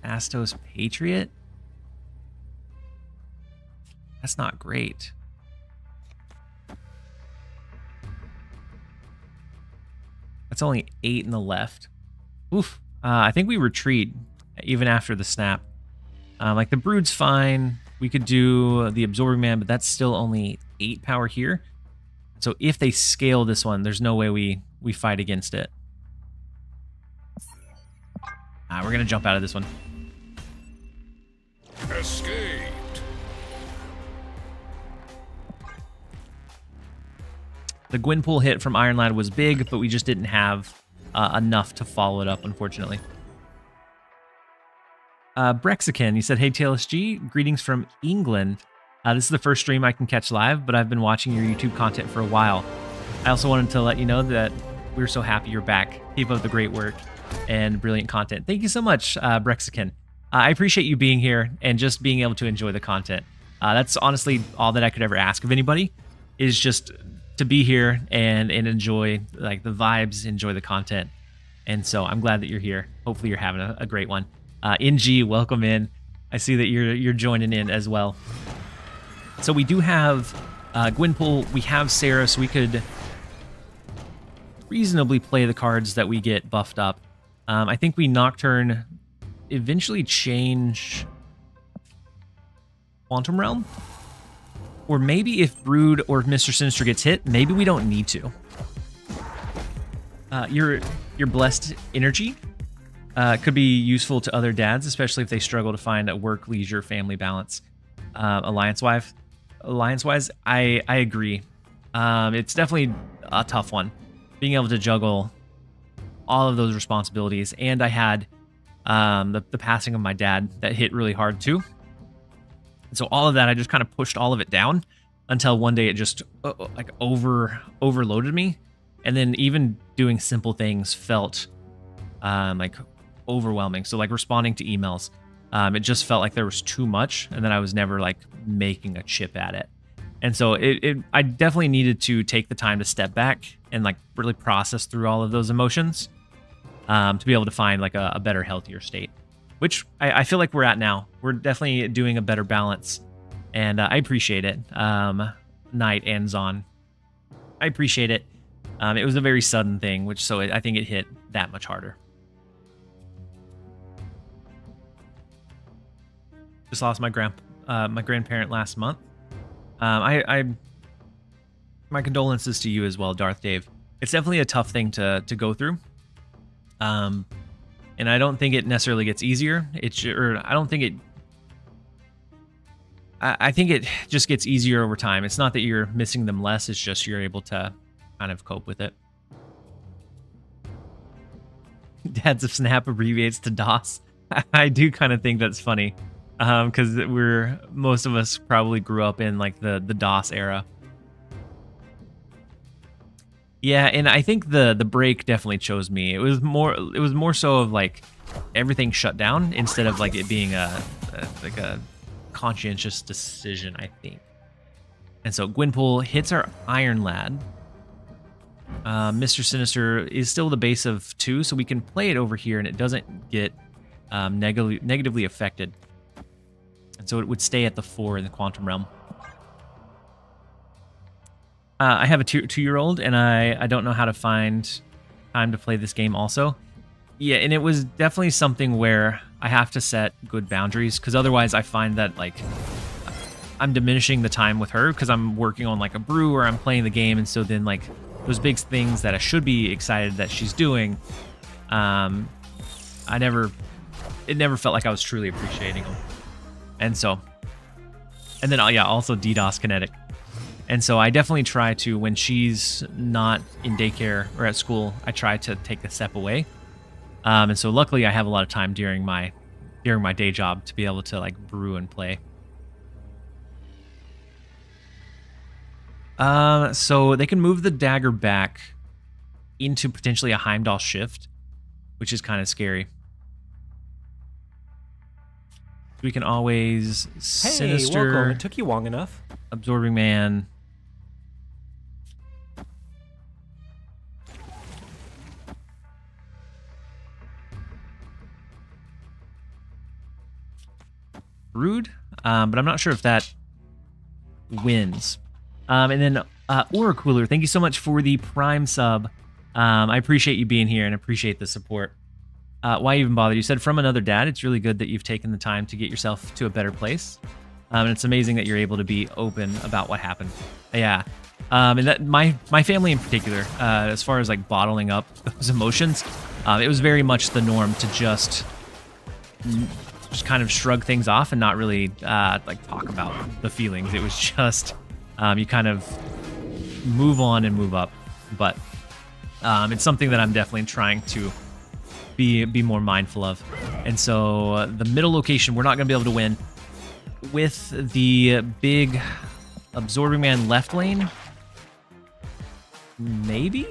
Astos Patriot. That's not great. That's only 8 in the left. Oof. I think we retreat even after the snap. Like the Brood's fine. We could do the Absorbing Man, but that's still only 8 power here. So if they scale this one, there's no way we fight against it. We're going to jump out of this one. Escaped. The Gwenpool hit from Iron Lad was big, but we just didn't have enough to follow it up, unfortunately. Brexican, he said, "Hey TLSG, greetings from England. This is the first stream I can catch live, but I've been watching your YouTube content for a while. I also wanted to let you know that we're so happy you're back. Keep up the great work and brilliant content." Thank you so much, Brexican. I appreciate you being here and just being able to enjoy the content. That's honestly all that I could ever ask of anybody, is just to be here and enjoy like the vibes, enjoy the content. And so I'm glad that you're here. Hopefully you're having a great one. NG, welcome in. I see that you're joining in as well. So we do have Gwenpool, we have Sarah, so we could reasonably play the cards that we get buffed up. I think we Nocturne eventually change Quantum Realm. Or maybe if Brood or if Mr. Sinister gets hit, maybe we don't need to. Your blessed energy could be useful to other dads, especially if they struggle to find a work, leisure, family balance. Alliance-wise, I agree. It's definitely a tough one, being able to juggle all of those responsibilities. And I had the passing of my dad that hit really hard too. And so all of that, I just kind of pushed all of it down until one day it just like overloaded me. And then even doing simple things felt like overwhelming. So like responding to emails, it just felt like there was too much, and then I was never like making a chip at it. And so I definitely needed to take the time to step back and like really process through all of those emotions to be able to find like a better, healthier state, which I feel like we're at now. We're definitely doing a better balance, and I appreciate it. Night and Zon, I appreciate it. It was a very sudden thing, so I think it hit that much harder. Just lost my grandparent last month. My condolences to you as well, Darth Dave. It's definitely a tough thing to go through. And I don't think it necessarily gets easier. I think it just gets easier over time. It's not that you're missing them less, it's just you're able to kind of cope with it. Dads of Snap abbreviates to DOS. I do kind of think that's funny. Because most of us probably grew up in like the DOS era. Yeah, and I think the break definitely chose me. It was more so of like everything shut down instead of like it being a conscientious decision, I think. And so Gwenpool hits our Iron Lad. Mr. Sinister is still the base of 2, so we can play it over here and it doesn't get negatively affected. And so it would stay at the 4 in the Quantum Realm. I have a 2-year-old, and I don't know how to find time to play this game also. Yeah, and it was definitely something where I have to set good boundaries, because otherwise I find that like I'm diminishing the time with her because I'm working on like a brew or I'm playing the game, and so then like those big things that I should be excited that she's doing, it never felt like I was truly appreciating them. And then also DDoS kinetic. And so I definitely try to, when she's not in daycare or at school, I try to take a step away. And so luckily I have a lot of time during my day job to be able to like brew and play. So they can move the dagger back into potentially a Heimdall shift, which is kind of scary. We can always Sinister. Welcome. It took you long enough. Absorbing Man. Brood, but I'm not sure if that wins. And then Aura Cooler, thank you so much for the Prime sub. I appreciate you being here and appreciate the support. Why even bother? You said from another dad. It's really good that you've taken the time to get yourself to a better place. And it's amazing that you're able to be open about what happened. Yeah. And that my family in particular, as far as like bottling up those emotions, it was very much the norm to just kind of shrug things off and not really like talk about the feelings. It was just you kind of move on and move up. But it's something that I'm definitely trying to be more mindful of. And so the middle location, we're not going to be able to win. With the big Absorbing Man left lane, maybe?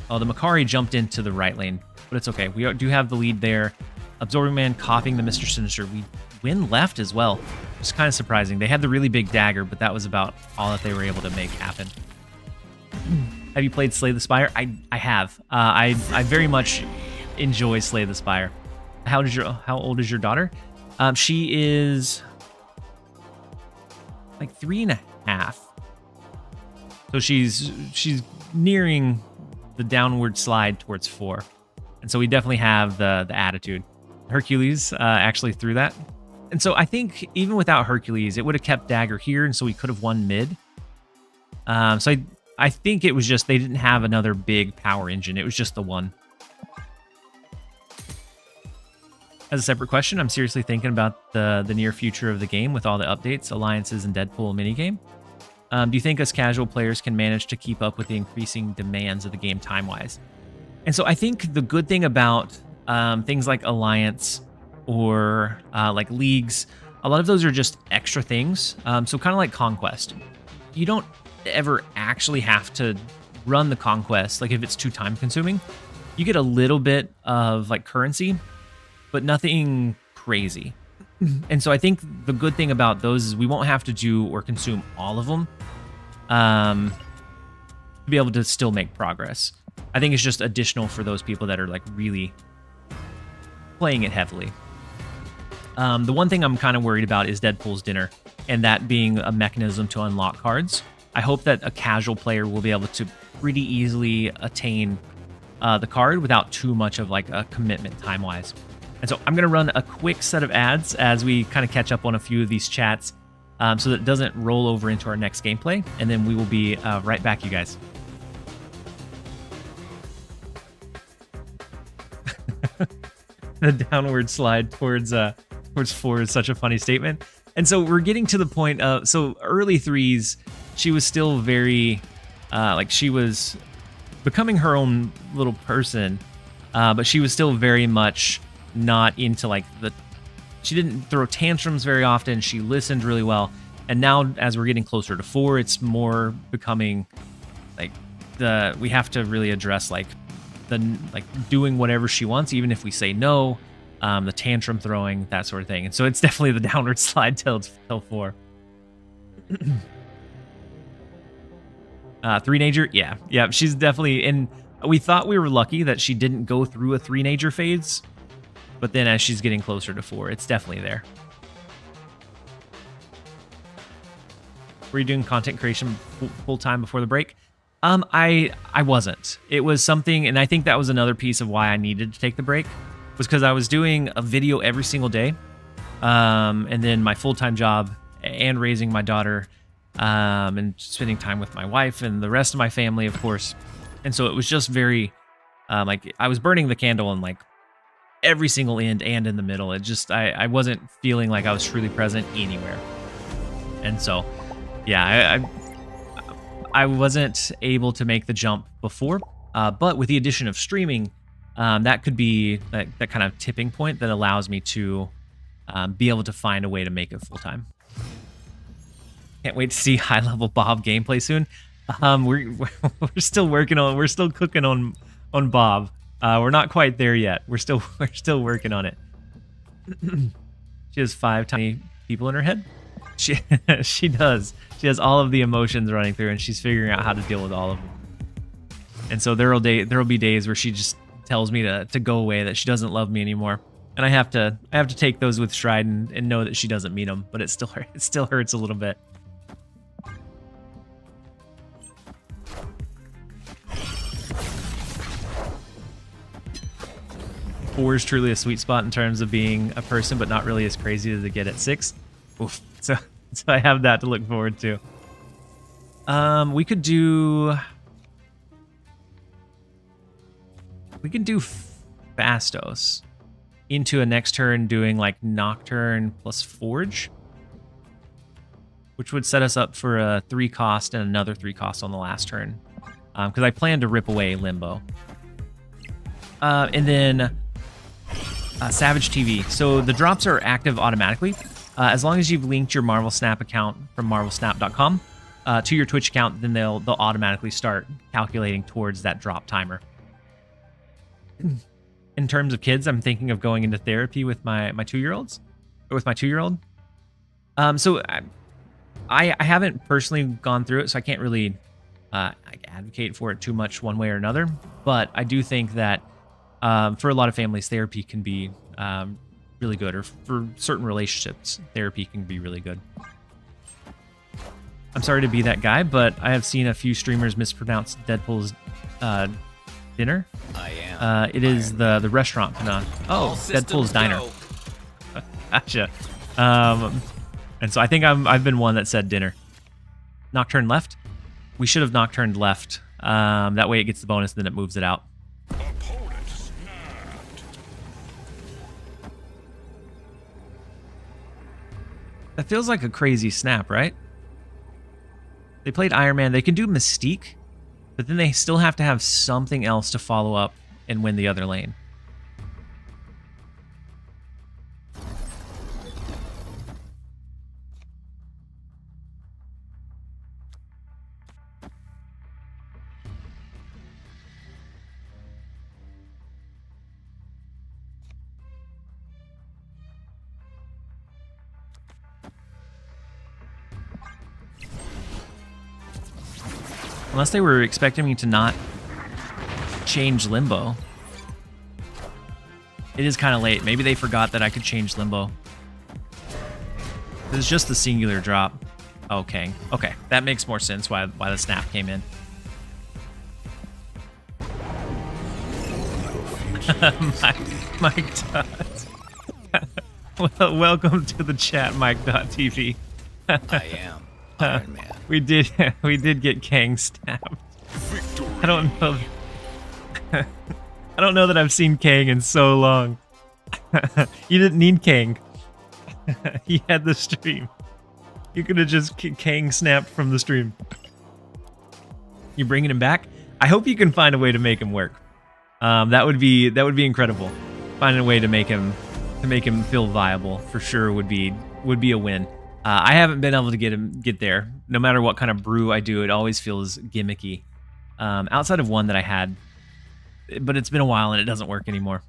Oh, the Makari jumped into the right lane, but it's okay. We do have the lead there. Absorbing Man copying the Mr. Sinister. We win left as well. It's kind of surprising. They had the really big dagger, but that was about all that they were able to make happen. Have you played Slay the Spire? I have. I very much enjoy Slay the Spire. How old is your daughter? She is like 3.5. So she's nearing the downward slide towards 4. And so we definitely have the attitude. Hercules actually threw that. And so I think even without Hercules, it would have kept Dagger here, and so we could have won mid. So I think it was just they didn't have another big power engine. It was just the one. As a separate question, I'm seriously thinking about the near future of the game with all the updates, alliances, and Deadpool minigame. Do you think us casual players can manage to keep up with the increasing demands of the game time-wise? And so I think the good thing about things like Alliance or like Leagues, a lot of those are just extra things. So kind of like Conquest. You don't ever actually have to run the Conquest, like if it's too time-consuming. You get a little bit of like currency, but nothing crazy. And so I think the good thing about those is we won't have to do or consume all of them to be able to still make progress. I think it's just additional for those people that are like really playing it heavily. The one thing I'm kind of worried about is Deadpool's dinner, and that being a mechanism to unlock cards. I hope that a casual player will be able to pretty easily attain the card without too much of like a commitment time-wise. And so I'm going to run a quick set of ads as we kind of catch up on a few of these chats so that it doesn't roll over into our next gameplay. And then we will be right back, you guys. The downward slide towards 4 is such a funny statement. And so we're getting to the point of, so early 3s, she was still very, like she was becoming her own little person, but she was still very much not into like she didn't throw tantrums very often. She listened really well. And now as we're getting closer to 4, it's more becoming like we have to really address like doing whatever she wants, even if we say no, the tantrum throwing, that sort of thing. And so it's definitely the downward slide till 4. 3-nager, yeah, she's definitely, and we thought we were lucky that she didn't go through a 3-nager phase. But then as she's getting closer to 4, it's definitely there. Were you doing content creation full time before the break? I wasn't. It was something, and I think that was another piece of why I needed to take the break, was because I was doing a video every single day. And then my full-time job and raising my daughter and spending time with my wife and the rest of my family, of course. And so it was just very, like I was burning the candle on like every single end and in the middle. It just, I wasn't feeling like I was truly present anywhere. And so, yeah, I wasn't able to make the jump before, but with the addition of streaming, that could be that kind of tipping point that allows me to be able to find a way to make it full time. Can't wait to see high level Bob gameplay soon. We're still working on, we're still cooking on Bob. We're not quite there yet. We're still working on it. She has 5 tiny people in her head. She does. She has all of the emotions running through, and she's figuring out how to deal with all of them. And so there'll be days where she just tells me to go away, that she doesn't love me anymore. And I have to take those with Stride and know that she doesn't mean them, but it still hurts a little bit. Four is truly a sweet spot in terms of being a person, but not really as crazy as to get at 6. Oof. So I have that to look forward to. We could do Fastos into a next turn doing like Nocturne plus Forge, which would set us up for a 3 cost and another 3 cost on the last turn. Because I plan to rip away Limbo. And then Savage TV. So the drops are active automatically. As long as you've linked your Marvel Snap account from marvelsnap.com to your Twitch account, then they'll automatically start calculating towards that drop timer. In terms of kids, I'm thinking of going into therapy with my 2-year-olds, or with my 2-year-old. So I haven't personally gone through it, so I can't really advocate for it too much one way or another. But I do think that for a lot of families, therapy can be really good, or for certain relationships, therapy can be really good. I'm sorry to be that guy, but I have seen a few streamers mispronounce Deadpool's dinner. I am. It is the restaurant, Panan. Oh, Deadpool's diner. Gotcha. And so I think I've been one that said dinner. Nocturne left. We should have Nocturned left. That way it gets the bonus, then it moves it out. Opponent snapped. That feels like a crazy snap, right? They played Iron Man. They can do Mystique, but then they still have to have something else to follow up and win the other lane. Unless they were expecting me to not change Limbo. It is kind of late. Maybe they forgot that I could change Limbo. It's just the singular drop. Okay. Okay. That makes more sense why the snap came in. Mike Dot. Well, welcome to the chat, Mike.tv. I am Iron Man. We did get Kang stabbed. Victory. I don't know. I don't know that I've seen Kang in so long. You didn't need Kang. He had the stream. You could have just Kang snapped from the stream. You bringing him back? I hope you can find a way to make him work. That would be incredible. Finding a way to make him feel viable for sure would be a win. I haven't been able to get there. No matter what kind of brew I do, it always feels gimmicky. Outside of one that I had, but it's been a while and it doesn't work anymore.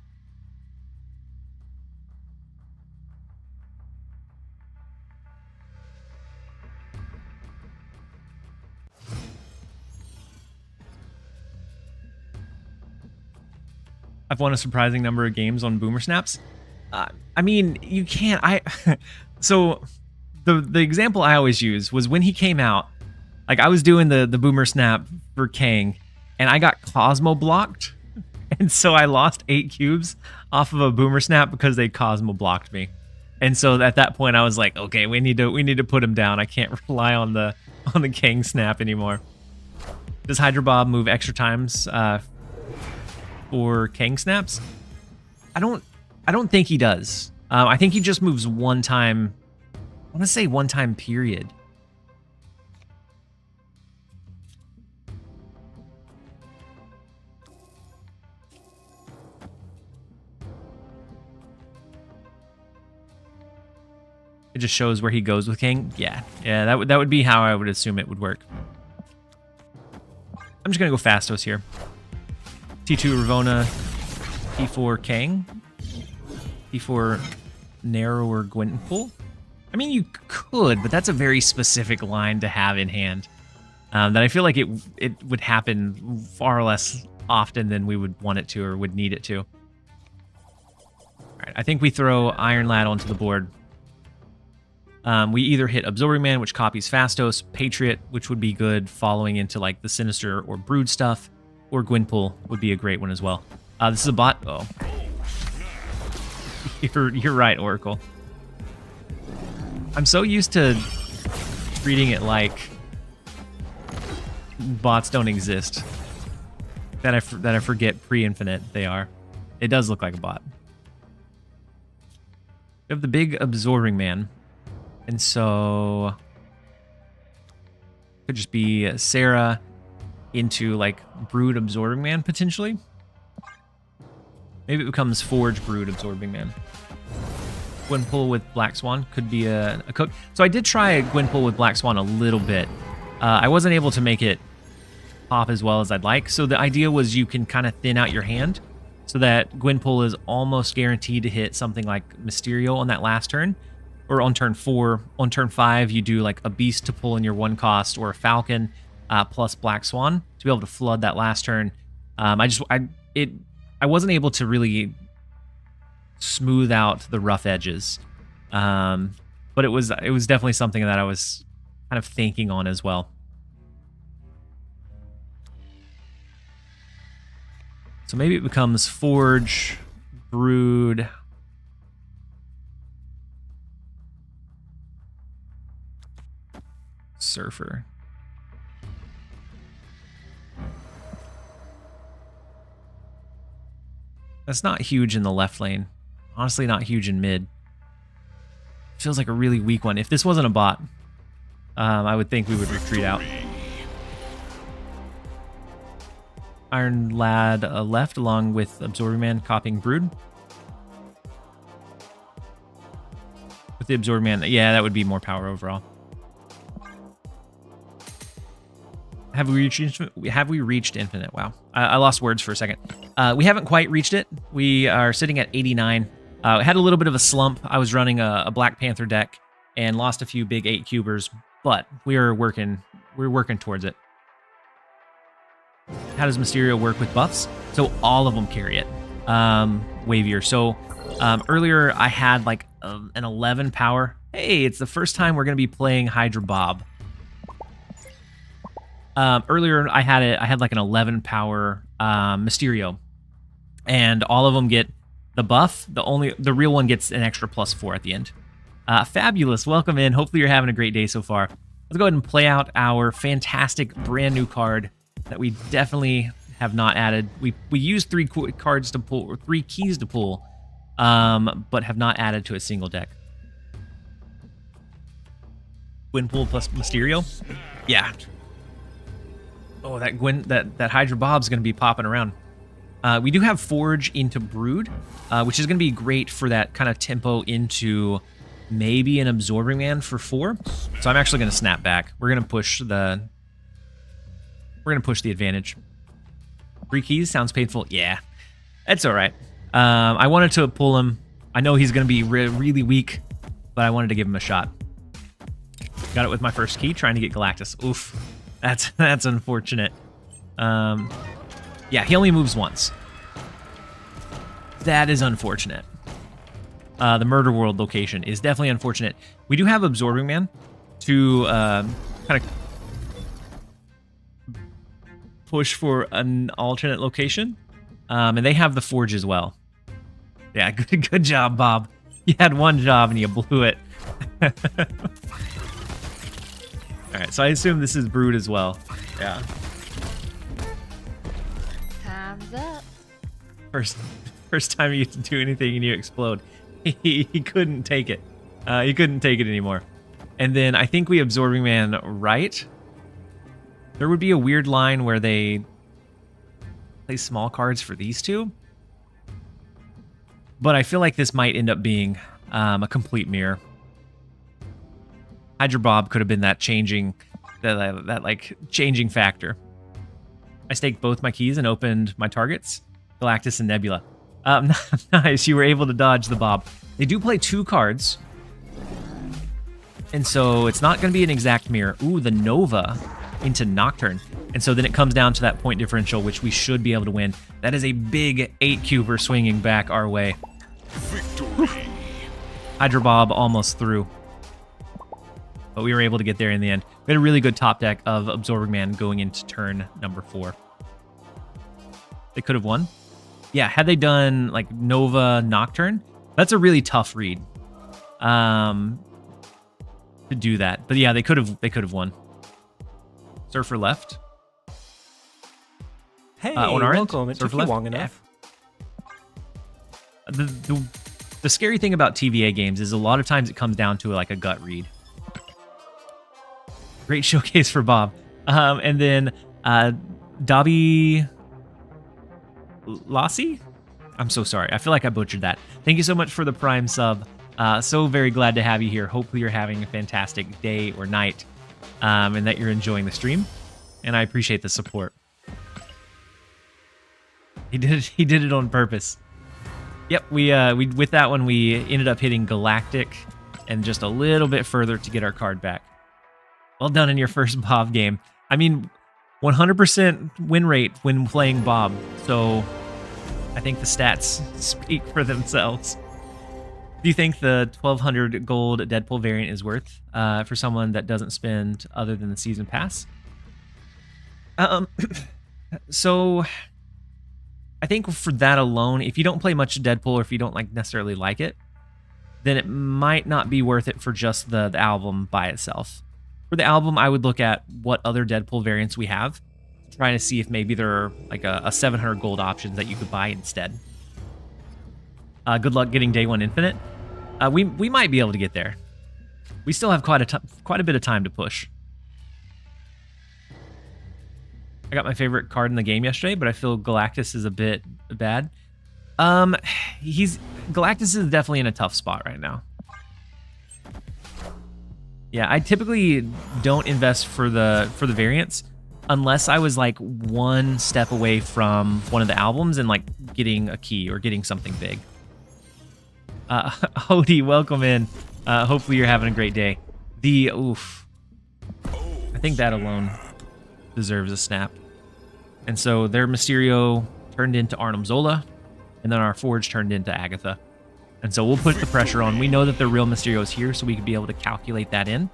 I've won a surprising number of games on Boomer Snaps. I mean, you can't. So the example I always use was when he came out. Like, I was doing the Boomer Snap for Kang, and I got Cosmo blocked, and so I lost 8 cubes off of a Boomer Snap because they Cosmo blocked me. And so at that point, I was like, okay, we need to put him down. I can't rely on the Kang Snap anymore. Does Hydra Bob move extra times for Kang Snaps? I don't think he does. I think he just moves one time. I want to say one time period. It just shows where he goes with King. Yeah, that would be how I would assume it would work. I'm just gonna go Fastos here. T2 Ravona, T4 Kang, T4 narrower Gwenpool. I mean, you could, but that's a very specific line to have in hand. That I feel like it would happen far less often than we would want it to or would need it to. All right, I think we throw Iron Lad onto the board. We either hit Absorbing Man, which copies Fastos, Patriot, which would be good following into like the Sinister or Brood stuff, or Gwenpool would be a great one as well. This is a bot. Oh, you're right, Oracle. I'm so used to treating it like bots don't exist that I forget pre-infinite they are. It does look like a bot. We have the big Absorbing Man. And so could just be Sarah into like Brood Absorbing Man potentially. Maybe it becomes Forge Brood Absorbing Man. Gwenpool with Black Swan could be a cook. So I did try a Gwenpool with Black Swan a little bit. I wasn't able to make it pop as well as I'd like. So the idea was you can kind of thin out your hand so that Gwenpool is almost guaranteed to hit something like Mysterio on that last turn. Or on turn 4. On turn 5, you do like a Beast to pull in your 1 cost or a Falcon plus Black Swan to be able to flood that last turn. I wasn't able to really smooth out the rough edges, but it was definitely something that I was kind of thinking on as well. So maybe it becomes Forge, Brood. Surfer. That's not huge in the left lane. Honestly, not huge in mid. Feels like a really weak one. If this wasn't a bot, I would think we would retreat out. Iron Lad left along with Absorbing Man copying Brood. With the Absorbing Man, yeah, that would be more power overall. Have we reached infinite? Wow. I lost words for a second. We haven't quite reached it. We are sitting at 89. I had a little bit of a slump. I was running a Black Panther deck and lost a few big 8-cubers, but we're working towards it. How does Mysterio work with buffs? So all of them carry it. Wavier. So earlier I had like an 11 power. Hey, it's the first time we're going to be playing Hydra Bob. Earlier I had like an 11 power Mysterio, and all of them get the buff. The real one gets an extra +4 at the end. Fabulous, welcome in. Hopefully you're having a great day so far. Let's go ahead and play out our fantastic brand new card that we definitely have not added. We used 3 cards to pull, or 3 keys to pull, but have not added to a single deck. Gwenpool plus Mysterio, yeah. Oh, that Hydra Bob's going to be popping around. We do have Forge into Brood, which is going to be great for that kind of tempo into maybe an Absorbing Man for 4. So I'm actually going to snap back. We're going to push the advantage. 3 keys sounds painful. Yeah, that's all right. I wanted to pull him. I know he's going to be really weak, but I wanted to give him a shot. Got it with my first key, trying to get Galactus. Oof. That's unfortunate. Yeah, he only moves once. That is unfortunate. The Murder World location is definitely unfortunate. We do have Absorbing Man to kind of push for an alternate location. And they have the Forge as well. Yeah, good job, Bob. You had one job and you blew it. All right, so I assume this is Brood as well. Yeah. Time's up. First time you get to do anything and you explode. He couldn't take it. He couldn't take it anymore. And then I think we Absorbing Man right. There would be a weird line where they play small cards for these two. But I feel like this might end up being a complete mirror. Hydra Bob could have been that changing factor. I staked both my keys and opened my targets, Galactus and Nebula. Nice, you were able to dodge the Bob. They do play 2 cards, and so it's not going to be an exact mirror. Ooh, the Nova into Nocturne. And so then it comes down to that point differential, which we should be able to win. That is a big 8-cuber swinging back our way. Victory. Hydro Bob almost through. But we were able to get there in the end. We had a really good top deck of Absorbing Man going into turn number 4. They could have won. Yeah, had they done like Nova Nocturne, that's a really tough read to do that. But yeah, they could have won. Surfer left. Hey, On our welcome. end, It took Surfer you left. long enough. Yeah. The scary thing about TVA games is a lot of times it comes down to like a gut read. Great showcase for Bob. And then Dobby Lassie? I'm so sorry. I feel like I butchered that. Thank you so much for the Prime sub. So very glad to have you here. Hopefully you're having a fantastic day or night and that you're enjoying the stream. And I appreciate the support. He did it on purpose. Yep, we with that one we ended up hitting Galactic and just a little bit further to get our card back. Well done in your first Bob game. I mean, 100% win rate when playing Bob. So I think the stats speak for themselves. Do you think the 1200 gold Deadpool variant is worth for someone that doesn't spend other than the season pass? So I think for that alone, if you don't play much Deadpool or if you don't necessarily like it, then it might not be worth it for just the album by itself. For the album, I would look at what other Deadpool variants we have, trying to see if maybe there are like a 700 gold options that you could buy instead. Good luck getting Day 1 Infinite. We might be able to get there. We still have quite a bit of time to push. I got my favorite card in the game yesterday, but I feel Galactus is a bit bad. Galactus is definitely in a tough spot right now. Yeah, I typically don't invest for the variants unless I was like one step away from one of the albums and like getting a key or getting something big. Hody, welcome in. Hopefully you're having a great day. I think that alone deserves a snap. And so their Mysterio turned into Arnim Zola, and then our Forge turned into Agatha. And so we'll put the pressure on. We know that the real Mysterio is here, so we could be able to calculate that in.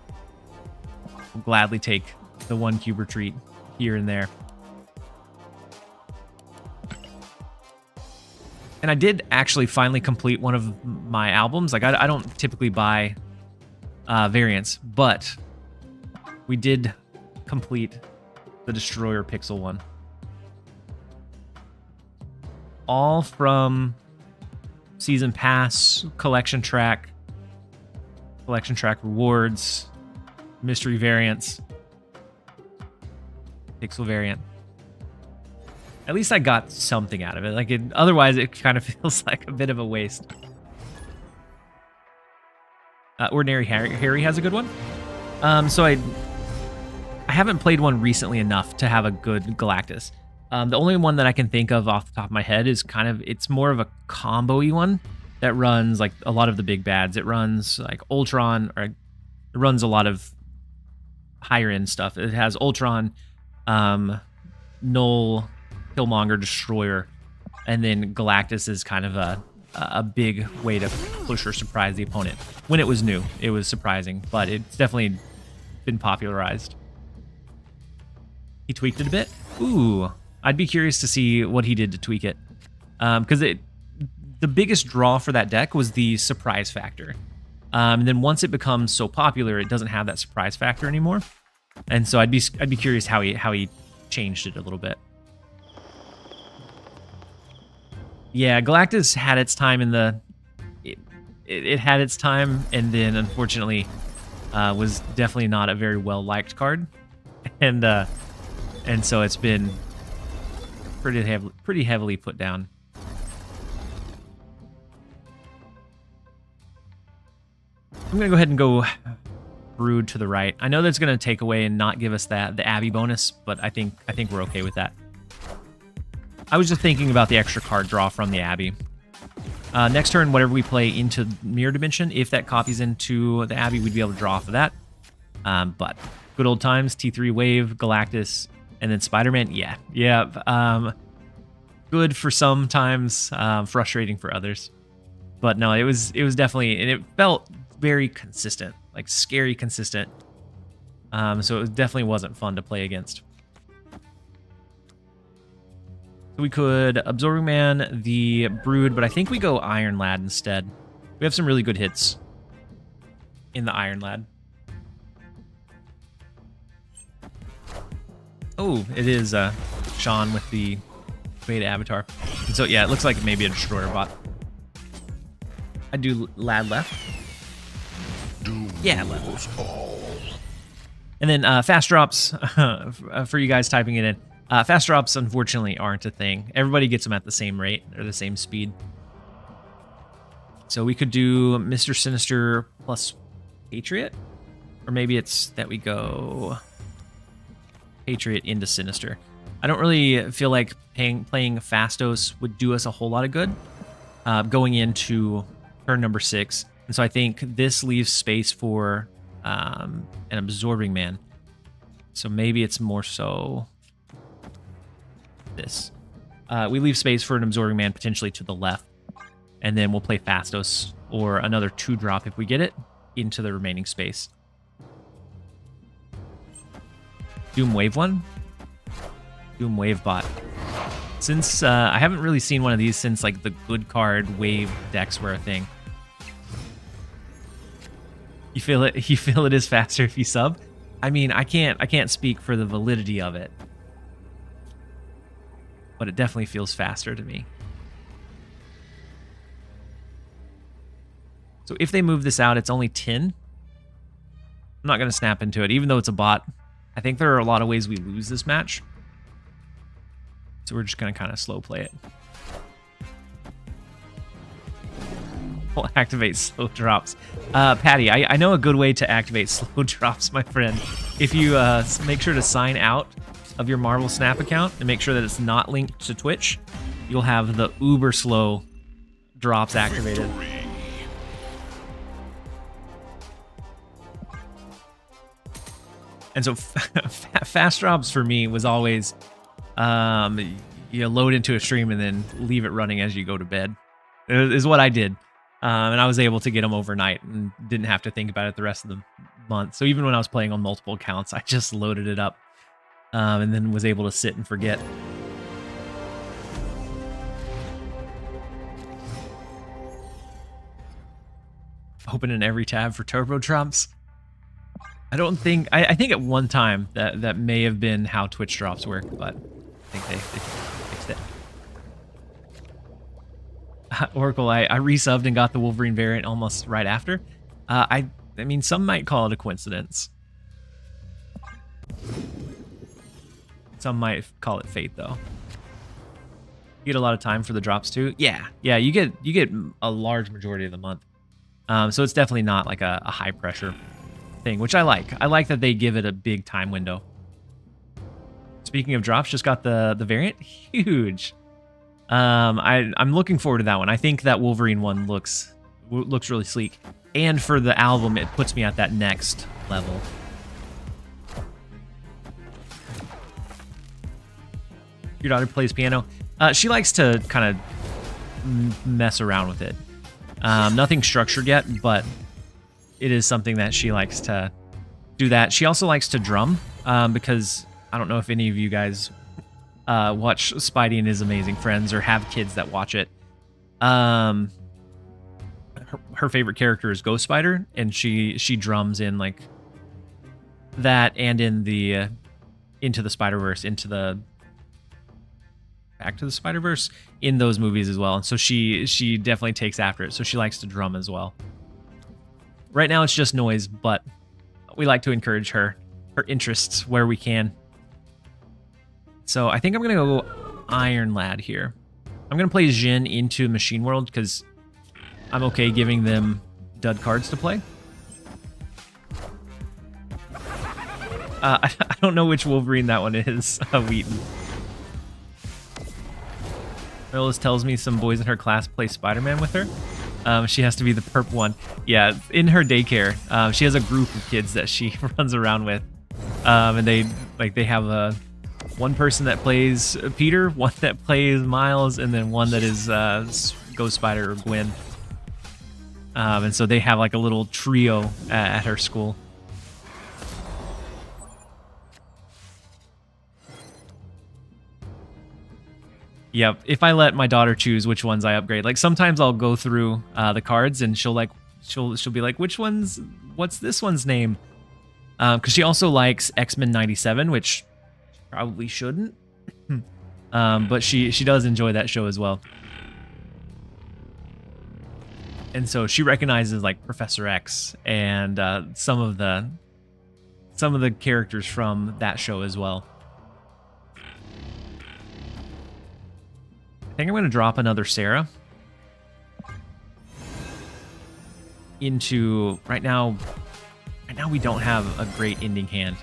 We'll gladly take the 1 cube retreat here and there. And I did actually finally complete one of my albums. Like I don't typically buy variants, but we did complete the Destroyer Pixel one. All from Season Pass, Collection Track rewards, mystery variants, Pixel variant. At least I got something out of it. Otherwise, it kind of feels like a bit of a waste. Ordinary Harry has a good one. So I haven't played one recently enough to have a good Galactus. The only one that I can think of off the top of my head is it's more of a combo-y one that runs like a lot of the big bads. It runs like Ultron, or it runs a lot of higher end stuff. It has Ultron, Null, Killmonger, Destroyer, and then Galactus is kind of a big way to push or surprise the opponent. When it was new, it was surprising, but it's definitely been popularized. He tweaked it a bit. Ooh, I'd be curious to see what he did to tweak it. Because the biggest draw for that deck was the surprise factor. And then once it becomes so popular, it doesn't have that surprise factor anymore. And so I'd be curious how he changed it a little bit. Yeah, Galactus had its time in the... It had its time, and then unfortunately was definitely not a very well-liked card. And so it's been pretty heavily put down. I'm going to go ahead and go Brood to the right. I know that's going to take away and not give us the Abby bonus, but I think we're okay with that. I was just thinking about the extra card draw from the Abbey. Next turn, whatever we play into Mirror Dimension, if that copies into the Abbey, we'd be able to draw off of that. But good old times, T3 Wave, Galactus, and then Spider-Man. Yeah. Good for some times, frustrating for others. But no, it was definitely, and it felt very consistent, like scary consistent. So it definitely wasn't fun to play against. So we could Absorbing Man, the Brood, but I think we go Iron Lad instead. We have some really good hits in the Iron Lad. Oh, it is Sean with the beta avatar. And so yeah, it looks like maybe a destroyer bot. I do Lad left. Yeah, left. And then fast drops, for you guys typing it in. Fast drops, unfortunately, aren't a thing. Everybody gets them at the same rate or the same speed. So we could do Mr. Sinister plus Patriot. Or maybe it's that we go Patriot into Sinister. I don't really feel like playing Fastos would do us a whole lot of good going into turn number 6. And so I think this leaves space for an Absorbing Man. So maybe it's more so this. We leave space for an Absorbing Man potentially to the left. And then we'll play Fastos or another 2-drop if we get it into the remaining space. Doom Wave 1. Doom Wave Bot. Since I haven't really seen one of these since like the good card wave decks were a thing. You feel it? You feel it is faster if you sub? I mean, I can't speak for the validity of it, but it definitely feels faster to me. So if they move this out, it's only 10. I'm not going to snap into it, even though it's a bot. I think there are a lot of ways we lose this match. So we're just going to kind of slow play it. We'll activate slow drops. Patty, I know a good way to activate slow drops, my friend. If you make sure to sign out of your Marvel Snap account and make sure that it's not linked to Twitch, you'll have the uber slow drops activated. Victory. And so fast drops for me was always you load into a stream and then leave it running as you go to bed. It is what I did. And I was able to get them overnight and didn't have to think about it the rest of the month. So even when I was playing on multiple accounts, I just loaded it up and then was able to sit and forget. Opening every tab for turbo drops. I don't think, I think at one time that may have been how Twitch drops work, but I think they fixed it. Oracle, I resubbed and got the Wolverine variant almost right after. I mean, some might call it a coincidence. Some might call it fate, though. You get a lot of time for the drops too. Yeah, you get a large majority of the month. So it's definitely not like a high pressure thing, which I like. I like that they give it a big time window. Speaking of drops, just got the variant. Huge. I'm looking forward to that one. I think that Wolverine one looks really sleek. And for the album, it puts me at that next level. Your daughter plays piano. She likes to kind of mess around with it. Nothing structured yet, but it is something that she likes to do that. She also likes to drum because I don't know if any of you guys watch Spidey and His Amazing Friends or have kids that watch it. Her favorite character is Ghost Spider, and she drums in like that and in the Into the Spider-Verse, Back to the Spider-Verse, in those movies as well. And so she definitely takes after it. So she likes to drum as well. Right now it's just noise, but we like to encourage her interests where we can. So I think I'm going to go Iron Lad here. I'm going to play Jin into Machine World because I'm okay giving them dud cards to play. I don't know which Wolverine that one is, Wheaton. Melis tells me some boys in her class play Spider-Man with her. She has to be the perp one. Yeah, in her daycare, she has a group of kids that she runs around with. And they have one person that plays Peter, one that plays Miles, and then one that is Ghost Spider or Gwen. And so they have like a little trio at her school. Yep. If I let my daughter choose which ones I upgrade, like sometimes I'll go through the cards and she'll be like, what's this one's name? Because she also likes X-Men 97, which probably shouldn't. But she does enjoy that show as well. And so she recognizes like Professor X and some of the characters from that show as well. I think I'm going to drop another Sarah into right now we don't have a great ending hand.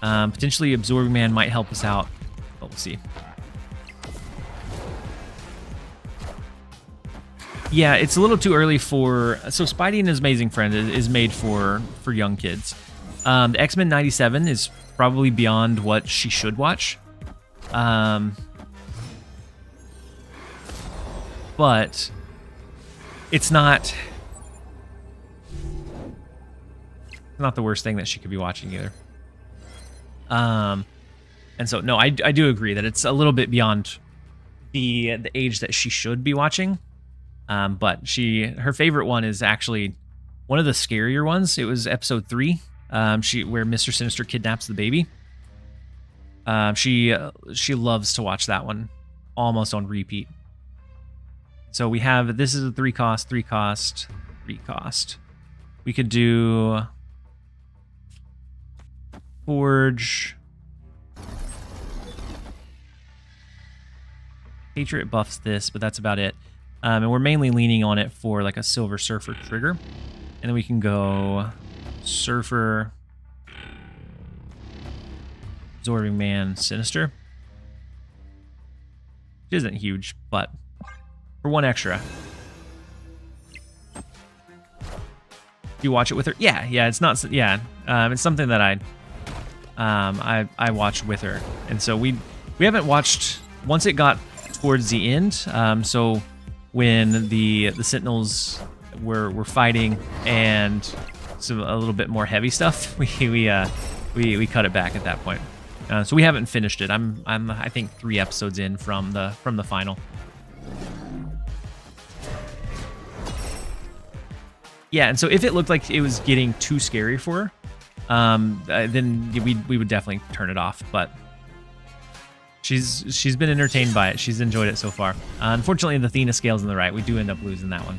Potentially Absorbing Man might help us out, but we'll see. Yeah, it's a little too early for... So Spidey and His Amazing Friend is made for young kids. The X-Men 97 is probably beyond what she should watch. But it's not the worst thing that she could be watching either. And so, no, I do agree that it's a little bit beyond the age that she should be watching. But her favorite one is actually one of the scarier ones. It was episode 3, where Mr. Sinister kidnaps the baby. She loves to watch that one almost on repeat. So we have, this is a 3 cost. We could do Forge. Patriot buffs this, but that's about it. And we're mainly leaning on it for like a Silver Surfer trigger. And then we can go Surfer, Absorbing Man, Sinister. Which isn't huge, but for 1 extra. Do you watch it with her? Yeah, it's not, yeah. It's something that I watched with her. And so we haven't watched, once it got towards the end, so when the Sentinels were fighting and some a little bit more heavy stuff, we cut it back at that point. So we haven't finished it. I'm I think 3 episodes in from the final. Yeah, and so if it looked like it was getting too scary for her, then we would definitely turn it off. But she's been entertained by it. She's enjoyed it so far. Unfortunately, the Athena scale's on the right. We do end up losing that one.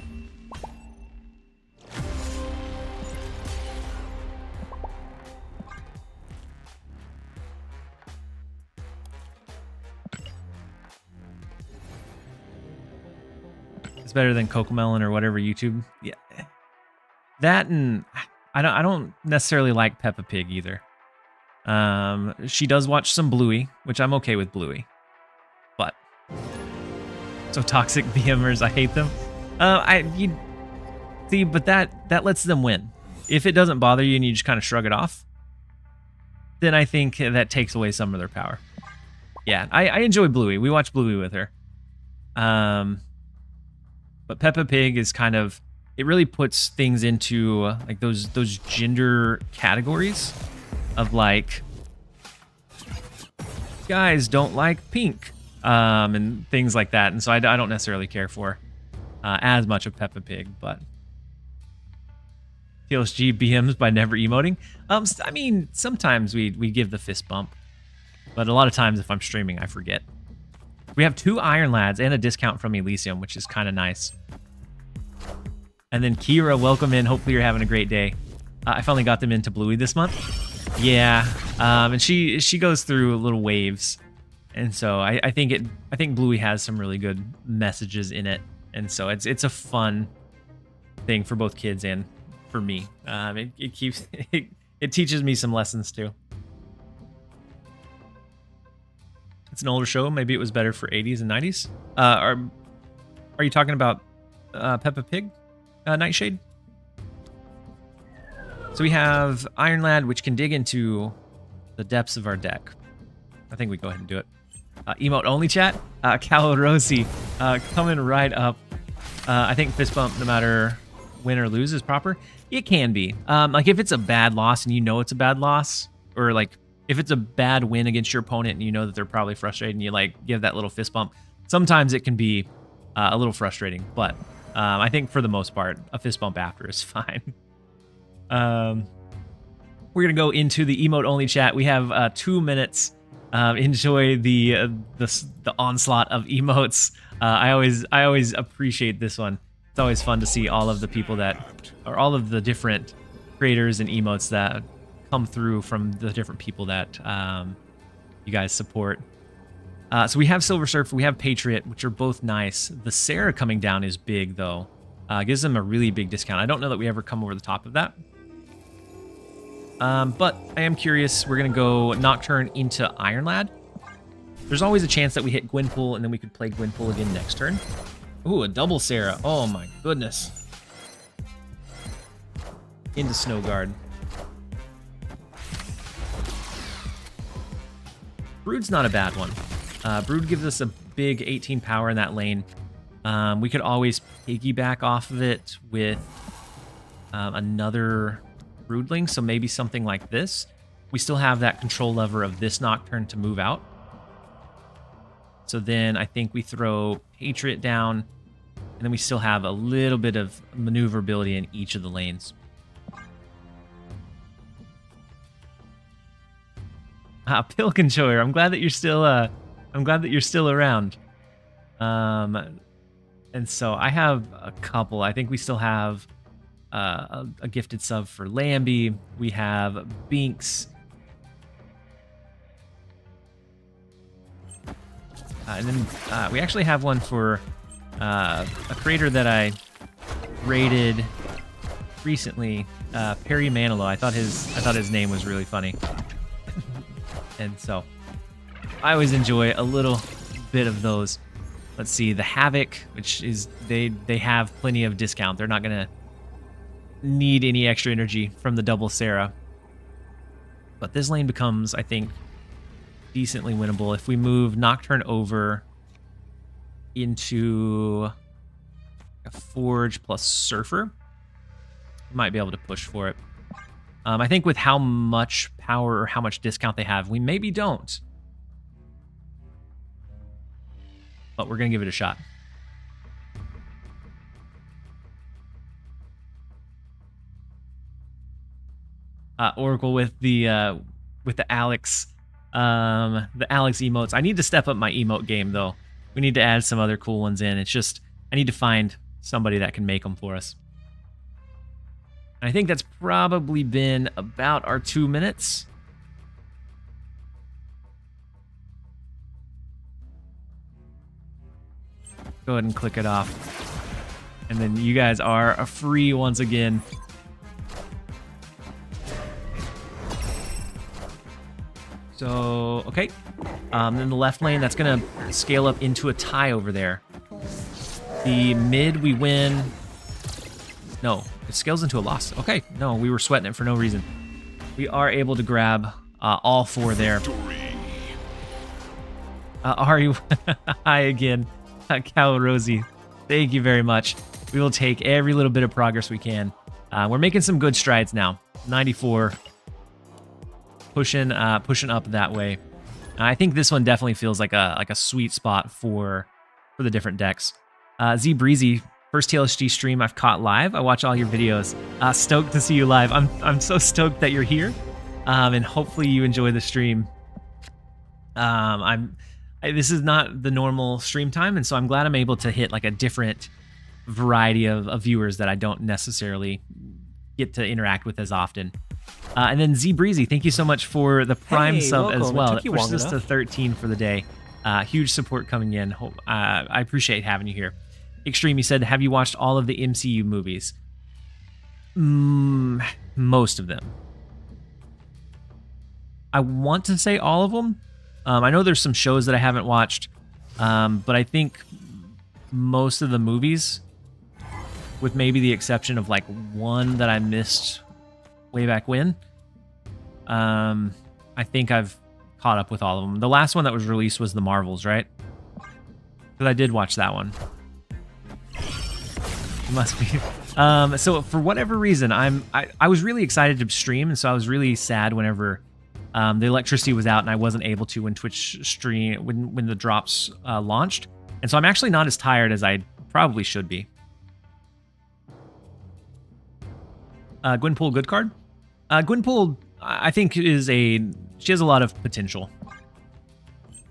It's better than Cocomelon or whatever YouTube. Yeah, that, and I don't necessarily like Peppa Pig either. She does watch some Bluey, which I'm okay with Bluey, but so toxic BMers, I hate them. See, but that lets them win. If it doesn't bother you and you just kind of shrug it off, then I think that takes away some of their power. Yeah, I enjoy Bluey. We watch Bluey with her. But Peppa Pig is kind of, it really puts things into like those gender categories of like, guys don't like pink, and things like that. And so I don't necessarily care for as much of Peppa Pig, but TLSG BMs by never emoting. I mean, sometimes we give the fist bump, but a lot of times if I'm streaming, I forget. We have 2 Iron Lads and a discount from Elysium, which is kind of nice. And then Kira, welcome in. Hopefully you're having a great day. I finally got them into Bluey this month. Yeah, and she goes through little waves, and so I think Bluey has some really good messages in it, and so it's a fun thing for both kids and for me. It teaches me some lessons too. It's an older show. Maybe it was better for 80s and 90s. Are you talking about Peppa Pig, Nightshade? So we have Iron Lad, which can dig into the depths of our deck. I think we go ahead and do it. Emote only chat. Cal Rosie coming right up. I think fist bump no matter win or lose is proper? It can be. Like if it's a bad loss and you know it's a bad loss, or like if it's a bad win against your opponent and you know that they're probably frustrated and you like give that little fist bump, sometimes it can be a little frustrating. But I think for the most part, a fist bump after is fine. We're gonna go into the emote only chat. We have 2 minutes. Enjoy the onslaught of emotes. I always appreciate this one. It's always fun to see all of the people that, or all of the different creators and emotes that come through from the different people that you guys support. So we have Silver Surfer, we have Patriot, which are both nice. The Sarah coming down is big though. Gives them a really big discount. I don't know that we ever come over the top of that. But I am curious. We're going to go Nocturne into Iron Lad. There's always a chance that we hit Gwenpool, and then we could play Gwenpool again next turn. Ooh, a double Sarah. Oh my goodness. Into Snow Guard. Brood's not a bad one. Brood gives us a big 18 power in that lane. We could always piggyback off of it with another Broodling, so maybe something like this. We still have that control lever of this Nocturne to move out. So then I think we throw Patriot down, and then we still have a little bit of maneuverability in each of the lanes. Pilkin Choyer, I'm glad that you're still around. And so I have a couple. I think we still have a gifted sub for Lambie. We have Binks. And then we actually have one for a creator that I rated recently, Perry Manilow. I thought his name was really funny. And so I always enjoy a little bit of those. Let's see, the Havoc, which is they have plenty of discount. They're not gonna need any extra energy from the double Sarah. But this lane becomes, I think, decently winnable if we move Nocturne over into a Forge plus Surfer. We might be able to push for it. I think with how much power or how much discount they have, we maybe don't. But we're going to give it a shot. Oracle with the Alex emotes. I need to step up my emote game though. We need to add some other cool ones in. It's just I need to find somebody that can make them for us. I think that's probably been about our 2 minutes. Go ahead and click it off. And then you guys are free once again. So, okay. Then the left lane, that's going to scale up into a tie over there. The mid, we win. No, it scales into a loss. Okay, no, we were sweating it for no reason. We are able to grab all four there. Ari, hi again. Cow Rosie, thank you very much. We will take every little bit of progress we can. We're making some good strides now. 94. Pushing up that way. I think this one definitely feels like a sweet spot for the different decks. Z Breezy, first TLSG stream I've caught live. I watch all your videos. Stoked to see you live. I'm so stoked that you're here, and hopefully you enjoy the stream. This is not the normal stream time, and so I'm glad I'm able to hit like a different variety of viewers that I don't necessarily get to interact with as often. And then Z Breezy, thank you so much for the Prime sub as well. It pushed us to 13 for the day. Huge support coming in. I appreciate having you here. Extreme, you said, have you watched all of the MCU movies? Most of them. I want to say all of them. I know there's some shows that I haven't watched, but I think most of the movies, with maybe the exception of like one that I missed way back when, I think I've caught up with all of them. The last one that was released was The Marvels, right? Because I did watch that one. So for whatever reason, I was really excited to stream, and so I was really sad whenever the electricity was out and I wasn't able to when Twitch stream when the drops launched. And so I'm actually not as tired as I probably should be. Gwenpool, good card. Gwenpool, I think she has a lot of potential.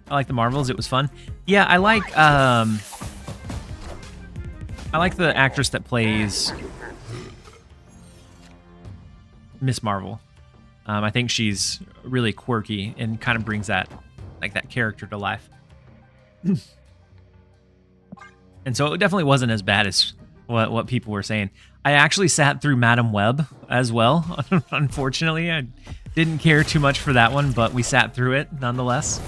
I like the Marvels. It was fun. Yeah, I like the actress that plays Miss Marvel. I think she's really quirky and kind of brings that character to life. And so it definitely wasn't as bad as what people were saying. I actually sat through Madam Web as well. Unfortunately, I didn't care too much for that one, but we sat through it nonetheless.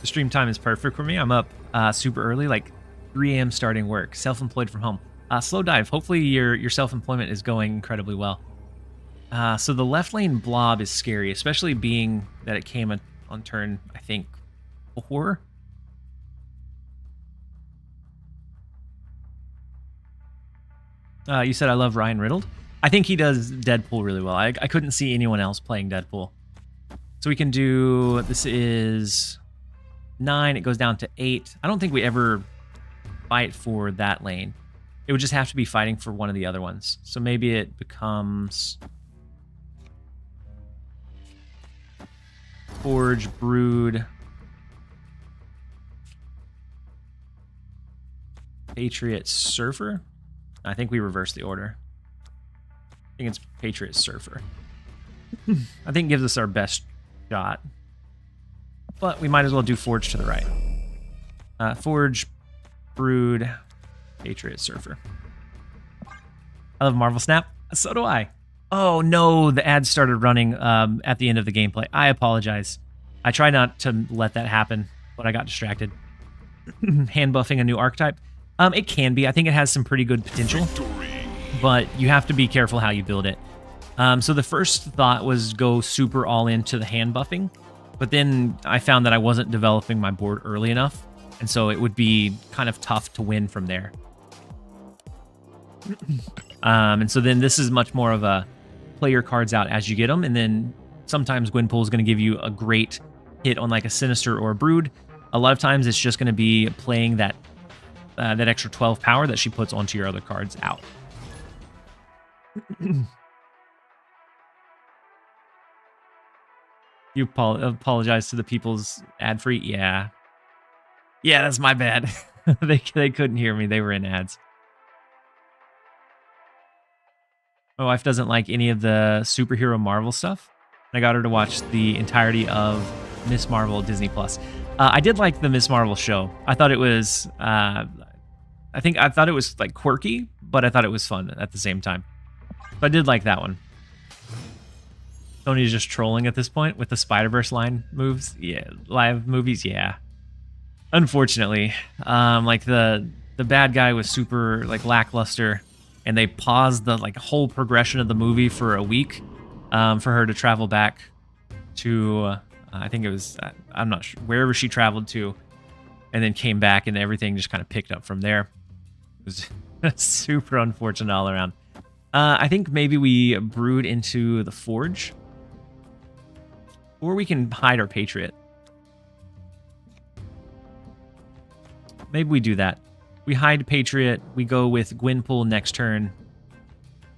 The stream time is perfect for me. I'm up super early, like 3 a.m. starting work, self-employed from home. Slow dive. Hopefully your self-employment is going incredibly well. So the left lane blob is scary, especially being that it came on turn, I think, 4. You said I love Ryan Riddled. I think he does Deadpool really well. I couldn't see anyone else playing Deadpool. So we can do, this is 9, it goes down to 8. I don't think we ever fight for that lane. It would just have to be fighting for one of the other ones. So maybe it becomes Forge, Brood, Patriot, Surfer. I think we reversed the order. I think it's Patriot, Surfer. I think it gives us our best shot. But we might as well do Forge to the right. Forge, Brood, Patriot, Surfer. I love Marvel Snap. So do I. Oh no, the ads started running at the end of the gameplay. I apologize. I try not to let that happen, but I got distracted. Hand buffing a new archetype. It can be. I think it has some pretty good potential, but you have to be careful how you build it. So the first thought was go super all into the hand buffing, but then I found that I wasn't developing my board early enough, and so it would be kind of tough to win from there. And so then this is much more of a play your cards out as you get them, and then sometimes Gwenpool is going to give you a great hit on like a Sinister or a Brood. A lot of times it's just going to be playing that extra 12 power that she puts onto your other cards out. You apologize to the people's ad-free? Yeah. Yeah, that's my bad. They couldn't hear me. They were in ads. My wife doesn't like any of the superhero Marvel stuff. I got her to watch the entirety of Miss Marvel Disney Plus. I did like the Miss Marvel show. I thought it was, I thought it was like quirky, but I thought it was fun at the same time. So I did like that one. Tony's just trolling at this point with the Spider-Verse line moves. Yeah, live movies. Yeah. Unfortunately, like the bad guy was super like lackluster, and they paused the like whole progression of the movie for a week for her to travel back to. I think it was, I'm not sure, wherever she traveled to, and then came back, and everything just kind of picked up from there. It was super unfortunate all around. I think maybe we Brood into the Forge, or we can hide our Patriot. Maybe we do that. We hide Patriot, we go with Gwenpool next turn,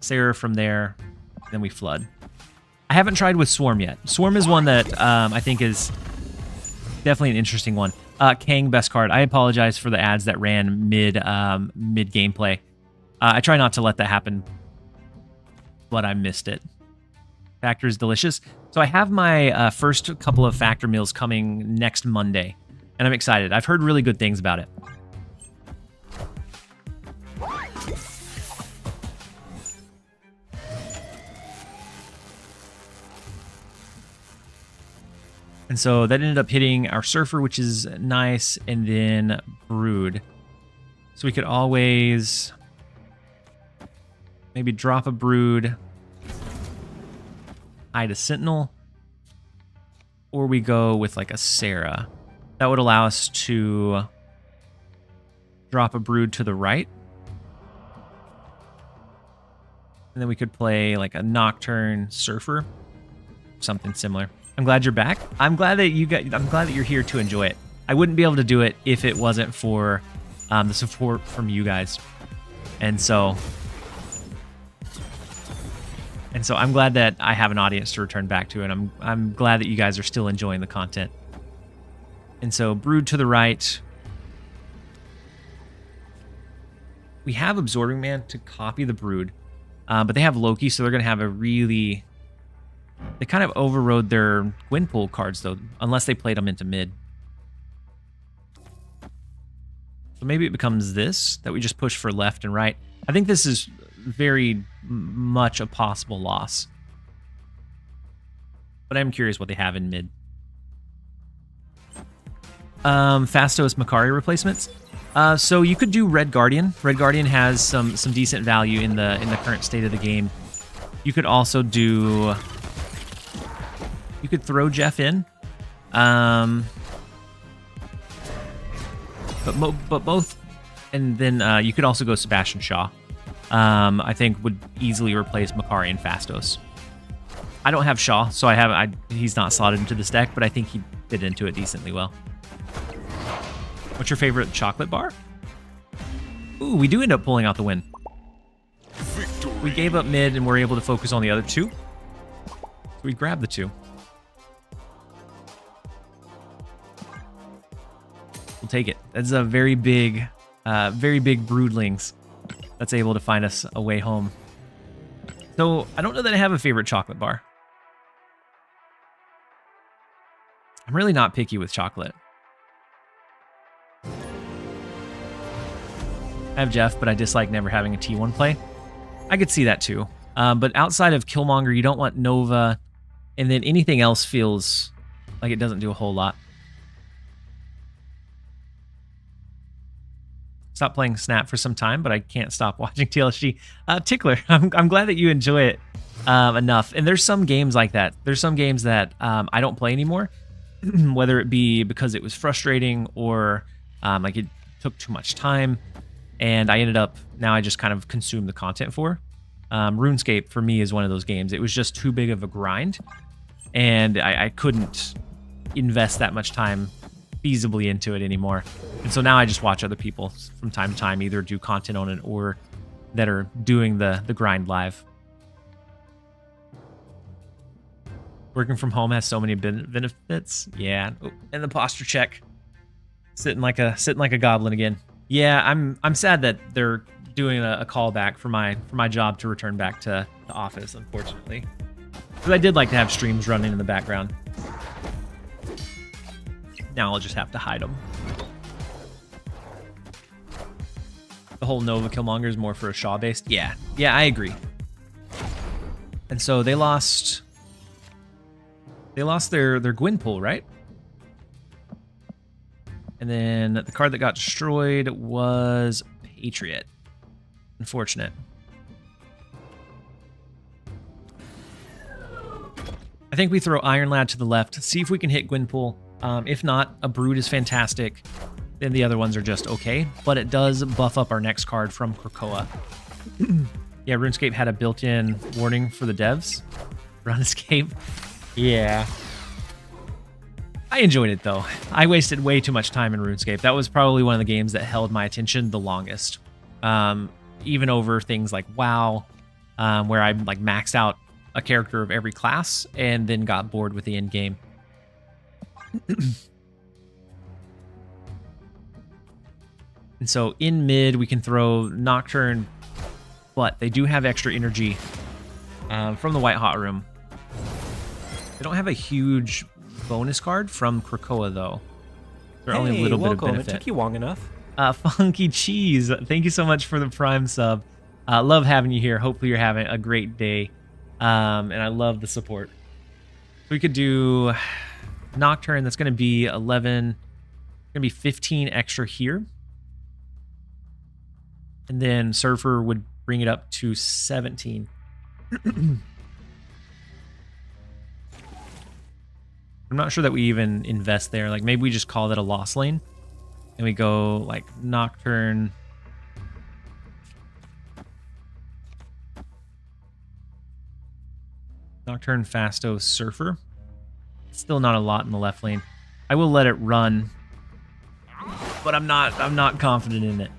Sarah from there, then we flood. I haven't tried with Swarm yet. Swarm is one that I think is definitely an interesting one. Kang, best card. I apologize for the ads that ran mid gameplay. I try not to let that happen, but I missed it. Factor is delicious. So I have my first couple of Factor meals coming next Monday, and I'm excited. I've heard really good things about it. And so that ended up hitting our Surfer, which is nice, and then Brood. So we could always maybe drop a Brood, hide a Sentinel, or we go with like a Sarah. That would allow us to drop a Brood to the right. And then we could play like a Nocturne Surfer, something similar. I'm glad you're back. I'm glad that you're here to enjoy it. I wouldn't be able to do it if it wasn't for the support from you guys. And so I'm glad that I have an audience to return back to, and I'm glad that you guys are still enjoying the content. And so Brood to the right. We have Absorbing Man to copy the Brood, but they have Loki, so they're going to have a really... They kind of overrode their Gwenpool cards, though, unless they played them into mid. So maybe it becomes this, that we just push for left and right. I think this is very much a possible loss. But I'm curious what they have in mid. Fastos Makari replacements. So you could do Red Guardian. Red Guardian has some decent value in the current state of the game. You could also do... You could throw Jeff in. But both... And then you could also go Sebastian Shaw. I think would easily replace Makari and Fastos. I don't have Shaw, so he's not slotted into this deck, but I think he fit into it decently well. What's your favorite chocolate bar? Ooh, we do end up pulling out the win. Victory. We gave up mid and we're able to focus on the other two. So we grabbed the two. We'll take it. That's a very big broodlings that's able to find us a way home. So I don't know that I have a favorite chocolate bar. I'm really not picky with chocolate. I have Jeff, but I dislike never having a T1 play. I could see that too. But outside of Killmonger, you don't want Nova, and then anything else feels like it doesn't do a whole lot. Stop playing Snap for some time, but I can't stop watching TLSG. Tickler, I'm glad that you enjoy it enough. And there's some games like that. There's some games that I don't play anymore, whether it be because it was frustrating or like it took too much time. And I ended up, now I just kind of consume the content for. RuneScape for me is one of those games. It was just too big of a grind, and I couldn't invest that much time feasibly into it anymore. And so now I just watch other people from time to time either do content on it or that are doing the grind live. Working from home has so many benefits. Yeah. Oh, and the posture check. Sitting like a goblin again. Yeah, I'm sad that they're doing a callback for my job to return back to the office, unfortunately. Because I did like to have streams running in the background. Now I'll just have to hide them. The whole Nova Killmonger is more for a Shaw based. Yeah, I agree. And so they lost their Gwenpool, right? And then the card that got destroyed was Patriot. Unfortunate. I think we throw Iron Lad to the left, see if we can hit Gwenpool. If not, a Brood is fantastic. Then the other ones are just okay, but it does buff up our next card from Krakoa. Yeah, RuneScape had a built-in warning for the devs. Run escape. Yeah. I enjoyed it, though. I wasted way too much time in RuneScape. That was probably one of the games that held my attention the longest. Even over things like WoW, where I like maxed out a character of every class and then got bored with the end game. And so in mid, we can throw Nocturne, but they do have extra energy from the White Hot Room. They don't have a huge bonus card from Krakoa, though. They're only a little bit of benefit. It took you long enough. Funky Cheese, thank you so much for the Prime sub. Love having you here. Hopefully you're having a great day. And I love the support. So we could do Nocturne. That's going to be 11. Going to be 15 extra here. And then Surfer would bring it up to 17. I'm not sure that we even invest there. Like maybe we just call that a loss lane And we go like Nocturne. Nocturne, Fasto, Surfer. Still not a lot in the left lane. I will let it run, but I'm not confident in it.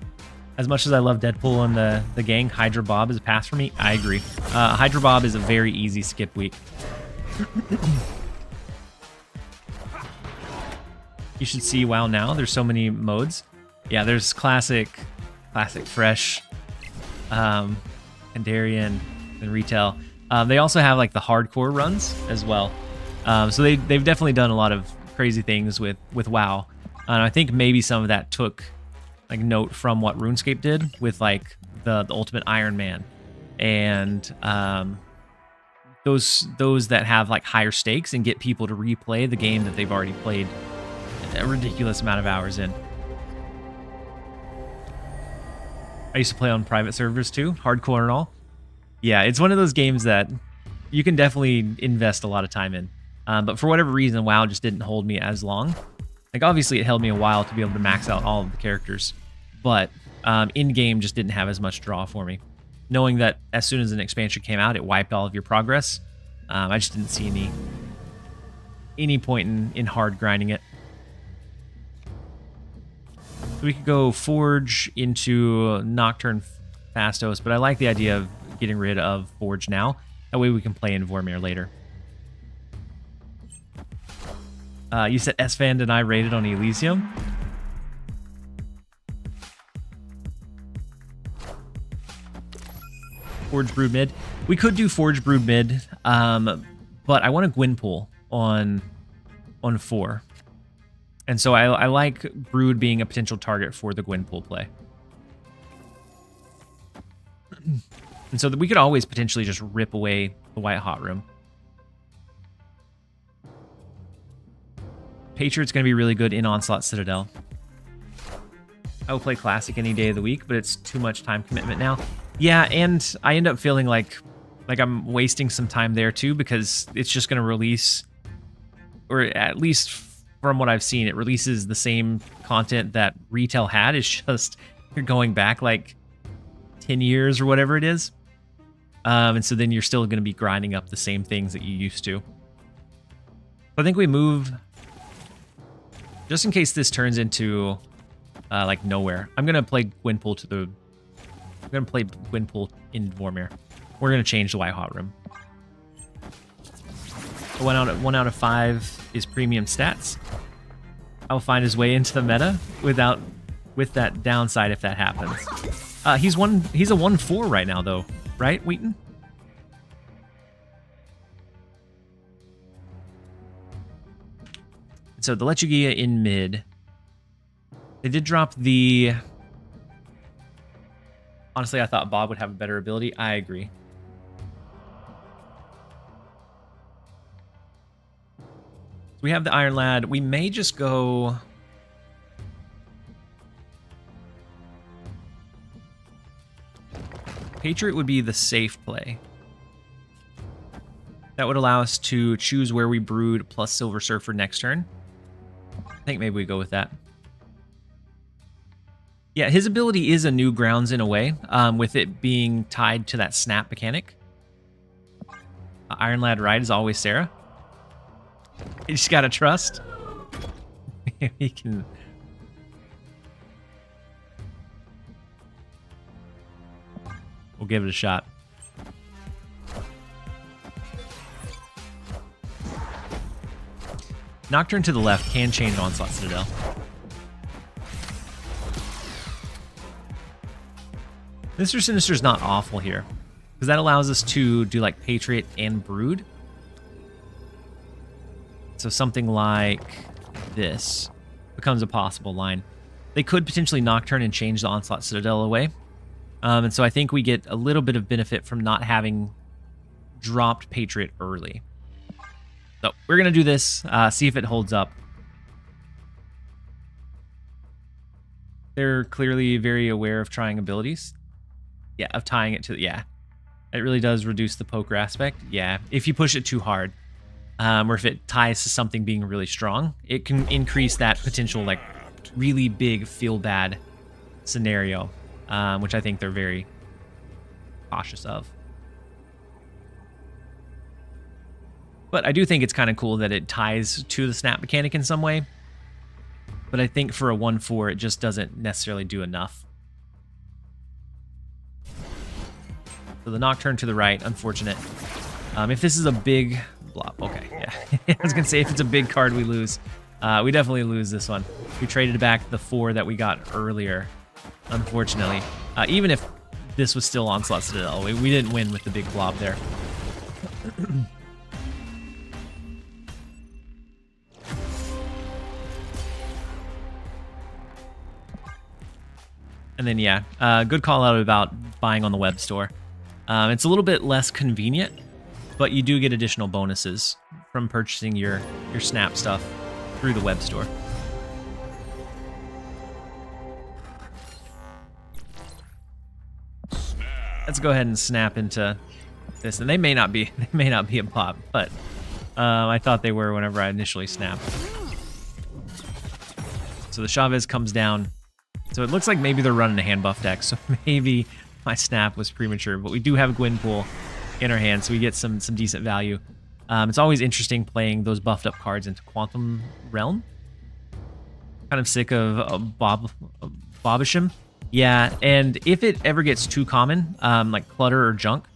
As much as I love Deadpool and the gang, Hydra Bob is a pass for me. I agree. Hydra Bob is a very easy skip week. You should see WoW now. There's so many modes. Yeah, there's classic, fresh, Kandarian, and retail. They also have like the hardcore runs as well. So they've definitely done a lot of crazy things with WoW. And I think maybe some of that took like note from what RuneScape did with like the Ultimate Iron Man and those that have like higher stakes and get people to replay the game that they've already played a ridiculous amount of hours in. I used to play on private servers too, hardcore and all. Yeah, it's one of those games that you can definitely invest a lot of time in. But for whatever reason, WoW just didn't hold me as long. Like, obviously, it held me a while to be able to max out all of the characters. But in-game just didn't have as much draw for me. Knowing that as soon as an expansion came out, it wiped all of your progress, I just didn't see any point in hard grinding it. So we could go Forge into Nocturne Fastos, but I like the idea of getting rid of Forge now. That way we can play in Vormir later. You said S-Van and I rated on Elysium. Forge Brood mid. We could do Forge Brood mid, but I want a Gwenpool on 4. And so I like Brood being a potential target for the Gwenpool play. And so that we could always potentially just rip away the White Hot Room. Patriot's going to be really good in Onslaught Citadel. I will play Classic any day of the week, but it's too much time commitment now. Yeah, and I end up feeling like I'm wasting some time there too, because it's just going to release, or at least from what I've seen, it releases the same content that retail had. It's just you're going back like 10 years or whatever it is. And so then you're still going to be grinding up the same things that you used to. I think we move, just in case this turns into like nowhere. I'm going to play Gwenpool I'm going to play Gwenpool in Vormir. We're going to change the White Hot Room. So 1 out of 5 is premium stats. I'll find his way into the meta with that downside if that happens. He's a 1-4 right now though, right, Wheaton? So the Lechugia in mid. They did drop the... Honestly, I thought Bob would have a better ability. I agree. So we have the Iron Lad. We may just go... Patriot would be the safe play. That would allow us to choose where we brood plus Silver Surfer next turn. I think maybe we go with that. Yeah, his ability is a new grounds in a way, with it being tied to that snap mechanic. Iron Lad Ride is always Sarah. You just gotta trust. We can... We'll give it a shot. Nocturne to the left can change Onslaught Citadel. Mr. Sinister's not awful here, because that allows us to do like Patriot and Brood. So something like this becomes a possible line. They could potentially Nocturne and change the Onslaught Citadel away. And so I think we get a little bit of benefit from not having dropped Patriot early. So we're going to do this, see if it holds up. They're clearly very aware of trying abilities. Yeah, of tying it to... Yeah, it really does reduce the poker aspect. Yeah, if you push it too hard, or if it ties to something being really strong, it can increase that potential like really big feel bad scenario, which I think they're very cautious of. But I do think it's kind of cool that it ties to the snap mechanic in some way. But I think for a 1/4, it just doesn't necessarily do enough. So the Nocturne to the right, unfortunate. If this is a big blob, okay, yeah. I was going to say, if it's a big card, we lose. We definitely lose this one. We traded back the 4 that we got earlier, unfortunately. Even if this was still Onslaught Citadel, we didn't win with the big blob there. And then, yeah, good call out about buying on the web store. It's a little bit less convenient, but you do get additional bonuses from purchasing your snap stuff through the web store. Let's go ahead and snap into this, and they may not be a pop, but I thought they were whenever I initially snapped. So the Chavez comes down. So it looks like maybe they're running a hand buff deck, so maybe my snap was premature, but we do have a Gwenpool in our hand, so we get some decent value. It's always interesting playing those buffed up cards into Quantum Realm. Kind of sick of Bobisham. Yeah, and if it ever gets too common, like Clutter or Junk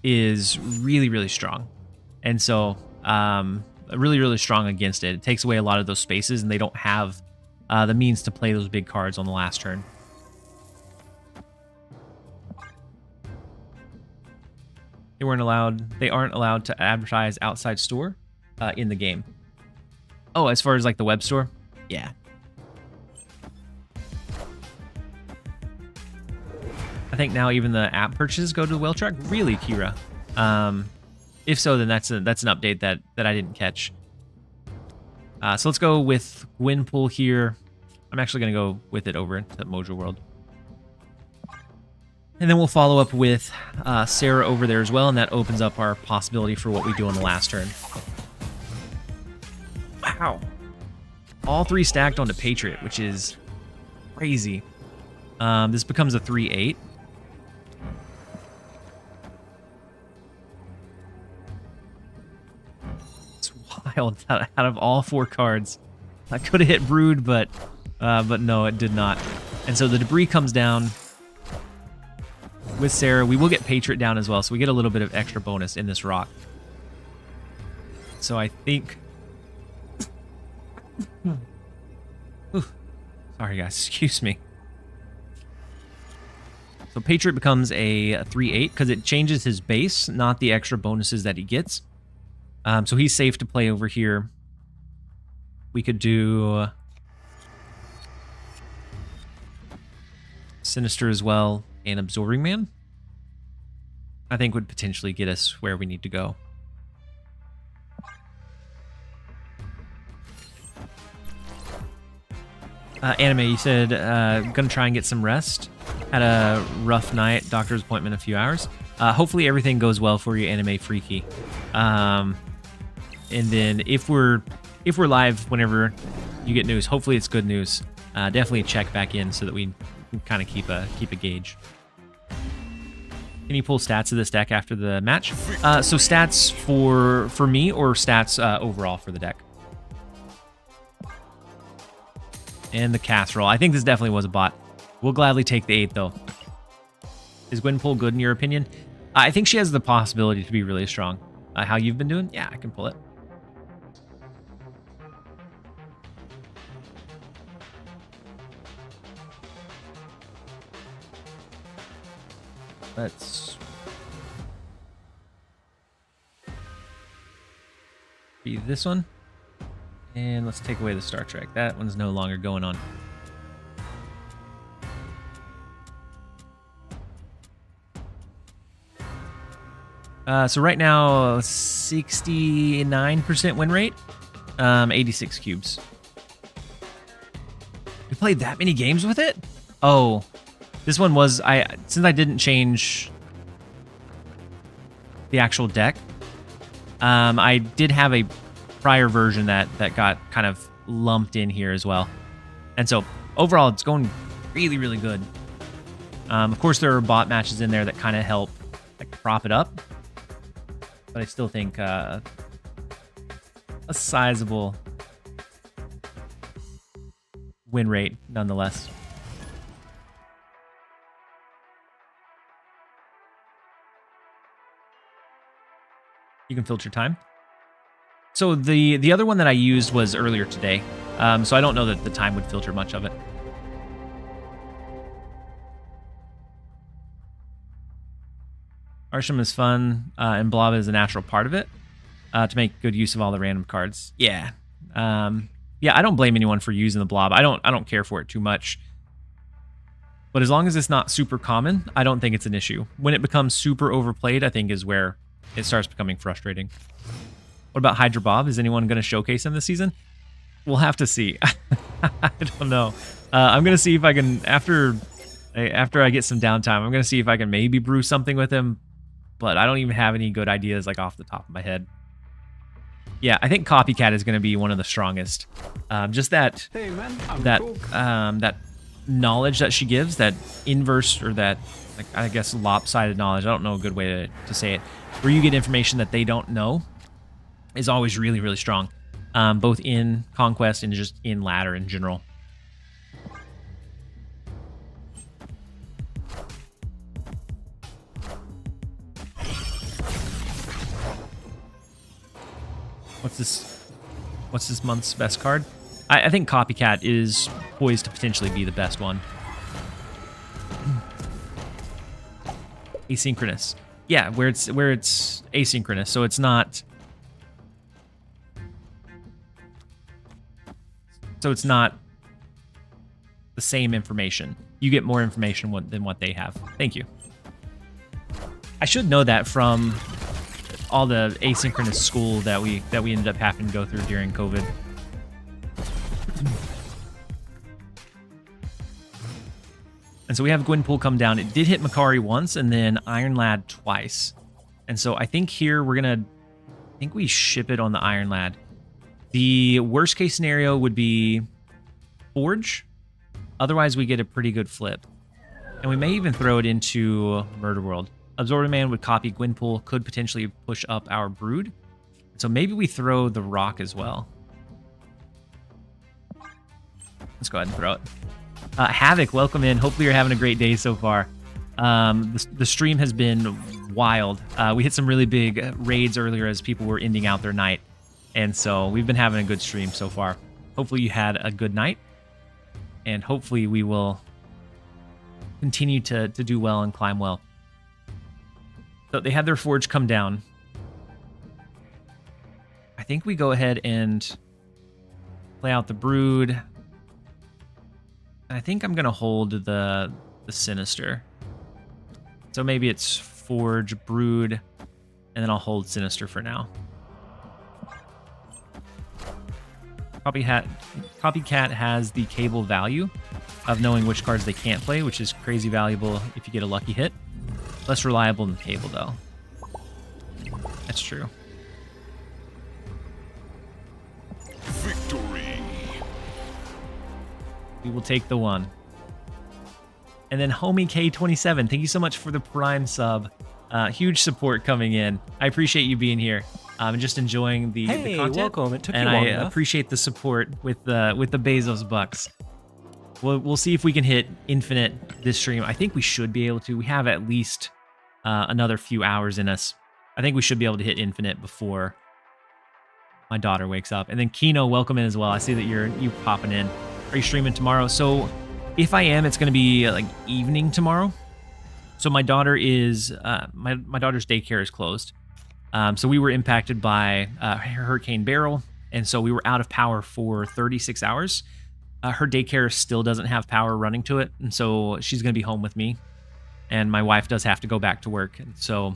is really, really strong. And so really, really strong against it. It takes away a lot of those spaces, and they don't have the means to play those big cards on the last turn. They aren't allowed to advertise outside store in the game. Oh, as far as like the web store? Yeah. I think now even the app purchases go to the whale track. Really, Kira? If so, then that's an update that I didn't catch. So let's go with Gwenpool here. I'm actually going to go with it over to Mojo World. And then we'll follow up with Sarah over there as well, and that opens up our possibility for what we do on the last turn. Wow. All 3 stacked onto Patriot, which is crazy. This becomes a 3/8. It's wild. Out of all 4 cards, I could have hit Brood, but no, it did not. And so the debris comes down with Sarah. We will get Patriot down as well, so we get a little bit of extra bonus in this rock. So I think... Sorry, guys. Excuse me. So Patriot becomes a 3/8 because it changes his base, not the extra bonuses that he gets. So he's safe to play over here. We could do Sinister as well, and Absorbing Man, I think would potentially get us where we need to go. Anime, you said gonna try and get some rest. Had a rough night, doctor's appointment, a few hours. Hopefully everything goes well for you, Anime Freaky. And then if we're live whenever you get news, hopefully it's good news. Definitely check back in so that we can kind of keep a gauge. Can you pull stats of this deck after the match? So stats for me, or stats overall for the deck? And the casserole. I think this definitely was a bot. We'll gladly take the 8 though. Is Gwenpool good in your opinion? I think she has the possibility to be really strong. How you've been doing? Yeah, I can pull it. Let's be this one. And let's take away the Star Trek. That one's no longer going on. So right now, 69% win rate, 86 cubes. We played that many games with it? Oh, this one was, since I didn't change the actual deck, I did have a prior version that got kind of lumped in here as well. And so overall, it's going really, really good. Of course, there are bot matches in there that kind of help like prop it up. But I still think a sizable win rate nonetheless. You can filter time. So the other one that I used was earlier today. So I don't know that the time would filter much of it. Arsham is fun, and Blob is a natural part of it to make good use of all the random cards. Yeah. Yeah, I don't blame anyone for using the Blob. I don't care for it too much. But as long as it's not super common, I don't think it's an issue. When it becomes super overplayed, I think is where it starts becoming frustrating. What about Hydra Bob? Is anyone going to showcase him this season? We'll have to see. I don't know. I'm going to see if I can, after I get some downtime, I'm going to see if I can maybe brew something with him. But I don't even have any good ideas like off the top of my head. Yeah, I think Copycat is going to be one of the strongest. Just that, Hey man, I'm that, cool. that knowledge that she gives, that inverse or that, like, I guess, lopsided knowledge. I don't know a good way to say it. Where you get information that they don't know is always really, really strong. Both in Conquest and just in Ladder in general. What's this month's best card? I think Copycat is poised to potentially be the best one. Asynchronous. Yeah, where it's asynchronous, so it's not the same information. You get more information than what they have. Thank you. I should know that from all the asynchronous school that we ended up having to go through during COVID. And so we have Gwenpool come down. It did hit Makari once and then Iron Lad twice. And so I think here I think we ship it on the Iron Lad. The worst case scenario would be Forge. Otherwise, we get a pretty good flip. And we may even throw it into Murder World. Absorbing Man would copy Gwenpool, could potentially push up our Brood. So maybe we throw the Rock as well. Let's go ahead and throw it. Havoc, welcome in. Hopefully you're having a great day so far. The stream has been wild. We hit some really big raids earlier as people were ending out their night. And so we've been having a good stream so far. Hopefully you had a good night. And hopefully we will continue to do well and climb well. So they had their Forge come down. I think we go ahead and play out the Brood. I think I'm going to hold the Sinister. So maybe it's Forge, Brood, and then I'll hold Sinister for now. Copycat has the cable value of knowing which cards they can't play, which is crazy valuable if you get a lucky hit. Less reliable than cable, though. That's true. Victory. We will take the one. And then Homie K27, thank you so much for the Prime sub. Huge support coming in. I appreciate you being here. I'm just enjoying the content. Welcome. It took and you long I enough. appreciate the support with the Bezos bucks. We'll see if we can hit infinite this stream. I think we should be able to. We have at least another few hours in us. I think we should be able to hit infinite before my daughter wakes up. And then Kino, welcome in as well. I see that you popping in. Are you streaming tomorrow? So if I am, it's going to be like evening tomorrow. So my daughter is my daughter's daycare is closed. So we were impacted by Hurricane Beryl, and so we were out of power for 36 hours. Her daycare still doesn't have power running to it, and so she's going to be home with me. And my wife does have to go back to work, and so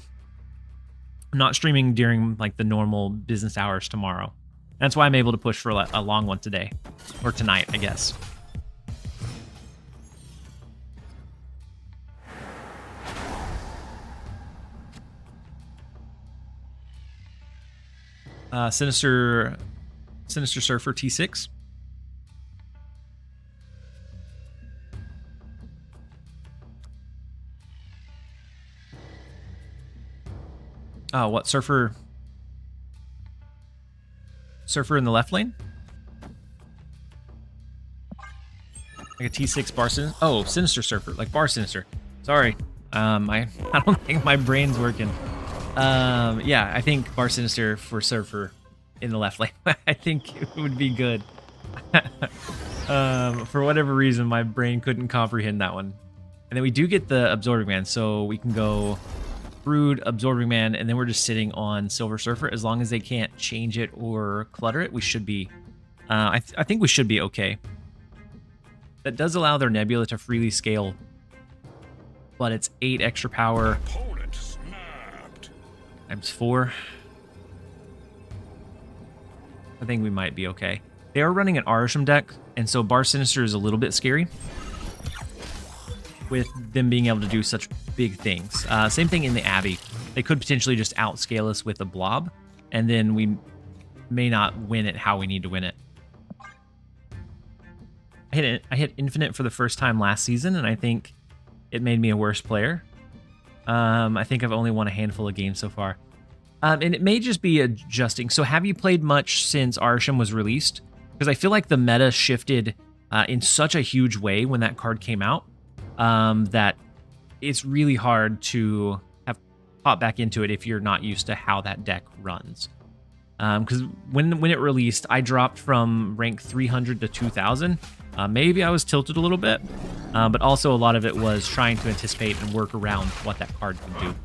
I'm not streaming during like the normal business hours tomorrow. That's why I'm able to push for a long one today, or tonight, I guess. Sinister Surfer T6. Oh, what? Surfer in the left lane? Like a T6 bar sinister. Oh, Sinister Surfer, like bar sinister. Sorry. I don't think my brain's working. Yeah, I think bar sinister for Surfer in the left lane. I think it would be good. For whatever reason, my brain couldn't comprehend that one. And then we do get the Absorbing Man, so we can go Brood, Absorbing Man, and then we're just sitting on Silver Surfer. As long as they can't change it or clutter it, we should be... I think we should be okay. That does allow their Nebula to freely scale, but it's 8 extra power Opponent snapped. times 4. I think we might be okay. They are running an Arisham deck, and so Bar Sinister is a little bit scary with them being able to do such big things. Same thing in the Abbey. They could potentially just outscale us with a blob, and then we may not win it how we need to win it. I hit Infinite for the first time last season, and I think it made me a worse player. I think I've only won a handful of games so far. And it may just be adjusting. So have you played much since Arisham was released? Because I feel like the meta shifted in such a huge way when that card came out that it's really hard to have pop back into it if you're not used to how that deck runs. Because when it released, I dropped from rank 300 to 2000. Maybe I was tilted a little bit, but also a lot of it was trying to anticipate and work around what that card could do.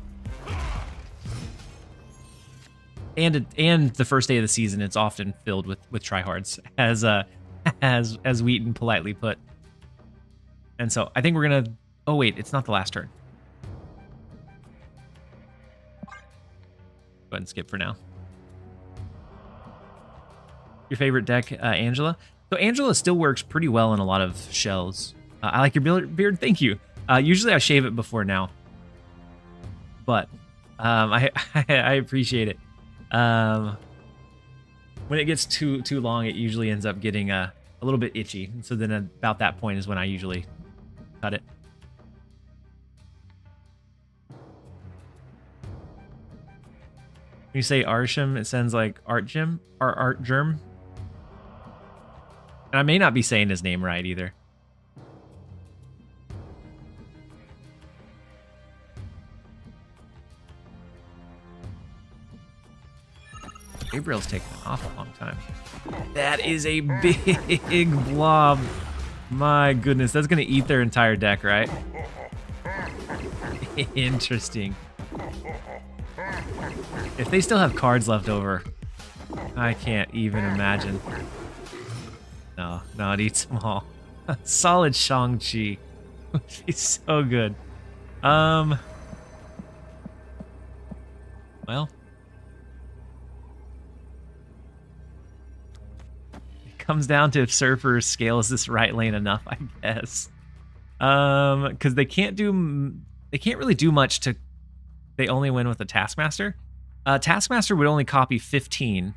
And the first day of the season, it's often filled with tryhards, as Wheaton politely put. And so I think we're gonna. Oh wait, it's not the last turn. Go ahead and skip for now. Your favorite deck, Angela? So Angela still works pretty well in a lot of shells. I like your beard. Thank you. Usually I shave it before now, but I appreciate it. When it gets too long, it usually ends up getting a little bit itchy. So then about that point is when I usually cut it. When you say Arsham, it sounds like Art Germ. And I may not be saying his name right either. Gabriel's taking an awful long time. That is a big blob. My goodness, that's going to eat their entire deck, right? Interesting. If they still have cards left over, I can't even imagine. No, it eats them all. Solid Shang-Chi. He's so good. Well. It comes down to if Surfer scales this right lane enough, I guess. Because they can't really do much to... They only win with a Taskmaster. Taskmaster would only copy 15.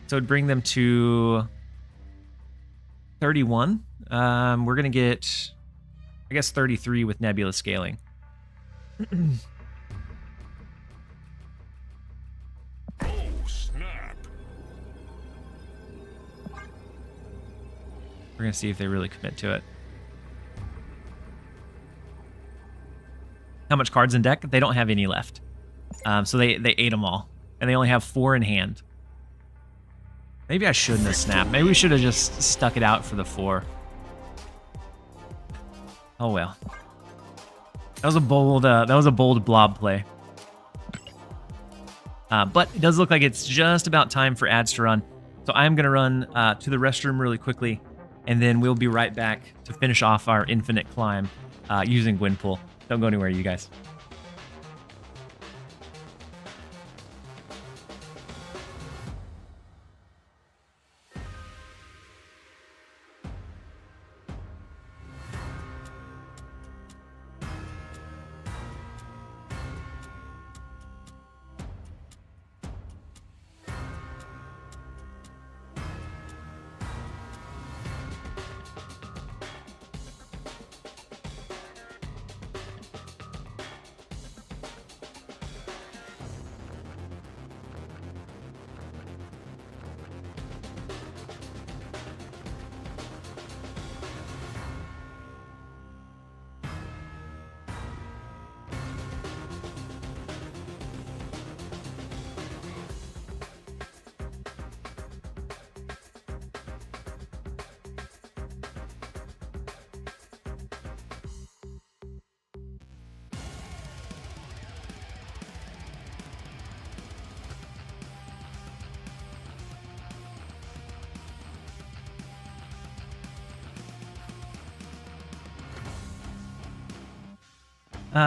So it'd bring them to... 31. We're going to get, I guess, 33 with Nebula scaling. Oh, snap. We're going to see if they really commit to it. How much cards in deck? They don't have any left. So they ate them all. And they only have 4 in hand. Maybe I shouldn't have snapped. Maybe we should have just stuck it out for the 4. Oh well. That was a bold blob play. But it does look like it's just about time for ads to run. So I'm going to run to the restroom really quickly, and then we'll be right back to finish off our infinite climb using Gwenpool. Don't go anywhere, you guys.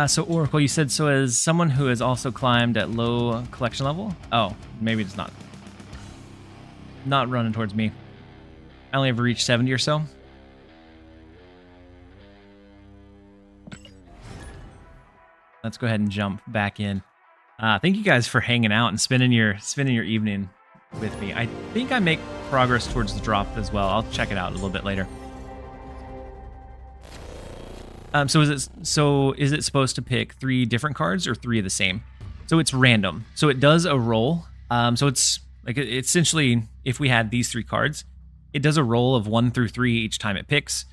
So Oracle, you said, so as someone who has also climbed at low collection level? Oh, maybe it's not. Not running towards me. I only ever reached 70 or so. Let's go ahead and jump back in. Thank you guys for hanging out and spending your evening with me. I think I make progress towards the drop as well. I'll check it out a little bit later. So is it supposed to pick 3 different cards or 3 of the same? So it's random. So it does a roll. So it's like essentially if we had these 3 cards, it does a roll of 1 through 3 each time it picks,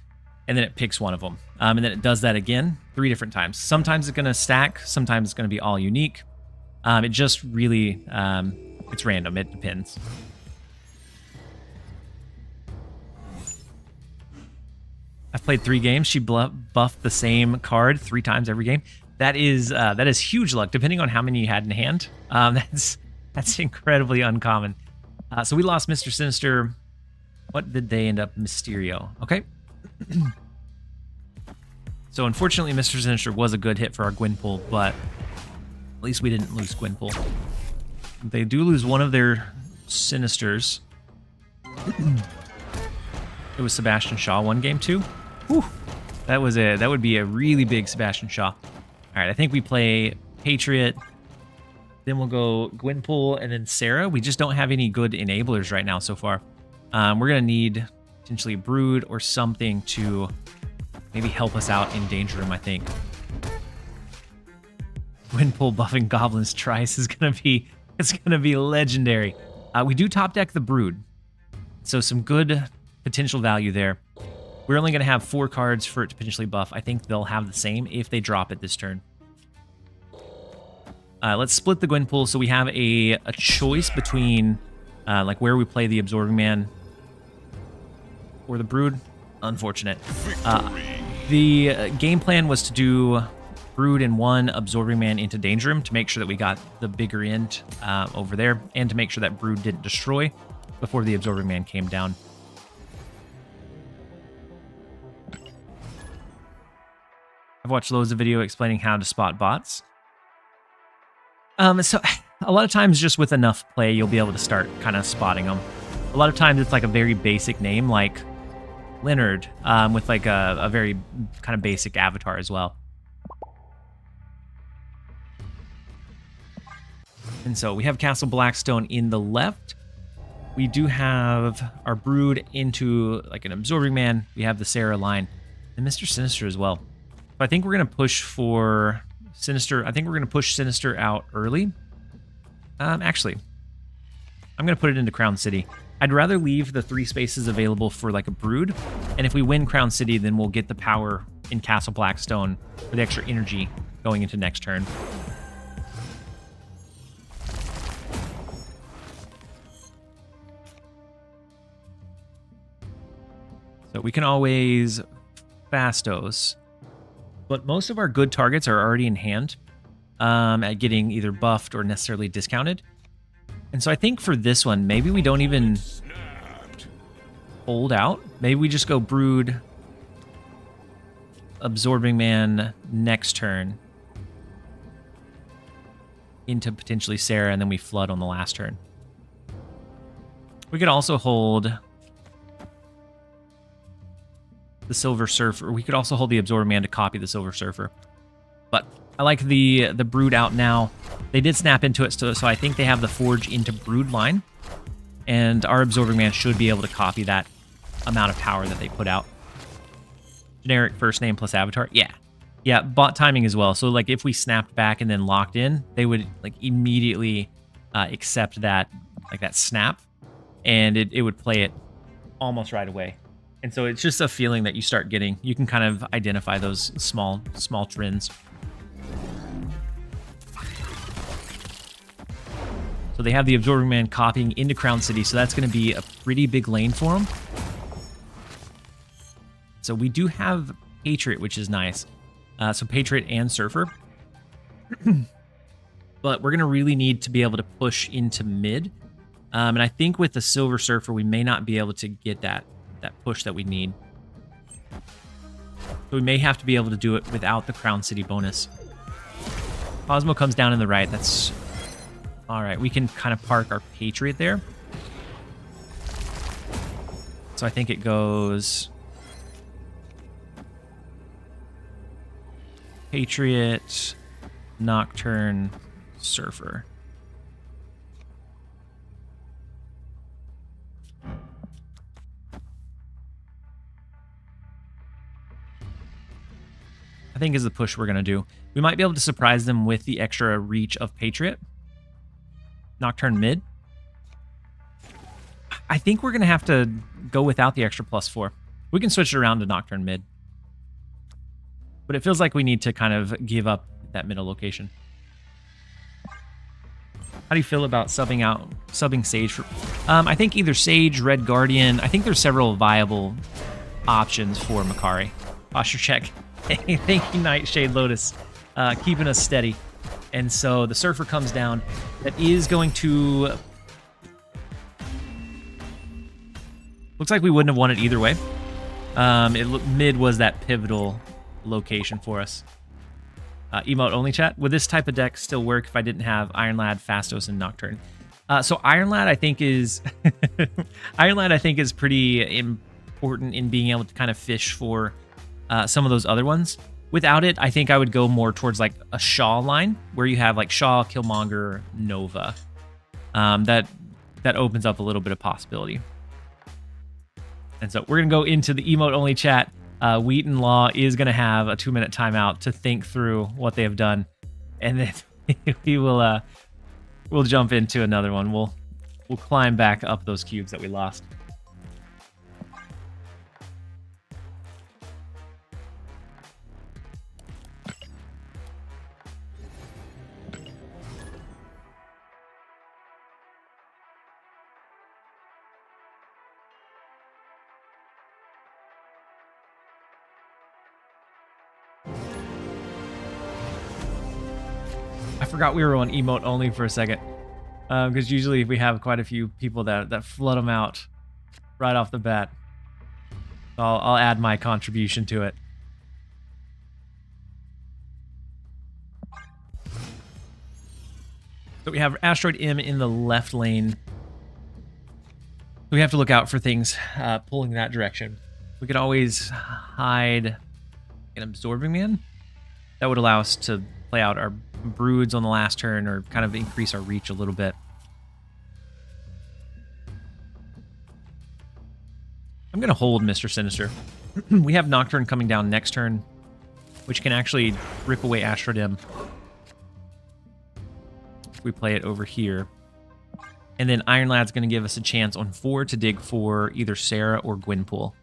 and then it picks one of them. And then it does that again 3 different times. Sometimes it's going to stack. Sometimes it's going to be all unique. It just really, it's random. It depends. I've played 3 games. She buffed the same card 3 times every game. That is huge luck, depending on how many you had in hand. That's incredibly uncommon. So we lost Mr. Sinister. What did they end up? Mysterio. Okay. So unfortunately, Mr. Sinister was a good hit for our Gwenpool, but at least we didn't lose Gwenpool. They do lose one of their Sinisters. It was Sebastian Shaw 1 game 2. Whew. That would be a really big Sebastian Shaw. All right, I think we play Patriot. Then we'll go Gwenpool and then Sarah. We just don't have any good enablers right now so far. We're gonna need potentially a Brood or something to maybe help us out in Danger Room, I think. Gwenpool buffing Goblins Trice is gonna be legendary. We do top deck the Brood, so some good potential value there. We're only going to have 4 cards for it to potentially buff. I think they'll have the same if they drop it this turn. Let's split the Gwenpool so we have a choice between like where we play the Absorbing Man or the Brood. Unfortunate. The game plan was to do Brood and 1 Absorbing Man into Danger Room to make sure that we got the bigger end over there, and to make sure that Brood didn't destroy before the Absorbing Man came down. I've watched loads of video explaining how to spot bots. So a lot of times just with enough play, you'll be able to start kind of spotting them. A lot of times it's like a very basic name like Leonard with like a very kind of basic avatar as well. And so we have Castle Blackstone in the left. We do have our Brood into like an Absorbing Man. We have the Sarah line and Mr. Sinister as well. I think we're going to push for Sinister. I think we're going to push Sinister out early. Actually, I'm going to put it into Crown City. I'd rather leave the 3 spaces available for like a Brood. And if we win Crown City, then we'll get the power in Castle Blackstone for the extra energy going into next turn. So we can always Fastos. But most of our good targets are already in hand at getting either buffed or necessarily discounted. And so I think for this one, maybe we don't even hold out. Maybe we just go Brood, Absorbing Man next turn into potentially Sarah, and then we flood on the last turn. We could also hold the Silver Surfer. We could also hold the Absorbing Man to copy the Silver Surfer. But I like the Brood out now. They did snap into it, so I think they have the Forge into Brood line. And our Absorbing Man should be able to copy that amount of power that they put out. Generic first name plus avatar. Yeah, bot timing as well. So like if we snapped back and then locked in, they would like immediately accept that, like that snap, and it would play it almost right away. And so it's just a feeling that you start getting. You can kind of identify those small trends. So they have the Absorbing Man copying into Crown City, so that's going to be a pretty big lane for them. So we do have Patriot, which is nice. So Patriot and Surfer. But we're going to really need to be able to push into mid. And I think with the Silver Surfer, we may not be able to get that push that we need. So we may have to be able to do it without the Crown City bonus. Cosmo comes down in the right. That's all right. We can kind of park our Patriot there. So I think it goes Patriot, Nocturne, Surfer. I think is the push we're going to do. We might be able to surprise them with the extra reach of Patriot. Nocturne mid. I think we're going to have to go without the extra +4. We can switch it around to Nocturne mid. But it feels like we need to kind of give up that middle location. How do you feel about subbing Sage for... I think either Sage, Red Guardian. I think there's several viable options for Makari. Posture check. Thank you, Nightshade Lotus. Keeping us steady. And so the Surfer comes down. That is going to... Looks like we wouldn't have won it either way. Mid was that pivotal location for us. Emote only chat. Would this type of deck still work if I didn't have Iron Lad, Fastos, and Nocturne? So Iron Lad, I think is Iron Lad, I think is pretty important in being able to kind of fish for some of those other ones. Without it, I think I would go more towards like a Shaw line where you have like Shaw, Killmonger, Nova. That opens up a little bit of possibility. And so we're gonna go into the emote only chat. Wheaton Law is gonna have a 2-minute timeout to think through what they have done, and then we'll jump into another one. We'll climb back up those cubes that we lost. I forgot we were on emote only for a second, because usually we have quite a few people that flood them out right off the bat. So I'll add my contribution to it. So we have Asteroid M in the left lane. We have to look out for things pulling that direction. We could always hide an Absorbing Man. That would allow us to play out our broods on the last turn or kind of increase our reach a little bit. I'm going to hold Mr. Sinister. We have Nocturne coming down next turn, which can actually rip away Asteroid M. We play it over here. And then Iron Lad's going to give us a chance on 4 to dig for either Sarah or Gwenpool.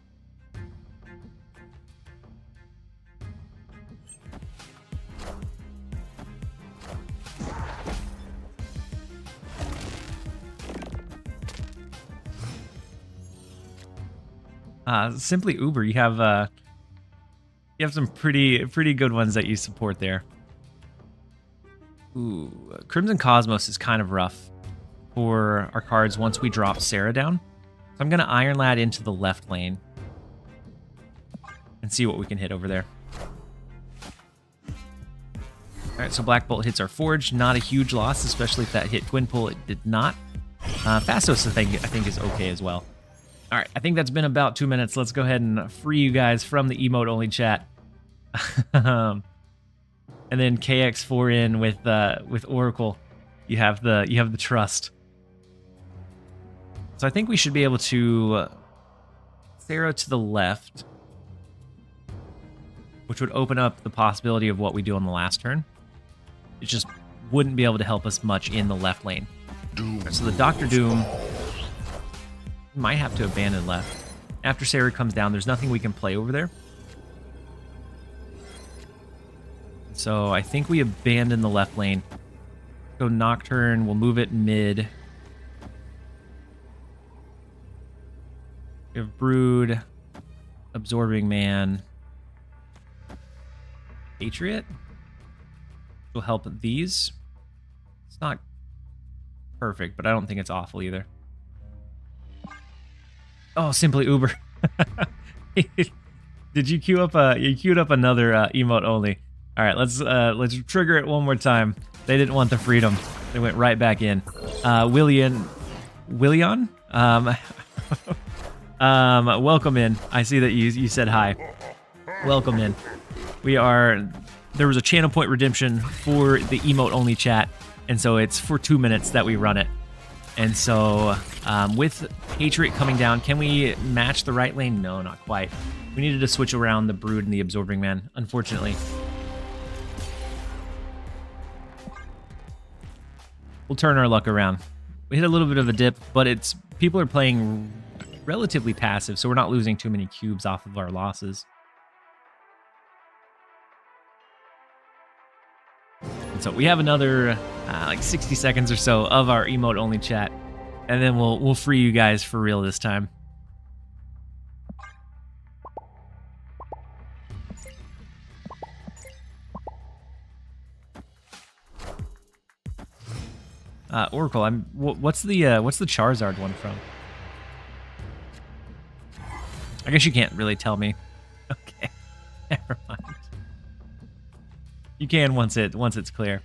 Simply Uber, you have some pretty good ones that you support there. Ooh, Crimson Cosmos is kind of rough for our cards once we drop Sarah down. So I'm gonna Iron Lad into the left lane and see what we can hit over there. All right, so Black Bolt hits our Forge, not a huge loss, especially if that hit Gwenpool. It did not. Fastos, I think is okay as well. All right, I think that's been about 2 minutes. Let's go ahead and free you guys from the emote only chat. And then KX4 in with Oracle. You have the trust. So I think we should be able to Sarah to the left, which would open up the possibility of what we do on the last turn. It just wouldn't be able to help us much in the left lane. Right, so the Dr. Doom might have to abandon left. After Sarah comes down, there's nothing we can play over there. So I think we abandon the left lane. Go Nocturne, we'll move it mid. We have Brood, Absorbing Man, Patriot. Will help these. It's not perfect, but I don't think it's awful either. Oh, Simply Uber. Did you queue up you queued up another emote only? All right, let's trigger it one more time. They didn't want the freedom. They went right back in. Willian, welcome in. I see that you said hi. Welcome in. There was a channel point redemption for the emote only chat, and so it's for 2 minutes that we run it. And so with Patriot coming down, can we match the right lane? No, not quite. We needed to switch around the Brood and the Absorbing Man, unfortunately. We'll turn our luck around. We hit a little bit of a dip, but people are playing relatively passive, so we're not losing too many cubes off of our losses. And so we have another like 60 seconds or so of our emote only chat, and then we'll free you guys for real this time. Oracle, what's the Charizard one from? I guess you can't really tell me. Okay, never mind. You can once it's clear,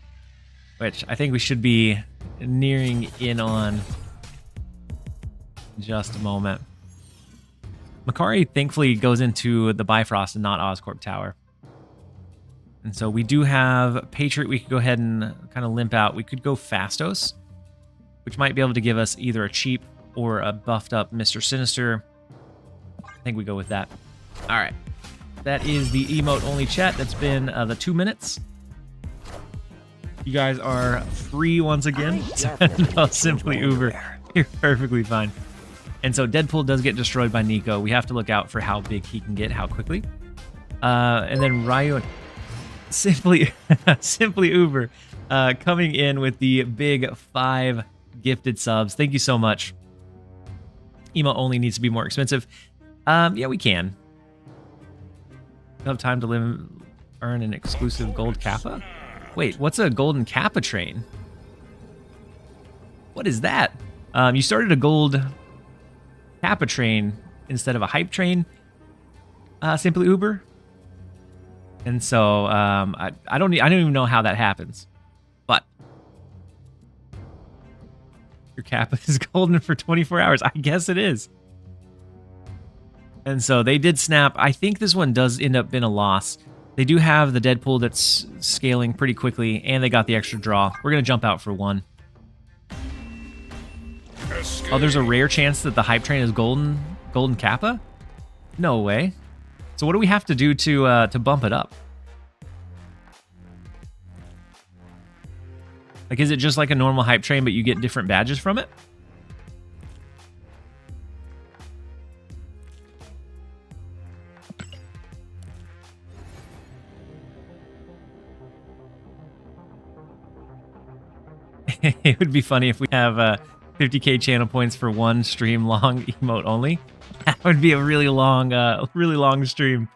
which I think we should be nearing in on. Just a moment. Makari thankfully goes into the Bifrost and not Oscorp Tower. And so we do have Patriot. We could go ahead and kind of limp out. We could go Fastos, which might be able to give us either a cheap or a buffed up Mr. Sinister. I think we go with that. All right. That is the emote only chat. That's been the 2 minutes. You guys are free once again. No, simply Uber. You're perfectly fine. And so Deadpool does get destroyed by Nico. We have to look out for how big he can get, how quickly. And then Ryu and simply Uber coming in with the big 5 gifted subs. Thank you so much. Emote only needs to be more expensive. Yeah, we can. We'll have time to earn an exclusive gold kappa. Wait, what's a golden kappa train? What is that? You started a gold kappa train instead of a hype train. Simply Uber. And so I don't even know how that happens, but your kappa is golden for 24 hours. I guess it is. And so they did snap. I think this one does end up being a loss. They do have the Deadpool that's scaling pretty quickly, and they got the extra draw. We're gonna jump out for 1. Oh, there's a rare chance that the hype train is golden kappa? No way. So what do we have to do to bump it up? Like, is it just like a normal hype train, but you get different badges from it? It would be funny if we have 50k channel points for 1 stream long emote only. That would be a really long stream.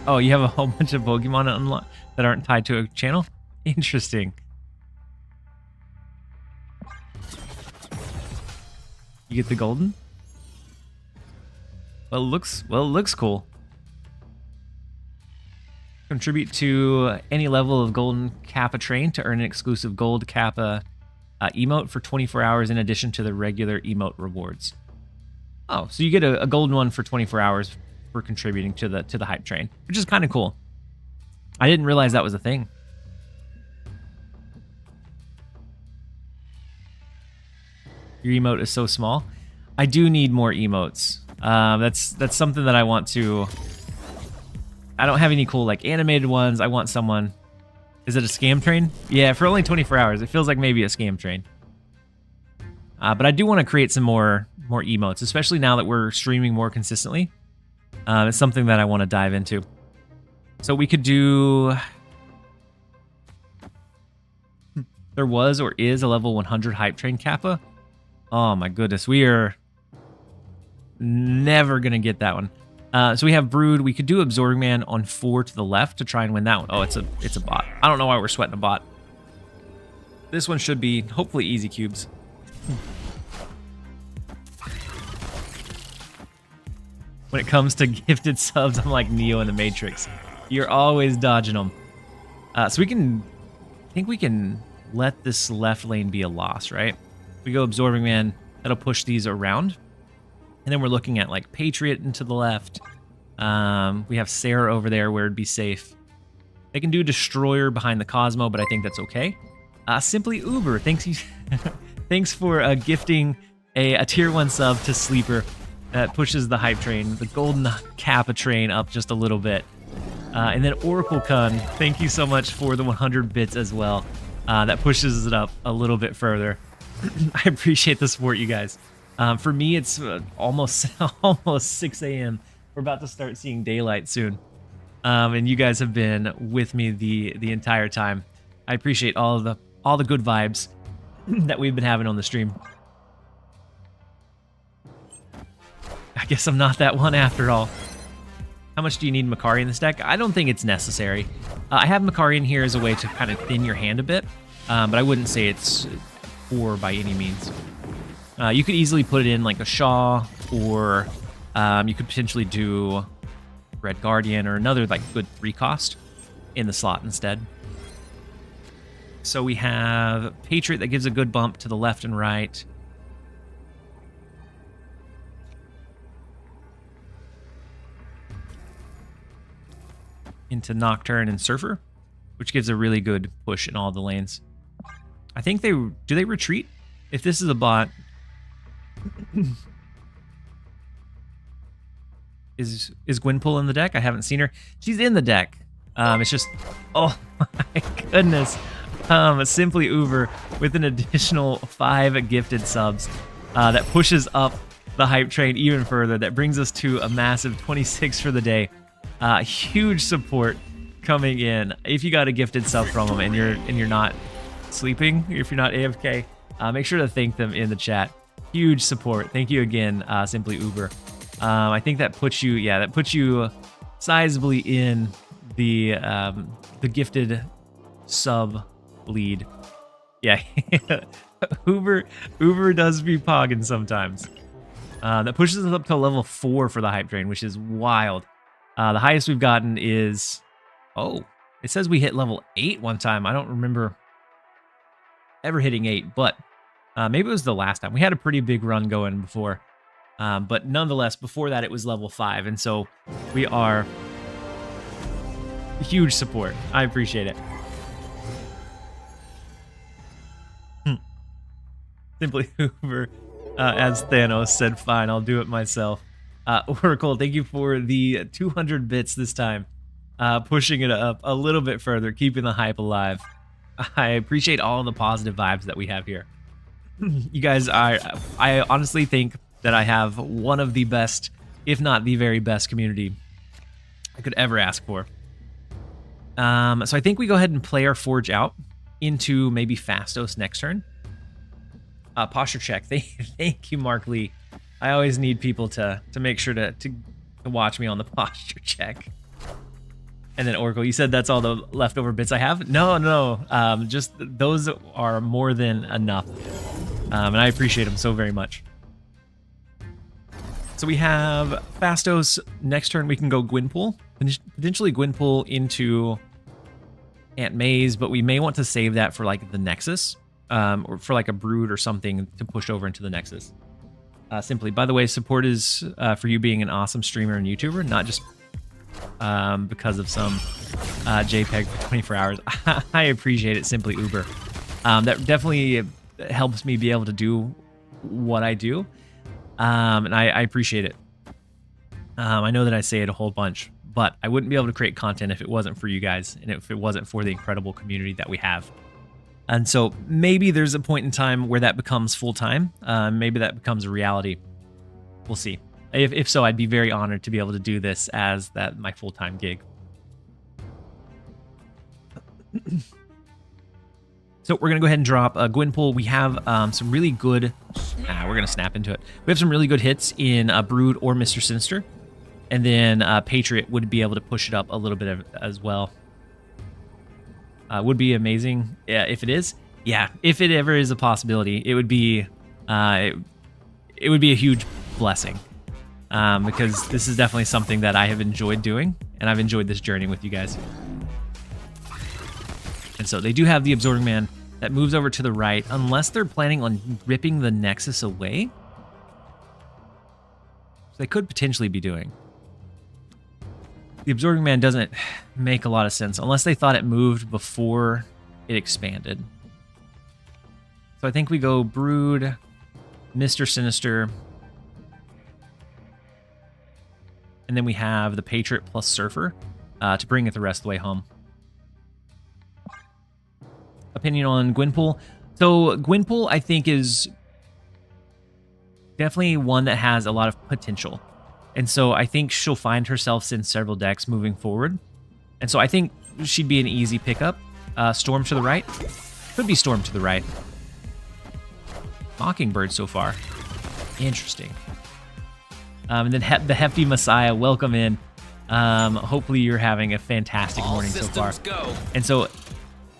Oh, you have a whole bunch of Pokemon that aren't tied to a channel? Interesting. You get the golden? Well, it looks cool. Contribute to any level of golden kappa train to earn an exclusive gold kappa emote for 24 hours in addition to the regular emote rewards. Oh, so you get a golden one for 24 hours for contributing to the hype train, which is kind of cool. I didn't realize that was a thing. Your emote is so small. I do need more emotes. That's something that I want to. I don't have any cool like animated ones. I want someone. Is it a scam train? Yeah, for only 24 hours. It feels like maybe a scam train. But I do want to create some more emotes, especially now that we're streaming more consistently. It's something that I want to dive into. So we could do. There was or is a level 100 hype train kappa. Oh my goodness, we are never gonna get that one. So we have Brood. We could do Absorbing Man on 4 to the left to try and win that one. Oh, it's a bot. I don't know why we're sweating a bot. This one should be hopefully easy cubes. when it comes to gifted subs, I'm like Neo in the Matrix. You're always dodging them. So I think we can let this left lane be a loss, right? If we go Absorbing Man, that'll push these around. And then we're looking at like Patriot into the left. We have Sarah over there where it'd be safe. They can do Destroyer behind the Cosmo, but I think that's okay. Simply Uber, thanks for gifting a tier 1 sub to Sleeper. That pushes the hype train, the golden Kappa train up just a little bit. And then Oracle Kun, thank you so much for the 100 bits as well. That pushes it up a little bit further. I appreciate the support, you guys. For me, it's almost 6 a.m. We're about to start seeing daylight soon. And you guys have been with me the entire time. I appreciate all the good vibes that we've been having on the stream. I guess I'm not that one after all. How much do you need Makari in this deck? I don't think it's necessary. I have Makari in here as a way to kind of thin your hand a bit, but I wouldn't say it's poor by any means. You could easily put it in like a Shaw, or you could potentially do Red Guardian or another like good 3-cost in the slot instead. So we have Patriot that gives a good bump to the left and right. Into Nocturne and Surfer, which gives a really good push in all the lanes. I think do they retreat? If this is a bot, is Gwenpool in the deck? I haven't seen her. She's in the deck. It's just, oh my goodness. Simply Uber with an additional 5 gifted subs that pushes up the hype train even further. That brings us to a massive 26 for the day. Huge support coming in. If you got a gifted sub from them and you're not sleeping, if you're not AFK, make sure to thank them in the chat. Huge support. Thank you again, Simply Uber. I think that puts you, sizably in the gifted sub lead. Yeah, Uber does be pogging sometimes. That pushes us up to level 4 for the hype train, which is wild. The highest we've gotten is, it says we hit level 8 one time. I don't remember ever hitting 8, but maybe it was the last time. We had a pretty big run going before. But nonetheless, before that, it was level 5. And so we are huge support. I appreciate it. Simply Uber, as Thanos said, fine, I'll do it myself. Oracle, thank you for the 200 bits this time. Pushing it up a little bit further, keeping the hype alive. I appreciate all the positive vibes that we have here. You guys, I honestly think that I have one of the best, if not the very best community I could ever ask for. So I think we go ahead and play our Forge out into maybe Fastos next turn. Posture check. Thank you, Mark Lee. I always need people to make sure to watch me on the posture check. And then Oracle, you said that's all the leftover bits I have? No. Just those are more than enough. And I appreciate them so very much. So we have Fastos. Next turn we can go Gwenpool. Potentially Gwenpool into Aunt May's, but we may want to save that for like the Nexus. Or for like a Brood or something to push over into the Nexus. Simply, by the way, support is for you being an awesome streamer and YouTuber, not just because of some JPEG for 24 hours. I appreciate it, Simply Uber. That definitely helps me be able to do what I do, and I appreciate it. I know that I say it a whole bunch, but I wouldn't be able to create content if it wasn't for you guys and if it wasn't for the incredible community that we have. And so maybe there's a point in time where that becomes full-time. Maybe that becomes a reality. We'll see. If so, I'd be very honored to be able to do this as my full-time gig. So we're going to go ahead and drop Gwenpool. We have some really good... we're going to snap into it. We have some really good hits in Brood or Mr. Sinister. And then Patriot would be able to push it up a little bit as well. Would be amazing. Yeah, if it is. Yeah, if it ever is a possibility, it would be it would be a huge blessing. because this is definitely something that I have enjoyed doing, and I've enjoyed this journey with you guys. And so they do have the Absorbing Man that moves over to the right, unless they're planning on ripping the Nexus away. So they could potentially be doing. The Absorbing Man doesn't make a lot of sense unless they thought it moved before it expanded. So I think we go Brood, Mr. Sinister, and then we have the Patriot plus Surfer to bring it the rest of the way home. Opinion on Gwenpool. So Gwenpool, I think, is definitely one that has a lot of potential. And so I think she'll find herself in several decks moving forward. And so I think she'd be an easy pickup. Storm to the right. Could be Storm to the right. Mockingbird so far. Interesting. And then the Hefty Messiah, welcome in. Hopefully you're having a fantastic morning so far. Go. And so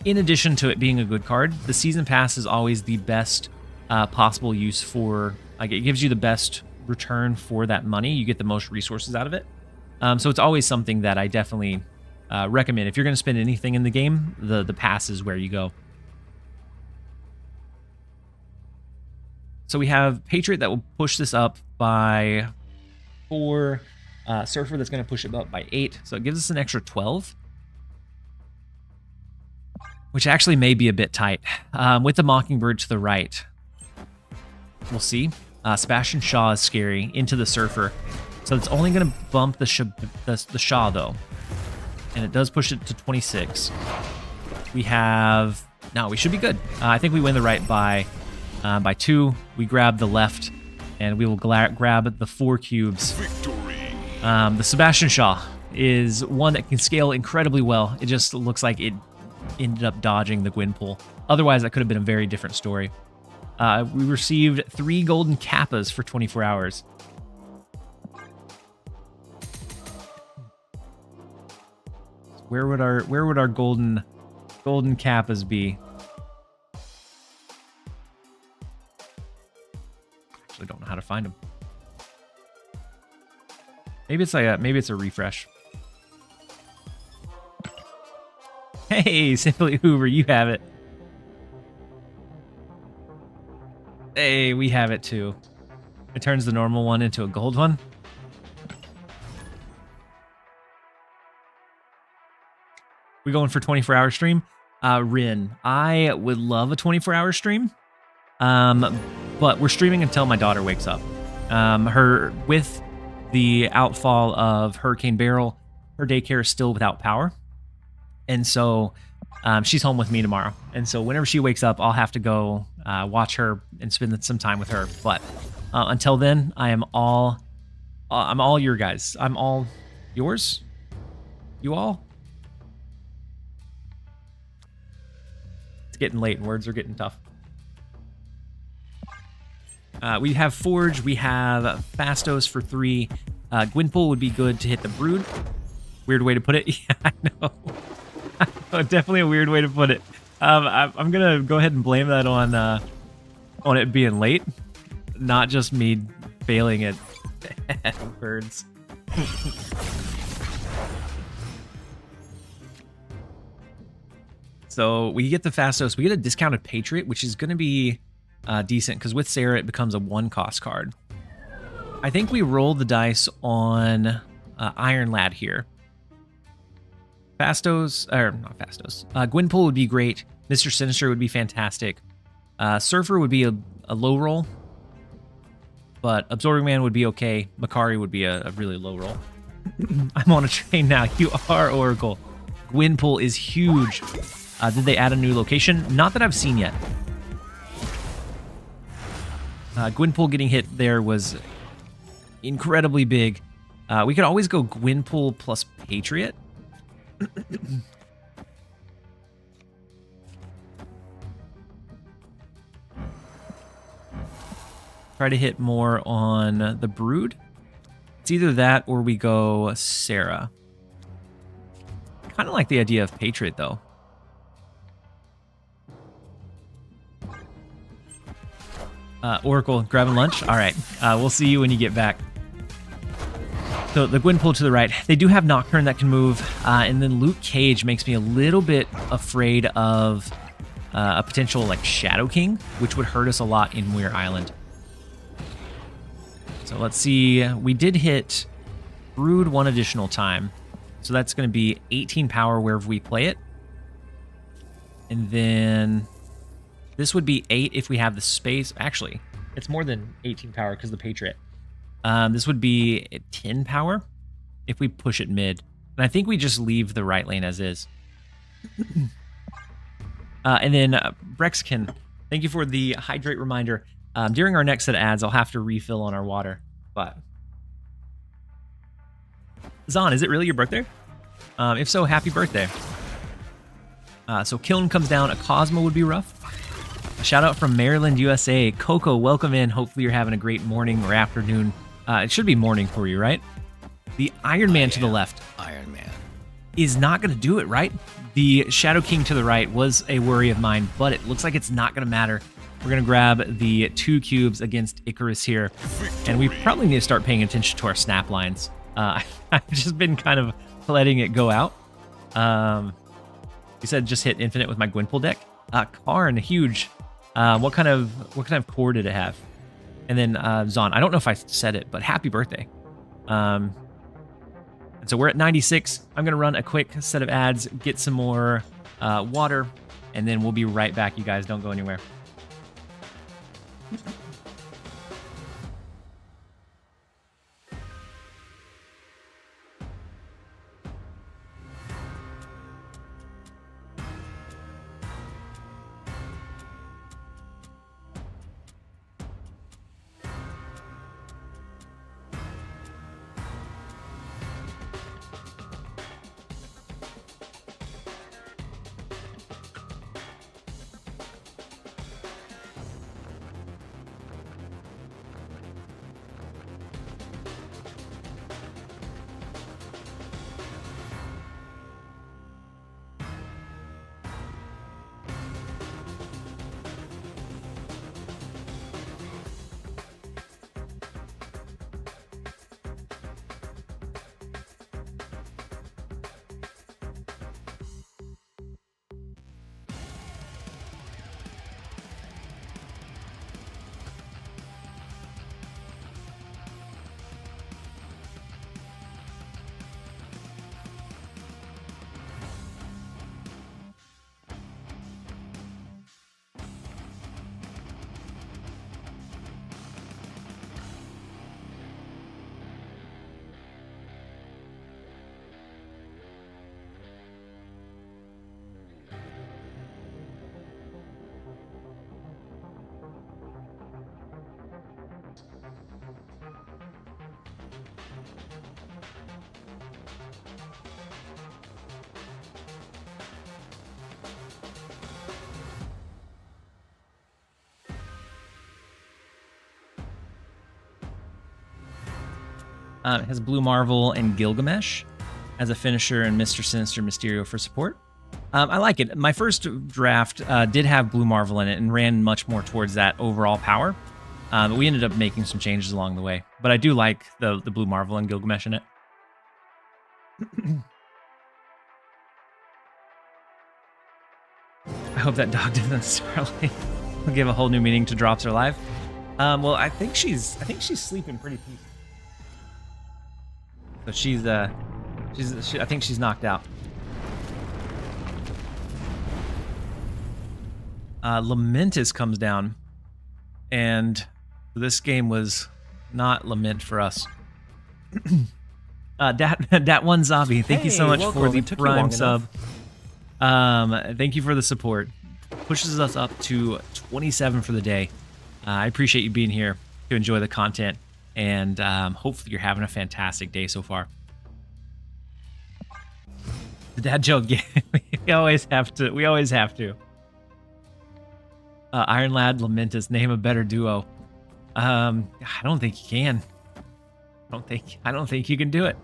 in addition to it being a good card, the Season Pass is always the best possible use for, like, it gives you the best return for that money. You get the most resources out of it. So it's always something that I definitely recommend. If you're going to spend anything in the game, the pass is where you go. So we have Patriot that will push this up by 4. Surfer that's going to push it up by 8. So it gives us an extra 12. Which actually may be a bit tight. With the Mockingbird to the right. We'll see. Sebastian Shaw is scary into the Surfer. So it's only going to bump the Shaw, though. And it does push it to 26. We have... No, we should be good. I think we win the right by 2. We grab the left, and we will grab the 4 cubes. Victory. The Sebastian Shaw is one that can scale incredibly well. It just looks like it ended up dodging the Gwenpool. Otherwise, that could have been a very different story. We received 3 golden kappas for 24 hours. Where would our golden kappas be? Actually, don't know how to find them. Maybe it's a refresh. Hey, Simply Hoover, you have it. Hey, we have it too. It turns the normal one into a gold one. We going for 24-hour stream? Rin, I would love a 24-hour stream. But we're streaming until my daughter wakes up. With the outfall of Hurricane Barrel, her daycare is still without power. And so she's home with me tomorrow. And so whenever she wakes up, I'll have to go watch her and spend some time with her. But until then, I'm all your guys. I'm all yours. You all. It's getting late and words are getting tough. We have Forge. We have Fastos for 3. Gwenpool would be good to hit the Brood. Weird way to put it. Yeah, I know. Definitely a weird way to put it. I'm gonna go ahead and blame that on it being late, not just me failing at birds. So we get the Fastos. We get a discounted Patriot, which is going to be decent because with Sarah it becomes a 1-cost card. I think we roll the dice on Iron Lad here. Not Fastos. Gwenpool would be great. Mr. Sinister would be fantastic. Surfer would be a low roll. But Absorbing Man would be okay. Makari would be a really low roll. I'm on a train now. You are Oracle. Gwenpool is huge. Did they add a new location? Not that I've seen yet. Gwenpool getting hit there was incredibly big. We could always go Gwenpool plus Patriot. Try to hit more on the Brood. It's either that or we go Sarah. Kind of like the idea of Patriot, though. Oracle, grabbing lunch? All right. We'll see you when you get back. So the Gwenpool to the right, they do have Nocturne that can move, and then Luke Cage makes me a little bit afraid of a potential like Shadow King, which would hurt us a lot in Weir Island. So let's see, we did hit Brood one additional time, so that's going to be 18 power wherever we play it. And then this would be 8 if we have the space. Actually, it's more than 18 power because of the Patriot. This would be 10 power if we push it mid. And I think we just leave the right lane as is. And then Brexkin, thank you for the hydrate reminder. During our next set of ads, I'll have to refill on our water. But Zon, is it really your birthday? If so, happy birthday. So Kiln comes down. A Cosmo would be rough. A shout out from Maryland, USA. Coco, welcome in. Hopefully you're having a great morning or afternoon. It should be morning for you, right? The Iron Man to the left. Iron Man. Is not going to do it, right? The Shadow King to the right was a worry of mine, but it looks like it's not going to matter. We're going to grab the 2 cubes against Icarus here, and we probably need to start paying attention to our snap lines. I've just been kind of letting it go out. You said just hit infinite with my Gwenpool deck. Karn, huge. What kind of core did it have? And then Zon, I don't know if I said it, but happy birthday. And so we're at 96. I'm going to run a quick set of ads, get some more water, and then we'll be right back. You guys don't go anywhere. It has Blue Marvel and Gilgamesh as a finisher and Mr. Sinister Mysterio for support. I like it. My first draft did have Blue Marvel in it and ran much more towards that overall power. But we ended up making some changes along the way. But I do like the Blue Marvel and Gilgamesh in it. I hope that dog doesn't necessarily give a whole new meaning to Drops Are Live. Well, I think she's sleeping pretty peacefully. So I think she's knocked out. Lamentis comes down, and this game was not lament for us. Dat one Zabi, thank you so much for the prime sub. Thank you for the support. Pushes us up to 27 for the day. I appreciate you being here to enjoy the content, and hopefully you're having a fantastic day so far. The dad joke, yeah, we always have to. Iron Lad, Lamentus, name a better duo. I don't think you can. I don't think you can do it.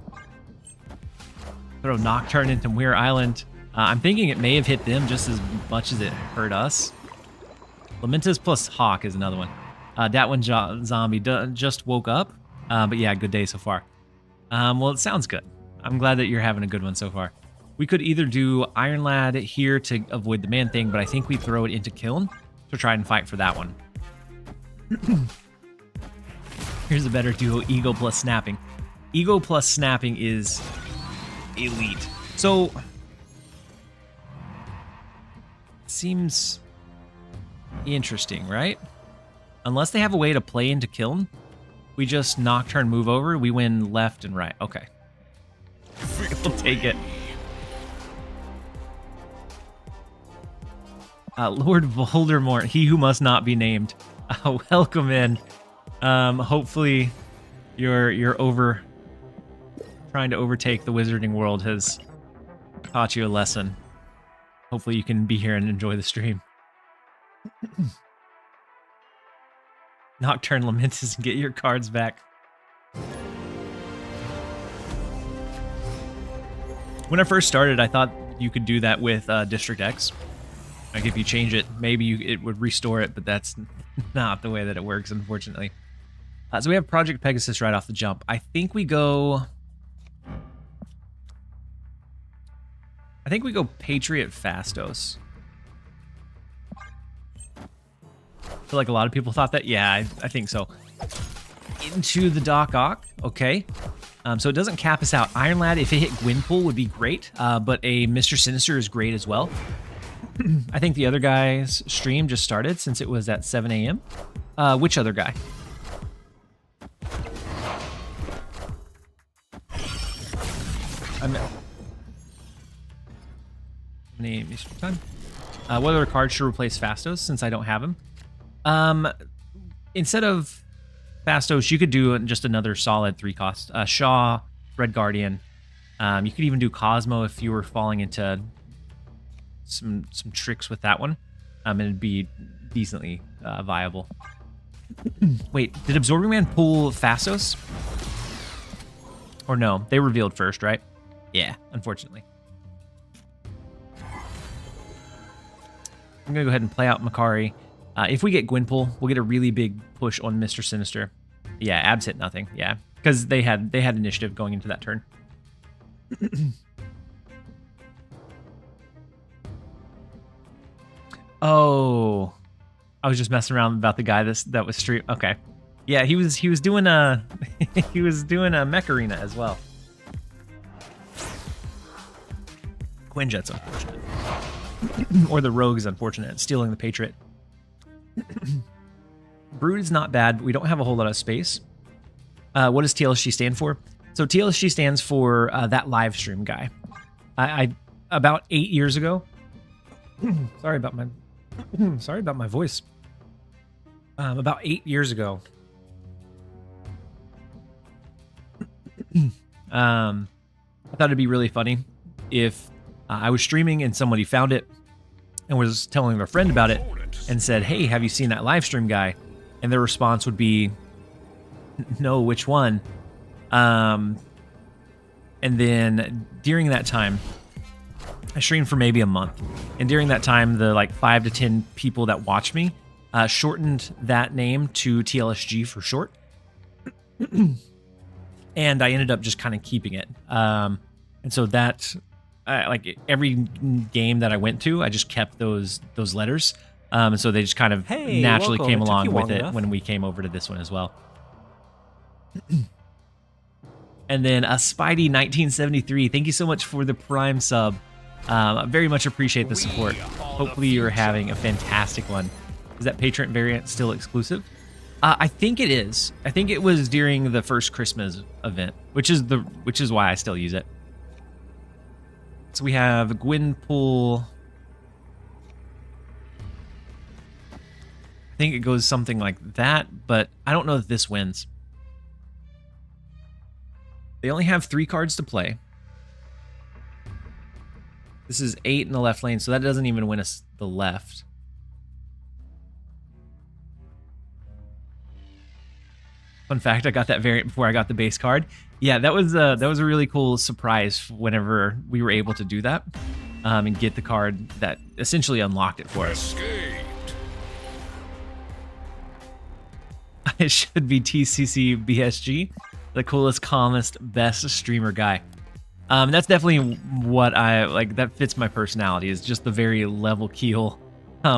Throw Nocturne into Weir Island. I'm thinking it may have hit them just as much as it hurt us. Lamentus plus Hawk is another one. That one Zombie just woke up. But yeah, good day so far. Well, it sounds good. I'm glad that you're having a good one so far. We could either do Iron Lad here to avoid the man thing, but I think we throw it into Kiln to try and fight for that one. Here's a better duo, Ego plus Snapping. Ego plus Snapping is elite. So, seems interesting, right? Unless they have a way to play into Kiln, we just Nocturne move over, we win left and right. Okay. We'll take it. Lord Voldemort, he who must not be named. Welcome in. Hopefully you're over trying to overtake the wizarding world has taught you a lesson. Hopefully you can be here and enjoy the stream. Nocturne Lamentus and get your cards back. When I first started, I thought you could do that with District X. Like if you change it, maybe it would restore it, but that's not the way that it works, unfortunately. So we have Project Pegasus right off the jump. I think we go Patriot Fastos. I feel like a lot of people thought that. Yeah, I think so. Into the Doc Ock. Okay. So it doesn't cap us out. Iron Lad, if it hit Gwenpool, would be great. But a Mr. Sinister is great as well. I think the other guy's stream just started since it was at 7 a.m. Which other guy? What other card should replace Fastos since I don't have him? Instead of Fastos, you could do just another solid 3-cost. Shaw, Red Guardian. You could even do Cosmo if you were falling into some tricks with that one. And it'd be decently viable. Wait, did Absorbing Man pull Fastos? Or no? They revealed first, right? Yeah, unfortunately. I'm going to go ahead and play out Makari. If we get Gwenpool, we'll get a really big push on Mr. Sinister. Yeah, Abs hit nothing. Yeah, because they had initiative going into that turn. Oh, I was just messing around about the guy that was stream. Okay, yeah, he was doing a he was doing a mech arena as well. Quinjet's unfortunate. Or the Rogue's unfortunate, stealing the Patriot. Brood is not bad, but we don't have a whole lot of space. What does TLSG stand for? So TLSG stands for that live stream guy. I about 8 years ago. sorry about my voice. About 8 years ago. I thought it'd be really funny if I was streaming and somebody found it and was telling their friend about it and said, "Hey, have you seen that live stream guy?" And their response would be, "No, which one?" And then during that time, I streamed for maybe a month. And during that time, the like 5 to 10 people that watched me shortened that name to TLSG for short. And I ended up just kind of keeping it. And so that, like every game that I went to, I just kept those letters. And so they just kind of naturally came along with it when we came over to this one as well. And then Spidey 1973, thank you so much for the Prime sub. I very much appreciate the support. Hopefully you're having a fantastic one. Is that Patriot variant still exclusive? I think it is. I think it was during the first Christmas event, which is why I still use it. So we have Gwenpool. I think it goes something like that, but I don't know if this wins. They only have 3 cards to play. This is 8 in the left lane, so that doesn't even win us the left. Fun fact, I got that variant before I got the base card. Yeah, that was a really cool surprise whenever we were able to do that and get the card that essentially unlocked it for us. Escaped. It should be TCC BSG. the coolest, calmest, best streamer guy. That's definitely what I like. That fits my personality. Is just the very level keel.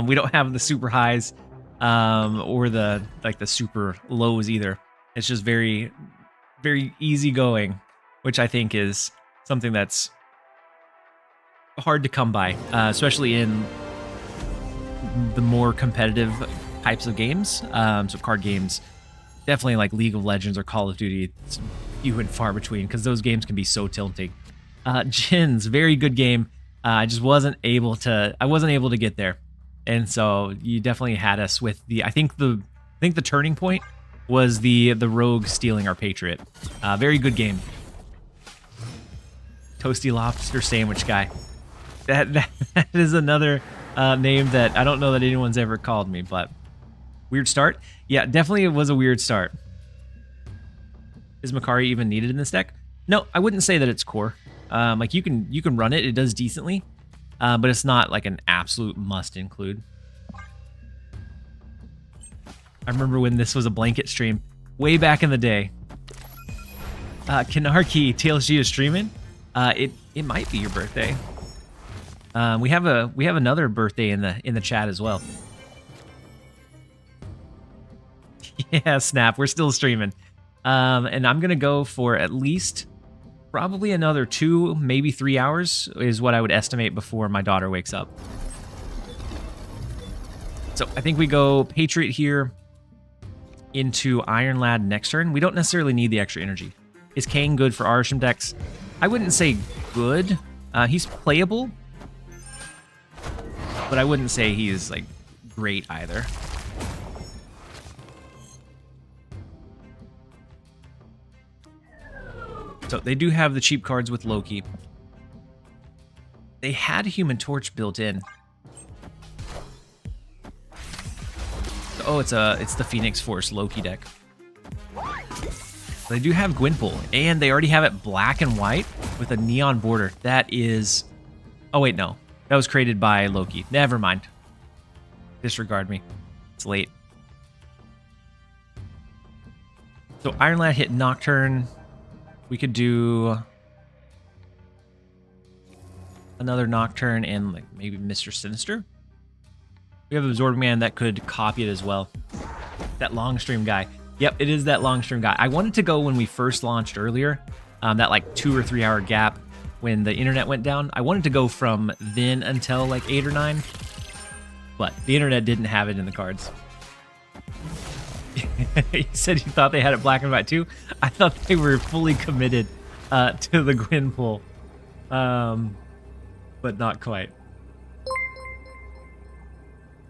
We don't have the super highs, or the super lows either. It's just very, very easygoing, which I think is something that's hard to come by, especially in the more competitive types of games. So card games, definitely like League of Legends or Call of Duty, it's few and far between because those games can be so tilting. Jins, very good game. I just wasn't able to get there, and so you definitely had us with the. I think the turning point was the rogue stealing our Patriot. Very good game. Toasty Lobster Sandwich Guy. That is another name that I don't know that anyone's ever called me, but weird start. Yeah, definitely it was a weird start. Is Makari even needed in this deck? No, I wouldn't say that it's core. Like you can run it. It does decently, but it's not like an absolute must include. I remember when this was a blanket stream way back in the day. Kanarki, TLSG is streaming. It might be your birthday. We have another birthday in the chat as well. Yeah, snap. We're still streaming. And I'm gonna go for at least probably another 2, maybe 3 hours is what I would estimate before my daughter wakes up. So I think we go Patriot here into Iron Lad next turn. We don't necessarily need the extra energy. Is Kane good for Arsham decks? I wouldn't say good. He's playable, but I wouldn't say he's like great either. So they do have the cheap cards with Loki. They had Human Torch built in. Oh, it's the Phoenix Force Loki deck. They do have Gwenpool, and they already have it black and white with a neon border. That is... Oh, wait, no. That was created by Loki. Never mind. Disregard me. It's late. So Iron Lad hit Nocturne. We could do another Nocturne and like maybe Mr. Sinister. We have Absorbing Man that could copy it as well. That long stream guy. Yep, it is that long stream guy. I wanted to go when we first launched earlier, that like 2 or 3 hour gap when the internet went down. I wanted to go from then until like 8 or 9, but the internet didn't have it in the cards. You said you thought they had it black and white too? I thought they were fully committed to the Gwenpool, but not quite.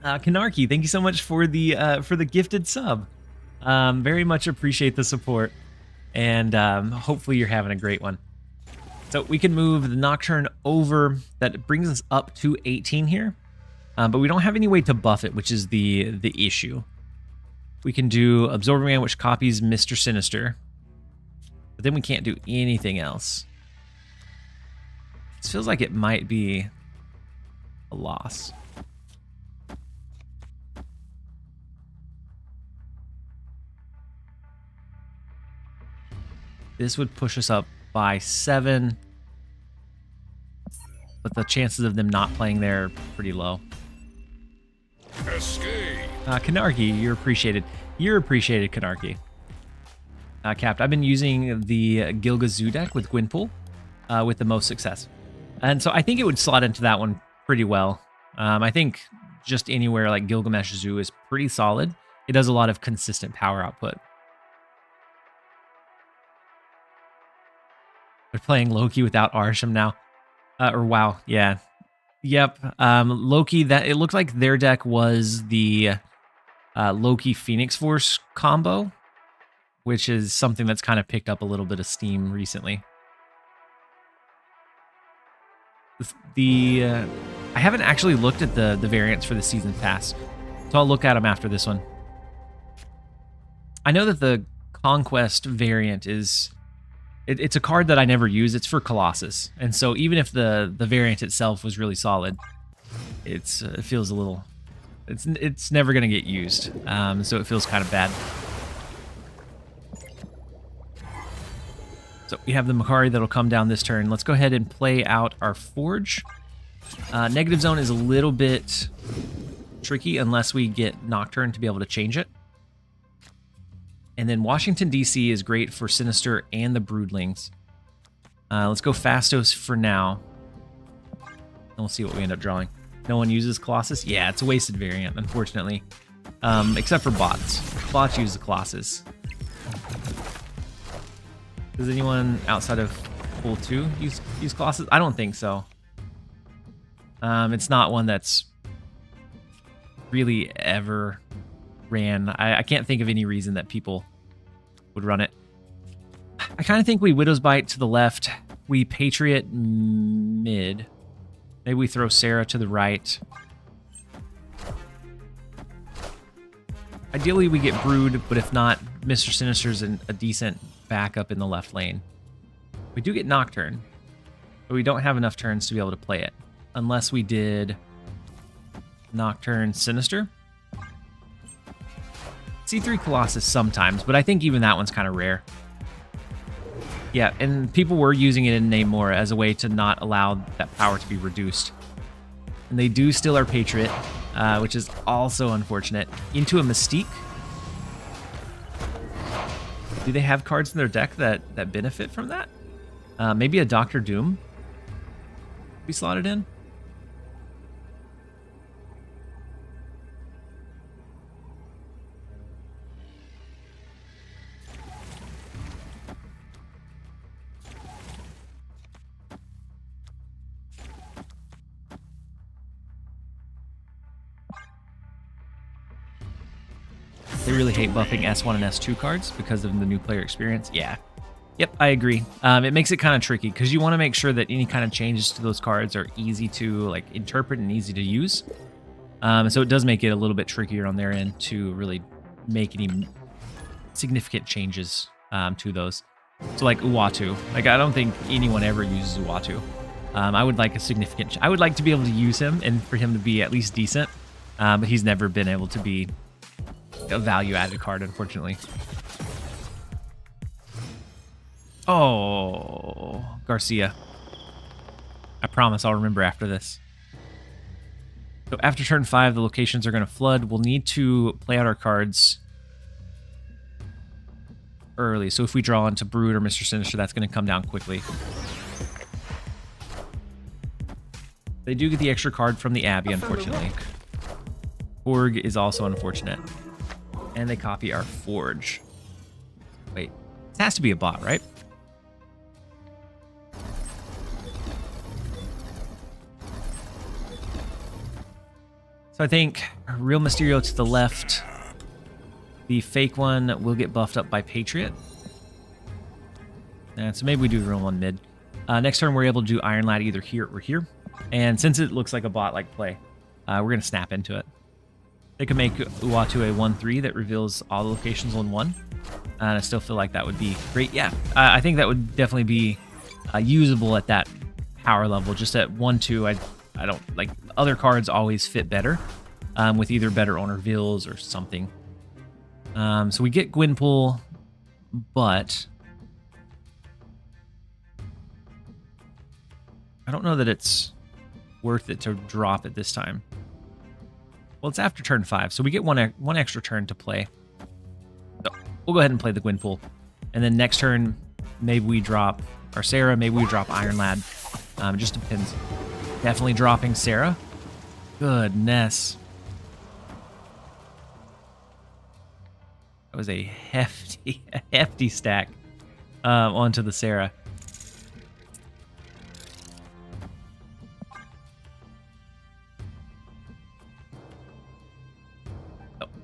Kanarki, thank you so much for the gifted sub. Very much appreciate the support, and hopefully you're having a great one. So we can move the Nocturne over. That brings us up to 18 here, but we don't have any way to buff it, which is the issue. We can do Absorbing Man, which copies Mr. Sinister, but then we can't do anything else. This feels like it might be a loss. This would push us up by 7, but the chances of them not playing there are pretty low. Escape. Kanarki, you're appreciated. You're appreciated, Kanarki. Capt, I've been using the Gilgazoo deck with Gwenpool with the most success. And so I think it would slot into that one pretty well. I think just anywhere like Gilgamesh Zoo is pretty solid. It does a lot of consistent power output. They're playing Loki without Arsham now. Or WoW, yeah. Yep. Loki, that it looked like their deck was the Loki Phoenix Force combo, which is something that's kind of picked up a little bit of steam recently. I haven't actually looked at the variants for the season pass, so I'll look at them after this one. I know that the Conquest variant is... It's a card that I never use. It's for Colossus, and so even if the variant itself was really solid, it feels a little. It's never gonna get used, so it feels kind of bad. So we have the Makari that'll come down this turn. Let's go ahead and play out our Forge. Negative Zone is a little bit tricky unless we get Nocturne to be able to change it. And then Washington, D.C. is great for Sinister and the Broodlings. Let's go Fastos for now. And we'll see what we end up drawing. No one uses Colossus? Yeah, it's a wasted variant, unfortunately. Except for bots. Bots use the Colossus. Does anyone outside of Pool 2 use Colossus? I don't think so. It's not one that's really ever ran. I can't think of any reason that people would run it. I kind of think we Widow's Bite to the left. We Patriot mid. Maybe we throw Sarah to the right. Ideally, we get Brood, but if not, Mr. Sinister's a decent backup in the left lane. We do get Nocturne, but we don't have enough turns to be able to play it. Unless we did Nocturne Sinister. C3 Colossus sometimes, but I think even that one's kind of rare. Yeah, and people were using it in Namor as a way to not allow that power to be reduced. And they do steal our Patriot, which is also unfortunate. Into a Mystique. Do they have cards in their deck that benefit from that? Maybe a Doctor Doom be slotted in? They really hate buffing S1 and S2 cards because of the new player experience. Yeah. Yep, I agree. It makes it kind of tricky because you want to make sure that any kind of changes to those cards are easy to like interpret and easy to use. So it does make it a little bit trickier on their end to really make any significant changes to those. So like Uatu. Like I don't think anyone ever uses Uatu. I would like a significant... I would like to be able to use him and for him to be at least decent. But he's never been able to be a value-added card, unfortunately. Oh, Garcia. I promise I'll remember after this. So after turn 5, the locations are going to flood. We'll need to play out our cards early. So if we draw into Brood or Mr. Sinister, that's going to come down quickly. They do get the extra card from the Abbey, unfortunately. Org is also unfortunate. And they copy our Forge. Wait, this has to be a bot, right? So I think Real Mysterio to the left. The fake one will get buffed up by Patriot. And so maybe we do the real one mid. Next turn, we're able to do Iron Lad either here or here. And since it looks like a bot-like play, we're going to snap into it. They could make Uatu a 1-3 that reveals all the locations on 1. And I still feel like that would be great. Yeah, I think that would definitely be usable at that power level. Just at 1-2, I don't like other cards always fit better with either better on reveals or something. So we get Gwenpool, but I don't know that it's worth it to drop it this time. Well, it's after turn 5, so we get one extra turn to play. So we'll go ahead and play the Gwenpool. And then next turn, maybe we drop our Sarah, maybe we drop Iron Lad. It just depends. Definitely dropping Sarah. Goodness. That was a hefty stack onto the Sarah.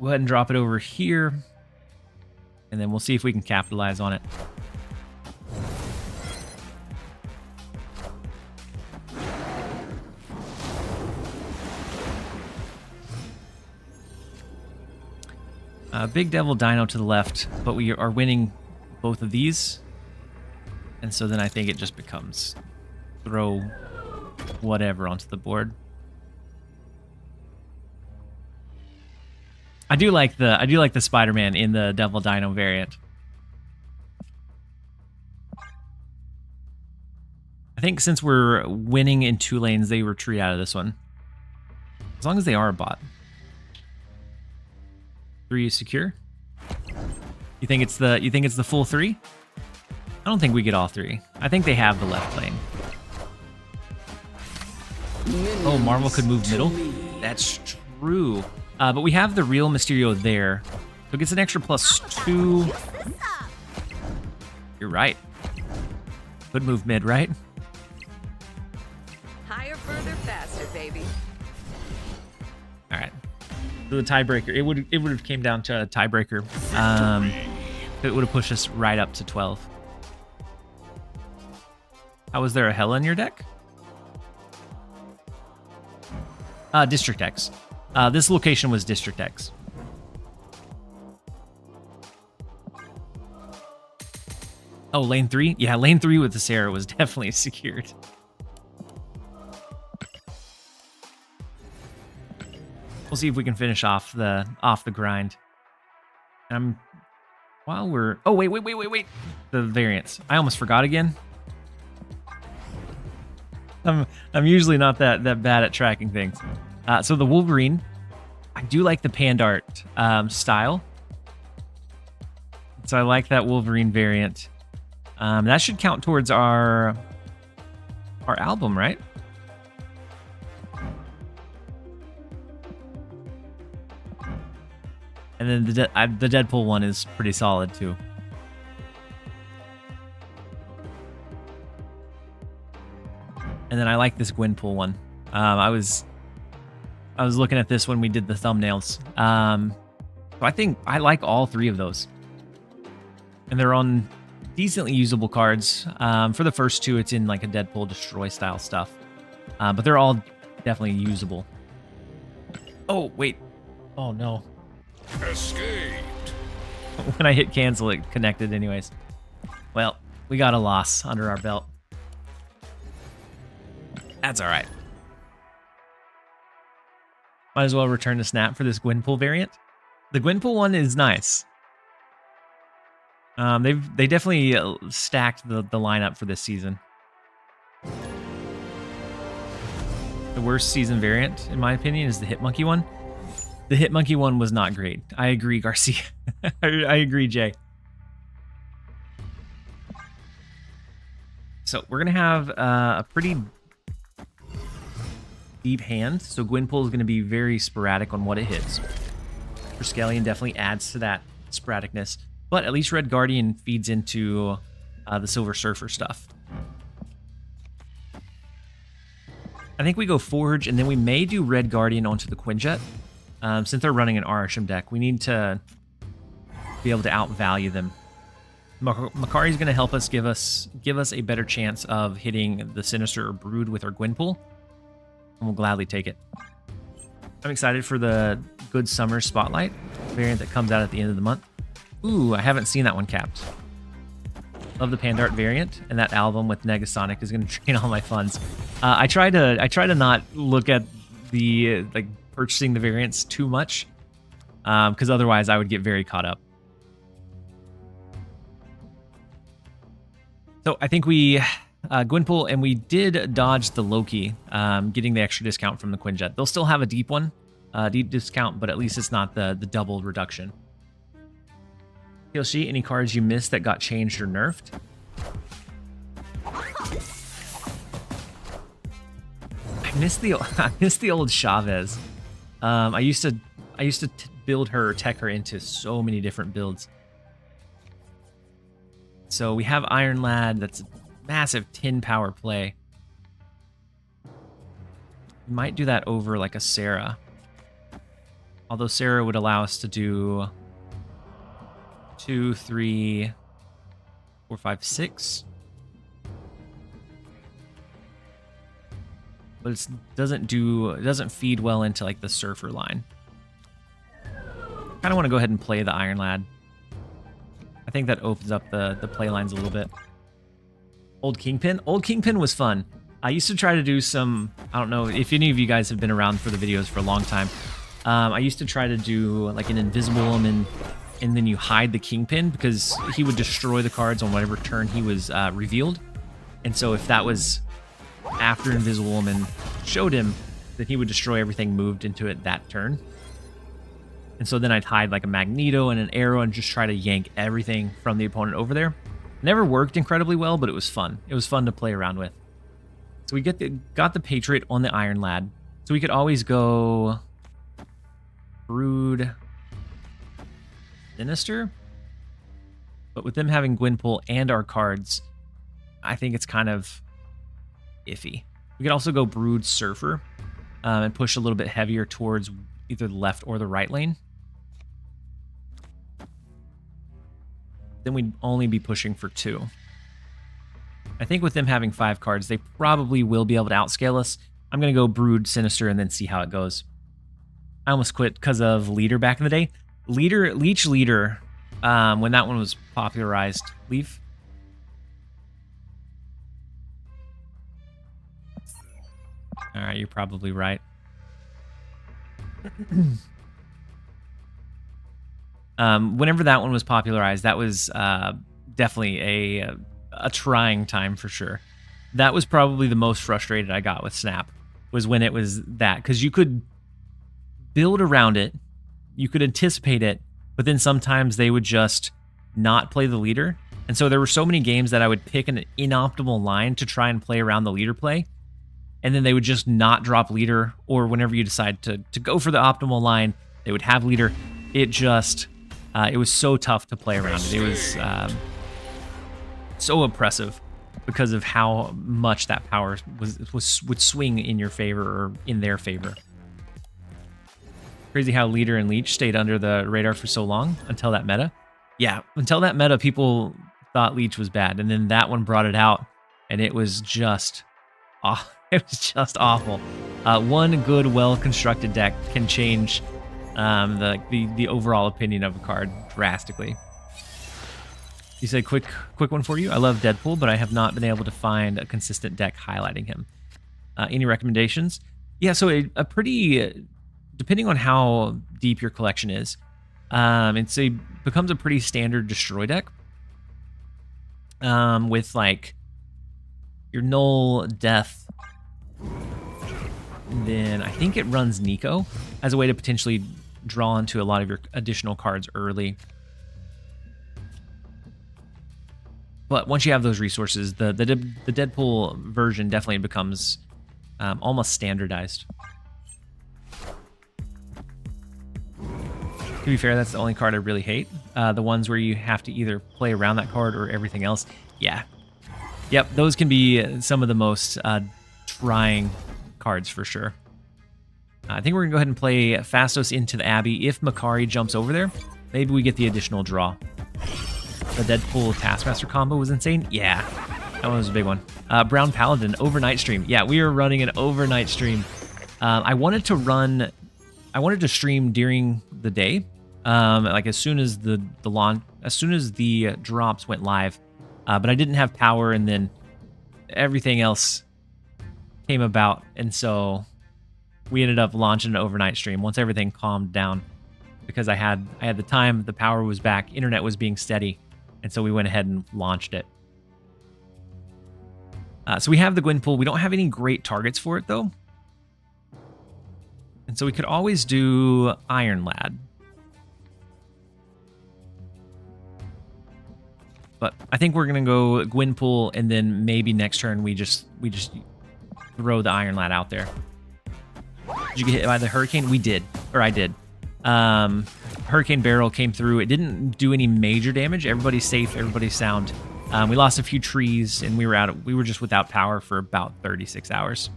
Go ahead and drop it over here, and then we'll see if we can capitalize on it. Big Devil Dino to the left, but we are winning both of these, and so then I think it just becomes throw whatever onto the board. I do like the Spider-Man in the Devil Dino variant. I think since we're winning in 2 lanes, they retreat out of this one. As long as they are a bot. 3 is secure. You think it's the full 3? I don't think we get all 3. I think they have the left lane. Oh, Marvel could move middle? That's true. But we have the real Mysterio there. So it gets an extra +2. You're right. Could move mid, right? Higher, further, faster, baby. All right. So the tiebreaker, it would have came down to a tiebreaker. It would have pushed us right up to 12. How was there a Hela in your deck? District X. This location was District X. Oh, lane 3? Yeah, lane 3 with the Sarah was definitely secured. We'll see if we can finish off the grind. While we're oh wait. The variants. I almost forgot again. I'm usually not that bad at tracking things. So the Wolverine, I do like the Pandart style. So I like that Wolverine variant. That should count towards our album, right? And then the Deadpool one is pretty solid too. And then I like this Gwenpool one. I was looking at this when we did the thumbnails. So I think I like all 3 of those. And they're on decently usable cards. For the first 2, it's in like a Deadpool destroy style stuff. But they're all definitely usable. Oh, wait. Oh, no. Escaped. When I hit cancel, it connected anyways. Well, we got a loss under our belt. That's all right. Might as well return to Snap for this Gwenpool variant. The Gwenpool one is nice. They definitely stacked the lineup for this season. The worst season variant, in my opinion, is the Hitmonkey one. The Hitmonkey one was not great. I agree, Garcia. I agree, Jay. So we're going to have a pretty deep hand. So Gwenpool is going to be very sporadic on what it hits. Triskelion definitely adds to that sporadicness. But at least Red Guardian feeds into the Silver Surfer stuff. I think we go Forge, and then we may do Red Guardian onto the Quinjet. Since they're running an Arasham deck, we need to be able to outvalue them. Makari's going to help us give us a better chance of hitting the Sinister or Brood with our Gwenpool, and we'll gladly take it. I'm excited for the Good Summer Spotlight variant that comes out at the end of the month. Ooh, I haven't seen that one capped. Love the Pandart variant, and that album with Negasonic is going to drain all my funds. I try to not look at the purchasing the variants too much, because otherwise I would get very caught up. So I think we Gwenpool, and we did dodge the Loki, getting the extra discount from the Quinjet. They'll still have a deep one, deep discount, but at least it's not the double reduction. TLSG, any cards you missed that got changed or nerfed? I miss the old Chavez. I used to build her, tech her into so many different builds. So we have Iron Lad. That's a massive 10 power play. We might do that over like a Sarah. Although Sarah would allow us to do 2, 3, 4, 5, 6. But it doesn't feed well into like the Surfer line. Kind of want to go ahead and play the Iron Lad. I think that opens up the play lines a little bit. Old Kingpin. Old Kingpin was fun. I used to try to do some, I don't know if any of you guys have been around for the videos for a long time. I used to try to do like an Invisible Woman, and then you hide the Kingpin because he would destroy the cards on whatever turn he was revealed. And so if that was after Invisible Woman showed him, then he would destroy everything moved into it that turn. And so then I'd hide like a Magneto and an arrow and just try to yank everything from the opponent over there. Never worked incredibly well, but it was fun. It was fun to play around with. So we got the Patriot on the Iron Lad. So we could always go Brood Sinister. But with them having Gwenpool and our cards, I think it's kind of iffy. We could also go Brood Surfer and push a little bit heavier towards either the left or the right lane. Then we'd only be pushing for 2. I think with them having 5 cards, they probably will be able to outscale us. I'm going to go Brood Sinister and then see how it goes. I almost quit because of Leader back in the day. Leech Leader, when that one was popularized. Leaf. All right, you're probably right. Whenever that one was popularized, that was definitely a trying time for sure. That was probably the most frustrated I got with Snap, was when it was that, because you could build around it, you could anticipate it, but then sometimes they would just not play the leader. And so there were so many games that I would pick an inoptimal line to try and play around the leader play, and then they would just not drop leader, or whenever you decide to go for the optimal line, they would have leader. It just, it was so tough to play around it. It was so oppressive because of how much that power would swing in your favor or in their favor. Crazy how Leader and Leech stayed under the radar for so long until that meta. Yeah, until that meta, people thought Leech was bad, and then that one brought it out, and it was just, it was just awful. One good, well-constructed deck can change the overall opinion of a card drastically. You said quick one for you. I love Deadpool, but I have not been able to find a consistent deck highlighting him. Any recommendations? Yeah, so a pretty, depending on how deep your collection is, it becomes a pretty standard destroy deck. With like your Null, Death, and then I think it runs Nico as a way to potentially draw into a lot of your additional cards early. But once you have those resources, the Deadpool version definitely becomes almost standardized. To be fair, that's the only card I really hate. The ones where you have to either play around that card or everything else. Yeah. Yep, those can be some of the most trying cards for sure. I think we're going to go ahead and play Fastos into the Abbey. If Makari jumps over there, maybe we get the additional draw. The Deadpool Taskmaster combo was insane. Yeah, that one was a big one. Brown Paladin, overnight stream. Yeah, we are running an overnight stream. I wanted to stream during the day, like as soon as the drops went live, but I didn't have power, and then everything else came about, and so we ended up launching an overnight stream once everything calmed down, because I had the time, the power was back, internet was being steady, and so we went ahead and launched it. So we have the Gwenpool. We don't have any great targets for it though. And so we could always do Iron Lad. But I think we're going to go Gwenpool, and then maybe next turn we just throw the Iron Lad out there. Did you get hit by the Hurricane? We did. Or I did. Hurricane Barrel came through. It didn't do any major damage. Everybody's safe. Everybody's sound. We lost a few trees, and we were just without power for about 36 hours.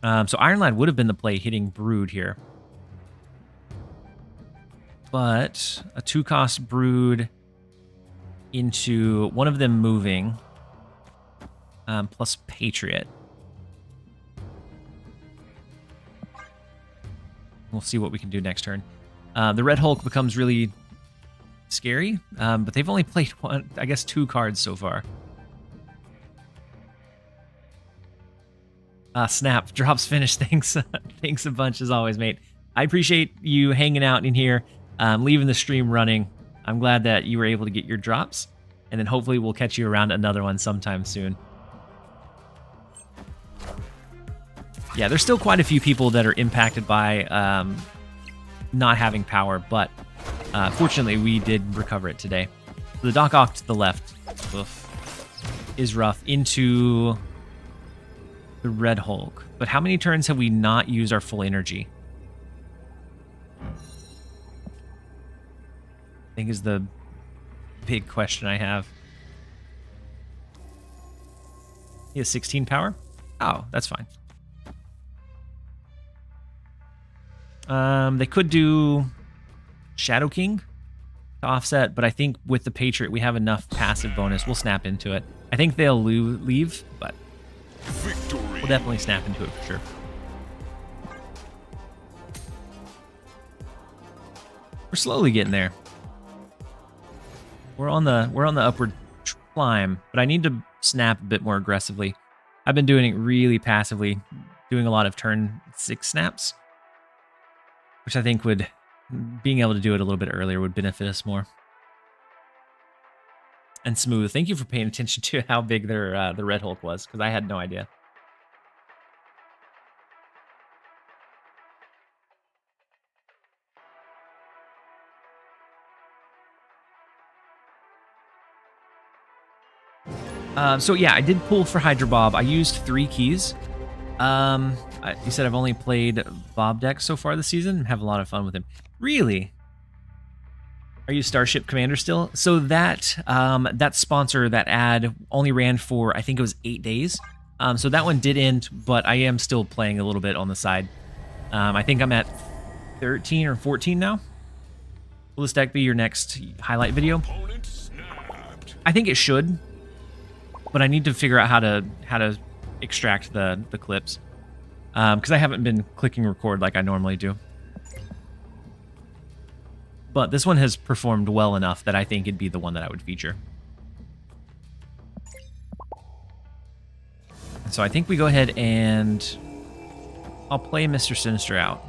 So Iron Lad would have been the play hitting Brood here. But a 2-cost Brood into one of them moving, plus Patriot. We'll see what we can do next turn. The Red Hulk becomes really scary, but they've only played 2 cards so far. Snap, drops finished. Thanks a bunch as always, mate. I appreciate you hanging out in here, leaving the stream running. I'm glad that you were able to get your drops, and then hopefully we'll catch you around another one sometime soon. Yeah, there's still quite a few people that are impacted by not having power, but fortunately we did recover it today. So the Doc Ock to the left is rough into the Red Hulk. But how many turns have we not used our full energy? I think is the big question I have. He has 16 power? Oh, that's fine. They could do Shadow King to offset, but I think with the Patriot, we have enough passive bonus. We'll snap into it. I think they'll leave, but we'll definitely snap into it for sure. We're slowly getting there. We're on the upward climb, but I need to snap a bit more aggressively. I've been doing it really passively, doing a lot of turn 6 snaps, which I think would, being able to do it a little bit earlier would benefit us more. And Smooth, thank you for paying attention to how big their the Red Hulk was, because I had no idea. So yeah, I did pull for Hydra Bob. I used 3 keys. You said I've only played Bob deck so far this season. Have a lot of fun with him. Really? Are you Starship Commander still? So that that sponsor, that ad, only ran for, I think it was 8 days. So that one did end, but I am still playing a little bit on the side. I think I'm at 13 or 14 now. Will this deck be your next highlight video? I think it should, but I need to figure out how to extract the clips, because I haven't been clicking record like I normally do. But this one has performed well enough that I think it'd be the one that I would feature. So I think we go ahead and I'll play Mr. Sinister out.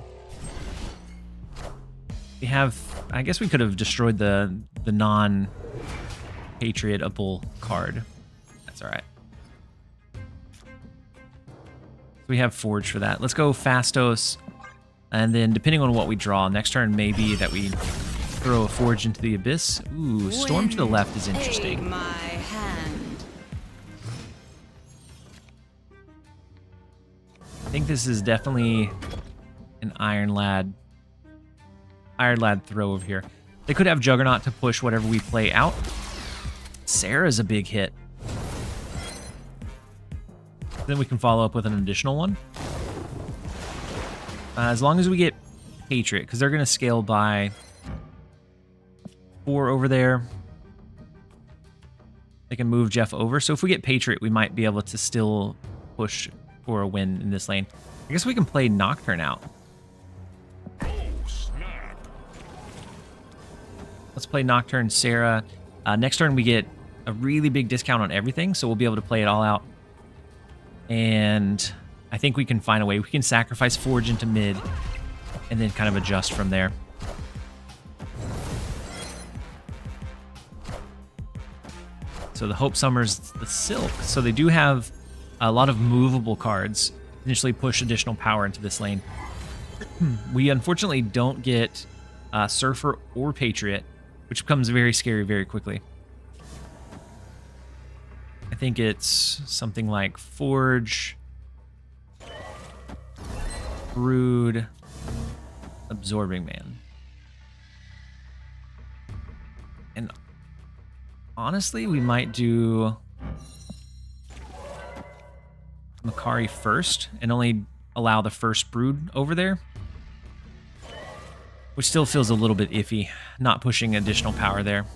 We have, I guess we could have destroyed the non-patriotable card. That's all right. We have Forge for that. Let's go Fastos, and then depending on what we draw, next turn maybe that we throw a Forge into the Abyss. Ooh, Storm to the left is interesting. My hand. I think this is definitely an Iron Lad throw over here. They could have Juggernaut to push whatever we play out. Sarah's a big hit. Then we can follow up with an additional one. As long as we get Patriot, because they're going to scale by 4 over there. They can move Jeff over. So if we get Patriot, we might be able to still push for a win in this lane. I guess we can play Nocturne out. Let's play Nocturne, Sarah. Next turn we get a really big discount on everything, so we'll be able to play it all out. And I think we can find a way. We can sacrifice Forge into mid and then kind of adjust from there. So the Hope Summer's the Silk. So they do have a lot of movable cards. Initially push additional power into this lane. We unfortunately don't get Surfer or Patriot, which becomes very scary very quickly. I think it's something like Forge, Brood, Absorbing Man. And honestly, we might do Makari first and only allow the first Brood over there, which still feels a little bit iffy, not pushing additional power there.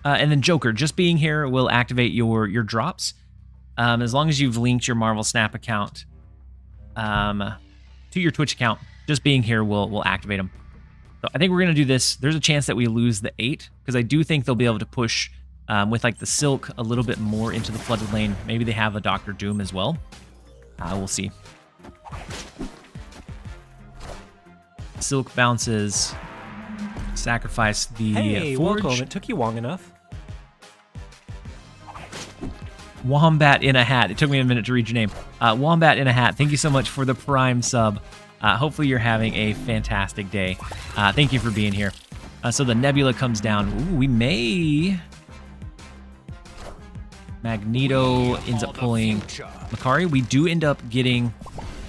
And then Joker, just being here will activate your drops. As long as you've linked your Marvel Snap account to your Twitch account, just being here will activate them. So I think we're going to do this. There's a chance that we lose the 8, because I do think they'll be able to push with like the Silk a little bit more into the flooded lane. Maybe they have a Dr. Doom as well. We'll see. Silk bounces. Sacrifice the Hey, forge. welcome. It took you long enough. Wombat in a hat. It took me a minute to read your name. Wombat in a hat. Thank you so much for the Prime sub. Hopefully you're having a fantastic day. Thank you for being here. So the Nebula comes down. Ooh, we may... Magneto ends up pulling Makari. We do end up getting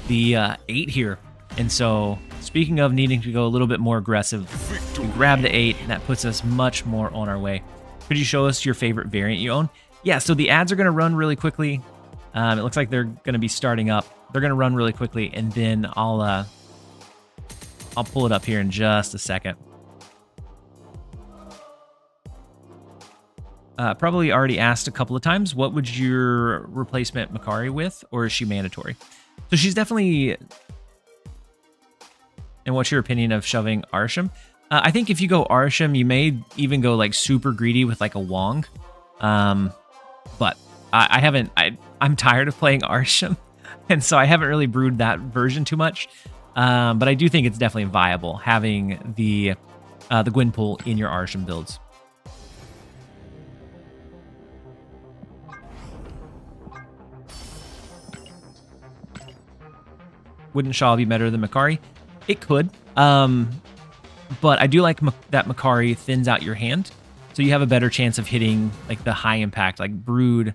the 8 here. And so, speaking of needing to go a little bit more aggressive, we grab the 8, and that puts us much more on our way. Could you show us your favorite variant you own? Yeah, so the ads are going to run really quickly. It looks like they're going to be starting up. They're going to run really quickly, and then I'll pull it up here in just a second. Probably already asked a couple of times, what would your replacement Makari with, or is she mandatory? So she's definitely... And what's your opinion of shoving Arsham? I think if you go Arsham, you may even go like super greedy with like a Wong. But I haven't... I'm tired of playing Arsham, and so I haven't really brewed that version too much. But I do think it's definitely viable having the Gwenpool in your Arsham builds. Wouldn't Shaw be better than Makari? It could. But I do like that Makari thins out your hand. So you have a better chance of hitting like the high impact, like Brood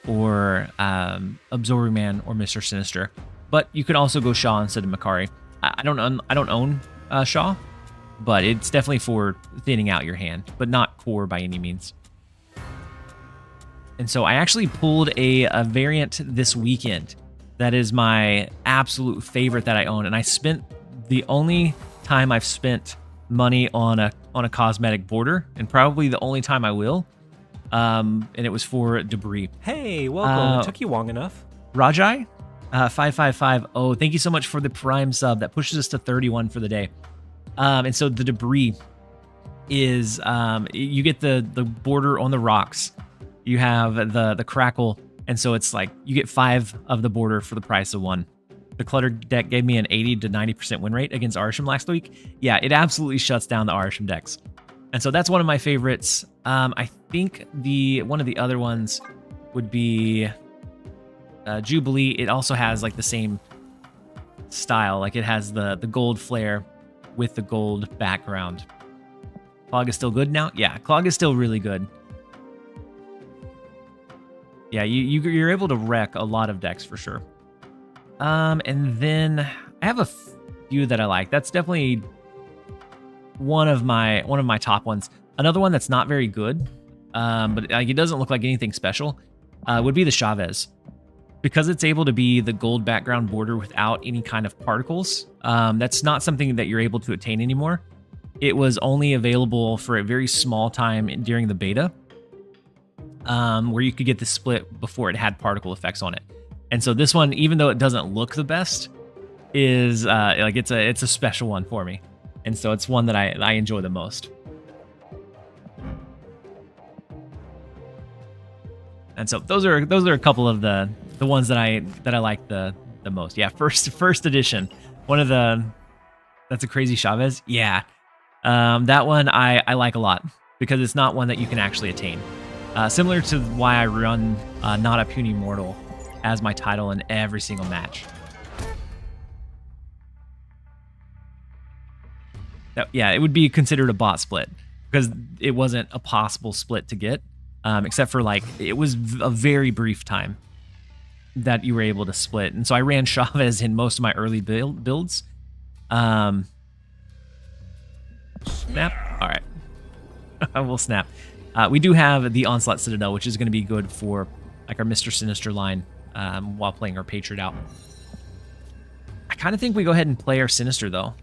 or Absorbing Man or Mr. Sinister. But you could also go Shaw instead of Makari. I don't own Shaw, but it's definitely for thinning out your hand, but not core by any means. And so I actually pulled a variant this weekend. That is my absolute favorite that I own, and I spent the only time I've spent money on a cosmetic border, and probably the only time I will. And it was for Debris. Hey, welcome. It took you long enough. Rajai, 5550. Thank you so much for the Prime sub. That pushes us to 31 for the day. And so the Debris is you get the border on the rocks. You have the crackle. And so it's like you get 5 of the border for the price of 1. The cluttered deck gave me an 80 to 90% win rate against Arsham last week. Yeah, it absolutely shuts down the Arsham decks. And so that's one of my favorites. I think one of the other ones would be Jubilee. It also has like the same style. Like it has the gold flare with the gold background. Clog is still good now? Yeah, Clog is still really good. Yeah, you're able to wreck a lot of decks for sure. And then I have a few that I like. That's definitely one of my top ones. Another one that's not very good, but like it doesn't look like anything special, would be the Chavez. Because it's able to be the gold background border without any kind of particles, that's not something that you're able to attain anymore. It was only available for a very small time during the beta. Where you could get the split before it had particle effects on it. And so this one, even though it doesn't look the best, is like it's a special one for me. And so it's one that I enjoy the most. And so those are a couple of the ones that I like the most. Yeah, first edition. That's a crazy Chavez. Yeah. That one I like a lot because it's not one that you can actually attain. Similar to why I run Not a Puny Mortal as my title in every single match. Yeah, it would be considered a bot split because it wasn't a possible split to get, except for like it was a very brief time that you were able to split. And so I ran Chavez in most of my early builds. Snap. All right. I will snap. We do have the Onslaught Citadel, which is going to be good for like our Mr. Sinister line while playing our Patriot out. I kind of think we go ahead and play our Sinister, though.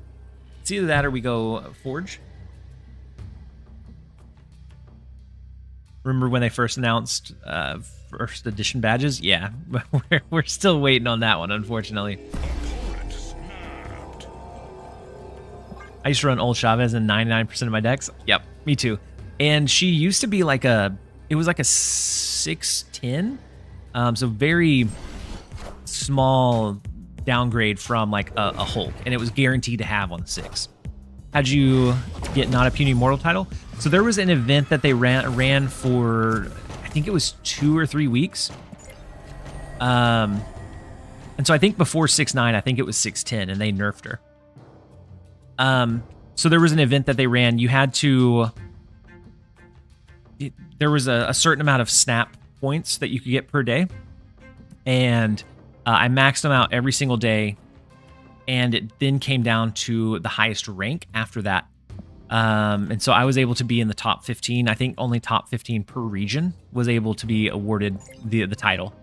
It's either that or we go Forge. Remember when they first announced first edition badges? Yeah, we're still waiting on that one, unfortunately. I used to run old Chavez in 99% of my decks. Yep, me too. And she used to be like it was like a 6'10", so very small downgrade from like a Hulk, and it was guaranteed to have on the 6. How'd you get not a puny mortal title? So there was an event that they ran for, I think it was 2 or 3 weeks. And so I think before 6-9, I think it was 6-10, and they nerfed her. So there was an event that they ran. You had to... there was a certain amount of snap points that you could get per day. And I maxed them out every single day. And it then came down to the highest rank after that. And so I was able to be in the top 15. I think only top 15 per region was able to be awarded the title.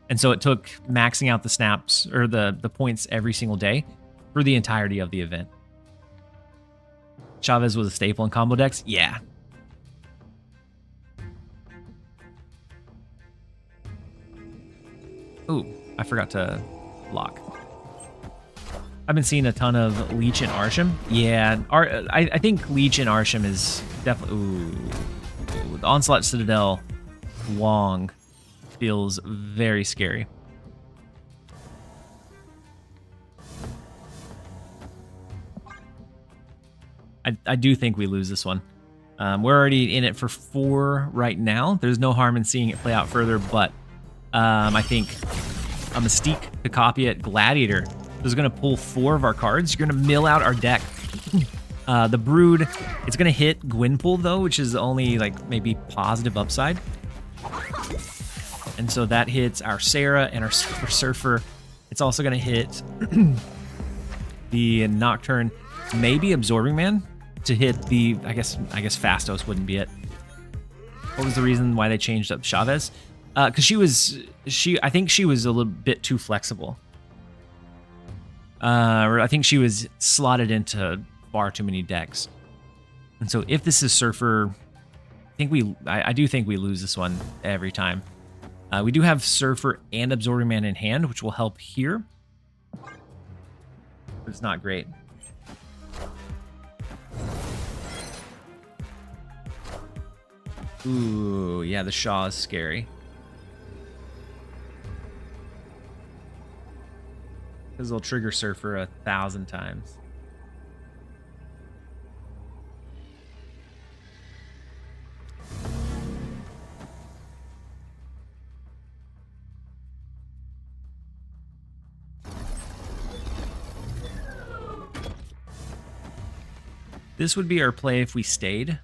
And so it took maxing out the snaps or the points every single day for the entirety of the event. Chavez was a staple in combo decks? Yeah. Ooh, I forgot to lock. I've been seeing a ton of Leech and Arsham. Yeah, I think Leech and Arsham is definitely... Ooh. The Onslaught Citadel Wong feels very scary. I do think we lose this one. We're already in it for 4 right now. There's no harm in seeing it play out further, but I think a Mystique to copy it. Gladiator is going to pull 4 of our cards. You're going to mill out our deck. The Brood, it's going to hit Gwenpool, though, which is the only, like, maybe positive upside. And so that hits our Sarah and our Surfer. It's also going to hit the Nocturne, maybe Absorbing Man, to hit the, I guess Fastos wouldn't be it. What was the reason why they changed up Chavez? Because I think she was a little bit too flexible. Or I think she was slotted into far too many decks. And so if this is Surfer, I do think we lose this one every time. We do have Surfer and Absorbing Man in hand, which will help here. But it's not great. Ooh, yeah, the Shaw is scary. Because they'll trigger Surfer 1,000 times. This would be our play if we stayed.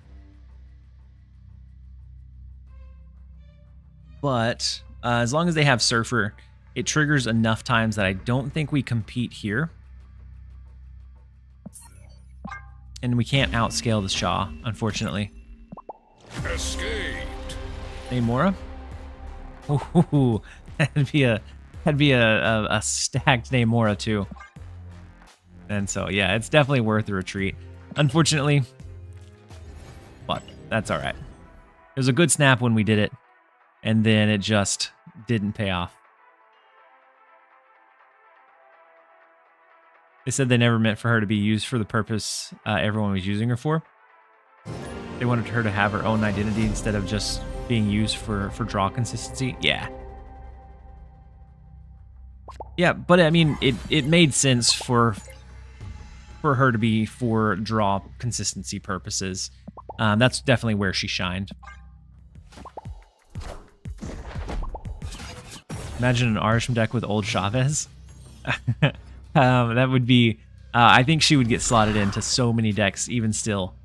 But as long as they have Surfer, it triggers enough times that I don't think we compete here. And we can't outscale the Shaw, unfortunately. Escaped. Namora? Ooh, that'd be a stacked Namora too. And so yeah, it's definitely worth a retreat. Unfortunately, but that's all right. It was a good snap when we did it, and then it just didn't pay off. They said they never meant for her to be used for the purpose everyone was using her for. They wanted her to have her own identity instead of just being used for draw consistency. Yeah. Yeah, but I mean, it made sense for her to be for draw consistency purposes. That's definitely where she shined. Imagine an Arsham deck with old Chavez. That would be... I think she would get slotted into so many decks, even still,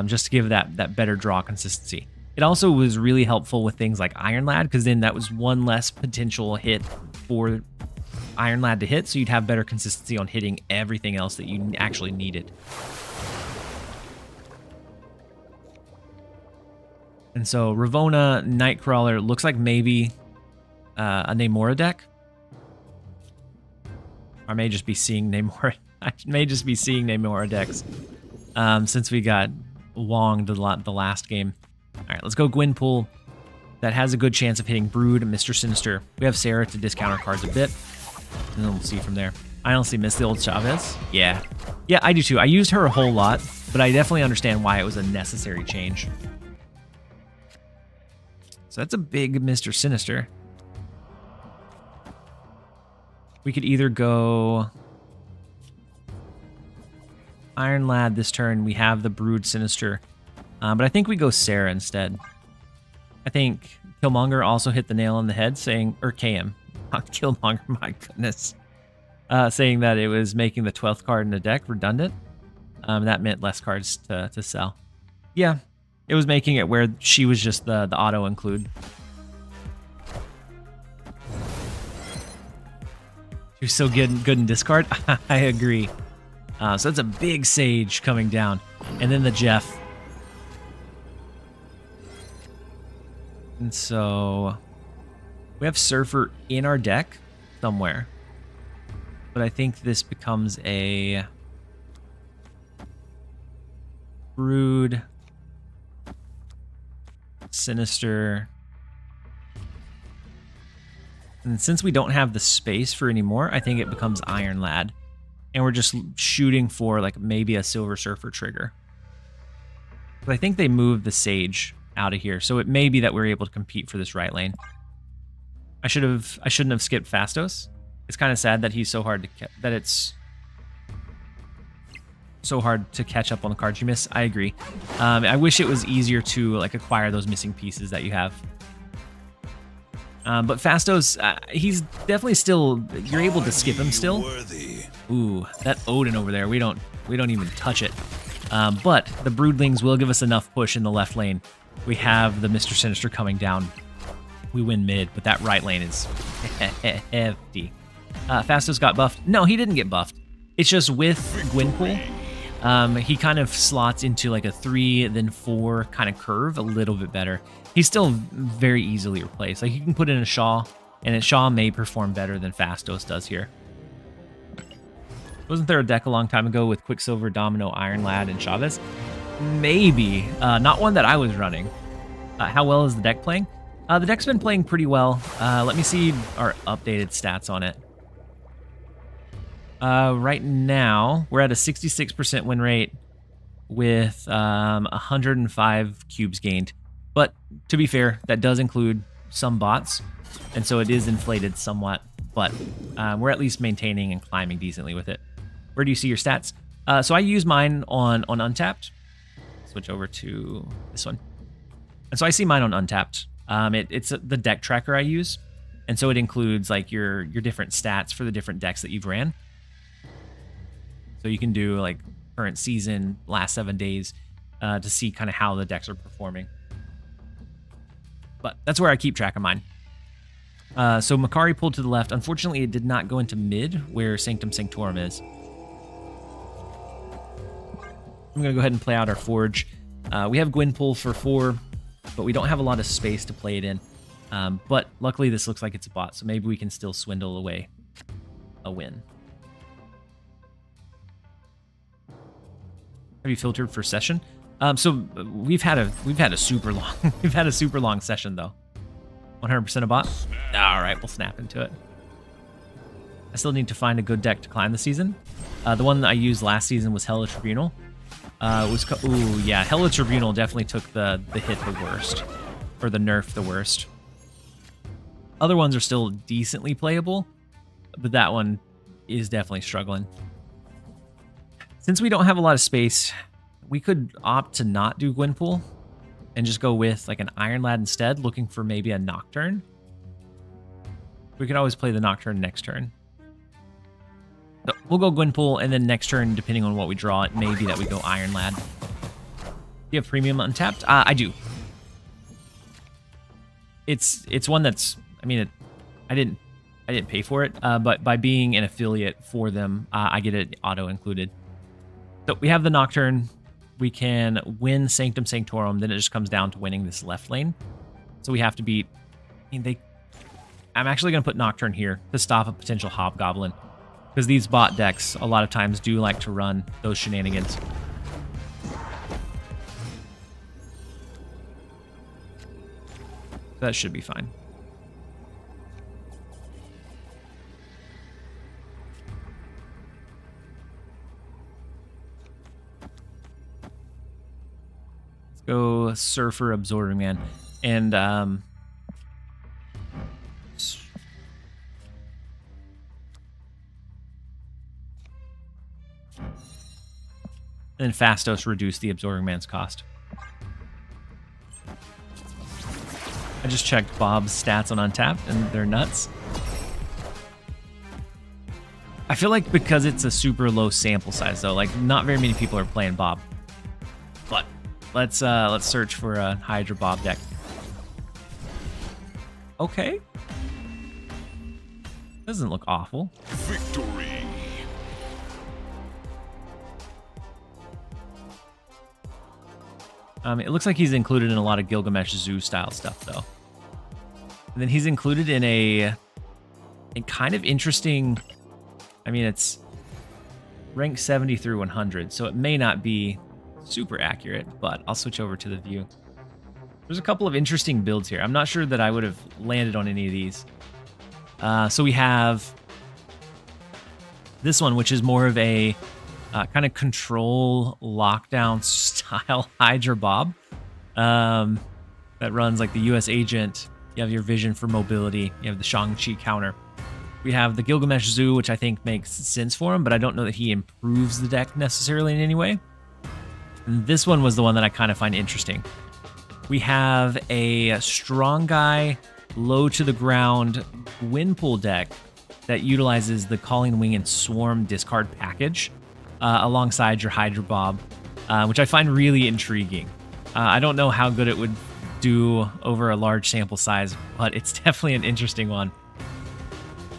just to give that better draw consistency. It also was really helpful with things like Iron Lad, because then that was one less potential hit for Iron Lad to hit, so you'd have better consistency on hitting everything else that you actually needed. And so Ravonna, Nightcrawler, looks like maybe a Namora deck. I may just be seeing Namora. I may just be seeing Namora decks since we got Wonged the last game. All right, let's go Gwenpool. That has a good chance of hitting Brood and Mr. Sinister. We have Sarah to discount our cards a bit, and then we'll see from there. I honestly miss the old Chavez. Yeah, I do too. I used her a whole lot, but I definitely understand why it was a necessary change. So that's a big Mr. Sinister. We could either go Iron Lad this turn. We have the Brood Sinister. But I think we go Sarah instead. I think Killmonger also hit the nail on the head saying, or KM, not Killmonger, my goodness. Saying that it was making the 12th card in the deck redundant. That meant less cards to sell. Yeah, it was making it where she was just the auto include. She was so good in discard. I agree. So that's a big Sage coming down. And then the Jeff. And so we have Surfer in our deck somewhere. But I think this becomes a Brood, Sinister. And since we don't have the space for any more, I think it becomes Iron Lad. And we're just shooting for like maybe a Silver Surfer trigger. But I think they moved the Sage out of here. So it may be that we're able to compete for this right lane. I shouldn't have skipped Fastos. It's kind of sad that he's so hard to that it's so hard to catch up on the cards you miss. I agree. I wish it was easier to like acquire those missing pieces that you have. But Fastos, he's definitely still. You're able to skip him still. Ooh, that Odin over there. We don't even touch it. But the Broodlings will give us enough push in the left lane. We have the Mr. Sinister coming down. We win mid, but that right lane is hefty. Fastos got buffed. No, he didn't get buffed. It's just with Gwenpool, he kind of slots into like a 3, then 4 kind of curve a little bit better. He's still very easily replaced. Like you can put in a Shaw, and Shaw may perform better than Fastos does here. Wasn't there a deck a long time ago with Quicksilver, Domino, Iron Lad, and Chavez? Maybe. Not one that I was running. How well is the deck playing? The deck's been playing pretty well. Let me see our updated stats on it. Right now, we're at a 66% win rate with 105 cubes gained. But to be fair, that does include some bots, and so it is inflated somewhat. But we're at least maintaining and climbing decently with it. Where do you see your stats? So I use mine on Untapped. Switch over to this one. And so I see mine on Untapped. It's the deck tracker I use. And so it includes like your different stats for the different decks that you've ran. So you can do like current season, last 7 days, to see kind of how the decks are performing. But that's where I keep track of mine. So Makari pulled to the left. Unfortunately, it did not go into mid where Sanctum Sanctorum is. I'm going to go ahead and play out our Forge. We have Gwenpool for 4, but we don't have a lot of space to play it in. But luckily, this looks like it's a bot, so maybe we can still swindle away a win. Have you filtered for session? So we've had a super long session though. 100% a bot. All right, we'll snap into it. I still need to find a good deck to climb the season. The one that I used last season was Hella Tribunal. Ooh, yeah, Hella Tribunal definitely took the hit the worst, or the nerf the worst. Other ones are still decently playable, but that one is definitely struggling. Since we don't have a lot of space, we could opt to not do Gwenpool and just go with like an Iron Lad instead, looking for maybe a Nocturne. We could always play the Nocturne next turn. So we'll go Gwenpool, and then next turn, depending on what we draw, it may be that we go Iron Lad. Do you have Premium Untapped? I do. It's one that's, I mean, I didn't pay for it, but by being an affiliate for them, I get it auto included. So we have the Nocturne. We can win Sanctum Sanctorum. Then it just comes down to winning this left lane. So we have to beat. I'm actually going to put Nocturne here to stop a potential Hobgoblin, because these bot decks a lot of times do like to run those shenanigans. That should be fine. Go Surfer, Absorbing Man, and And then Fastos reduced the Absorbing Man's cost. I just checked Bob's stats on Untapped, and they're nuts. I feel like because it's a super low sample size, though, like not very many people are playing Bob. But let's search for a Hydra Bob deck. Okay. Doesn't look awful. Victory. It looks like he's included in a lot of Gilgamesh Zoo style stuff, though. And then he's included in a kind of interesting. I mean, it's rank 70 through 100, so it may not be super accurate, but I'll switch over to the view. There's a couple of interesting builds here. I'm not sure that I would have landed on any of these. So we have this one, which is more of a kind of control lockdown style Hydra Bob that runs like the US Agent. You have your Vision for mobility. You have the Shang-Chi counter. We have the Gilgamesh Zoo, which I think makes sense for him, but I don't know that he improves the deck necessarily in any way. And this one was the one that I kind of find interesting. We have a strong guy, low to the ground Gwenpool deck that utilizes the Calling Wing and Swarm discard package alongside your Hydra Bob, which I find really intriguing. I don't know how good it would do over a large sample size, but it's definitely an interesting one.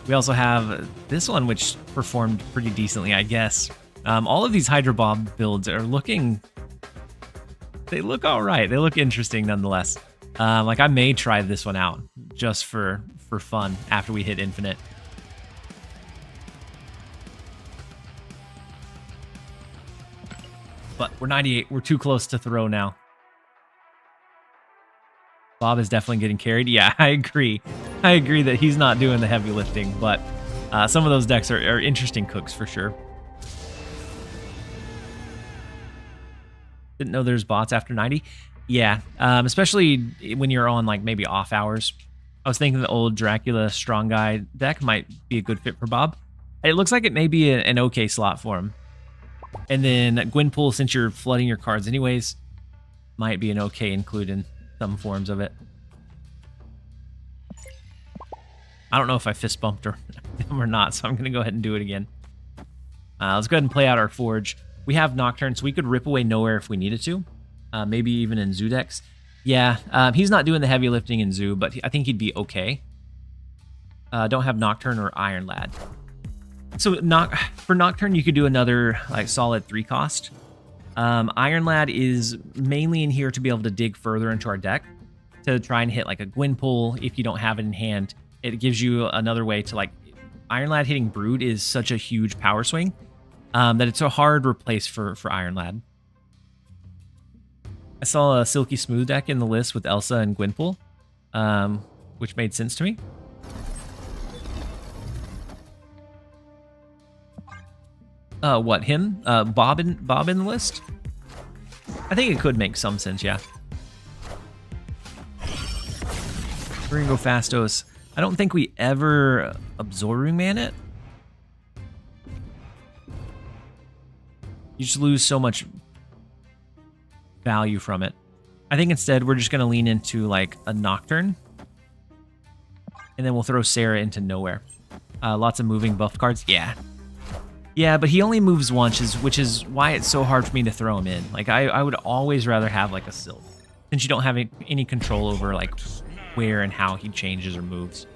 We also have this one, which performed pretty decently, I guess. All of these Hydra Bob builds are looking... They look all right. They look interesting nonetheless. Like I may try this one out just for fun after we hit Infinite. But we're 98. We're too close to throw now. Bob is definitely getting carried. Yeah, I agree. I agree that he's not doing the heavy lifting, but some of those decks are interesting cooks for sure. Didn't know there's bots after 90. Yeah, especially when you're on like maybe off hours. I was thinking the old Dracula Strong Guy deck might be a good fit for Bob. It looks like it may be an okay slot for him. And then Gwenpool, since you're flooding your cards anyways, might be an okay include in some forms of it. I don't know if I fist bumped him or not, so I'm going to go ahead and do it again. Let's go ahead and play out our Forge. We have Nocturne, so we could rip away Nowhere if we needed to. Maybe even in Zoo decks. Yeah, he's not doing the heavy lifting in Zoo, but I think he'd be okay. Don't have Nocturne or Iron Lad. So for Nocturne, you could do another like solid 3 cost. Iron Lad is mainly in here to be able to dig further into our deck to try and hit like a Gwenpool if you don't have it in hand. It gives you another way to like... Iron Lad hitting Brood is such a huge power swing that it's a hard replace for Iron Lad. I saw a Silky Smooth deck in the list with Elsa and Gwenpool, which made sense to me. What, him? Bob in the list? I think it could make some sense, yeah. We're gonna go Fastos. I don't think we ever Absorbing Man it. You just lose so much value from it. I think instead we're just gonna lean into like a Nocturne. And then we'll throw Sarah into Nowhere. Lots of moving buff cards. Yeah. Yeah, but he only moves once, which is why it's so hard for me to throw him in. Like, I would always rather have, like, a Sylph, since you don't have any control over, like, where and how he changes or moves.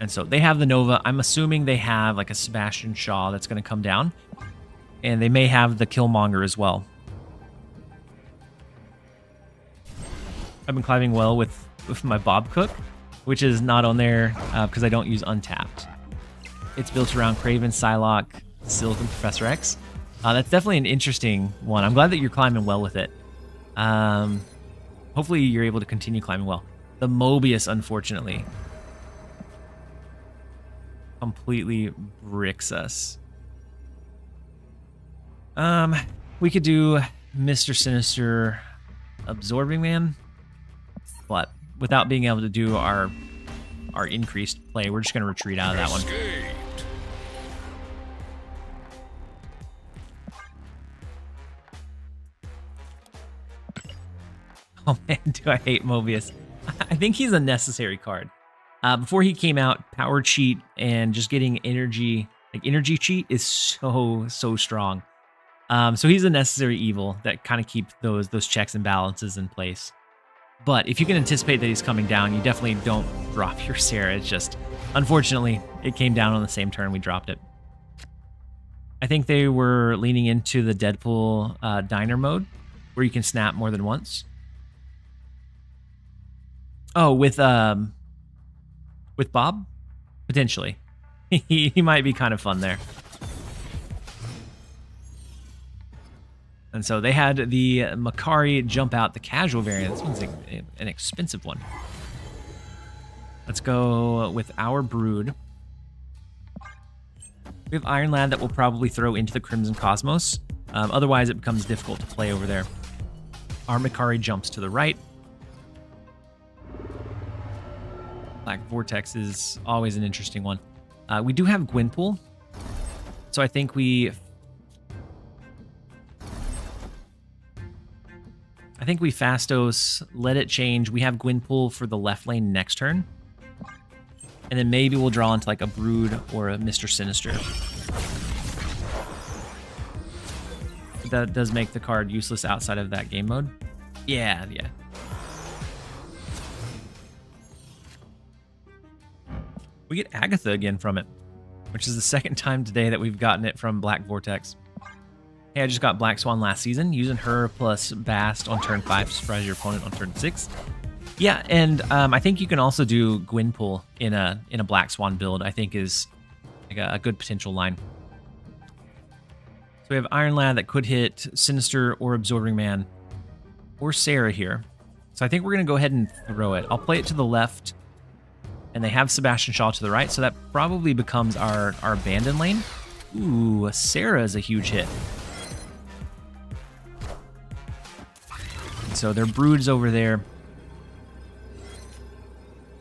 And so they have the Nova. I'm assuming they have, like, a Sebastian Shaw that's going to come down. And they may have the Killmonger as well. I've been climbing well with my Bob Cook, which is not on there because I don't use Untapped. It's built around Kraven, Psylocke, Silk, and Professor X. That's definitely an interesting one. I'm glad that you're climbing well with it. Hopefully you're able to continue climbing well. The Mobius, unfortunately, completely bricks us. We could do Mr. Sinister Absorbing Man, but without being able to do our increased play, we're just going to retreat out of that one. Oh man, do I hate Mobius. I think he's a necessary card. Before he came out, Power Cheat and just getting energy, like Energy Cheat is so strong. So he's a necessary evil that kind of keeps those checks and balances in place. But if you can anticipate that he's coming down, you definitely don't drop your Sarah. It's just, unfortunately, it came down on the same turn we dropped it. I think they were leaning into the Deadpool diner mode, where you can snap more than once. Oh, with Bob? Potentially. He might be kind of fun there. And so they had the Makari jump out, the casual variant. This one's an expensive one. Let's go with our Brood. We have Iron Lad that we'll probably throw into the Crimson Cosmos. Otherwise, it becomes difficult to play over there. Our Makari jumps to the right. Black Vortex is always an interesting one. We do have Gwenpool. So I think we Fastos, let it change. We have Gwenpool for the left lane next turn. And then maybe we'll draw into like a Brood or a Mr. Sinister. That does make the card useless outside of that game mode. Yeah. We get Agatha again from it, which is the second time today that we've gotten it from Black Vortex. Hey, I just got Black Swan last season. Using her plus Bast on turn 5 to surprise your opponent on turn 6. Yeah, and I think you can also do Gwenpool in a Black Swan build. I think is like a good potential line. So we have Iron Lad that could hit Sinister or Absorbing Man or Sarah here. So I think we're going to go ahead and throw it. I'll play it to the left, and they have Sebastian Shaw to the right, so that probably becomes our abandon lane. Ooh, Sarah is a huge hit. So their Brood's over there.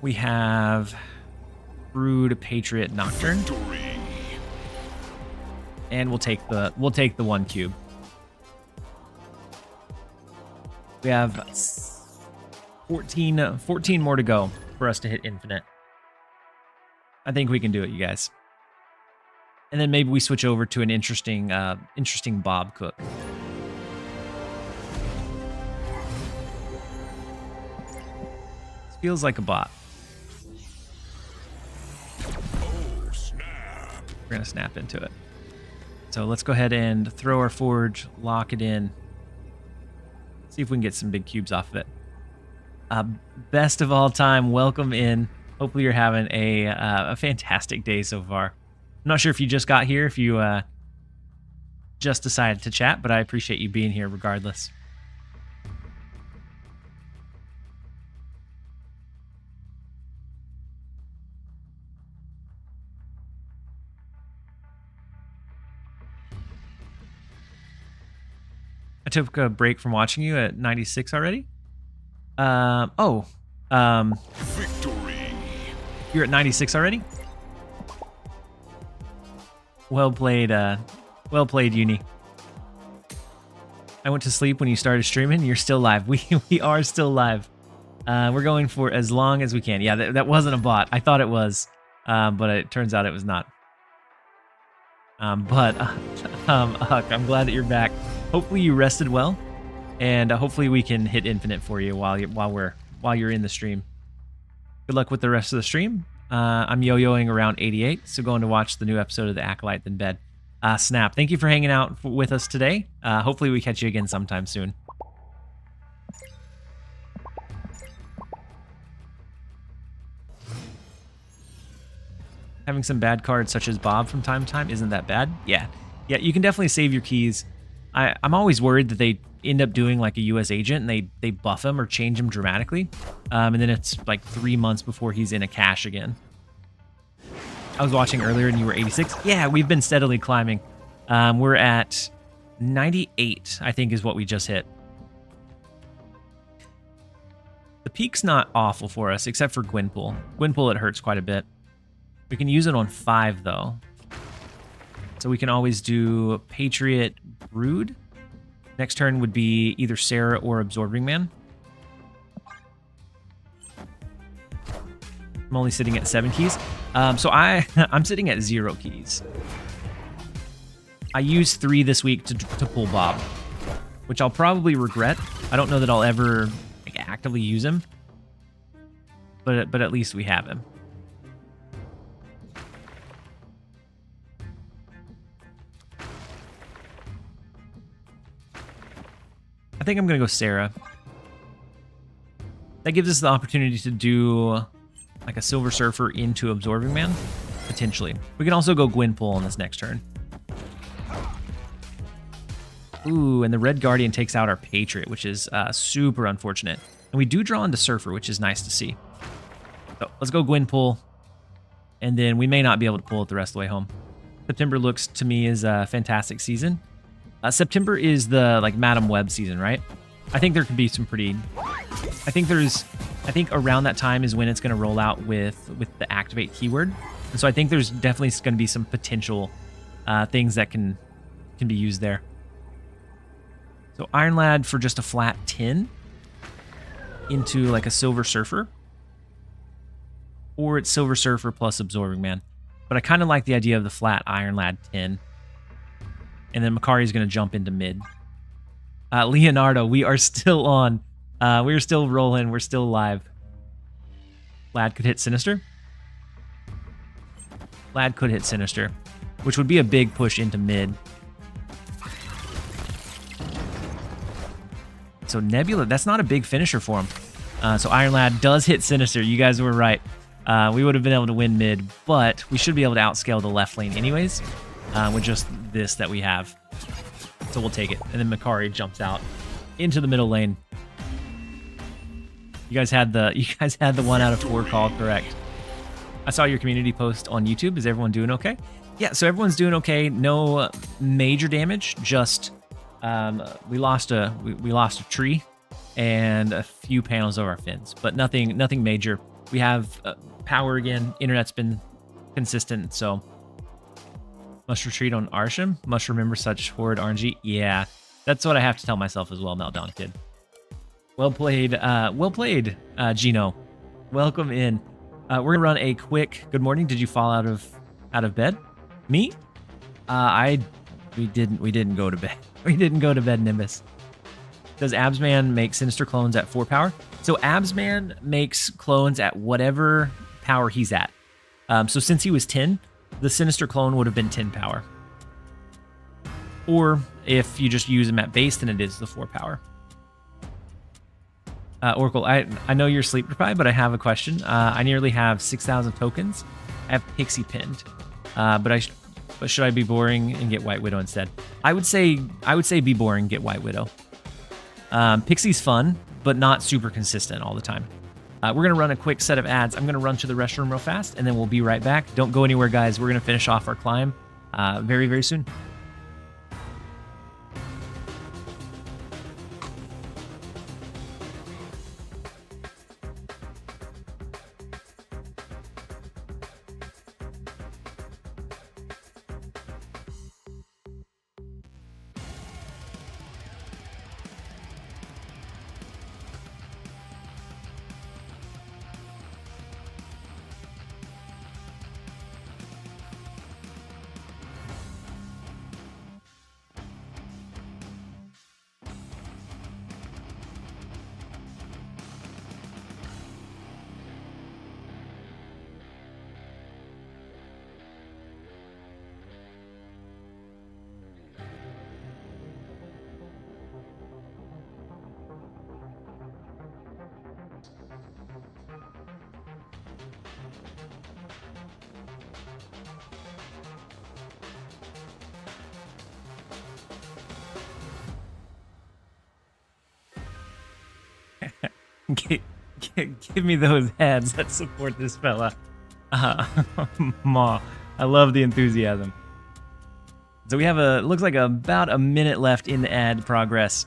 We have Brood, Patriot, Nocturne. Victory. And we'll take the 1 cube. We have 14 more to go for us to hit infinite. I think we can do it, you guys. And then maybe we switch over to an interesting Bob Cook. This feels like a bot. Oh, snap. We're gonna snap into it. So let's go ahead and throw our Forge, lock it in. See if we can get some big cubes off of it. Best of all time, welcome in. Hopefully you're having a fantastic day so far. I'm not sure if you just got here, if you just decided to chat, but I appreciate you being here regardless. I took a break from watching you at 96 already. Victory. You're at 96 already? Well played, Uni. I went to sleep when you started streaming. You're still live. We are still live. We're going for as long as we can. Yeah, that wasn't a bot. I thought it was, but it turns out it was not. Huck, I'm glad that you're back. Hopefully you rested well, and hopefully we can hit infinite for you while you're in the stream. Good luck with the rest of the stream. I'm yo-yoing around 88, so going to watch the new episode of The Acolyte then bed. Snap, thank you for hanging out with us today. Hopefully we catch you again sometime soon. Having some bad cards such as Bob from time to time isn't that bad. Yeah, you can definitely save your keys. I'm always worried that they end up doing like a US agent and they buff him or change him dramatically. And then it's like 3 months before he's in a cache again. I was watching earlier and you were 86. Yeah, we've been steadily climbing. We're at 98, I think is what we just hit. The peak's not awful for us, except for Gwenpool. Gwenpool, it hurts quite a bit. We can use it on 5 though. So we can always do Patriot, Brood. Next turn would be either Sarah or Absorbing Man. I'm only sitting at 7 keys. So I'm sitting at 0 keys. I used 3 this week to pull Bob, which I'll probably regret. I don't know that I'll ever like, actively use him, but at least we have him. I think I'm gonna go Sarah. That gives us the opportunity to do like a Silver Surfer into Absorbing Man, potentially. We can also go Gwenpool on this next turn. Ooh, and the Red Guardian takes out our Patriot, which is super unfortunate. And we do draw into Surfer, which is nice to see. So let's go Gwenpool, and then we may not be able to pull it the rest of the way home. September looks to me as a fantastic season. September is the like Madam Web season, right? I think there could be some pretty. I think around that time is when it's going to roll out with the activate keyword, and so I think there's definitely going to be some potential things that can be used there. So Iron Lad for just a flat 10 into like a Silver Surfer, or it's Silver Surfer plus Absorbing Man, but I kind of like the idea of the flat Iron Lad 10, and then Makari's going to jump into mid. Leonardo, we are still on. We're still rolling. We're still live. Lad could hit Sinister. Lad could hit Sinister, which would be a big push into mid. So Nebula, that's not a big finisher for him. So Iron Lad does hit Sinister. You guys were right. We would have been able to win mid, but we should be able to outscale the left lane anyways with just this that we have. So we'll take it. And then Makari jumps out into the middle lane. You guys had the 1 out of 4 call correct. I saw your community post on YouTube. Is everyone doing okay? Yeah, so everyone's doing okay. No major damage. Just we lost a tree and a few panels of our fins, but nothing major. We have power again. Internet's been consistent, so must retreat on Arsham. Must remember such horrid RNG. Yeah, that's what I have to tell myself as well, Meltdown Kid. Well played, Gino. Welcome in. We're gonna run a quick good morning. Did you fall out of bed? Me? We didn't go to bed. We didn't go to bed, Nimbus. Does Absman make Sinister clones at 4 power? So Absman makes clones at whatever power he's at. So since he was 10, the Sinister clone would have been 10 power. Or if you just use him at base, then it is the 4 power. Oracle, I know you're sleep deprived, but I have a question. I nearly have 6,000 tokens. I have Pixie pinned, but should I be boring and get White Widow instead? I would say be boring, get White Widow. Pixie's fun, but not super consistent all the time. We're gonna run a quick set of ads. I'm gonna run to the restroom real fast, and then we'll be right back. Don't go anywhere, guys. We're gonna finish off our climb very, very soon. Give me those ads that support this fella. Ma, I love the enthusiasm. So we have looks like about a minute left in the ad progress.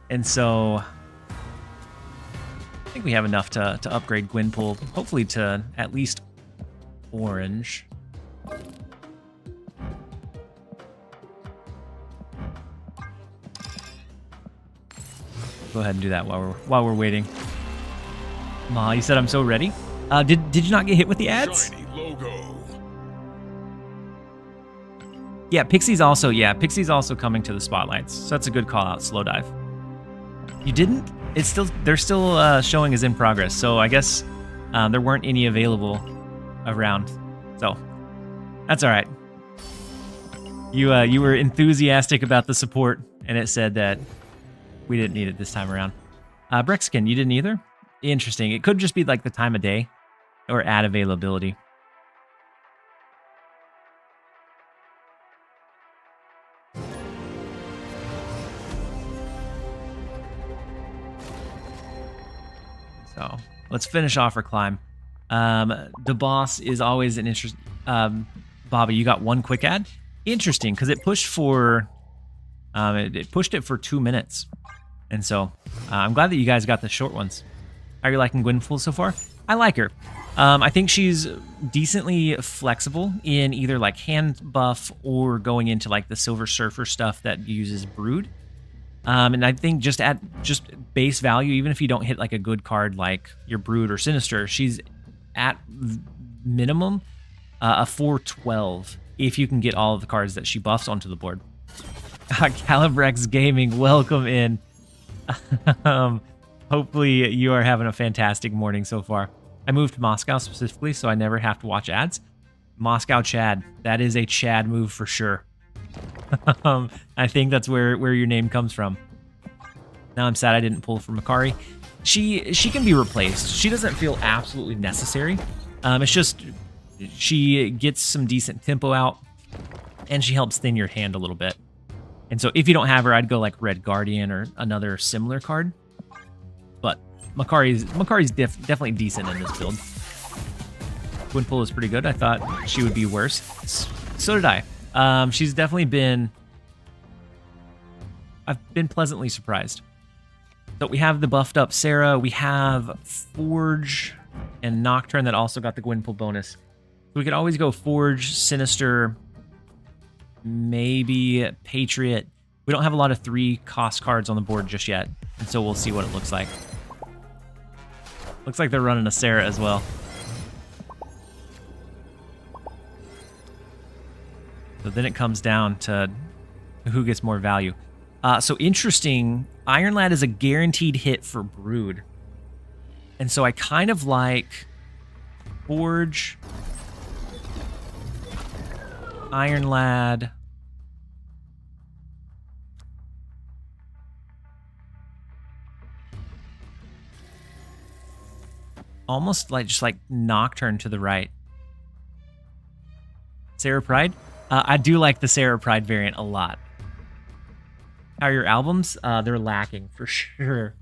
And so I think we have enough to upgrade Gwenpool, hopefully to at least orange. Go ahead and do that while we're waiting. Ma, you said I'm so ready? Did you not get hit with the ads? Shiny logo. Yeah, Pixie's also coming to the spotlights. So that's a good call out, Slow Dive. You didn't? They're still showing as in progress. So I guess there weren't any available around. So that's all right. You were enthusiastic about the support, and it said that we didn't need it this time around. Brexkin, you didn't either? Interesting. It could just be like the time of day or ad availability. So let's finish off our climb. The boss is always an interest. Bobby, you got one quick ad. Interesting, because it pushed for it pushed it for 2 minutes, and so I'm glad that you guys got the short ones. How are you liking Gwenpool so far? I like her. I think she's decently flexible in either like hand buff or going into like the Silver Surfer stuff that uses Brood. And I think just at base value, even if you don't hit like a good card like your Brood or Sinister, she's at minimum a 412 if you can get all of the cards that she buffs onto the board. Calibrex Gaming, welcome in. Hopefully you are having a fantastic morning so far. I moved to Moscow specifically so I never have to watch ads. Moscow Chad, that is a Chad move for sure. I think that's where your name comes from. Now I'm sad I didn't pull for Makari. She can be replaced. She doesn't feel absolutely necessary. It's just she gets some decent tempo out, and she helps thin your hand a little bit. And so if you don't have her, I'd go like Red Guardian or another similar card. But Makari's definitely decent in this build. Gwenpool is pretty good. I thought she would be worse. So did I. She's definitely been... I've been pleasantly surprised. So we have the buffed up Sarah. We have Forge and Nocturne that also got the Gwenpool bonus. We could always go Forge, Sinister, maybe Patriot. We don't have a lot of 3 cost cards on the board just yet, and so we'll see what it looks like. Looks like they're running a Sarah as well. So then it comes down to who gets more value. So interesting, Iron Lad is a guaranteed hit for Brood. And so I kind of like Forge, Iron Lad, almost like just like Nocturne to the right. Sarah Pride? I do like the Sarah Pride variant a lot. How are your albums? They're lacking for sure.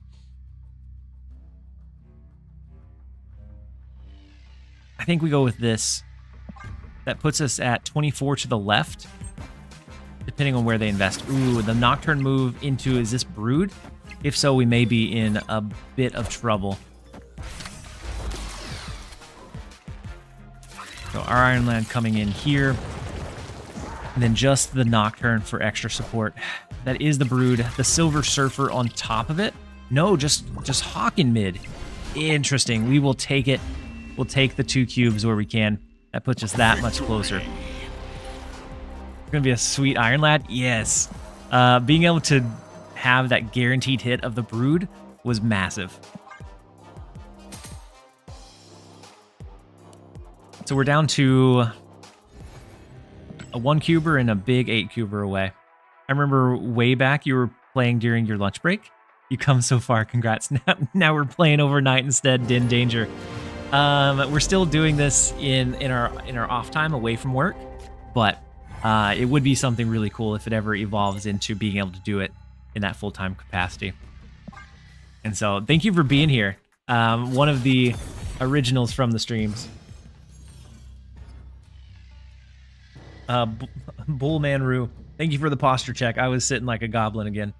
I think we go with this. That puts us at 24 to the left, depending on where they invest. Ooh, the Nocturne move into, is this Brood? If so, we may be in a bit of trouble. So our Iron Lad coming in here. And then just the Nocturne for extra support. That is the Brood. The Silver Surfer on top of it. No, just Hawk in mid. Interesting. We will take it. We'll take the 2 cubes where we can. That puts us that much closer. It's going to be a sweet Iron Lad. Yes. Being able to have that guaranteed hit of the Brood was massive. So we're down to a 1-cuber and a big 8-cuber away. I remember way back you were playing during your lunch break. You come so far, congrats. Now we're playing overnight instead, Din Danger. We're still doing this in our off time away from work, but it would be something really cool if it ever evolves into being able to do it in that full-time capacity. And so thank you for being here. One of the originals from the streams. Bullman Roo, thank you for the posture check. I was sitting like a goblin again.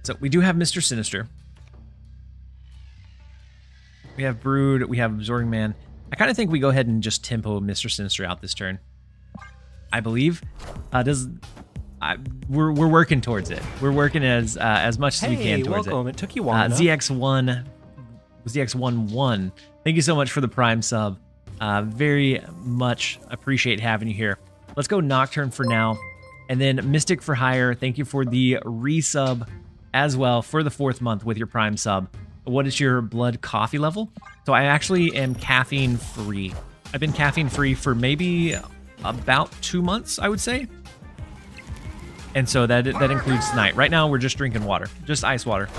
So we do have Mr. Sinister. We have Brood. We have Absorbing Man. I kind of think we go ahead and just tempo Mr. Sinister out this turn. I believe. We're working towards it. We're working as much as we can towards it. Welcome. It took you long enough. ZX1 was the X11. Thank you so much for the Prime sub. Very much appreciate having you here. Let's go Nocturne for now. And then Mystic for Hire, thank you for the resub as well for the 4th month with your Prime sub. What is your blood coffee level? So I actually am caffeine free. I've been caffeine free for maybe about 2 months, I would say. And so that includes tonight. Right now, we're just drinking water, just ice water.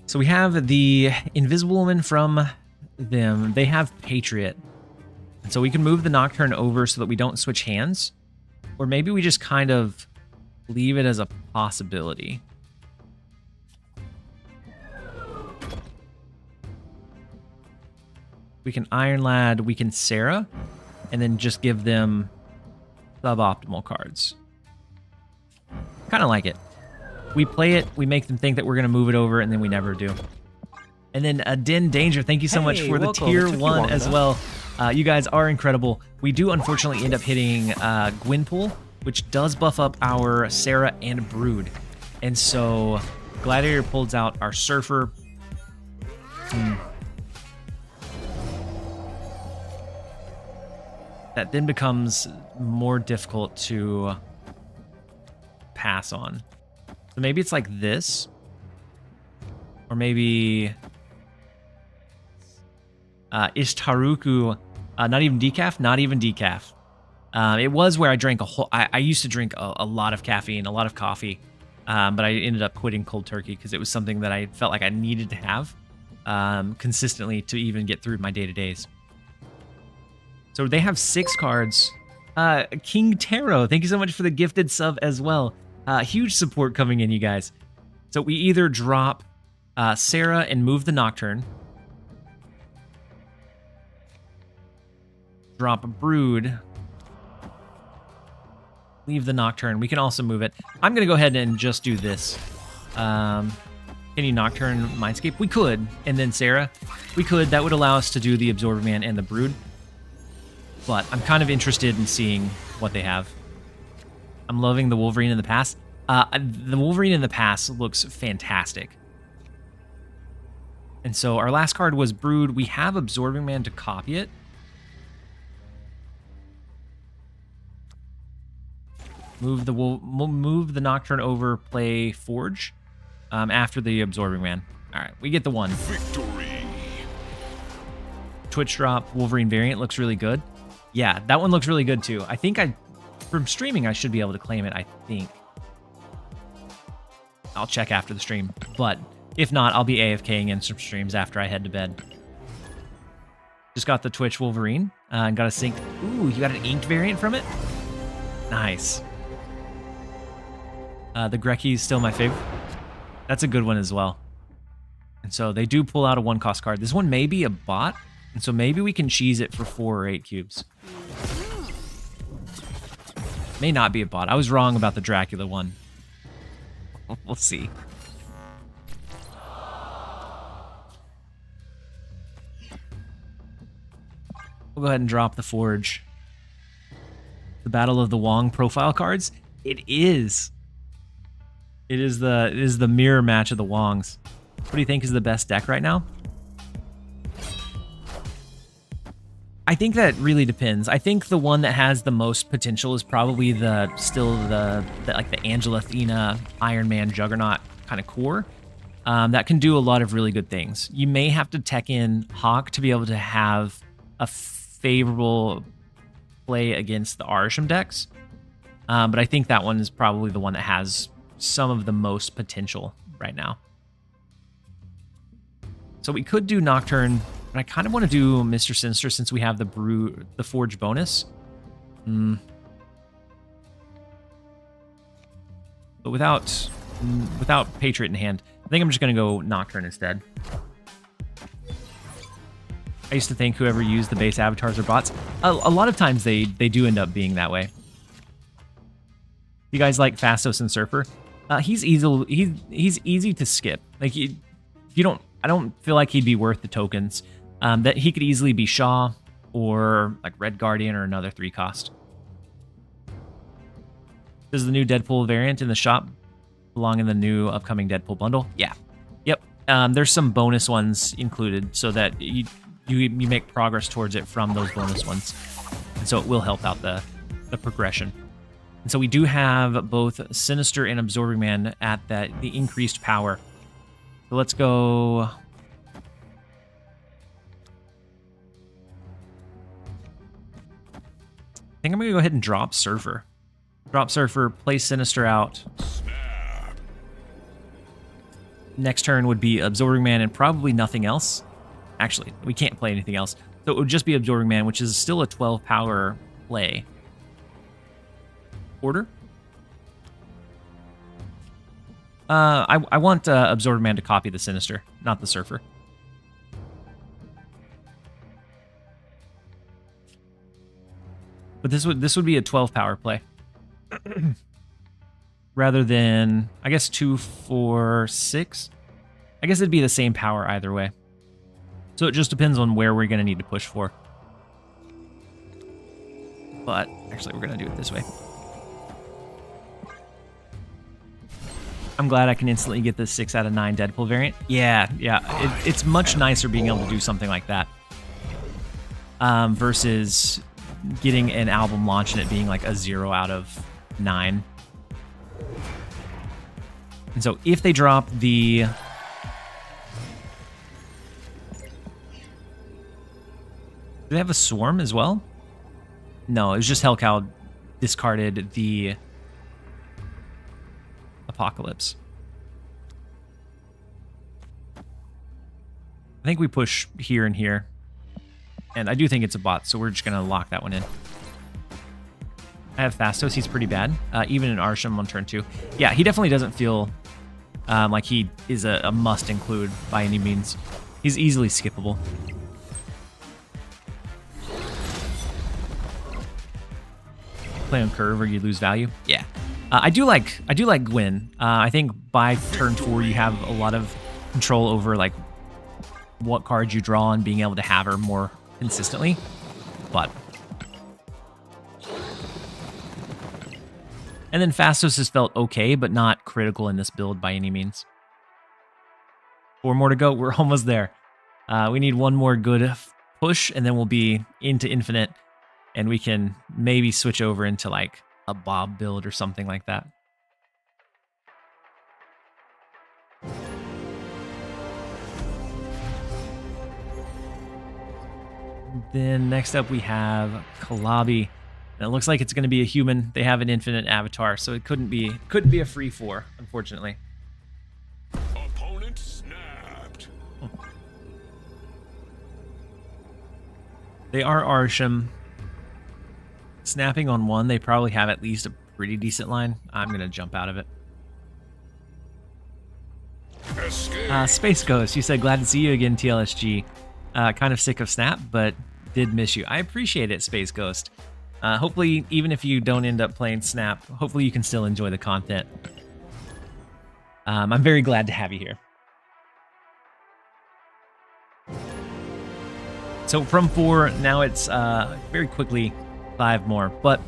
So we have the Invisible Woman from them. They have Patriot. And so we can move the Nocturne over so that we don't switch hands. Or maybe we just kind of leave it as a possibility. We can Iron Lad, we can Sarah, and then just give them suboptimal cards. Kind of like it. We play it, we make them think that we're going to move it over, and then we never do. And then Din Danger, thank you so much for the tier 1 as well. You guys are incredible. We do unfortunately end up hitting Gwenpool, which does buff up our Sarah and Brood. And so Gladiator pulls out our Surfer. That then becomes more difficult to pass on. So maybe it's like this. Or maybe Ishtaruku, not even decaf, not even decaf. It was where I drank a whole, I used to drink a lot of caffeine, a lot of coffee, but I ended up quitting cold turkey because it was something that I felt like I needed to have consistently to even get through my day-to-days. So they have 6 cards. King Taro, thank you so much for the gifted sub as well. Huge support coming in, you guys. So we either drop Sarah and move the Nocturne. Drop Brood. Leave the Nocturne. We can also move it. I'm going to go ahead and just do this. Can you Nocturne Mindscape? We could. And then Sarah. We could. That would allow us to do the Absorber Man and the Brood. But I'm kind of interested in seeing what they have. I'm loving the Wolverine in the past. The Wolverine in the past looks fantastic. And so our last card was Brood. We have Absorbing Man to copy it. Move the Nocturne over, play Forge after the Absorbing Man. All right, we get the 1. Victory. Twitch drop Wolverine variant looks really good. Yeah, that one looks really good too. I think from streaming, I should be able to claim it, I think. I'll check after the stream, but if not, I'll be AFKing in some streams after I head to bed. Just got the Twitch Wolverine and got a synced. Ooh, you got an inked variant from it? Nice. The Grecki is still my favorite. That's a good one as well. And so they do pull out a 1-cost card. This one may be a bot, and so maybe we can cheese it for 4 or 8 cubes. May not be a bot. I was wrong about the Dracula one. We'll see. We'll go ahead and drop the Forge. The Battle of the Wong profile cards. It is. It is the mirror match of the Wongs. What do you think is the best deck right now? I think that really depends. I think the one that has the most potential is probably the Angela Athena Iron Man Juggernaut kind of core. That can do a lot of really good things. You may have to tech in Hawk to be able to have a favorable play against the Arisham decks. But I think that one is probably the one that has some of the most potential right now. So we could do Nocturne, but I kind of want to do Mr. Sinister since we have the Forge bonus. But without Patriot in hand, I think I'm just going to go Nocturne instead. I used to think whoever used the base avatars are bots. A lot of times they do end up being that way. You guys like Fastos and Surfer? He's easy to skip. Like I don't feel like he'd be worth the tokens. That he could easily be Shaw or like Red Guardian or another 3-cost. Does the new Deadpool variant in the shop belong in the new upcoming Deadpool bundle? Yeah. Yep. There's some bonus ones included so that you make progress towards it from those bonus ones. And so it will help out the progression. And so we do have both Sinister and Absorbing Man at the increased power. So let's go. I think I'm going to go ahead and drop Surfer. Drop Surfer, play Sinister out. Next turn would be Absorbing Man and probably nothing else. Actually, we can't play anything else. So it would just be Absorbing Man, which is still a 12 power play. Order? I want Absorbing Man to copy the Sinister, not the Surfer. But this would be a 12 power play. Rather than, I guess, 2, 4, 6. I guess it'd be the same power either way. So it just depends on where we're going to need to push for. But actually, we're going to do it this way. I'm glad I can instantly get this 6 out of 9 Deadpool variant. Yeah. It's much nicer being able to do something like that. Versus getting an album launch and it being like a 0 out of 9. And so if they drop the... Do they have a Swarm as well? No, it was just Hellcow discarded the Apocalypse. I think we push here and here. And I do think it's a bot, so we're just going to lock that one in. I have Fastos. He's pretty bad. Even in Arsham on turn 2. Yeah, he definitely doesn't feel like he is a must include by any means. He's easily skippable. Play on curve or you lose value. Yeah. I do like Gwen. I think by turn 4 you have a lot of control over like what cards you draw and being able to have her more consistently. But and then Fastos has felt okay, but not critical in this build by any means. 4 more to go. We're almost there. We need one more good push, and then we'll be into Infinite, and we can maybe switch over into like a Bob build or something like that. Then next up we have Kalabi. And it looks like it's going to be a human. They have an infinite avatar, so it couldn't be a free 4, unfortunately. Opponent snapped. They are Arsham. Snapping on 1, they probably have at least a pretty decent line. I'm going to jump out of it. Space Ghost, you said glad to see you again, TLSG. Kind of sick of Snap, but did miss you. I appreciate it, Space Ghost. Hopefully, even if you don't end up playing Snap, hopefully you can still enjoy the content. I'm very glad to have you here. So from 4, now it's very quickly 5 more. But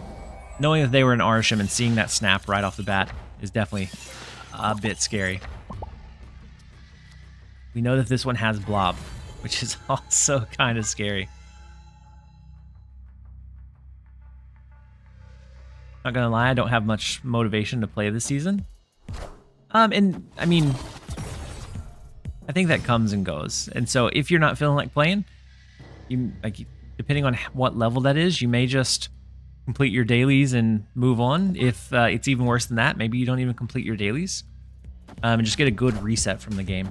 knowing that they were in Arsham and seeing that Snap right off the bat is definitely a bit scary. We know that this one has Blob, which is also kind of scary. Not gonna lie, I don't have much motivation to play this season. And I mean, I think that comes and goes. And so if you're not feeling like playing, you like depending on what level that is, you may just complete your dailies and move on. If it's even worse than that, maybe you don't even complete your dailies and just get a good reset from the game.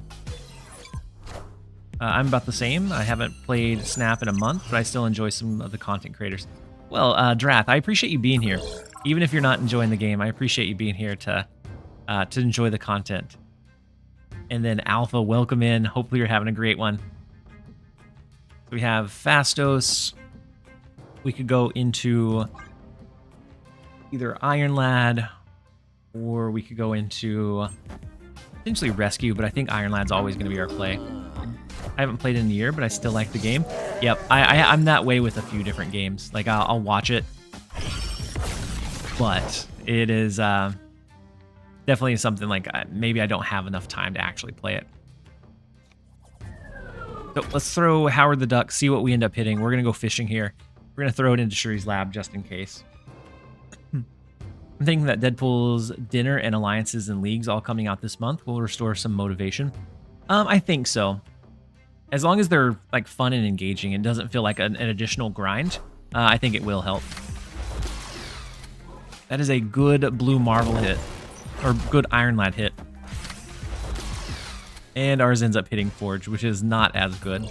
I'm about the same. I haven't played Snap in a month, but I still enjoy some of the content creators. Well, Drath, I appreciate you being here. Even if you're not enjoying the game, I appreciate you being here to enjoy the content. And then Alpha, welcome in. Hopefully you're having a great one. We have Fastos. We could go into either Iron Lad, or we could go into potentially Rescue, but I think Iron Lad's always going to be our play. I haven't played in a year, but I still like the game. Yep, I'm that way with a few different games. Like, I'll watch it, but It is definitely something like maybe I don't have enough time to actually play it. So let's throw Howard the Duck, see what we end up hitting. We're going to go fishing here. We're going to throw it into Shuri's lab just in case. I'm thinking that Deadpool's dinner and alliances and leagues all coming out this month will restore some motivation. I think so. As long as they're like fun and engaging and doesn't feel like an additional grind, I think it will help. That is a good Blue Marvel hit, or good Iron Lad hit. And ours ends up hitting Forge, which is not as good.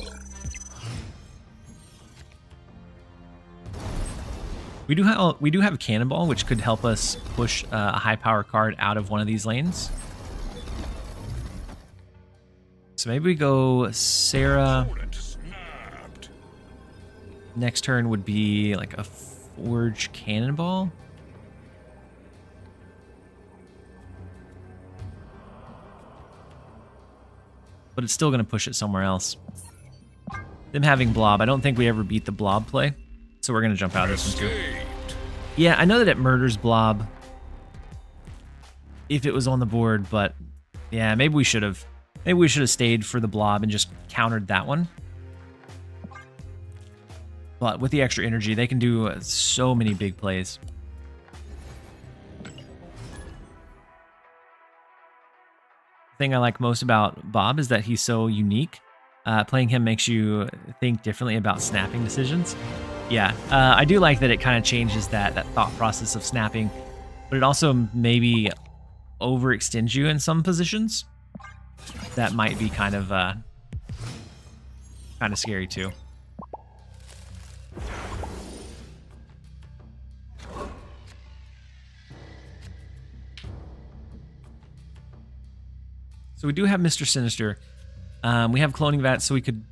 We do have a Cannonball, which could help us push a high power card out of one of these lanes. So maybe we go Sarah. Opponent snapped. Next turn would be like a Forge Cannonball. But it's still going to push it somewhere else. Them having Blob, I don't think we ever beat the Blob play. So we're going to jump out of this one too. Escaped. Yeah, I know that it murders Blob if it was on the board, but yeah, maybe we should have. Maybe we should have stayed for the Blob and just countered that one. But with the extra energy, they can do so many big plays. The thing I like most about Bob is that he's so unique. Playing him makes you think differently about snapping decisions. Yeah, I do like that it kind of changes that thought process of snapping, but it also maybe overextends you in some positions. That might be kind of scary too. So we do have Mr. Sinister. We have Cloning Vat, so we could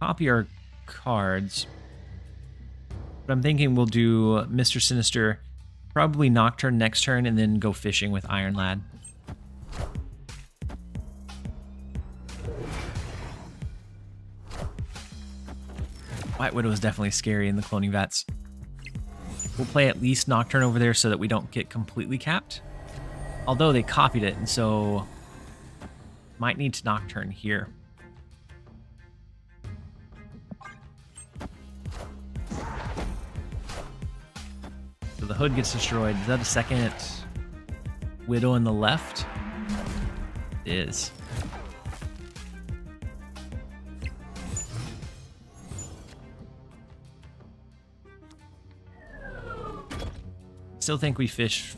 copy our cards. But I'm thinking we'll do Mr. Sinister, probably Nocturne next turn, and then go fishing with Iron Lad. White Widow is definitely scary in the Cloning Vats. We'll play at least Nocturne over there so that we don't get completely capped. Although they copied it, and so might need to Nocturne here. So the hood gets destroyed. Is that a second Widow on the left? It is. Still think we fish,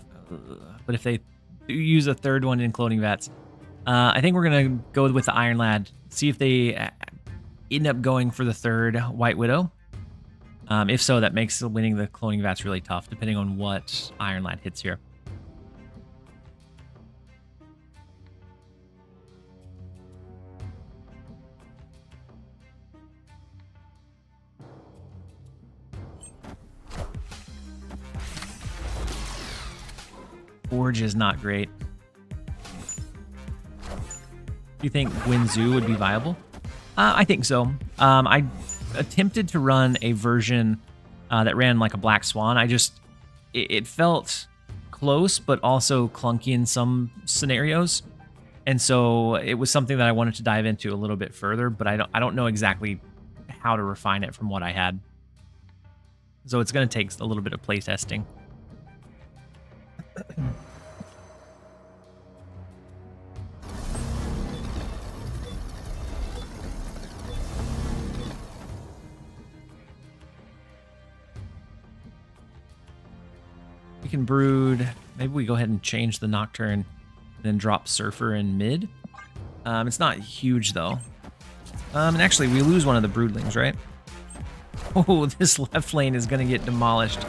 but if they do use a third one in Cloning Vats, I think we're going to go with the Iron Lad, see if they end up going for the third White Widow. If so, that makes winning the Cloning Vats really tough, depending on what Iron Lad hits here. Forge is not great. Do you think Gwenpool would be viable? I think so. I attempted to run a version that ran like a Black Swan. It felt close, but also clunky in some scenarios. And so it was something that I wanted to dive into a little bit further, but I don't know exactly how to refine it from what I had. So it's going to take a little bit of play testing. We can brood. Maybe we go ahead and change the Nocturne, then drop Surfer in mid. It's not huge though. And actually, we lose one of the broodlings, right? Oh, this left lane is going to get demolished.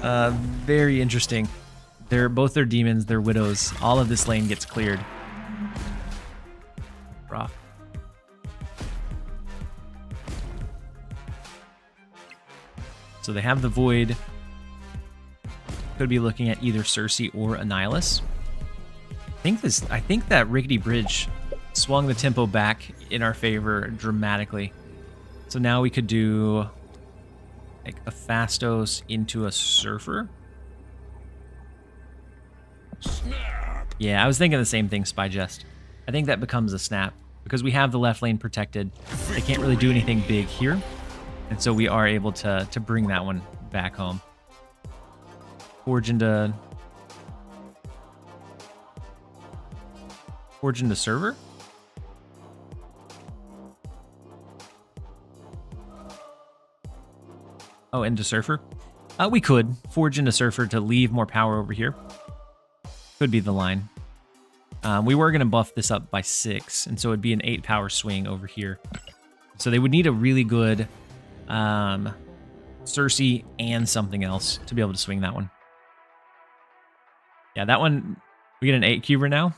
Very interesting. Both their demons, their widows. All of this lane gets cleared. Rough. So they have the Void. Could be looking at either Cersei or Annihilus. I think that Rickety Bridge swung the tempo back in our favor dramatically. So now we could do like a Fastos into a Surfer. Snap. Yeah, I was thinking the same thing, Spy Jest. I think that becomes a snap because we have the left lane protected. They can't really do anything big here. And so we are able to bring that one back home. Forge into server? Oh, into Surfer? We could forge into Surfer to leave more power over here. Could be the line. We were going to buff this up by 6, and so it'd be an 8 power swing over here. So they would need a really good Cersei and something else to be able to swing that one. Yeah, that one, we get an 8 cuber now.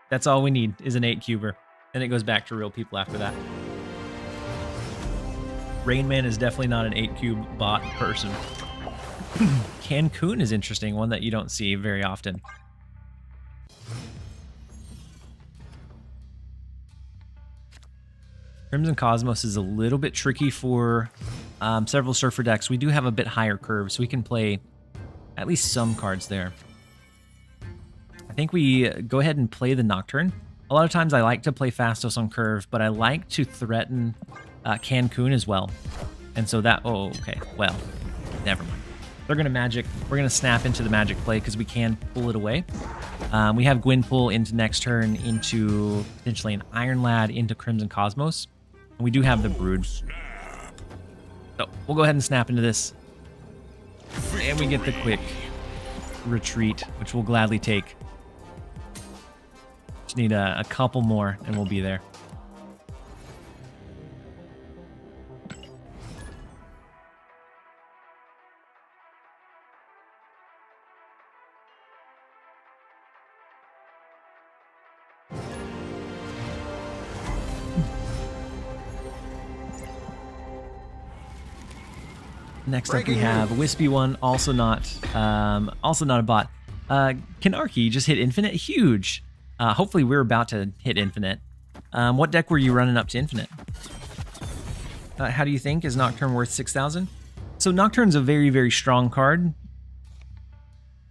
That's all we need is an 8 cuber. Then it goes back to real people after that. Rainman is definitely not an 8 cube bot person. Cancun is interesting, one that you don't see very often. Crimson Cosmos is a little bit tricky for several Surfer decks. We do have a bit higher curve, so we can play at least some cards there. I think we go ahead and play the Nocturne. A lot of times I like to play Fastos on curve, but I like to threaten Cancun as well. And so that, oh, okay, well, never mind. They're going to magic. We're going to snap into the magic play because we can pull it away. We have Gwenpool into next turn into potentially an Iron Lad into Crimson Cosmos. And we do have the Brood. So we'll go ahead and snap into this. And we get the quick retreat, which we'll gladly take. Just need a couple more and we'll be there. Next up we have Wispy One, also not a bot. Kanarki just hit Infinite, huge. Hopefully we're about to hit Infinite. What deck were you running up to Infinite? How do you think? Is Nocturne worth 6,000? So Nocturne's a very, very strong card.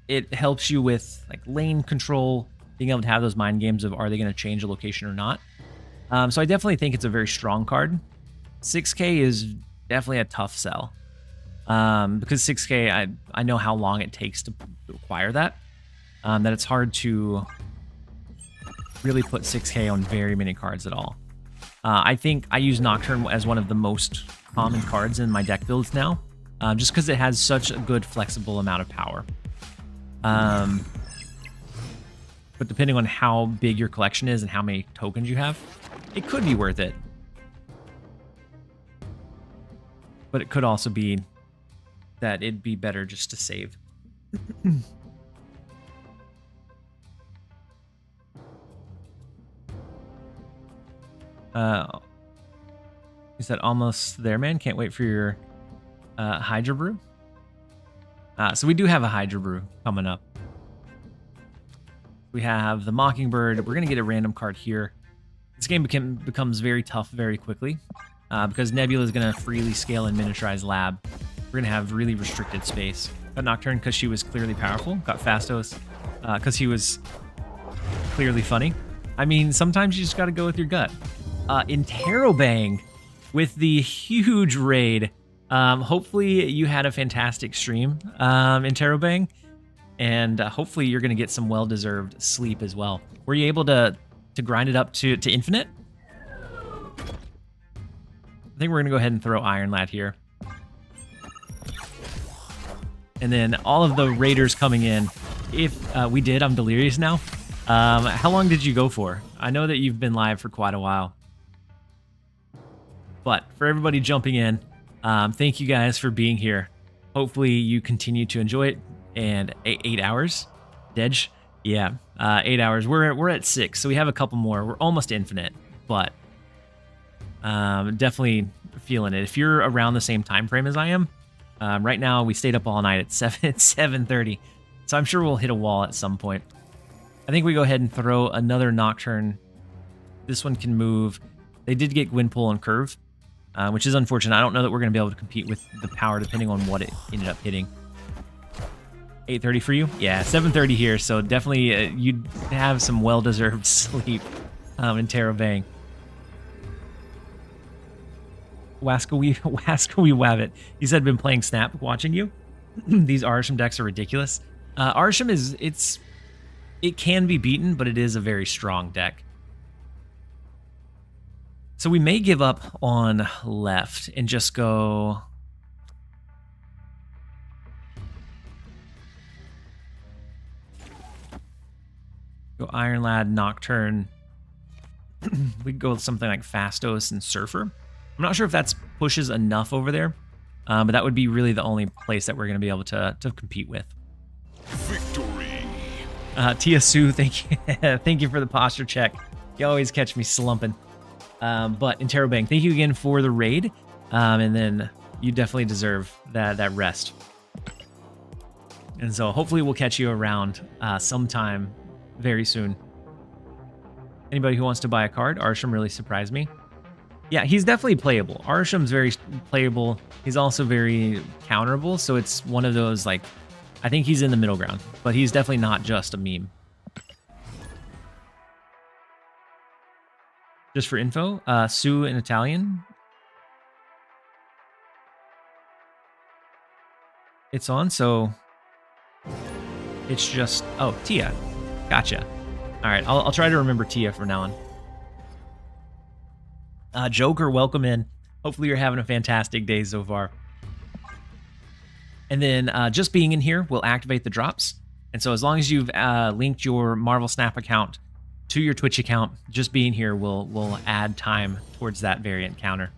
It helps you with like lane control, being able to have those mind games of are they going to change a location or not. So I definitely think it's a very strong card. 6K is definitely a tough sell. Because 6K, I know how long it takes to acquire that. That it's hard to really put 6K on very many cards at all. I think I use Nocturne as one of the most common cards in my deck builds now, just because it has such a good flexible amount of power. But depending on how big your collection is and how many tokens you have, it could be worth it. But it could also be that it'd be better just to save. Is that almost there, man? Can't wait for your Hydra Brew. So we do have a Hydra Brew coming up. We have the Mockingbird. We're going to get a random card here. This game becomes very tough very quickly because Nebula is going to freely scale and miniaturize Lab. We're going to have really restricted space. Got Nocturne because she was clearly powerful. Got Fastos because he was clearly funny. I mean, sometimes you just got to go with your gut. Interrobang with the huge raid. Hopefully you had a fantastic stream, Interrobang. And hopefully you're going to get some well-deserved sleep as well. Were you able to grind it up to infinite? I think we're going to go ahead and throw Iron Lad here. And then all of the raiders coming in. If we did, I'm delirious now. How long did you go for? I know that you've been live for quite a while. But for everybody jumping in, thank you guys for being here. Hopefully you continue to enjoy it. And 8 hours? Dej? Yeah, 8 hours. We're at 6, so we have a couple more. We're almost infinite, but definitely feeling it. If you're around the same time frame as I am, right now we stayed up all night at 7:30, so I'm sure we'll hit a wall at some point. I think we go ahead and throw another Nocturne. This one can move. They did get Gwenpool on curve, which is unfortunate. I don't know that we're going to be able to compete with the power depending on what it ended up hitting. 8:30 for you? Yeah, 7:30 here, so definitely you'd have some well-deserved sleep in Terabang. Waskawee Wabbit. He said, been playing Snap, watching you. These Arsham decks are ridiculous. Arsham it can be beaten, but it is a very strong deck. So we may give up on left and just go... Go Iron Lad, Nocturne. We could go with something like Fastos and Surfer. I'm not sure if that's pushes enough over there, but that would be really the only place that we're going to be able to compete with. Victory. Tia Sue, thank you, thank you for the posture check. You always catch me slumping. But Interrobang, thank you again for the raid, and then you definitely deserve that rest. And so hopefully we'll catch you around sometime very soon. Anybody who wants to buy a card, Arsham really surprised me. Yeah, he's definitely playable. Arsham's very playable. He's also very counterable, so it's one of those, like, I think he's in the middle ground, but he's definitely not just a meme. Just for info, Sue in Italian. It's on, so it's just, oh, Tia. Gotcha. All right, I'll try to remember Tia from now on. Joker, welcome in. Hopefully you're having a fantastic day so far. And then just being in here will activate the drops. And so as long as you've linked your Marvel Snap account to your Twitch account, just being here will add time towards that variant counter.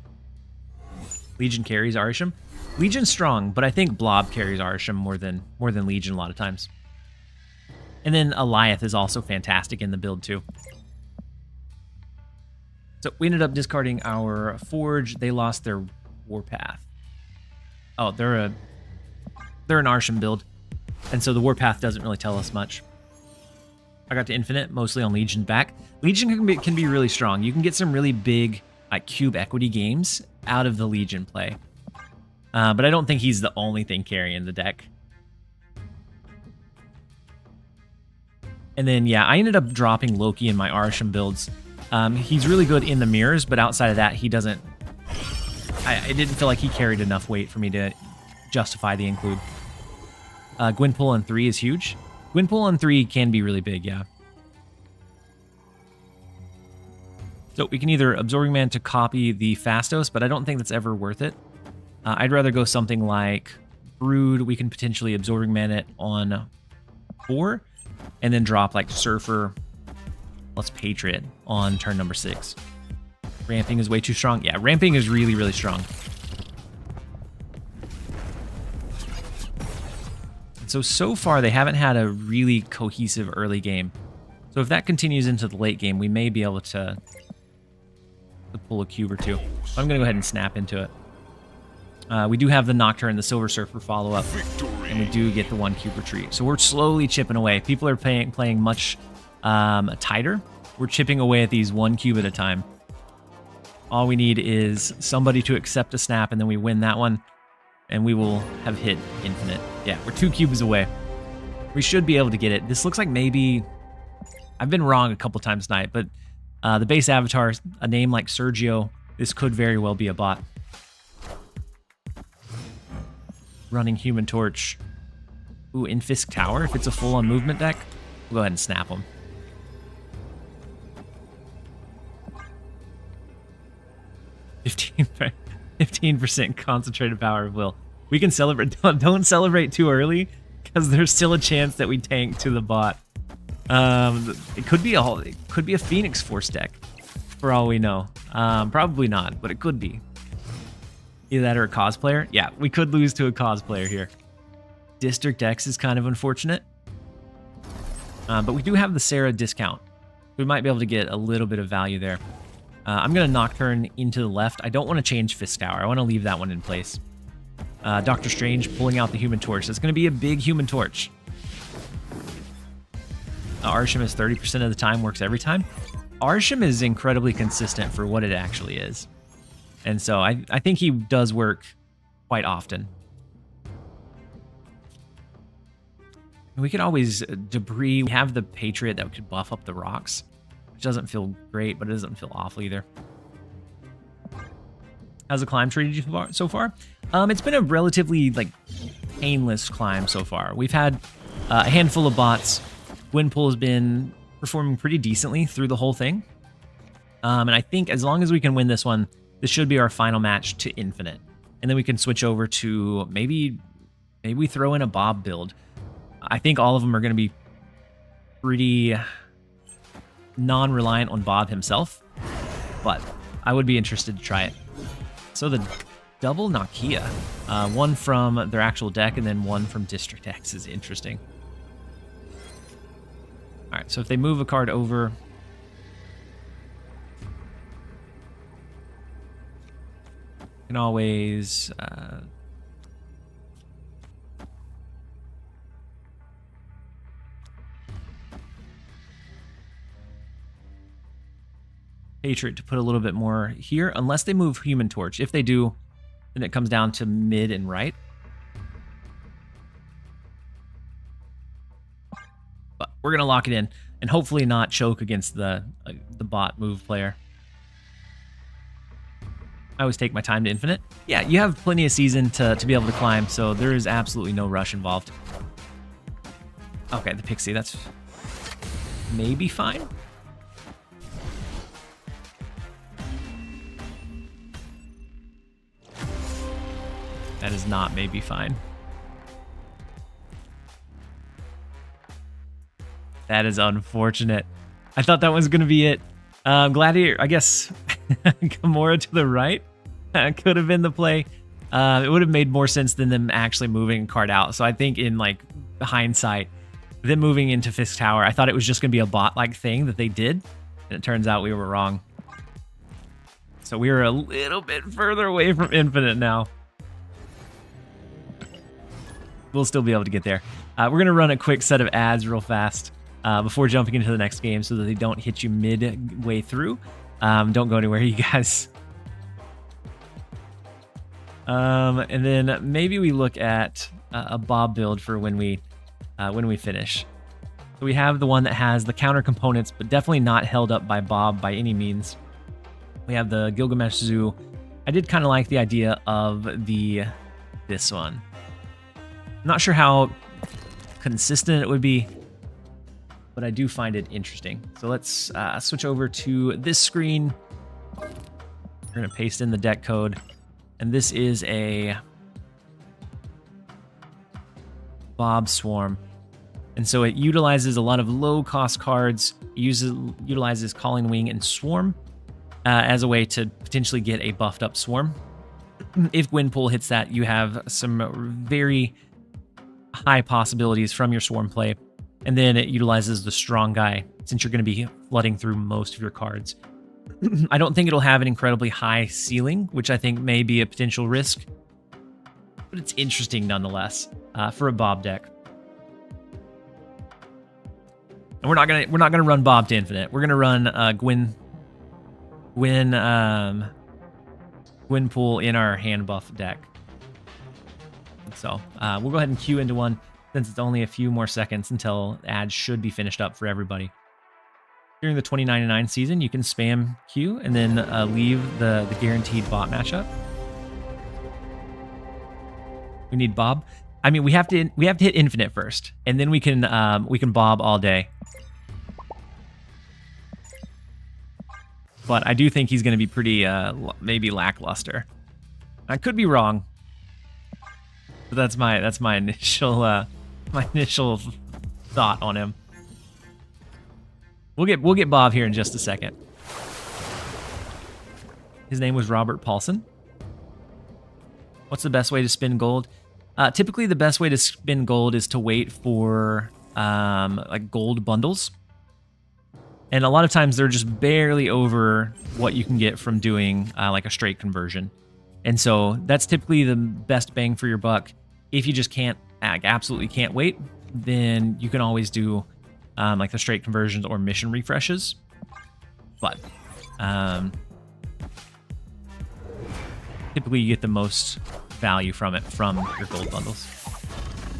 Legion carries Arsham. Legion's strong, but I think Blob carries Arsham more than Legion a lot of times. And then Eliath is also fantastic in the build too. So we ended up discarding our Forge. They lost their Warpath. Oh, they're an Arsham build. And so the Warpath doesn't really tell us much. I got to Infinite, mostly on Legion back. Legion can be really strong. You can get some really big like cube equity games out of the Legion play. But I don't think he's the only thing carrying the deck. And then, yeah, I ended up dropping Loki in my Arsham builds. He's really good in the mirrors, but outside of that, he doesn't... I didn't feel like he carried enough weight for me to justify the include. Gwenpool on 3 is huge. Gwenpool on 3 can be really big, yeah. So we can either Absorbing Man to copy the Fastos, but I don't think that's ever worth it. I'd rather go something like Brood. We can potentially Absorbing Man it on 4, and then drop like Surfer. Let's Patriot on turn number 6. Ramping is way too strong. Yeah, Ramping is really, really strong. So far, they haven't had a really cohesive early game. So if that continues into the late game, we may be able to pull a cube or two. So I'm going to go ahead and snap into it. We do have the Nocturne, the Silver Surfer follow-up, and we do get the 1 cube retreat. So we're slowly chipping away. People are playing much tighter. We're chipping away at these 1 cube at a time. All we need is somebody to accept a snap, and then we win that one, and we will have hit Infinite. Yeah, we're 2 cubes away. We should be able to get it. This looks like maybe... I've been wrong a couple times tonight, but the base avatar, a name like Sergio, this could very well be a bot. Running Human Torch. Ooh, in Fisk Tower, if it's a full-on movement deck, we'll go ahead and snap them. %, concentrated power of will. We can celebrate. Don't celebrate too early, because there's still a chance that we tank to the bot. It could be a Phoenix Force deck, for all we know. Probably not, but it could be. Either that or a cosplayer. Yeah, we could lose to a cosplayer here. District X is kind of unfortunate. But we do have the Sarah discount. We might be able to get a little bit of value there. I'm going to Nocturne into the left. I don't want to change Fisk Tower. I want to leave that one in place. Doctor Strange pulling out the Human Torch. It's going to be a big Human Torch. Arsham is 30% of the time, works every time. Arsham is incredibly consistent for what it actually is. And so I think he does work quite often. We could always debris. We have the Patriot that could buff up the rocks, which doesn't feel great, but it doesn't feel awful either. How's the climb treated you so far? It's been a relatively like painless climb so far. We've had a handful of bots. Gwenpool has been performing pretty decently through the whole thing. And I think as long as we can win this one, this should be our final match to Infinite. And then we can switch over to maybe we throw in a Bob build. I think all of them are going to be pretty non-reliant on Bob himself, but I would be interested to try it. So the double Nakia, one from their actual deck and then one from District X is interesting. All right, so if they move a card over, you can always Patriot to put a little bit more here, unless they move Human Torch. If they do, then it comes down to mid and right. But we're gonna lock it in and hopefully not choke against the bot move player. I always take my time to Infinite. Yeah, you have plenty of season to be able to climb, so there is absolutely no rush involved. Okay, the Pixie, that's maybe fine. That is not maybe fine. That is unfortunate. I thought that was going to be it. Gladiator, I guess Gamora to the right could have been the play. It would have made more sense than them actually moving a card out. So I think in like hindsight, them moving into Fisk Tower, I thought it was just going to be a bot-like thing that they did. And it turns out we were wrong. So we were a little bit further away from Infinite now. We'll still be able to get there. We're going to run a quick set of ads real fast before jumping into the next game so that they don't hit you midway through. Don't go anywhere, you guys. And then maybe we look at a Bob build for when we finish. So we have the one that has the counter components, but definitely not held up by Bob by any means. We have the Gilgamesh Zoo. I did kind of like the idea of this one. I'm not sure how consistent it would be, but I do find it interesting. So let's switch over to this screen. We're going to paste in the deck code. And this is a Bob Swarm. And so it utilizes a lot of low-cost cards, utilizes Calling Wing and Swarm as a way to potentially get a buffed-up Swarm. If Gwenpool hits that, you have some very high possibilities from your Swarm play, and then it utilizes the Strong Guy since you're going to be flooding through most of your cards. I don't think it'll have an incredibly high ceiling, which I think may be a potential risk, but it's interesting nonetheless for a Bob deck. And we're not gonna run Bob to Infinite. We're gonna run Gwenpool in our hand buff deck. So we'll go ahead and queue into one since it's only a few more seconds until ads should be finished up for everybody. During the 2099 season, you can spam queue and then leave the guaranteed bot matchup. We need Bob. I mean, we have to hit Infinite first, and then we can Bob all day. But I do think he's going to be pretty maybe lackluster. I could be wrong. But that's my initial thought on him. We'll get Bob here in just a second. His name was Robert Paulson. What's the best way to spin gold? Typically, the best way to spin gold is to wait for like gold bundles. And a lot of times they're just barely over what you can get from doing like a straight conversion. And so that's typically the best bang for your buck. If you just can't, absolutely can't wait, then you can always do like the straight conversions or mission refreshes. But typically you get the most value from it from your gold bundles.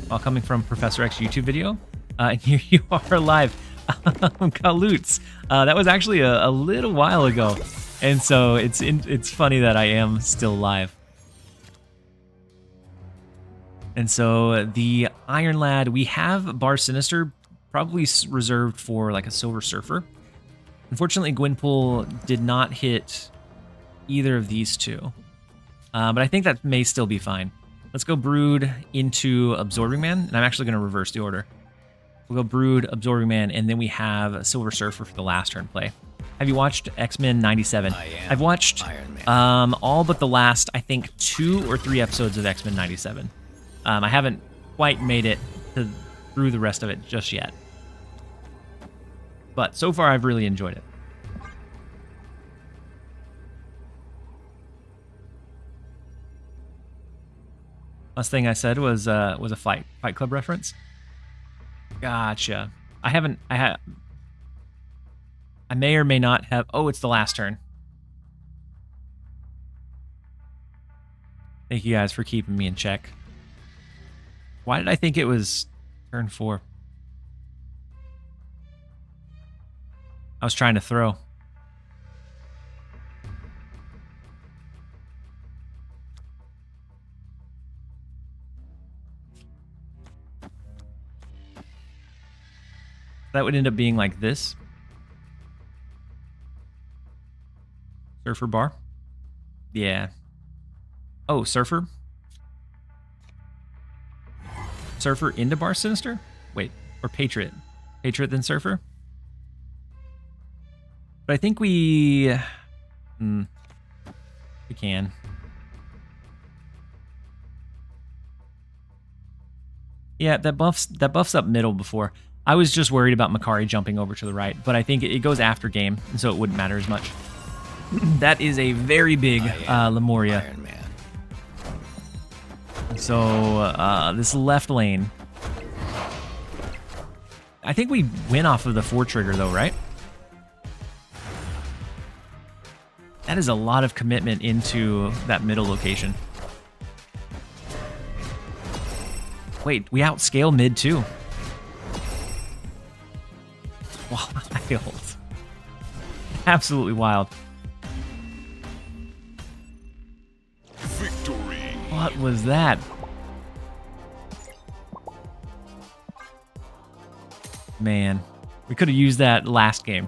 while coming from Professor X YouTube video. And here you are live. Galoots. That was actually a little while ago. And so it's funny that I am still live. And so the Iron Lad, we have Bar Sinister, probably reserved for like a Silver Surfer. Unfortunately, Gwenpool did not hit either of these two. But I think that may still be fine. Let's go Brood into Absorbing Man, and I'm actually going to reverse the order. We'll go Brood, Absorbing Man, and then we have a Silver Surfer for the last turn play. Have you watched X-Men 97? I've watched all but the last, I think, 2 or 3 episodes of X-Men 97. I haven't quite made it through the rest of it just yet. But so far, I've really enjoyed it. Last thing I said was a Fight Club reference. Gotcha. I may or may not have. Oh, it's the last turn. Thank you guys for keeping me in check. Why did I think it was turn 4? I was trying to throw. That would end up being like this. Surfer bar? Yeah. Oh, Surfer? Surfer into Bar Sinister? Wait, or Patriot. Patriot then Surfer? But I think we can. Yeah, that buffs up middle before. I was just worried about Makari jumping over to the right, but I think it goes after game, and so it wouldn't matter as much. That is a very big Lemuria. Iron Man. So this left lane, I think we win off of the 4 trigger though, right? That is a lot of commitment into that middle location. Wait, we outscale mid too. Wild. Absolutely wild. Victory. What was that? Man, we could have used that last game.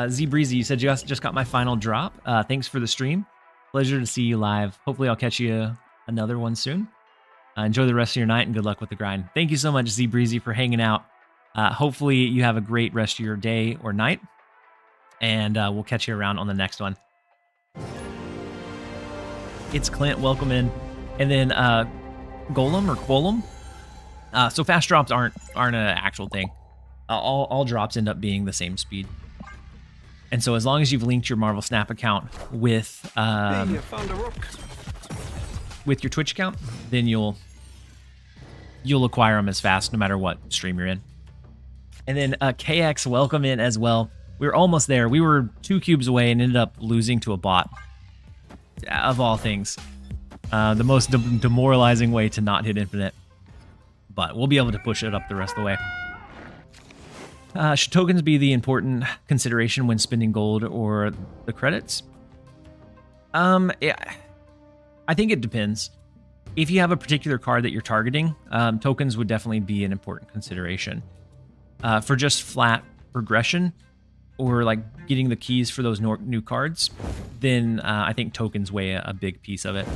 Z Breezy, you said you just got my final drop. Thanks for the stream. Pleasure to see you live. Hopefully I'll catch you another one soon. Enjoy the rest of your night and good luck with the grind. Thank you so much, Z Breezy, for hanging out. Hopefully you have a great rest of your day or night. And we'll catch you around on the next one. It's Clint, welcome in. And then Golem or Quolum. So fast drops aren't an actual thing. All drops end up being the same speed. And so as long as you've linked your Marvel Snap account with Hey, I found a rock. with your Twitch account, then you'll acquire them as fast no matter what stream you're in. And then KX, welcome in as well. We were almost there. We were 2 cubes away and ended up losing to a bot. Of all things. The most demoralizing way to not hit infinite. But we'll be able to push it up the rest of the way. Should tokens be the important consideration when spending gold or the credits? Yeah, I think it depends. If you have a particular card that you're targeting, tokens would definitely be an important consideration. For just flat progression or like getting the keys for those new cards, then I think tokens weigh a big piece of it.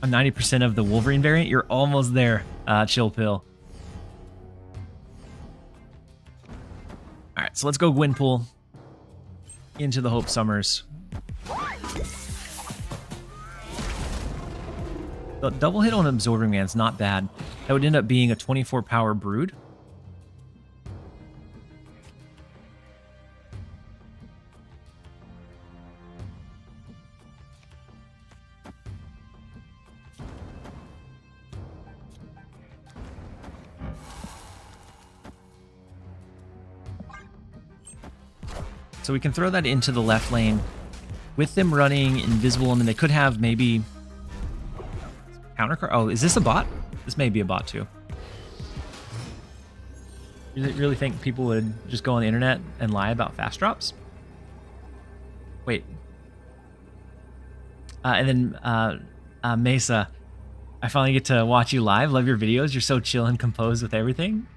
I'm 90% of the Wolverine variant. You're almost there, Chill Pill. All right, so let's go Gwenpool into the Hope Summers. The double hit on Absorbing Man's not bad. That would end up being a 24 power Brood. So we can throw that into the left lane with them running Invisible, I mean, they could have maybe counter card. Oh, is this a bot? This may be a bot too. You really think people would just go on the internet and lie about fast drops? Wait. And then Mesa, I finally get to watch you live. Love your videos. You're so chill and composed with everything.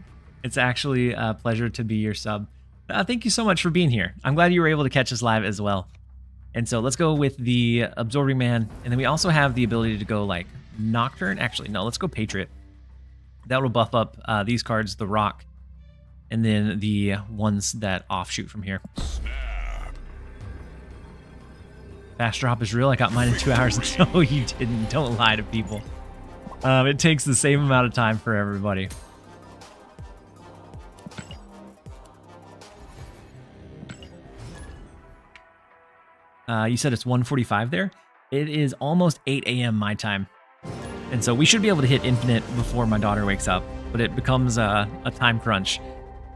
It's actually a pleasure to be your sub. Thank you so much for being here. I'm glad you were able to catch us live as well. And so let's go with the Absorbing Man. And then we also have the ability to go like Nocturne. Actually, no, let's go Patriot. That will buff up these cards, the Rock, and then the ones that offshoot from here. Fast drop is real. I got mine in 2 hours. No, you didn't. Don't lie to people. It takes the same amount of time for everybody. You said it's 1:45 there. It is almost 8 a.m. my time. And so we should be able to hit infinite before my daughter wakes up. But it becomes a time crunch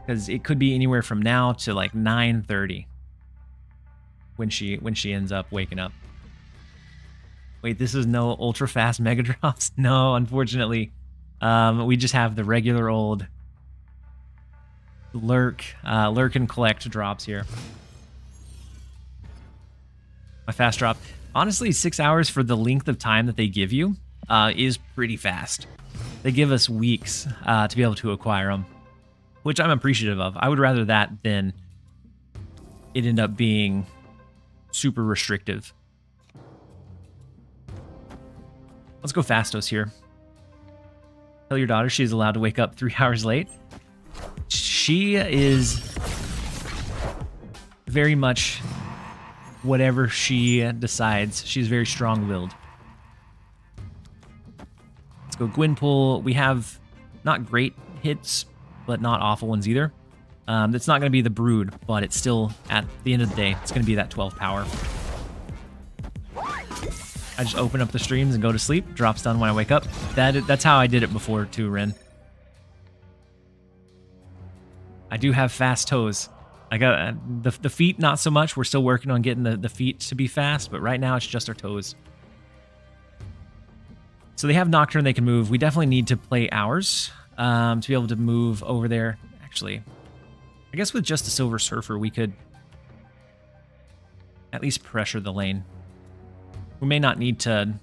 because it could be anywhere from now to like 9:30 when she ends up waking up. Wait, this is no ultra fast mega drops? No, unfortunately. We just have the regular old lurk and collect drops here. My fast drop, honestly, 6 hours for the length of time that they give you is pretty fast. They give us weeks to be able to acquire them, which I'm appreciative of. I would rather that than it end up being super restrictive. Let's go Fastos here. Tell your daughter she's allowed to wake up 3 hours late. She is very much whatever she decides. She's very strong-willed. Let's go Gwenpool. We have not great hits, but not awful ones either. It's not going to be the Brood, but it's still, at the end of the day, it's going to be that 12 power. I just open up the streams and go to sleep. Drops done when I wake up. That's how I did it before too, Ren. I do have fast toes. I got the feet, not so much. We're still working on getting the feet to be fast, but right now it's just our toes. So they have Nocturne they can move. We definitely need to play ours to be able to move over there. Actually, I guess with just a Silver Surfer, we could at least pressure the lane. We may not need to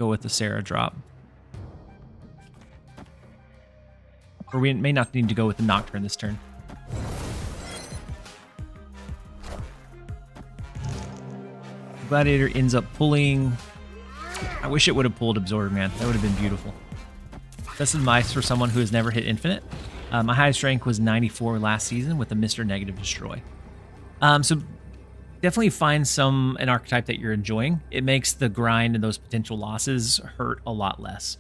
go with the Sarah drop. Or we may not need to go with the Nocturne this turn. Gladiator ends up pulling... I wish it would have pulled Absorb, man. That would have been beautiful. Best advice for someone who has never hit Infinite. My highest rank was 94 last season with a Mr. Negative Destroy. So definitely find an archetype that you're enjoying. It makes the grind and those potential losses hurt a lot less.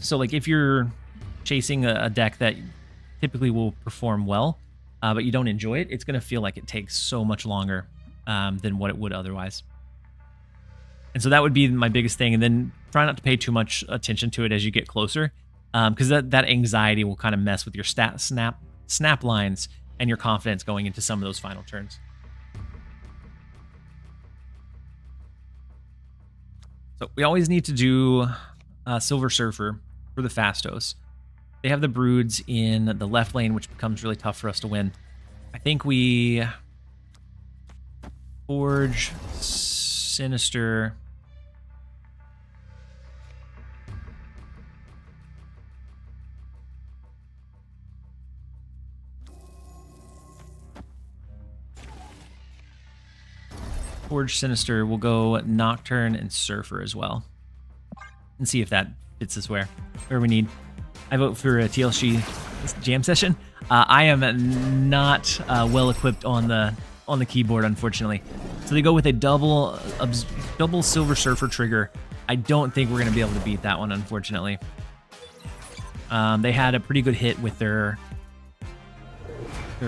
So like if you're chasing a deck that typically will perform well, but you don't enjoy it, it's going to feel like it takes so much longer than what it would otherwise. And so that would be my biggest thing. And then try not to pay too much attention to it as you get closer, because that anxiety will kind of mess with your snap lines and your confidence going into some of those final turns. So we always need to do Silver Surfer for the Fastos. They have the Broods in the left lane, which becomes really tough for us to win. I think we Forge, Sinister. Forge, Sinister. We'll go Nocturne and Surfer as well. And see if that fits us where we need. I vote for a TLSG jam session. I am not well equipped on the keyboard, unfortunately. So they go with a double Silver Surfer trigger. I don't think we're going to be able to beat that one, unfortunately. They had a pretty good hit with their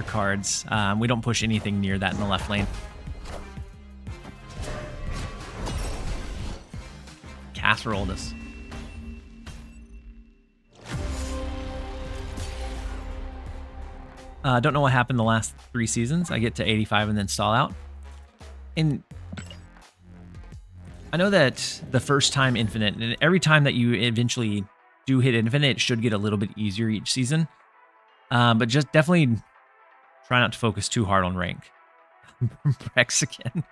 cards. We don't push anything near that in the left lane. Casseroled us. Don't know what happened the last 3 seasons. I get to 85 and then stall out. And I know that the first time infinite, and every time that you eventually do hit infinite, it should get a little bit easier each season. But just definitely try not to focus too hard on rank. Brexican.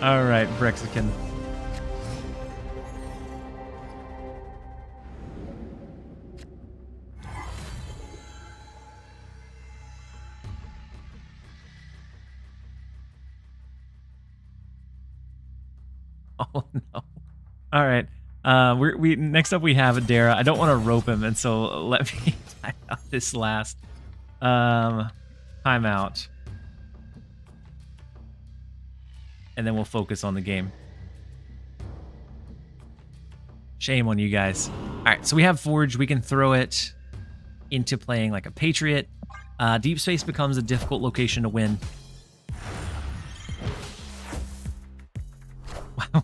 All right, Brexican. Oh no. All right. We next up we have Dara. I don't want to rope him, and so let me time out this last timeout. And then we'll focus on the game. Shame on you guys. All right, so we have Forge. We can throw it into playing like a Patriot. Deep Space becomes a difficult location to win.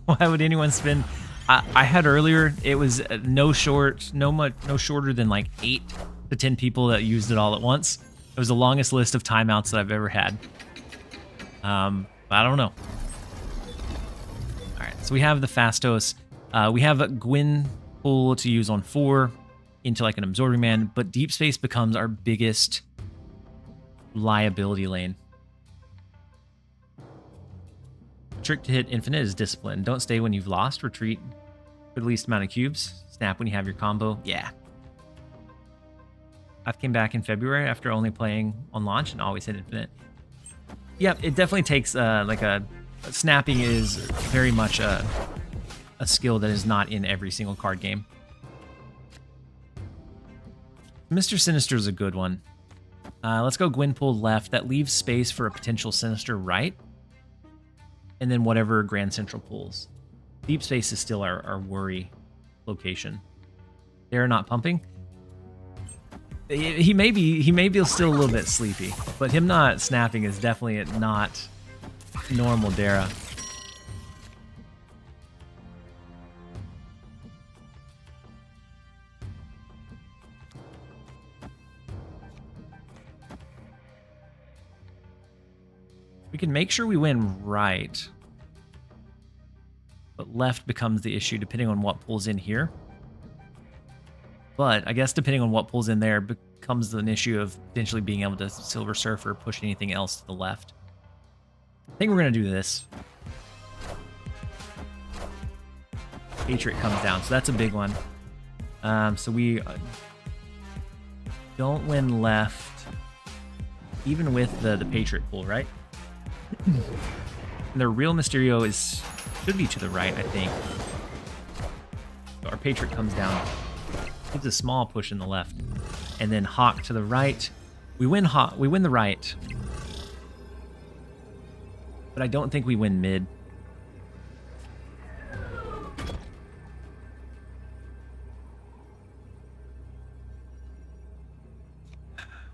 Why would anyone spend? I had earlier. It was no shorter than like 8 to 10 people that used it all at once. It was the longest list of timeouts that I've ever had. I don't know. All right, so we have the Fastos. We have Gwenpool to use on 4 into like an Absorbing Man, but Deep Space becomes our biggest liability lane. Trick to hit infinite is discipline. Don't stay when you've lost. Retreat for the least amount of cubes. Snap when you have your combo. Yeah. I've came back in February after only playing on launch and always hit infinite. Yep, it definitely takes snapping is very much a skill that is not in every single card game. Mr. Sinister is a good one. Let's go Gwenpool left. That leaves space for a potential Sinister right. And then whatever Grand Central pulls. Deep Space is still our worry location. They're not pumping. He may be still a little bit sleepy, but him not snapping is definitely not normal Dara. We can make sure we win right, but left becomes the issue depending on what pulls in here. But I guess depending on what pulls in there becomes an issue of potentially being able to Silver Surf or push anything else to the left. I think we're going to do this. Patriot comes down, so that's a big one. So we don't win left, even with the Patriot pull, right? And their real Mysterio should be to the right, I think. So our Patriot comes down, gives a small push in the left, and then Hawk to the right. We win the right, but I don't think we win mid.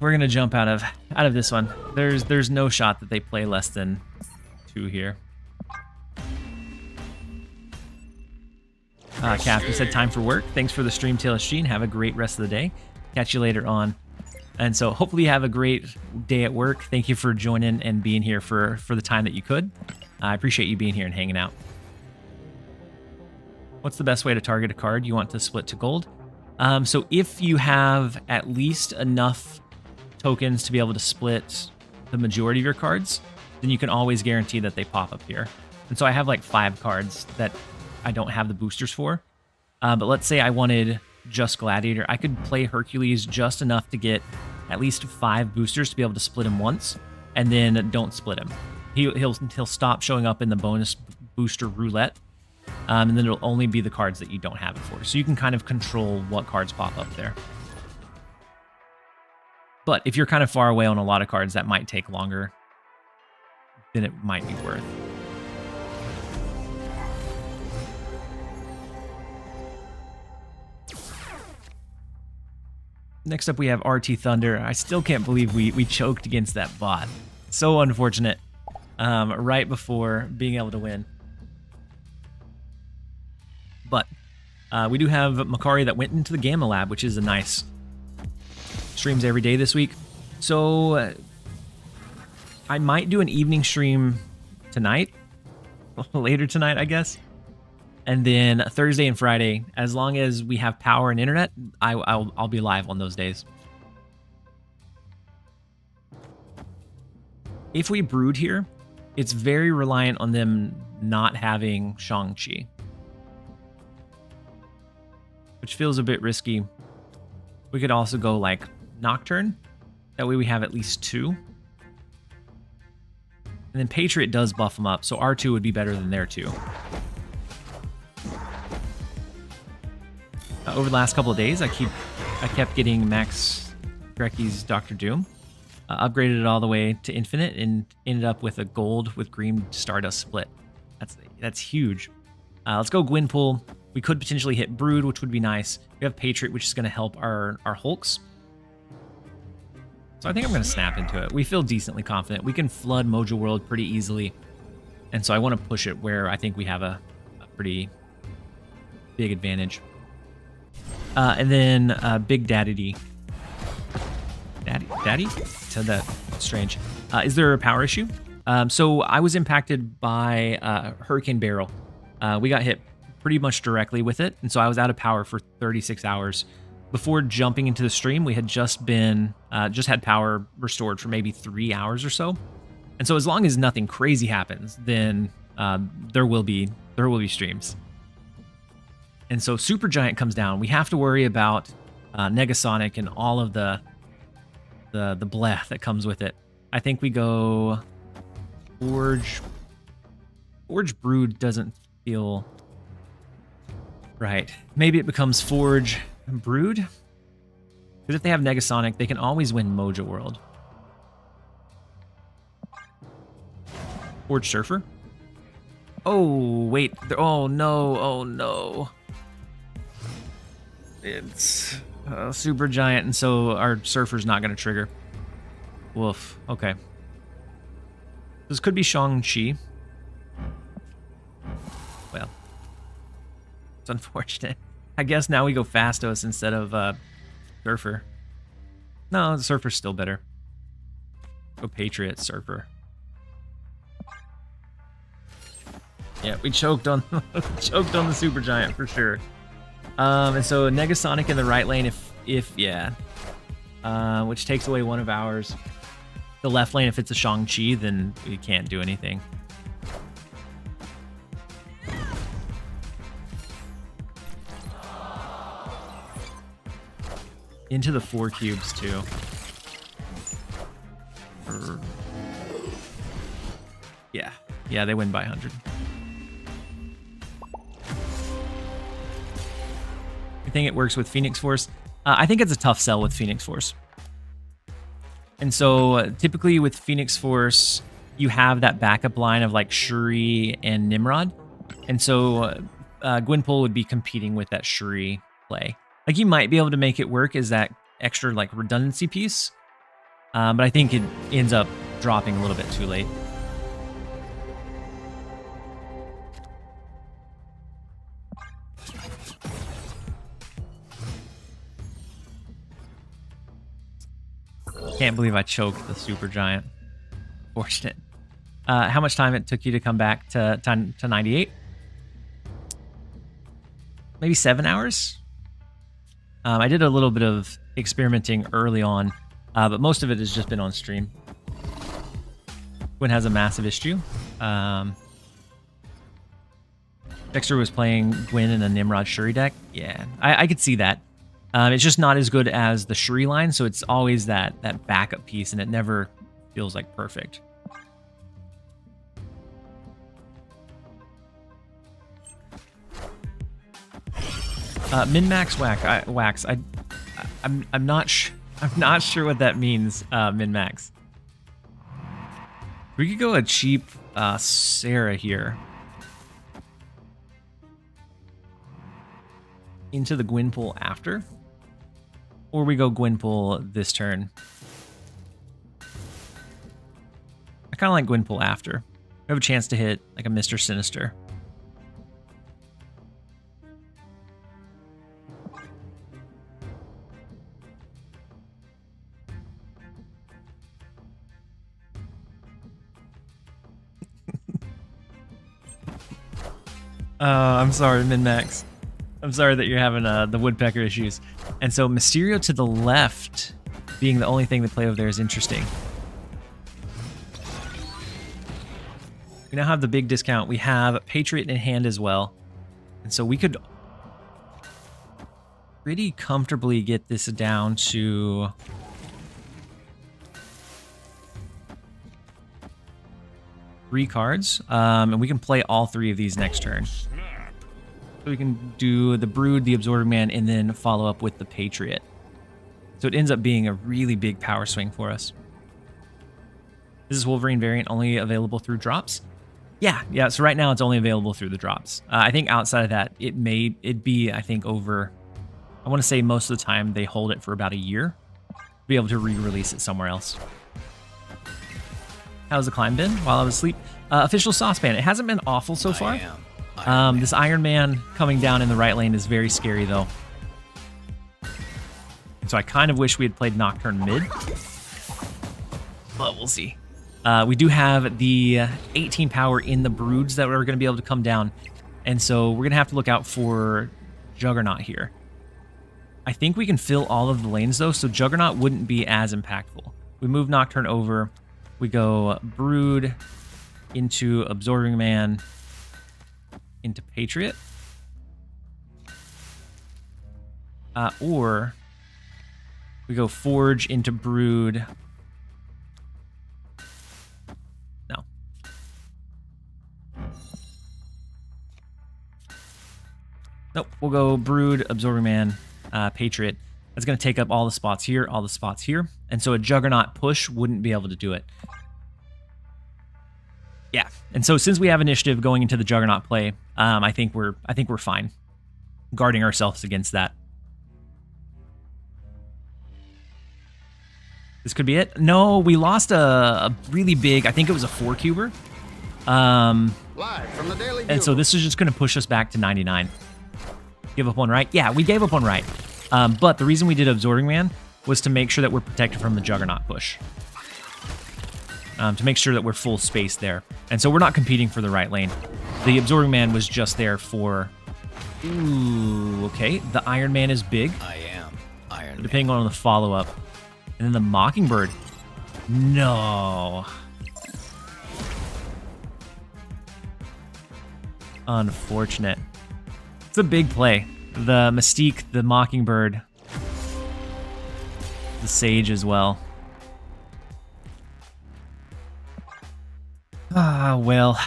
We're gonna jump out of this one. There's no shot that they play less than 2 here. Cap, you said time for work. Thanks for the stream, TLSG, and have a great rest of the day. Catch you later on. And so hopefully you have a great day at work. Thank you for joining and being here for the time that you could. I appreciate you being here and hanging out. What's the best way to target a card you want to split to gold? So if you have at least enough tokens to be able to split the majority of your cards, then you can always guarantee that they pop up here. And so I have like 5 cards that I don't have the boosters for. But let's say I wanted just Gladiator. I could play Hercules just enough to get at least 5 boosters to be able to split him once, and then don't split him. He'll stop showing up in the bonus booster roulette, and then it'll only be the cards that you don't have it for. So you can kind of control what cards pop up there. But if you're kind of far away on a lot of cards that might take longer, then it might be worth. Next up, we have RT Thunder. I still can't believe we choked against that bot. So unfortunate. Right before being able to win. But we do have Makari that went into the Gamma Lab, which is a nice. Streams every day this week. So I might do an evening stream tonight, later tonight, I guess. And then Thursday and Friday, as long as we have power and internet, I'll be live on those days. If we brood here, it's very reliant on them not having Shang-Chi, which feels a bit risky. We could also go like Nocturne. That way we have at least 2. And then Patriot does buff them up, so our 2 would be better than their 2. Over the last couple of days, I kept getting Max Drecky's Doctor Doom. Upgraded it all the way to Infinite and ended up with a gold with green Stardust split. That's huge. Let's go Gwenpool. We could potentially hit Brood, which would be nice. We have Patriot, which is going to help our Hulks. So I think I'm going to snap into it. We feel decently confident. We can flood Mojo World pretty easily. And so I want to push it where I think we have a pretty big advantage. And then Big Daddy. Daddy? Said that strange. Is there a power issue? So I was impacted by Hurricane Barrel. We got hit pretty much directly with it. And so I was out of power for 36 hours. Before jumping into the stream, we had just had power restored for maybe 3 hours or so. And so as long as nothing crazy happens, then there will be streams. And so Supergiant comes down. We have to worry about Negasonic and all of the bleh that comes with it. I think we go Forge. Forge Brood doesn't feel right. Maybe it becomes Forge Brood? Because if they have Negasonic, they can always win Mojo World. Forge Surfer? Oh, wait. Oh, no. Oh, no. It's Super Giant, and so our Surfer's not going to trigger. Woof. Okay. This could be Shang-Chi. Well. It's unfortunate. I guess now we go Fastos instead of Surfer. No, the Surfer's still better. Go Patriot, Surfer. Yeah, we choked on the Super Giant for sure. And so Negasonic in the right lane if yeah. Which takes away one of ours. The left lane, if it's a Shang-Chi, then we can't do anything. Into the 4 cubes too. Yeah, they win by 100. You think it works with Phoenix Force? I think it's a tough sell with Phoenix Force. And so typically with Phoenix Force, you have that backup line of like Shuri and Nimrod. And so Gwenpool would be competing with that Shuri play. Like you might be able to make it work as that extra like redundancy piece. But I think it ends up dropping a little bit too late. Can't believe I choked the Super Giant. Fortunate. How much time it took you to come back to 98? Maybe 7 hours? I did a little bit of experimenting early on, but most of it has just been on stream. Gwen has a massive issue. Dexter was playing Gwen in a Nimrod Shuri deck. Yeah, I could see that. It's just not as good as the Shuri line, so it's always that backup piece, and it never feels like perfect. Min-max wax. I'm not sure what that means. Min-max. We could go a cheap Sarah here. Into the Gwenpool after. Or we go Gwenpool this turn. I kind of like Gwenpool after. We have a chance to hit like a Mr. Sinister. I'm sorry, Min-Max. I'm sorry that you're having the woodpecker issues. And so Mysterio to the left being the only thing to play over there is interesting. We now have the big discount. We have Patriot in hand as well. And so we could pretty comfortably get this down to... three cards. And we can play all three of these next turn. So we can do the Brood, the Absorbing Man, and then follow up with the Patriot. So it ends up being a really big power swing for us. This is Wolverine variant, only available through drops. Yeah. So right now it's only available through the drops. I think outside of that, it'd be, I think, over... I want to say most of the time they hold it for about a year. Be able to re-release it somewhere else. How's the climb been while I was asleep? Official saucepan. It hasn't been awful so far. This Iron Man coming down in the right lane is very scary, though. So I kind of wish we had played Nocturne mid. But we'll see. We do have the 18 power in the Broods that are going to be able to come down. And so we're going to have to look out for Juggernaut here. I think we can fill all of the lanes, though, so Juggernaut wouldn't be as impactful. We move Nocturne over. We go Brood into Absorbing Man into Patriot. Or we go Forge into Brood. No. Nope, we'll go Brood, Absorbing Man, Patriot. That's going to take up all the spots here, all the spots here. And so a Juggernaut push wouldn't be able to do it. Yeah, and so since we have initiative going into the Juggernaut play, I think we're fine guarding ourselves against that. This could be it. No, we lost a really big, I think it was a 4-cuber. Live from the Daily And so this is just going to push us back to 99. Give up one right? Yeah, we gave up one right. But the reason we did Absorbing Man was to make sure that we're protected from the Juggernaut push. To make sure that we're full space there. And so we're not competing for the right lane. The Absorbing Man was just there for... Ooh, okay. The Iron Man is big. I am Iron Man. Depending on the follow-up. And then the Mockingbird. No. Unfortunate. It's a big play. The Mystique, the Mockingbird, the Sage as well. Ah, well.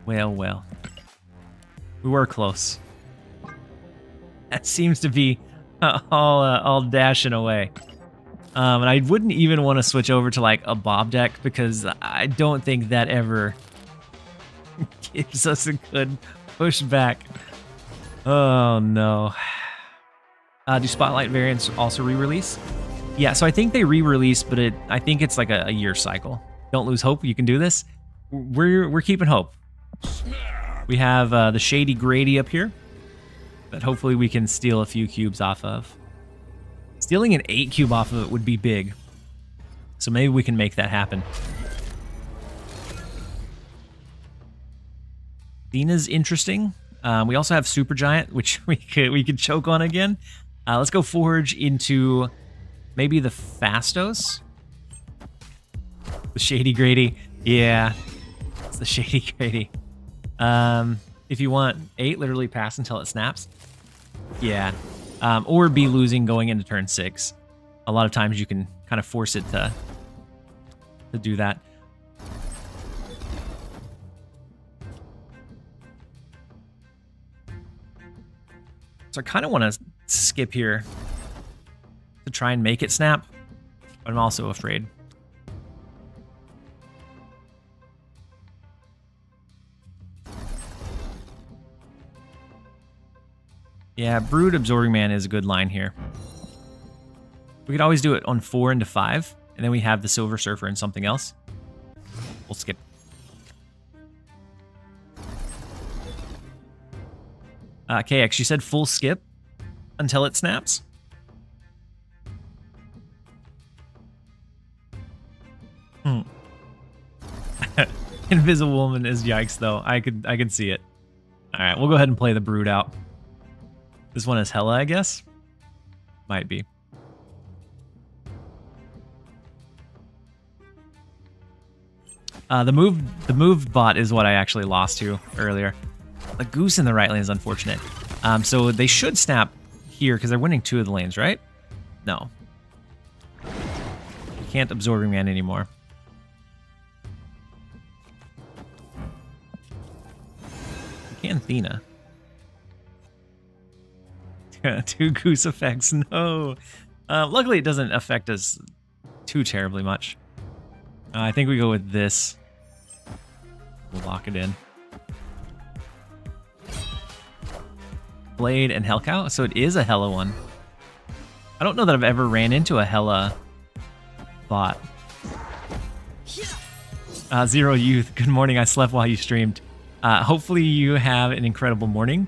Well. We were close. That seems to be all dashing away. And I wouldn't even want to switch over to like a Bob deck because I don't think that ever gives us a good pushback. Oh no. Do Spotlight variants also re-release? Yeah, so I think they re-release, but I think it's like a year cycle. Don't lose hope. You can do this. We're keeping hope. We have the Shady Grady up here that hopefully we can steal a few cubes off of. Stealing an 8 cube off of it would be big. So maybe we can make that happen. Dina's interesting. We also have Supergiant, which we could choke on again. Let's go Forge into maybe the Fastos. The Shady Grady. Yeah, it's the Shady Grady. If you want 8, literally pass until it snaps. Yeah. Or be losing going into turn 6. A lot of times you can kind of force it to do that. So I kind of want to skip here to try and make it snap, but I'm also afraid. Yeah, Brood Absorbing Man is a good line here. We could always do it on 4 into 5, and then we have the Silver Surfer and something else. We'll skip. KX, you said full skip until it snaps? Invisible Woman is yikes, though. I could see it. Alright, we'll go ahead and play the Brood out. This one is Hella, I guess? Might be. The moved bot is what I actually lost to earlier. The goose in the right lane is unfortunate. So they should snap here because they're winning 2 of the lanes, right? No. You can't Absorbing Man anymore. You can Athena. 2 goose effects, no. Luckily it doesn't affect us too terribly much. I think we go with this. We'll lock it in. Blade and Hellcow, so it is a Hella one. I don't know that I've ever ran into a Hella bot. Zero Youth, good morning. I slept while you streamed. Hopefully you have an incredible morning.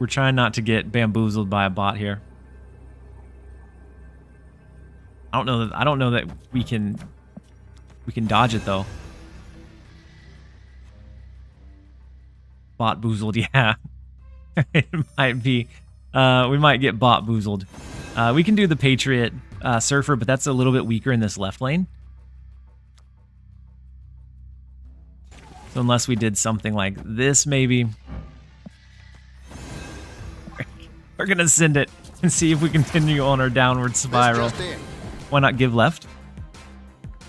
We're trying not to get bamboozled by a bot here. I don't know that we can dodge it though. Bot boozled, yeah. It might be. We might get bot boozled. We can do the Patriot Surfer, but that's a little bit weaker in this left lane. So unless we did something like this, maybe. We're gonna send it and see if we continue on our downward spiral. Why not give left?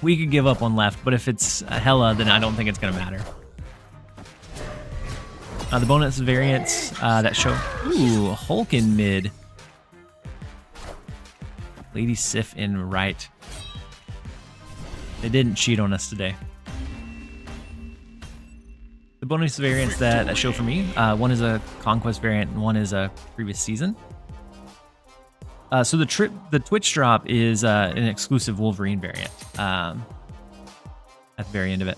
We could give up on left, but if it's a Hella, then I don't think it's gonna matter. The bonus variants that show... Ooh, Hulk in mid. Lady Sif in right. They didn't cheat on us today. The bonus variants that show for me, one is a Conquest variant and one is a previous season. So the Twitch drop is an exclusive Wolverine variant at the very end of it.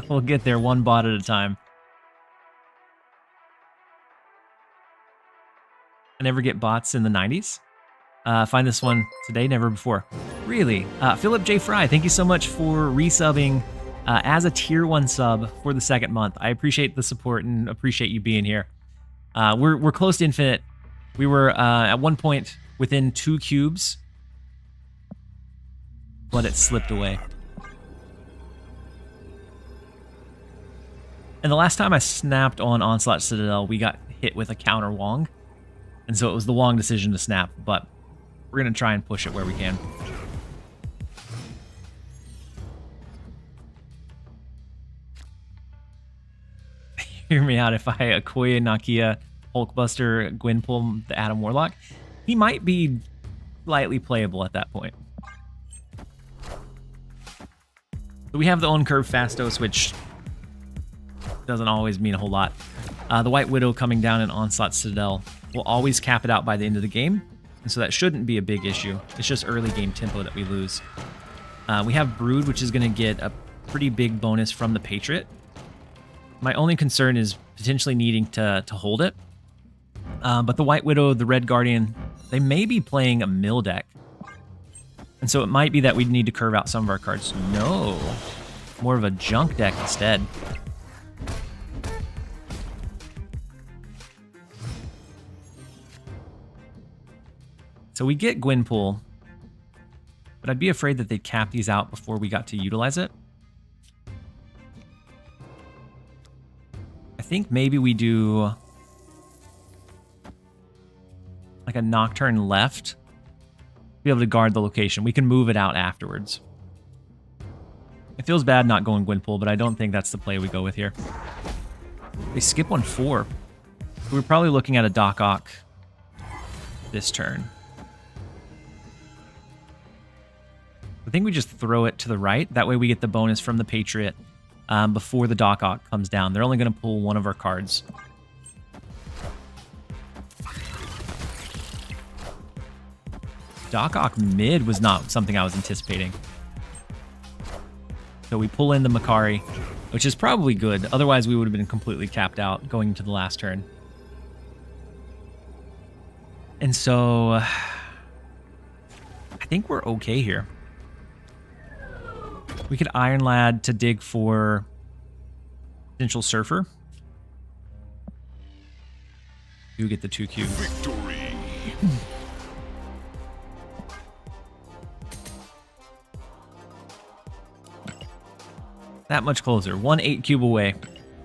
We'll get there one bot at a time. I never get bots in the 90s. Find this one today, never before. Really? Philip J. Fry, thank you so much for resubbing as a tier 1 sub for the 2nd month. I appreciate the support and appreciate you being here. We're close to infinite. We were at one point within 2 cubes, but it slipped away. And the last time I snapped on Onslaught Citadel, we got hit with a counter Wong. And so it was the Wong decision to snap, but we're going to try and push it where we can. Hear me out. If I Okoye, Nakia, Hulkbuster, Gwenpool, the Adam Warlock, he might be lightly playable at that point. So we have the on-curve Fastos, which doesn't always mean a whole lot. The White Widow coming down in Onslaught Citadel will always cap it out by the end of the game, and so that shouldn't be a big issue. It's just early game tempo that we lose. We have Brood, which is going to get a pretty big bonus from the Patriot. My only concern is potentially needing to hold it. But the White Widow, the Red Guardian, they may be playing a mill deck. And so it might be that we need to curve out some of our cards. No, more of a junk deck instead. So we get Gwenpool, but I'd be afraid that they'd cap these out before we got to utilize it. I think maybe we do like a Nocturne left to be able to guard the location. We can move it out afterwards. It feels bad not going Gwenpool, but I don't think that's the play we go with here. They skip on 4. We're probably looking at a Doc Ock this turn. I think we just throw it to the right. That way we get the bonus from the Patriot before the Doc Ock comes down. They're only going to pull one of our cards. Doc Ock mid was not something I was anticipating. So we pull in the Makari, which is probably good. Otherwise, we would have been completely capped out going into the last turn. And so I think we're okay here. We could Iron Lad to dig for Potential Surfer. You get the 2 cubes. Victory. That much closer. 1 8 cube away.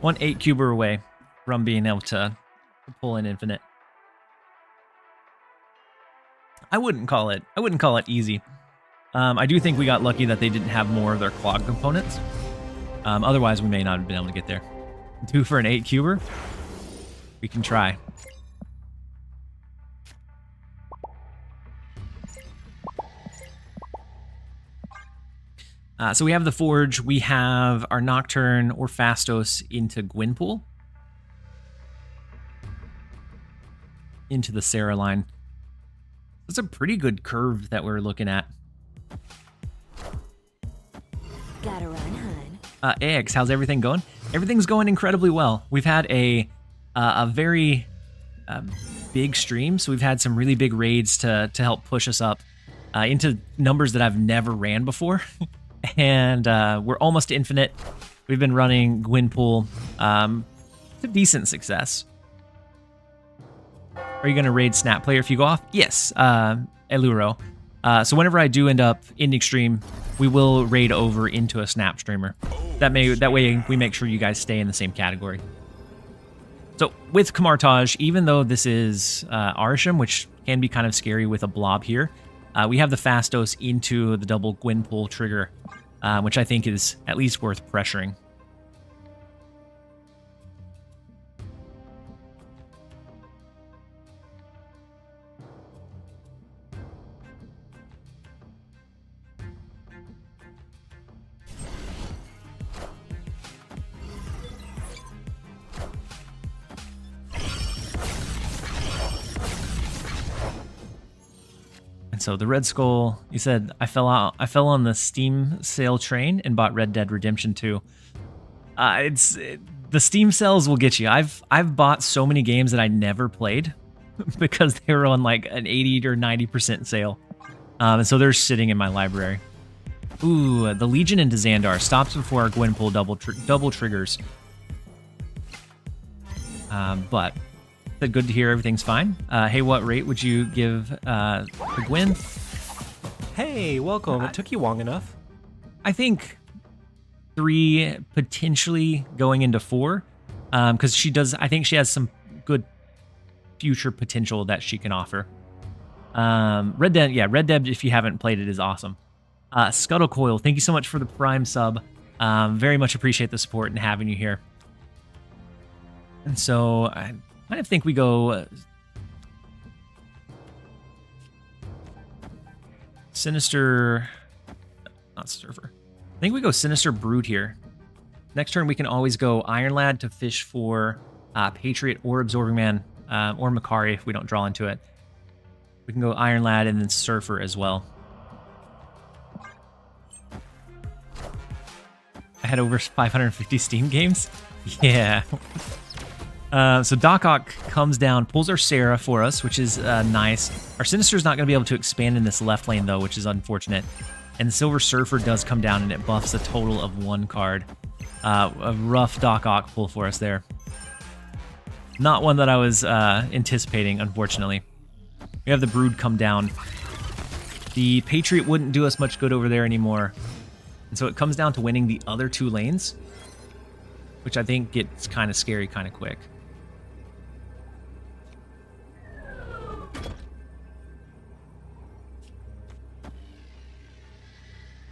1 8 cuber away from being able to pull in infinite. I wouldn't call it easy. I do think we got lucky that they didn't have more of their clog components. Otherwise, we may not have been able to get there. 2 for an 8 cuber. We can try. So we have the Forge, we have our Nocturne or Fastos into Gwenpool. Into the Sarah line. That's a pretty good curve that we're looking at. Gotta run, hun. AX, how's everything going? Everything's going incredibly well. We've had a very big stream, so we've had some really big raids to help push us up into numbers that I've never ran before. And we're almost infinite. We've been running Gwenpool to decent success. Are you going to raid Snap Player if you go off? Yes, Eluro. So whenever I do end up ending stream, we will raid over into a Snap streamer. That way we make sure you guys stay in the same category. So with Kamartaj, even though this is Arsham, which can be kind of scary with a blob here, we have the Fastos into the double Gwenpool trigger, which I think is at least worth pressuring. And so the Red Skull, you said, I fell on the Steam sale train and bought Red Dead Redemption 2. The Steam sales will get you. I've bought so many games that I never played because they were on like an 80 or 90% sale. And so they're sitting in my library. Ooh, the Legion into Xandar stops before our Gwenpool double triggers. But good to hear everything's fine. Hey, what rate would you give the Gwen? Hey, welcome. It took you long enough. I think 3, potentially going into 4, because I think she has some good future potential that she can offer. Red Dead, if you haven't played it, is awesome. Scuttle Coil, thank you so much for the Prime sub. Very much appreciate the support and having you here. And so I kind of think we go Sinister, not Surfer. I think we go Sinister Brood here. Next turn we can always go Iron Lad to fish for Patriot or Absorbing Man or Makari if we don't draw into it. We can go Iron Lad and then Surfer as well. I had over 550 Steam games. Yeah. So Doc Ock comes down, pulls our Sarah for us, which is nice. Our Sinister's not going to be able to expand in this left lane, though, which is unfortunate. And the Silver Surfer does come down, and it buffs a total of 1 card. A rough Doc Ock pull for us there. Not one that I was anticipating, unfortunately. We have the Brood come down. The Patriot wouldn't do us much good over there anymore. And so it comes down to winning the other 2 lanes, which I think gets kind of scary kind of quick.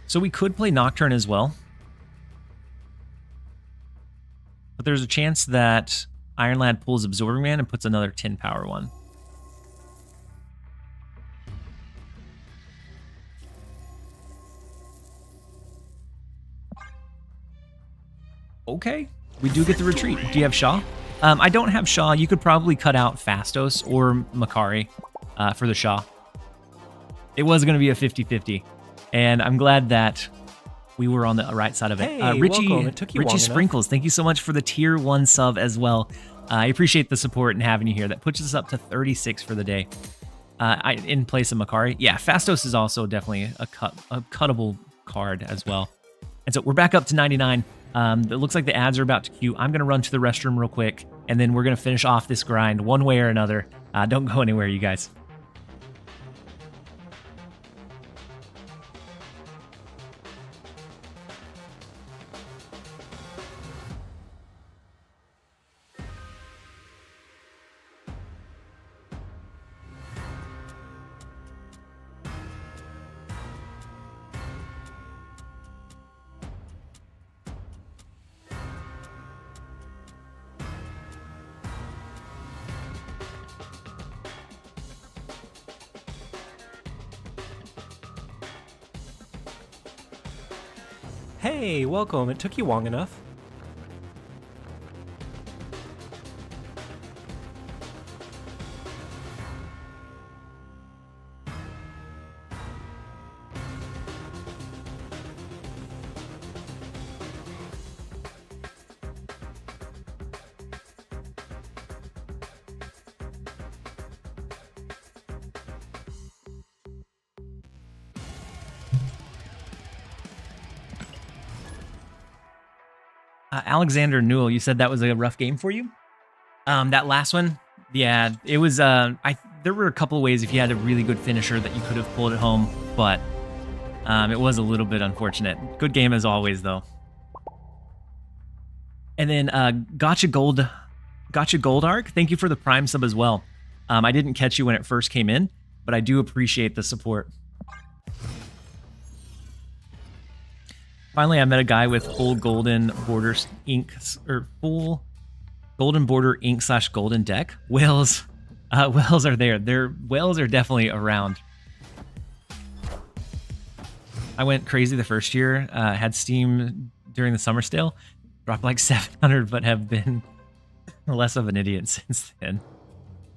So we could play Nocturne as well. But there's a chance that Iron Lad pulls Absorbing Man and puts another 10 power one. Okay, we do get the retreat. Do you have Shaw? I don't have Shaw. You could probably cut out Fastos or Makari for the Shaw. It was going to be a 50-50. And I'm glad that we were on the right side of it. Hey, Richie, welcome. It took you long Richie enough. Sprinkles, thank you so much for the tier 1 sub as well. I appreciate the support and having you here. That puts us up to 36 for the day. In place of Makari. Yeah, Fastos is also definitely a cuttable card as well. And so we're back up to 99. It looks like the ads are about to queue. I'm going to run to the restroom real quick, and then we're going to finish off this grind one way or another. Don't go anywhere, you guys. Hey, welcome. It took you long enough. Alexander Newell, you said that was a rough game for you? That last one, yeah, it was. There were a couple of ways if you had a really good finisher that you could have pulled it home, but it was a little bit unfortunate. Good game as always, though. And then Gotcha Gold Arc, thank you for the Prime sub as well. I didn't catch you when it first came in, but I do appreciate the support. Finally, I met a guy with full golden border ink, or full golden border ink / golden deck. Whales are there. Whales are definitely around. I went crazy the first year. Had Steam during the summer sale. Dropped like 700, but have been less of an idiot since then.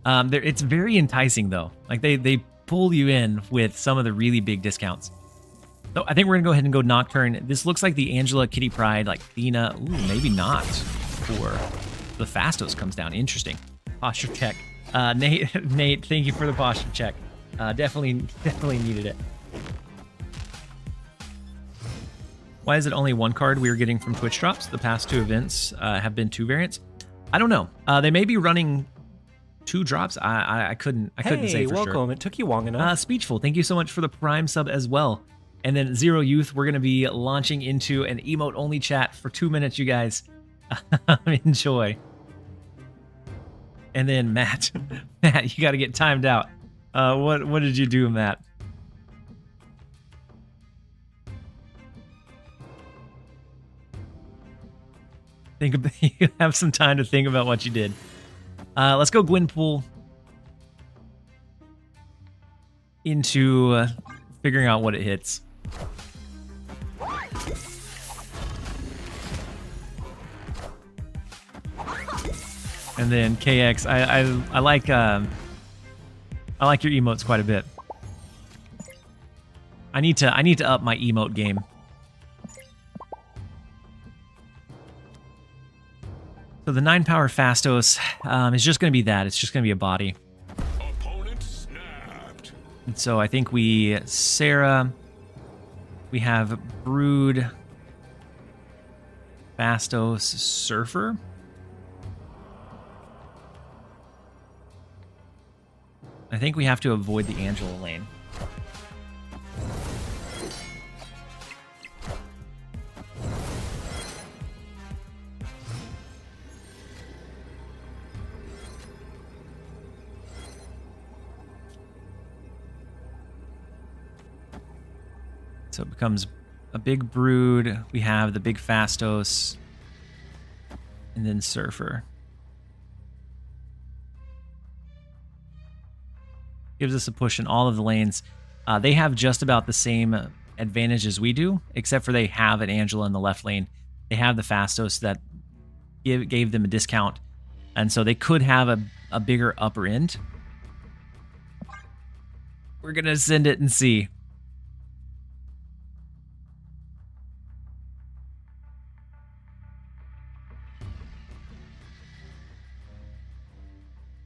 It's very enticing though. Like they pull you in with some of the really big discounts. So I think we're gonna go ahead and go Nocturne. This looks like the Angela, Kitty Pryde, like Thena. Ooh, maybe not. For the Fastos comes down. Interesting. Posture check. Nate, thank you for the posture check. Definitely needed it. Why is it only one card we were getting from Twitch drops? The past two events have been 2 variants. I don't know. They may be running 2 drops. I couldn't say for welcome. sure. It took you long enough. Speechful, thank you so much for the Prime sub as well. And then Zero Youth, we're going to be launching into an emote-only chat for 2 minutes, you guys. Enjoy. And then Matt, you got to get timed out. What did you do, Matt? You have some time to think about what you did. Let's go Gwenpool into figuring out what it hits. And then KX, I like your emotes quite a bit. I need to up my emote game. So the 9 power Fastos is just going to be that. It's just going to be a body. Opponent snapped. And so I think Sarah, we have Brood, Fastos, Surfer. I think we have to avoid the Angela lane. So it becomes a big Brood. We have the big Fastos. And then Surfer. Gives us a push in all of the lanes. They have just about the same advantage as we do, except for they have an Angela in the left lane. They have the Fastos that gave them a discount. And so they could have a bigger upper end. We're going to send it and see.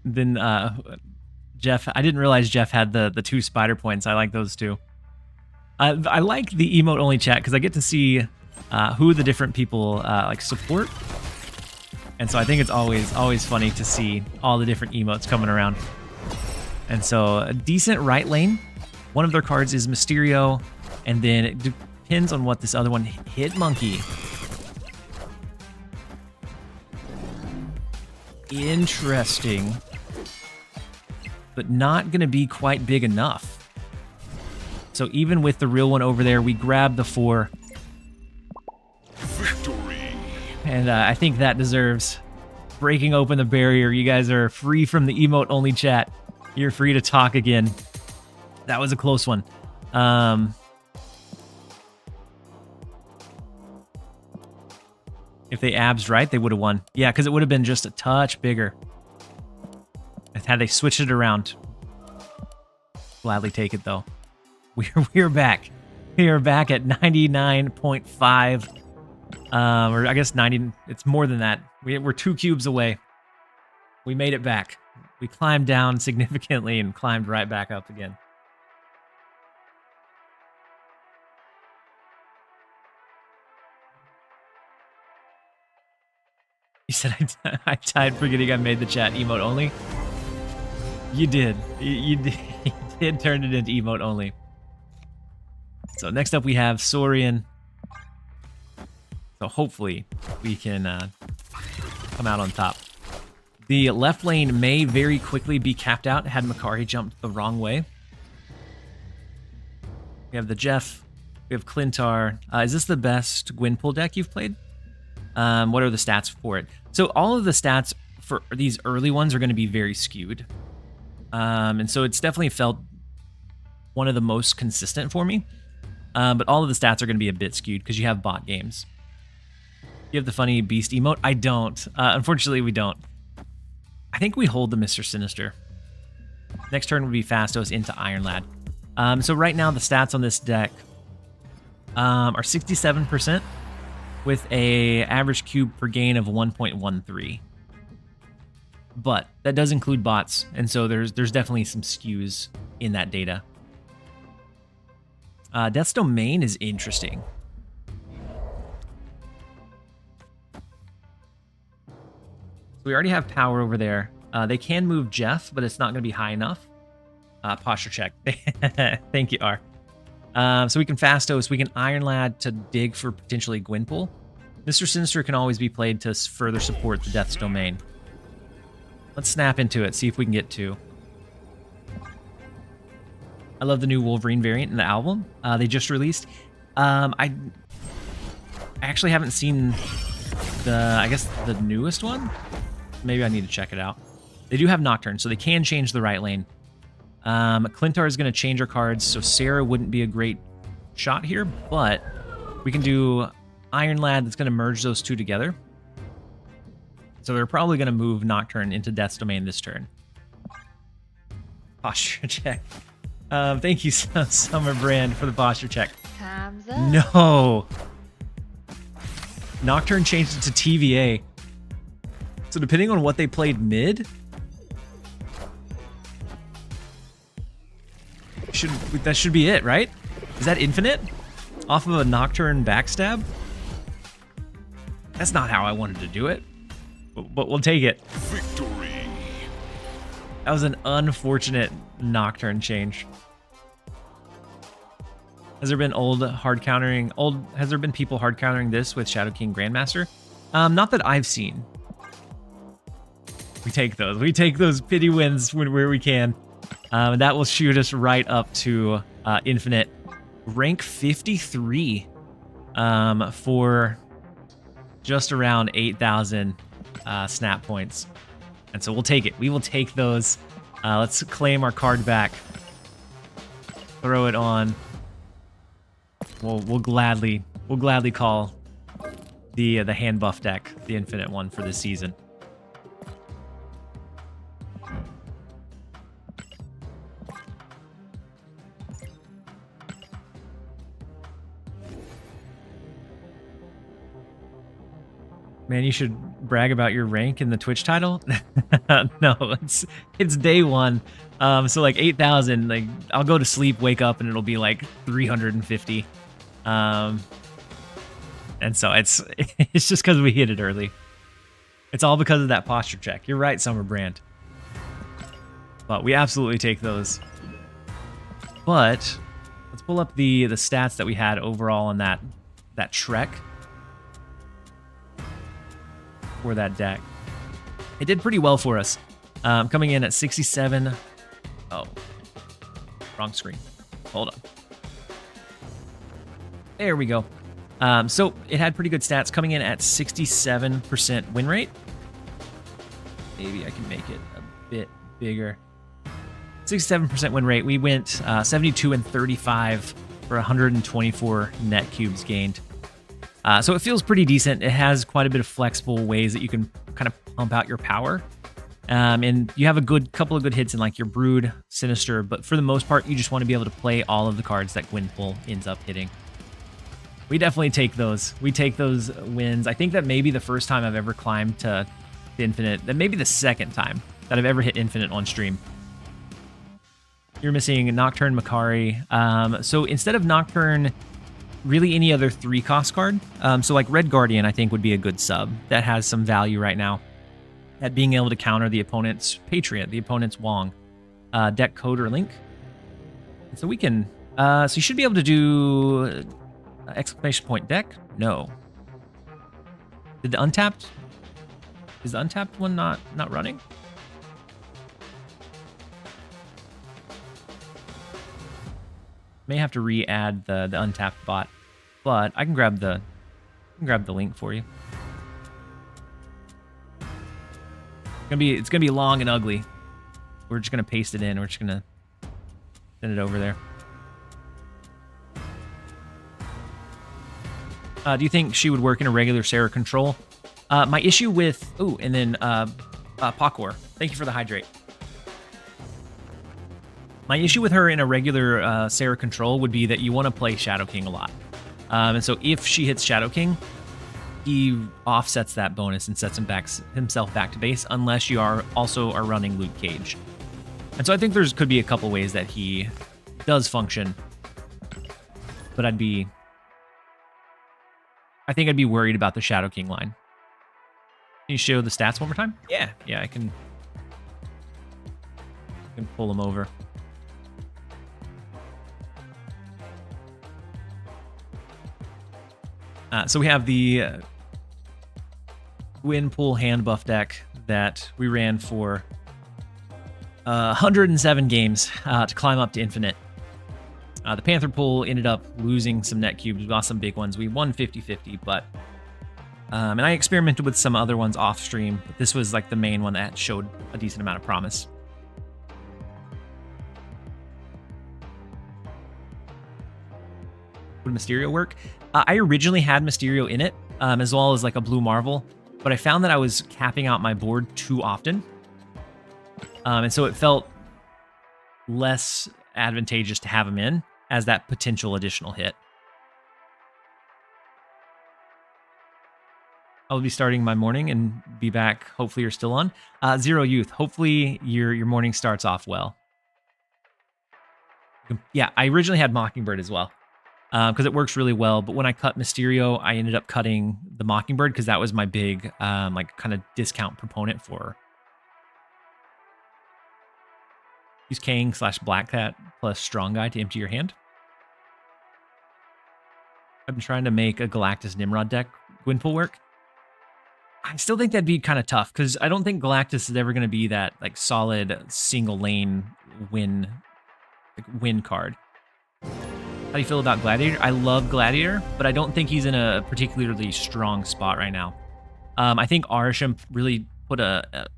Then Jeff, I didn't realize Jeff had the 2 spider points. I like those too. I like the emote only chat because I get to see who the different people like support. And so I think it's always funny to see all the different emotes coming around. And so a decent right lane. One of their cards is Mysterio, and then it depends on what this other one hit. Monkey. Interesting, but not going to be quite big enough. So even with the real one over there, we grab the 4. Victory. And I think that deserves breaking open the barrier. You guys are free from the emote-only chat. You're free to talk again. That was a close one. If they abs right, they would have won. Yeah, because it would have been just a touch bigger. Had they switched it around. Gladly take it, though. We're back. We are back at 99.5. Or I guess 90. It's more than that. We're 2 cubes away. We made it back. We climbed down significantly and climbed right back up again. You said I died forgetting I made the chat emote only. You did. You did turn it into emote only. So next up we have Saurian. So hopefully we can come out on top. The left lane may very quickly be capped out had Makari jumped the wrong way. We have the Jeff. We have Clintar. Is this the best Gwenpool deck you've played? What are the stats for it? So all of the stats for these early ones are going to be very skewed. And so it's definitely felt one of the most consistent for me. But all of the stats are going to be a bit skewed because you have bot games. You have the funny beast emote? I don't. Unfortunately, we don't. I think we hold the Mr. Sinister. Next turn would be Fastos into Iron Lad. So right now the stats on this deck are 67%. With a average cube per gain of 1.13. But that does include bots, and so there's definitely some skews in that data. Death's Domain is interesting. So we already have power over there. They can move Jeff, but it's not going to be high enough. Posture check. Thank you, R. So we can Fastos, we can Iron Lad to dig for potentially Gwenpool. Mr. Sinister can always be played to further support the Death's Domain. Let's snap into it, see if we can get 2. I love the new Wolverine variant in the album they just released. I actually haven't seen I guess the newest one. Maybe I need to check it out. They do have Nocturne, so they can change the right lane. Clintar is going to change our cards, so Sarah wouldn't be a great shot here, but we can do Iron Lad that's going to merge those 2 together. So they're probably going to move Nocturne into Death's Domain this turn. Posture check. Thank you, Summer Brand, for the posture check. Time's up. No! Nocturne changed it to TVA. So depending on what they played mid, that should be it, right? Is that infinite? Off of a Nocturne backstab? That's not how I wanted to do it, but we'll take it. Victory. That was an unfortunate Nocturne change. Has there been has there been people hard countering this with Shadow King Grandmaster? Not that I've seen. We take those. We take those pity wins where we can. And that will shoot us right up to infinite. Rank 53 for just around 8,000 snap points. And so we'll take it. We will take those. Let's claim our card back. Throw it on. We'll gladly call the hand buff deck the infinite one for this season. Man, you should brag about your rank in the Twitch title. No, it's day 1. So like 8,000, like I'll go to sleep, wake up, and it'll be like 350. And so it's just because we hit it early. It's all because of that posture check. You're right, Summer Brand. But we absolutely take those. But let's pull up the stats that we had overall on that trek for that deck. It did pretty well for us. Coming in at 67. Oh, wrong screen. Hold on. There we go. So it had pretty good stats, coming in at 67% win rate. Maybe I can make it a bit bigger. 67% win rate. We went 72 and 35 for 124 net cubes gained. So it feels pretty decent. It has quite a bit of flexible ways that you can kind of pump out your power. And you have a couple of good hits in like your Brood, Sinister, but for the most part, you just want to be able to play all of the cards that Gwenpool ends up hitting. We definitely take those. We take those wins. I think that may be the first time I've ever climbed to Infinite. That may be the second time that I've ever hit Infinite on stream. You're missing Nocturne, Makari. So instead of Nocturne, really any other 3-cost card. So like Red Guardian, I think would be a good sub. That has some value right now at being able to counter the opponent's Patriot, the opponent's Wong, deck code or link. So we can, so you should be able to do exclamation point deck. No. Did the untapped? Is the untapped one not running? May have to re-add the untapped bot, but I can grab the link for you. It's gonna be long and ugly. We're just gonna paste it in. We're just gonna send it over there. Do you think she would work in a regular Sarah control? My issue with and then Pakor. Thank you for the hydrate. My issue with her in a regular Sarah control would be that you want to play Shadow King a lot. And so if she hits Shadow King, he offsets that bonus and sets himself back to base unless you are running Luke Cage. And so I think could be a couple ways that he does function. But I think I'd be worried about the Shadow King line. Can you show the stats one more time? Yeah, I can pull them over. So we have the Gwenpool hand buff deck that we ran for 107 games to climb up to Infinite. The Panther pool ended up losing some net cubes. We lost some big ones. We won 50-50, but and I experimented with some other ones off stream, but this was like the main one that showed a decent amount of promise. Would Mysterio work? I originally had Mysterio in it, as well as like a Blue Marvel, but I found that I was capping out my board too often. And so it felt less advantageous to have him in as that potential additional hit. I'll be starting my morning and be back. Hopefully you're still on. Zero Youth, hopefully your morning starts off well. Yeah, I originally had Mockingbird as well. Because it works really well, but when I cut Mysterio, I ended up cutting the Mockingbird because that was my big, like, kind of discount proponent for her. Use Kang/Black Cat plus Strong Guy to empty your hand. I've been trying to make a Galactus Nimrod deck Gwenpool work. I still think that'd be kind of tough because I don't think Galactus is ever going to be that like solid single lane win card. How do you feel about Gladiator? I love Gladiator, but I don't think he's in a particularly strong spot right now. I think Arisham really put a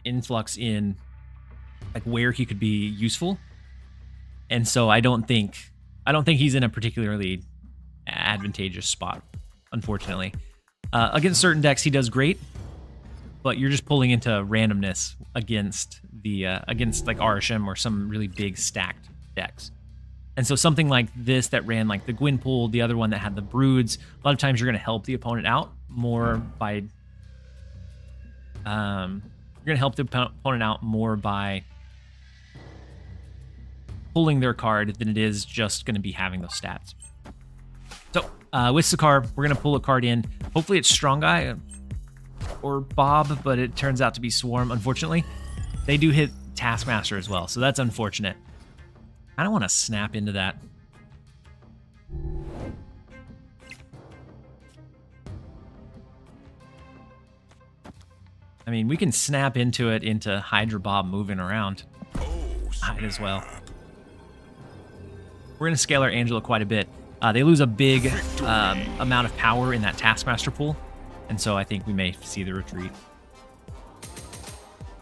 influx in like where he could be useful, and so I don't think he's in a particularly advantageous spot, unfortunately. Against certain decks, he does great, but you're just pulling into randomness against like Arisham or some really big stacked decks. And so something like this that ran like the Gwenpool, the other one that had the Broods, a lot of times you're going to help the opponent out more by pulling their card than it is just going to be having those stats. So With Sakaar, we're going to pull a card in. Hopefully it's Strong Guy or Bob, but it turns out to be Swarm, unfortunately. They do hit Taskmaster as well, so that's unfortunate. I don't want to snap into that. I mean, we can snap into it into Hydra Bob moving around. Might as well. We're going to scale our Angela quite a bit. They lose a big amount of power in that Taskmaster pool, and so I think we may see the retreat.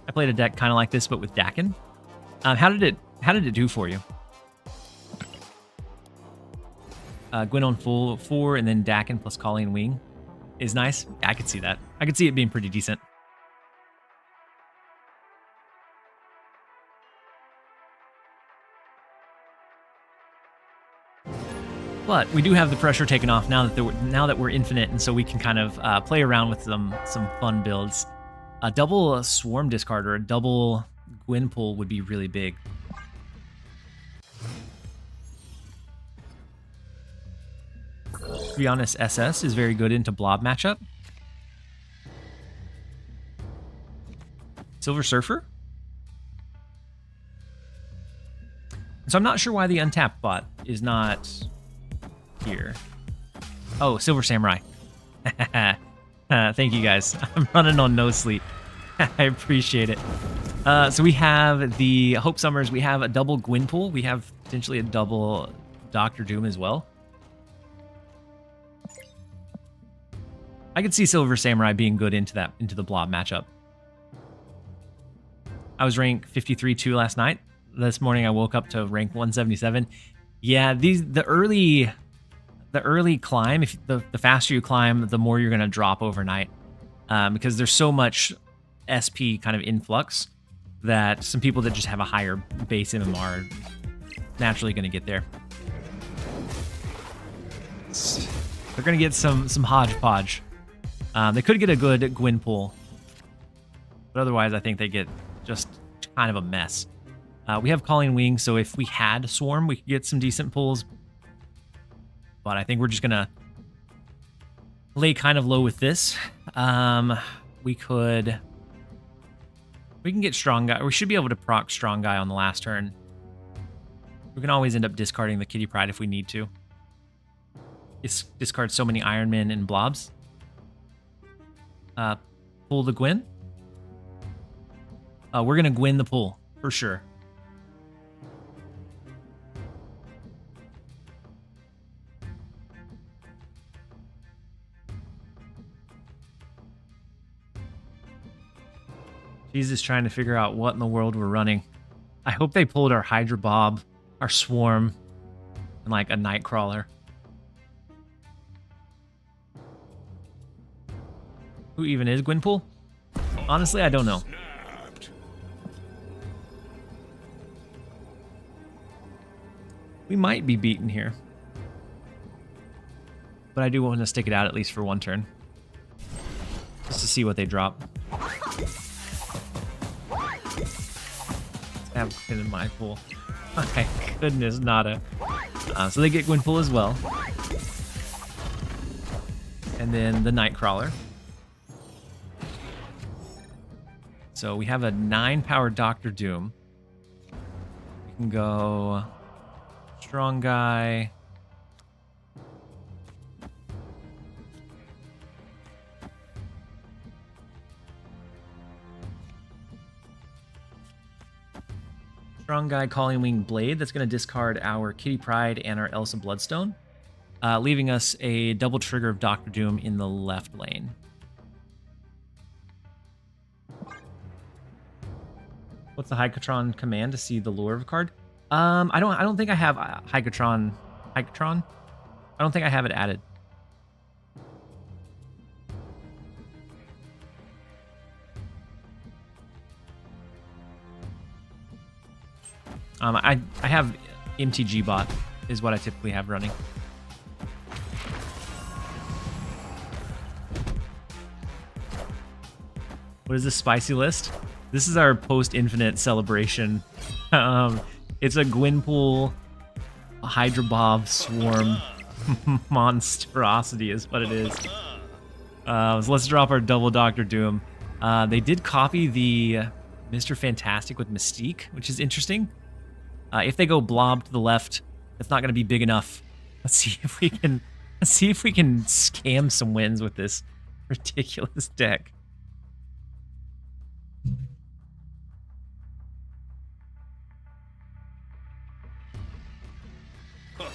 I played a deck kind of like this, but with Dakin. How did it do for you? Gwen on full 4 and then Dakin plus Colleen Wing is nice. I could see that. I could see it being pretty decent. But we do have the pressure taken off now that we're infinite, and so we can kind of play around with some fun builds. A double Swarm discard or a double Gwenpool would be really big. To be honest, SS is very good into Blob matchup. Silver Surfer? So I'm not sure why the untapped bot is not here. Oh, Silver Samurai. Thank you guys. I'm running on no sleep. I appreciate it. So we have the Hope Summers. We have a double Gwenpool. We have potentially a double Doctor Doom as well. I could see Silver Samurai being good into the Blob matchup. I was rank 53-2 last night. This morning I woke up to rank 177. Yeah, the early climb, if the faster you climb, the more you're going to drop overnight, because there's so much SP kind of influx that some people that just have a higher base MMR are naturally going to get there. They're going to get some hodgepodge. They could get a good Gwenpool, but otherwise I think they get just kind of a mess. We have Calling Wing, so if we had Swarm, we could get some decent pulls. But I think we're just going to lay kind of low with this. We can get Strong Guy. We should be able to proc Strong Guy on the last turn. We can always end up discarding the Kitty Pryde if we need to. Discard so many Iron Men and Blobs. Pull the Gwen. We're going to Gwen the pull, for sure. Jesus, trying to figure out what in the world we're running. I hope they pulled our Hydra Bob, our Swarm, and like a Nightcrawler. Who even is Gwenpool? Honestly, I don't know. We might be beaten here. But I do want to stick it out at least for one turn. Just to see what they drop. Have been in my pool. My goodness, nada. So they get Gwenpool as well. And then the Nightcrawler. So we have a 9-power Doctor Doom. We can go Strong Guy. Strong Guy, Calling Wing Blade. That's going to discard our Kitty Pryde and our Elsa Bloodstone, leaving us a double trigger of Doctor Doom in the left lane. What's the Hykatron command to see the lure of a card? I don't think I have Hykatron. I don't think I have it added. I have MTG bot is what I typically have running. What is this spicy list? This is our post-infinite celebration. It's a Gwenpool, a Hydra Bob, Swarm, monstrosity is what it is. So let's drop our double Doctor Doom. They did copy the Mr. Fantastic with Mystique, which is interesting. If they go blob to the left, it's not going to be big enough. Let's see if we can scam some wins with this ridiculous deck.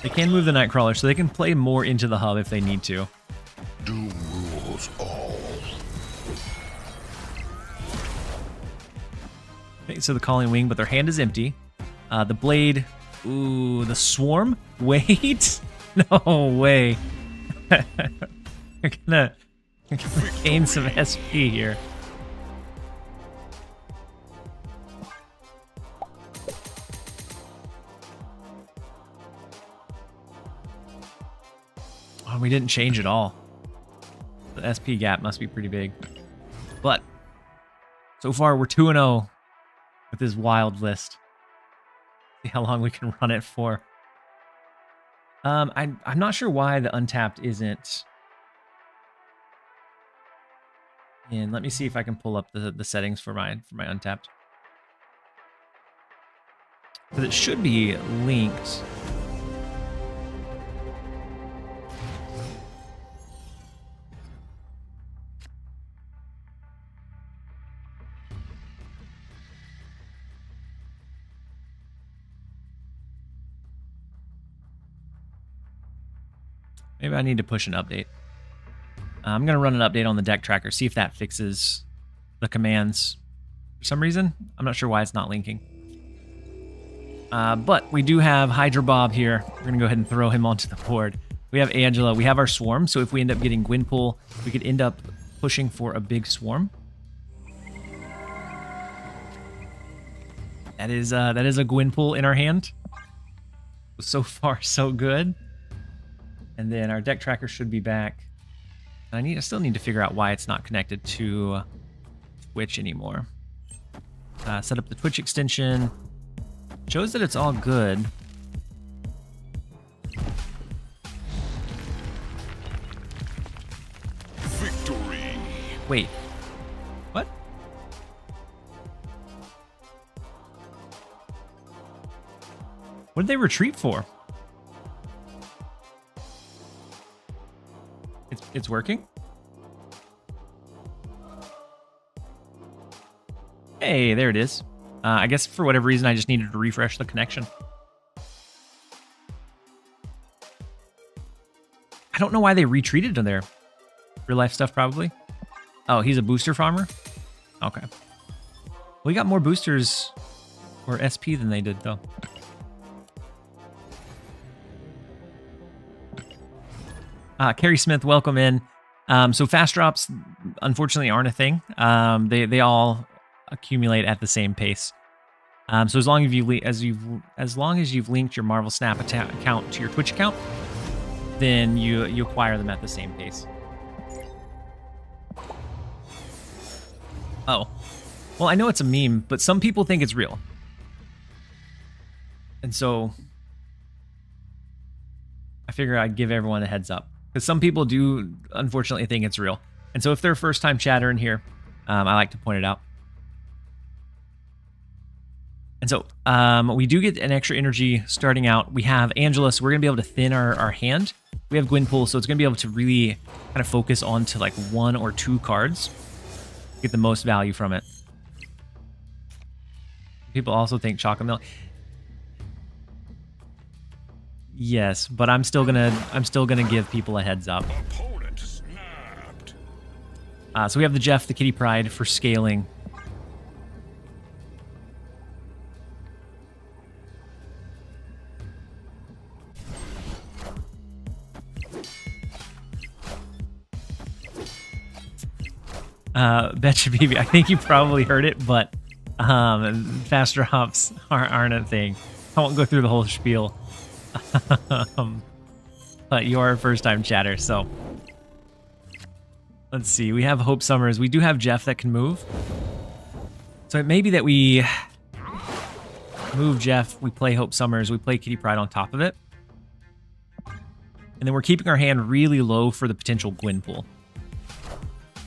They can move the Nightcrawler, so they can play more into the hub if they need to. Doom rules all. Okay, so the Calling Wing, but their hand is empty. The Blade, ooh, the Swarm. Wait, no way. You're gonna gain some SP here. Oh, we didn't change at all. The SP gap must be pretty big. But so far, we're 2-0 with this wild list. See how long we can run it for. I'm not sure why the untapped isn't. And let me see if I can pull up the settings for my untapped. Because it should be linked. Maybe I need to push an update. I'm going to run an update on the deck tracker, see if that fixes the commands. For some reason, I'm not sure why it's not linking. But we do have Hydra Bob here. We're going to go ahead and throw him onto the board. We have Angela. We have our Swarm. So if we end up getting Gwenpool, we could end up pushing for a big Swarm. That is a Gwenpool in our hand. So far, so good. And then our deck tracker should be back. I still need to figure out why it's not connected to Twitch anymore. Set up the Twitch extension. Shows that it's all good. Victory. Wait. What? What did they retreat for? It's working? Hey, there it is. I guess for whatever reason, I just needed to refresh the connection. I don't know why they retreated to there. Real life stuff, probably. Oh, he's a booster farmer? Okay. We got more boosters or SP than they did, though. Carrie Smith, welcome in. So fast drops, unfortunately, aren't a thing. They all accumulate at the same pace. So as long as you've linked your Marvel Snap account to your Twitch account, then you acquire them at the same pace. Oh, well, I know it's a meme, but some people think it's real, and so I figure I'd give everyone a heads up. Because some people do, unfortunately, think it's real. And so if they're a first-time chatter in here, I like to point it out. And so we do get an extra energy starting out. We have Angela, so we're going to be able to thin our hand. We have Gwenpool, so it's going to be able to really kind of focus on to like 1 or 2 cards. Get the most value from it. People also think Chocolate Milk. Yes, but I'm still gonna give people a heads up. Opponent snapped. So we have the Jeff, the Kitty Pryde for scaling. Betcha BB, I think you probably heard it, but fast drops aren't a thing. I won't go through the whole spiel. But you are a first-time chatter, so let's see. We have Hope Summers. We do have Jeff that can move. So it may be that we move Jeff, we play Hope Summers, we play Kitty Pryde on top of it. And then we're keeping our hand really low for the potential Gwenpool.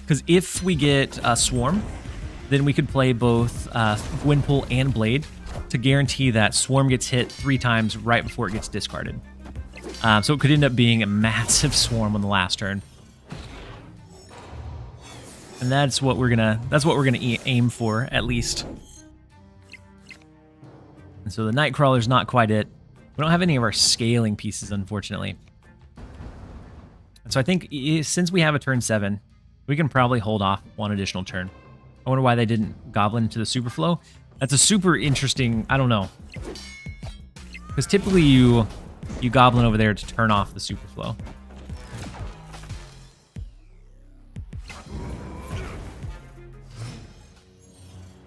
Because if we get a Swarm, then we could play both Gwenpool and Blade to guarantee that Swarm gets hit 3 times right before it gets discarded. So it could end up being a massive Swarm on the last turn. And that's what we're gonna aim for, at least. And so the Nightcrawler's not quite it. We don't have any of our scaling pieces, unfortunately. And so I think since we have a turn 7, we can probably hold off 1 additional turn. I wonder why they didn't Goblin into the Superflow. That's a super interesting, I don't know. Because typically you Goblin over there to turn off the Superflow.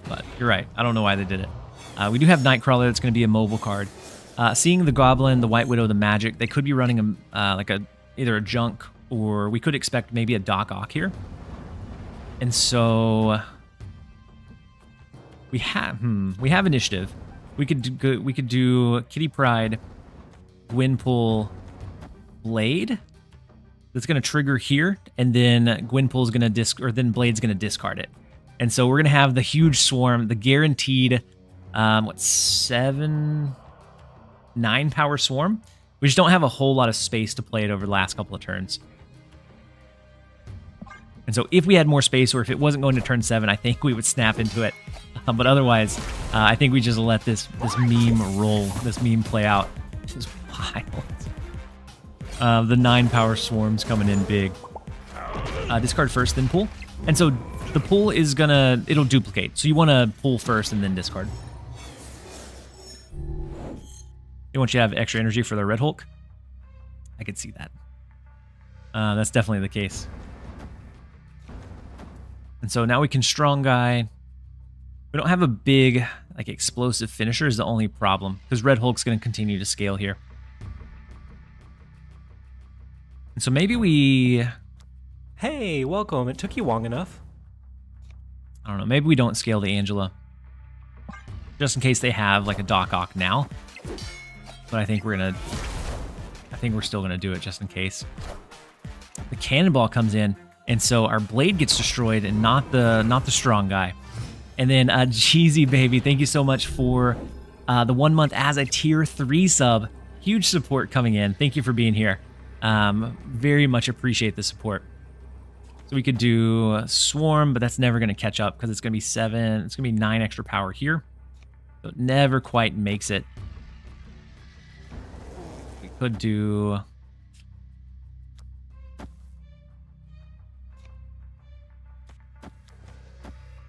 But you're right. I don't know why they did it. We do have Nightcrawler. That's going to be a mobile card. Seeing the Goblin, the White Widow, the Magic, they could be running either a Junk, or we could expect maybe a Doc Ock here. And so we have initiative. We could do Kitty Pryde, Gwenpool, Blade. That's going to trigger here, and then Gwenpool's going to then Blade's going to discard it. And so we're going to have the huge Swarm, the guaranteed 9 power Swarm. We just don't have a whole lot of space to play it over the last couple of turns. And so if we had more space, or if it wasn't going to turn 7, I think we would snap into it. But otherwise, I think we just let this meme roll, this meme play out. This is wild. The 9 power Swarms coming in big. Discard first, then pull. And so the pull is it'll duplicate. So you want to pull first and then discard. They want you to have extra energy for the Red Hulk. I could see that. That's definitely the case. And so now we can Strong Guy. We don't have a big, explosive finisher is the only problem, because Red Hulk's going to continue to scale here. And so maybe we... Hey, welcome. It took you long enough. I don't know. Maybe we don't scale the Angela, just in case they have a Doc Ock now. But I think we're still gonna do it just in case. The Cannonball comes in, and so our Blade gets destroyed, and not the Strong Guy. And then Cheesy Baby, thank you so much for the 1 month as a tier 3 sub. Huge support coming in. Thank you for being here. Very much appreciate the support. So we could do Swarm, but that's never going to catch up because it's going to be 7. It's going to be 9 extra power here. So it never quite makes it. We could do...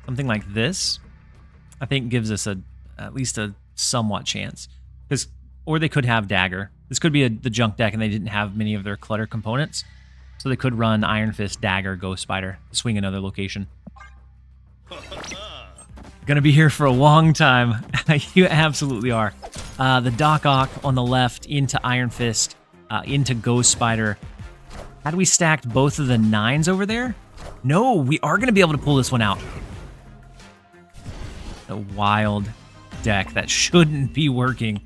something like this. I think gives us at least a somewhat chance. Or they could have Dagger. This could be the Junk deck and they didn't have many of their clutter components. So they could run Iron Fist, Dagger, Ghost Spider, swing another location. Gonna be here for a long time. You absolutely are. The Doc Ock on the left into Iron Fist, into Ghost Spider. Had we stacked both of the 9s over there? No, we are gonna be able to pull this one out. A wild deck that shouldn't be working,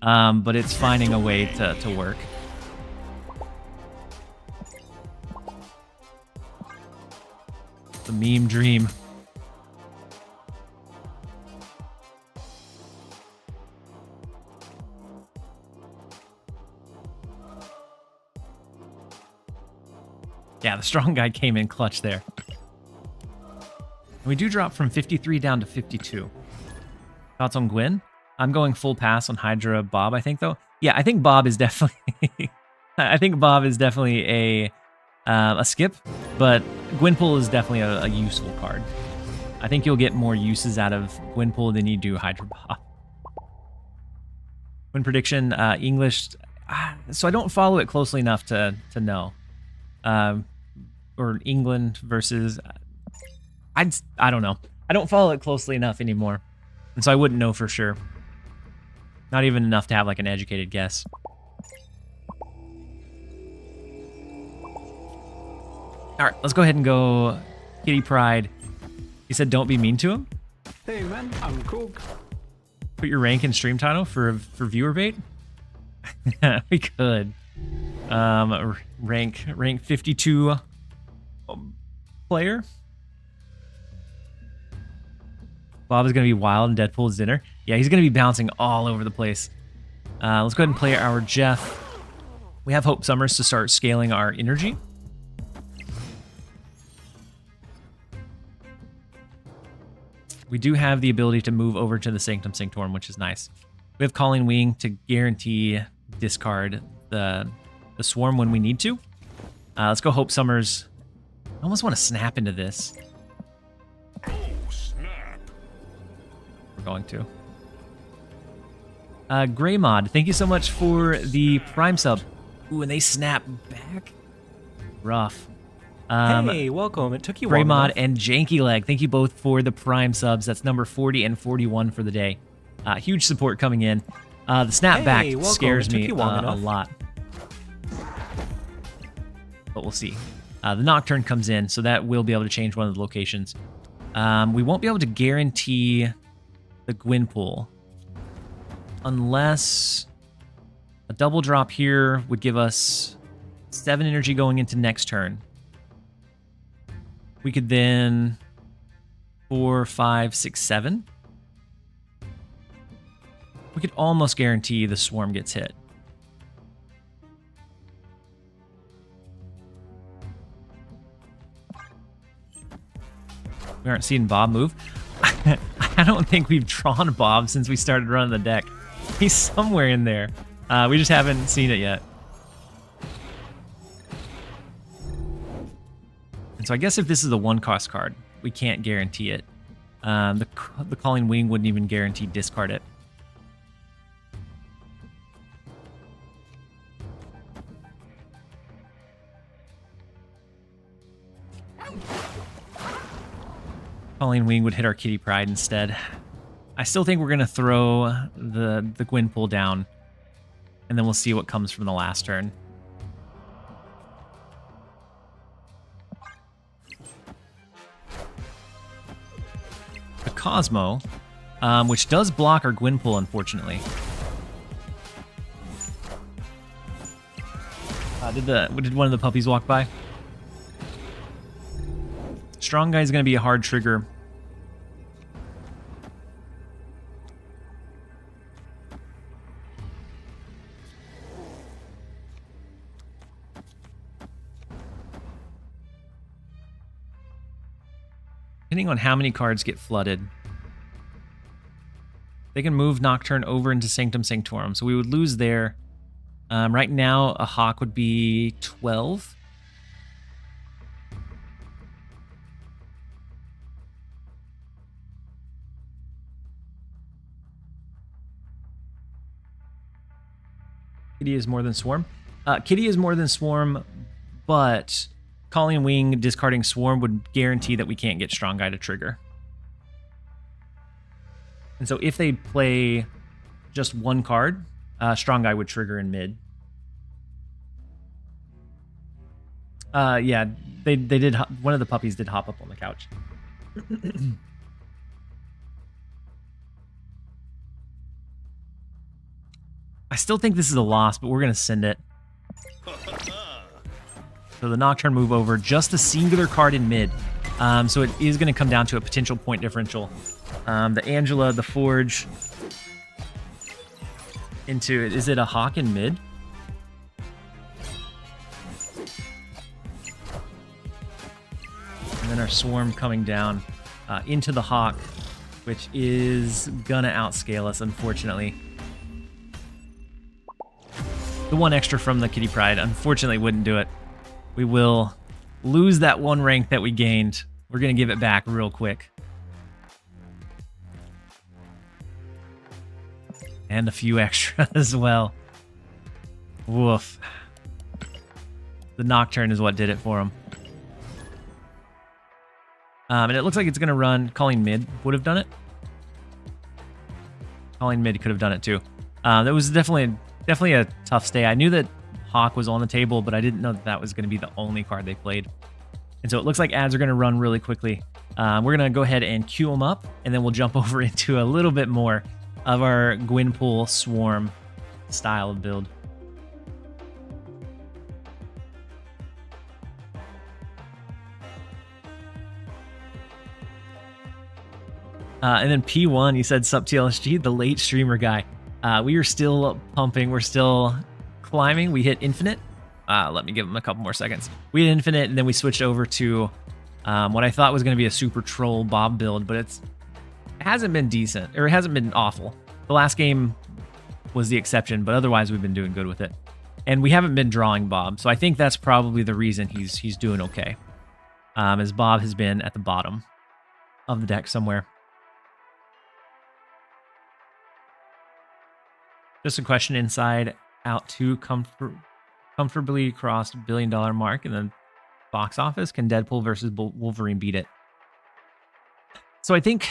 but it's finding a way to work. The meme dream. Yeah, the Strong Guy came in clutch there. And we do drop from 53 down to 52. Thoughts on Gwen? I'm going full pass on Hydra Bob, I think, though. Yeah, I think Bob is definitely... I think Bob is definitely a skip, but Gwenpool is definitely a useful card. I think you'll get more uses out of Gwenpool than you do Hydra Bob. Win prediction, English... So I don't follow it closely enough to know. Or England versus... I don't know. I don't follow it closely enough anymore. And so I wouldn't know for sure. Not even enough to have an educated guess. All right, let's go ahead and go Kitty Pryde. He said don't be mean to him. Hey man, I'm cool. Put your rank in stream title for viewer bait. We could. Rank 52 player. Bob is going to be wild in Deadpool's dinner. Yeah, he's going to be bouncing all over the place. Let's go ahead and play our Jeff. We have Hope Summers to start scaling our energy. We do have the ability to move over to the Sanctum Sanctorum, which is nice. We have Calling Wing to guarantee discard the Swarm when we need to. Let's go Hope Summers. I almost want to snap into this. Oh, snap. We're going to. Gray Mod, thank you so much for the Prime sub. Ooh, and they snap back. Rough. Hey, welcome. It took you Gray long Mod enough. and Janky Leg, thank you both for the Prime subs. That's number 40 and 41 for the day. Huge support coming in. The snapback Hey, welcome. scares It took me you long a enough. lot. But we'll see. The Nocturne comes in, so that will be able to change one of the locations. We won't be able to guarantee the Gwenpool unless a double drop here would give us 7 energy going into next turn. We could then 4, 5, 6, 7. We could almost guarantee the Swarm gets hit. We aren't seeing Bob move. I don't think we've drawn Bob since we started running the deck. He's somewhere in there. We just haven't seen it yet. And so I guess if this is a 1-cost card, we can't guarantee it. The Calling Wing wouldn't even guarantee discard it. Calling Wing would hit our Kitty Pride instead. I still think we're going to throw the Gwenpool down, and then we'll see what comes from the last turn. The Cosmo, which does block our Gwenpool, unfortunately. Did one of the puppies walk by? Strong Guy is going to be a hard trigger. Depending on how many cards get flooded, they can move Nocturne over into Sanctum Sanctorum, so we would lose there. Right now, a Hawk would be 12. Kitty is more than Swarm. Kitty is more than Swarm, but Calling Wing discarding Swarm would guarantee that we can't get Strong Guy to trigger. And so if they play just one card, Strong Guy would trigger in mid. Yeah, they did. One of the puppies did hop up on the couch. I still think this is a loss, but we're going to send it. So the Nocturne move over, just a singular card in mid. So it is going to come down to a potential point differential. The Angela, the Forge, into it. Is it a Hawk in mid? And then our Swarm coming down into the Hawk, which is going to outscale us, unfortunately. The one extra from the Kitty Pride, unfortunately, wouldn't do it. We will lose that 1 rank that we gained. We're going to give it back real quick. And a few extra as well. Woof. The Nocturne is what did it for him. And it looks like it's going to run. Calling Mid would have done it. Calling Mid could have done it too. That was definitely a tough stay. I knew that Hawk was on the table, but I didn't know that that was going to be the only card they played. And so it looks like ads are going to run really quickly. We're going to go ahead and queue them up, and then we'll jump over into a little bit more of our Gwenpool Swarm style of build. And then P1, you said sup TLSG, the late streamer guy. We are still pumping. We're still climbing. We hit infinite. Let me give him a couple more seconds. We hit infinite, and then we switched over to what I thought was going to be a super troll Bob build, but it hasn't been decent, or it hasn't been awful. The last game was the exception, but otherwise we've been doing good with it. And we haven't been drawing Bob, so I think that's probably the reason he's doing okay. As Bob has been at the bottom of the deck somewhere. Just a question: inside out 2 comfortably crossed $1 billion mark in the box office. Can Deadpool versus Wolverine beat it? So I think,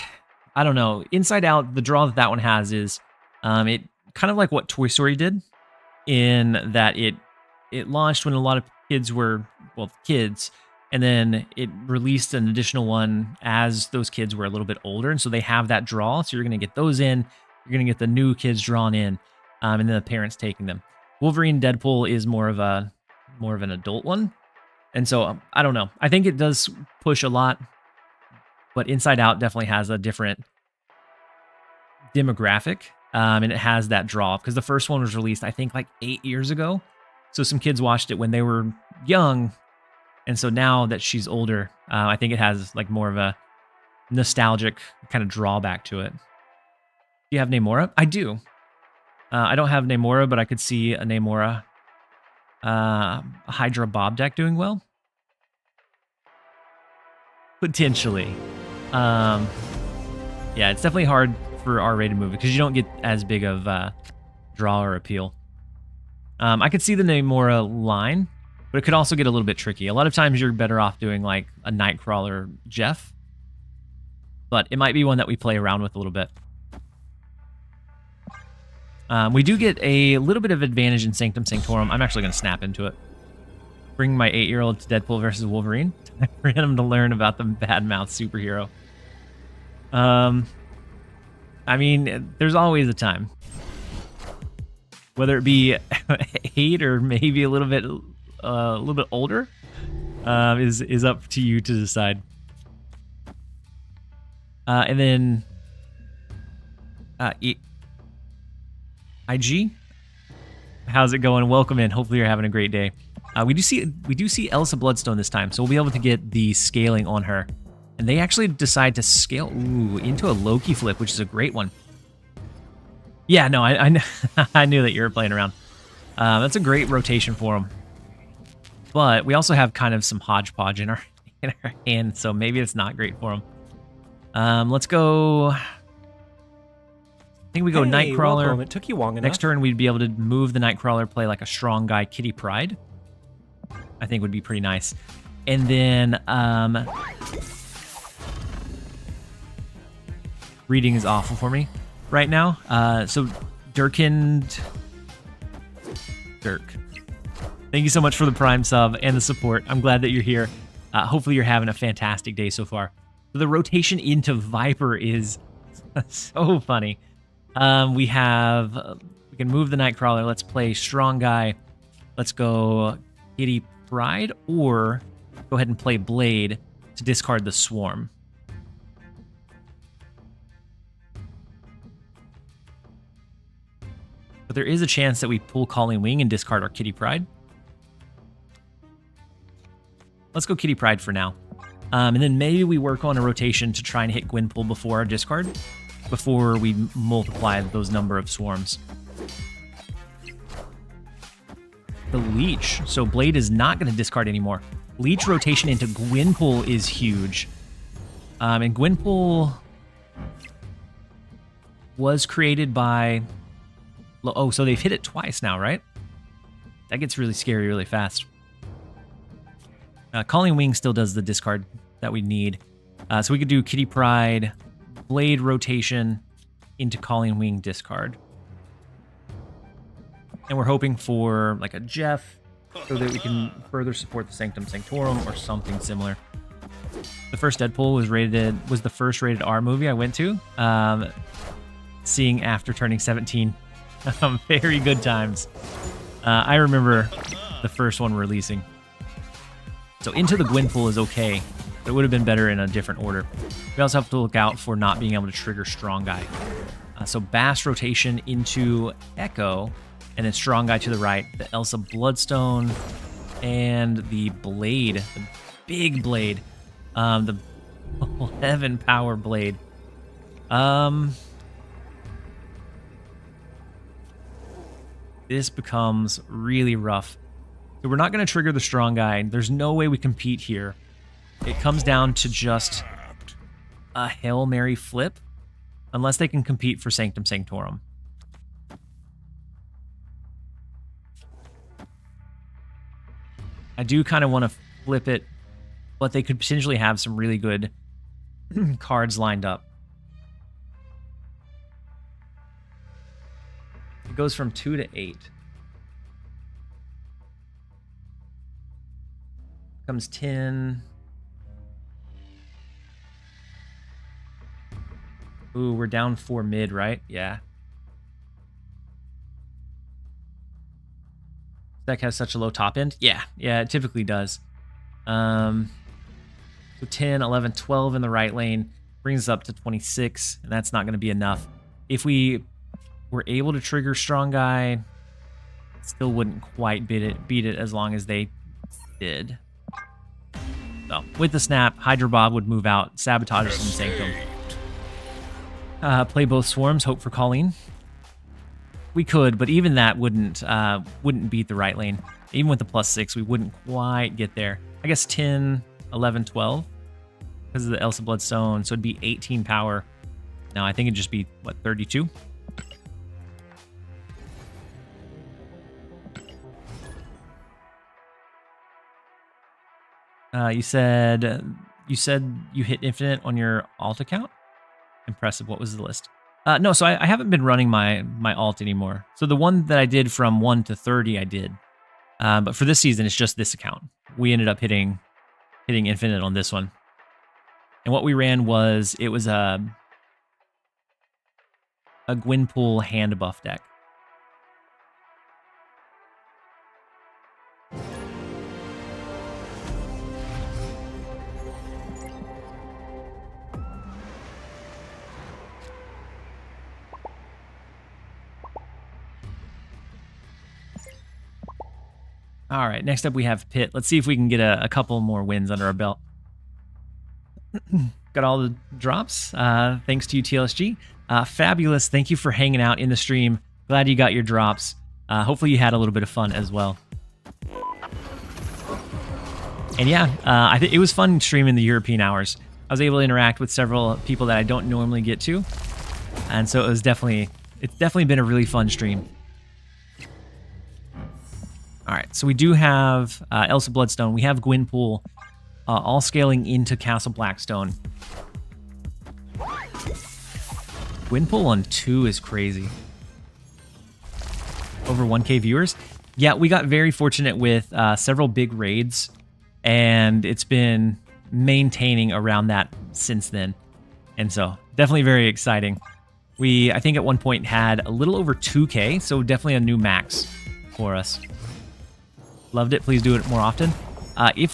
I don't know. Inside Out, the draw that one has is it kind of like what Toy Story did, in that it launched when a lot of kids were, well, kids, and then it released an additional one as those kids were a little bit older, and so they have that draw. So you're going to get those in, you're going to get the new kids drawn in, and then the parents taking them. Wolverine Deadpool is more of an adult one, and so I don't know. I think it does push a lot, but Inside Out definitely has a different demographic, and it has that draw because the first one was released, I think, like 8 years ago. So some kids watched it when they were young, and so now that she's older, I think it has like more of a nostalgic kind of drawback to it. Do you have Namora? I do. I don't have Namora, but I could see a Namora Hydra Bob deck doing well. Potentially. Yeah, it's definitely hard for R-rated movie because you don't get as big of draw or appeal. I could see the Namora line, but it could also get a little bit tricky. A lot of times you're better off doing like a Nightcrawler Jeff, but it might be one that we play around with a little bit. We do get a little bit of advantage in Sanctum Sanctorum. I'm actually going to snap into it. Bring my 8-year-old to Deadpool versus Wolverine. Time for him to learn about the badmouth superhero. I mean, there's always a time. Whether it be 8 or maybe a little bit older, is up to you to decide. And then IG, how's it going? Welcome in. Hopefully you're having a great day. We do see Elsa Bloodstone this time, so we'll be able to get the scaling on her. And they actually decide to scale into a Loki flip, which is a great one. Yeah, no, I I knew that you were playing around. That's a great rotation for them. But we also have kind of some hodgepodge in our hand, so maybe it's not great for them. Let's go. I think we go Nightcrawler. Welcome. It took you long enough. Next turn, we'd be able to move the Nightcrawler, play like a strong guy, Kitty Pryde. I think would be pretty nice. And then reading is awful for me right now. So Dirk, thank you so much for the Prime sub and the support. I'm glad that you're here. Hopefully you're having a fantastic day so far. So the rotation into Viper is so funny. We can move the Nightcrawler. Let's play Strong Guy. Let's go Kitty Pryde, or go ahead and play Blade to discard the Swarm. But there is a chance that we pull Calling Wing and discard our Kitty Pryde. Let's go Kitty Pryde for now. And then maybe we work on a rotation to try and hit Gwenpool before our discard, before we multiply those number of swarms. The Leech. So Blade is not going to discard anymore. Leech rotation into Gwenpool is huge. And Gwenpool was created by... Oh, so they've hit it twice now, right? That gets really scary really fast. Calling Wing still does the discard that we need. So we could do Kitty Pryde, Blade rotation into Calling Wing discard. And we're hoping for like a Jeff so that we can further support the Sanctum Sanctorum or something similar. The first Deadpool was the first rated R movie I went to. Seeing after turning 17. Very good times. I remember the first one releasing. So Into the Gwenpool is okay, but it would have been better in a different order. We also have to look out for not being able to trigger Strong Guy. So Bass rotation into Echo, and then Strong Guy to the right. The Elsa Bloodstone and the Blade, the big blade, the 11 power blade. This becomes really rough. So we're not going to trigger the Strong Guy. There's no way we compete here. It comes down to just a Hail Mary flip, unless they can compete for Sanctum Sanctorum. I do kind of want to flip it, but they could potentially have some really good cards lined up. It goes from 2 to 8. Comes 10. Ooh, we're down 4 mid, right? Yeah. Deck has such a low top end? Yeah, it typically does. So 10, 11, 12 in the right lane brings us up to 26, and that's not going to be enough. If we were able to trigger Strong Guy, still wouldn't quite beat it as long as they did. So with the snap, Hydra Bob would move out, sabotage us in Sanctum. Play both swarms, hope for Colleen. We could, but even that wouldn't beat the right lane. Even with the +6, we wouldn't quite get there. I guess 10, 11, 12 because of the Elsa Bloodstone, so it'd be 18 power. No, I think it'd just be, what, 32? You said you hit infinite on your alt account? Impressive. What was the list? No, so I haven't been running my alt anymore. So the one that I did from 1 to 30, I did. But for this season, it's just this account. We ended up hitting infinite on this one. And what we ran was, it was a Gwenpool hand buff deck. All right, next up we have Pit. Let's see if we can get a couple more wins under our belt. Got all the drops. Thanks to you, TLSG. Fabulous. Thank you for hanging out in the stream. Glad you got your drops. Hopefully you had a little bit of fun as well. And yeah, I think it was fun streaming the European hours. I was able to interact with several people that I don't normally get to. And so it's definitely been a really fun stream. All right, so we do have Elsa Bloodstone. We have Gwenpool, all scaling into Castle Blackstone. Gwenpool on 2 is crazy. Over 1K viewers. Yeah, we got very fortunate with several big raids, and it's been maintaining around that since then. And so definitely very exciting. We, I think at one point, had a little over 2K, so definitely a new max for us. Loved it. Please do it more often. If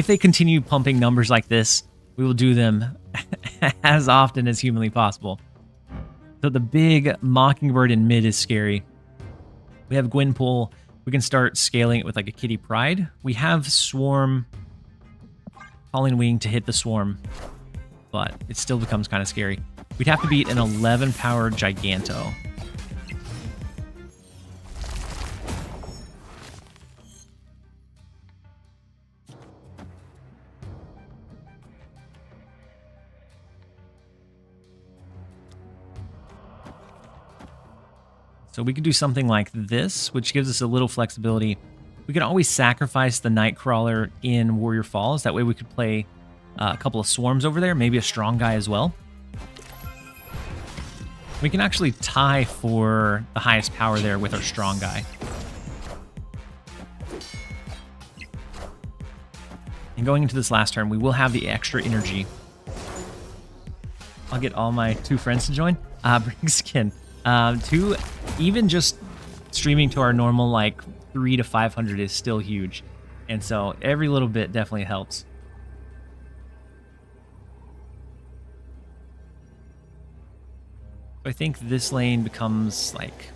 they continue pumping numbers like this, we will do them as often as humanly possible. So the big Mockingbird in mid is scary. We have Gwenpool. We can start scaling it with like a Kitty Pride. We have Swarm, Calling Wing to hit the Swarm, but it still becomes kind of scary. We'd have to beat an 11 power Giganto. So we could do something like this, which gives us a little flexibility. We can always sacrifice the Nightcrawler in Warrior Falls. That way we could play a couple of Swarms over there, maybe a Strong Guy as well. We can actually tie for the highest power there with our Strong Guy. And going into this last turn, we will have the extra energy. I'll get all my 2 friends to join. Bring skin. Even just streaming to our normal like 300 to 500 is still huge, and so every little bit definitely helps. I think this lane becomes like...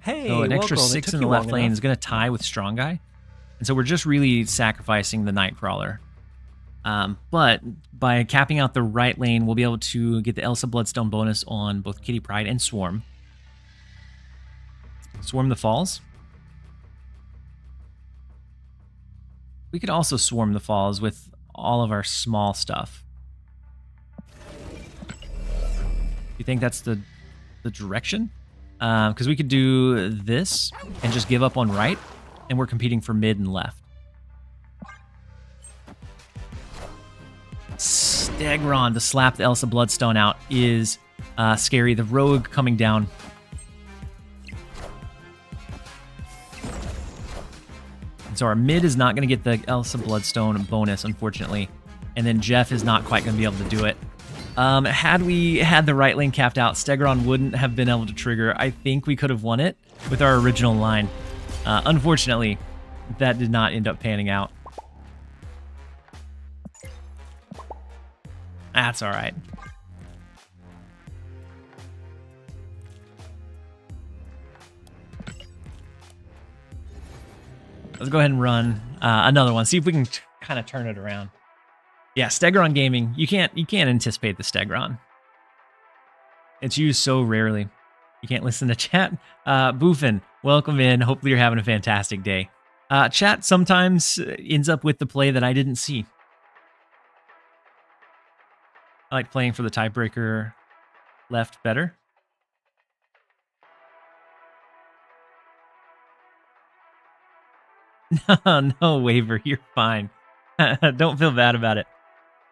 Hey, So an extra welcome. It 6 took in you the left long lane enough. is going to tie with Strong Guy. And so we're just really sacrificing the Nightcrawler. But by capping out the right lane, we'll be able to get the Elsa Bloodstone bonus on both Kitty Pryde and Swarm. Swarm the Falls. We could also swarm the Falls with all of our small stuff. You think that's the direction? Because we could do this and just give up on right, and we're competing for mid and left. Stegron to slap the Elsa Bloodstone out is scary. The rogue coming down. And so our mid is not going to get the Elsa Bloodstone bonus, unfortunately. And then Jeff is not quite going to be able to do it. Had we had the right lane capped out, Stegron wouldn't have been able to trigger. I think we could have won it with our original line. Unfortunately, that did not end up panning out. That's all right. Let's go ahead and run another one. See if we can kind of turn it around. Yeah, Stegron Gaming. You can't anticipate the Stegron. It's used so rarely. You can't listen to chat. Boofin, welcome in. Hopefully you're having a fantastic day. Chat sometimes ends up with the play that I didn't see. I like playing for the tiebreaker left better. No waiver, you're fine. Don't feel bad about it.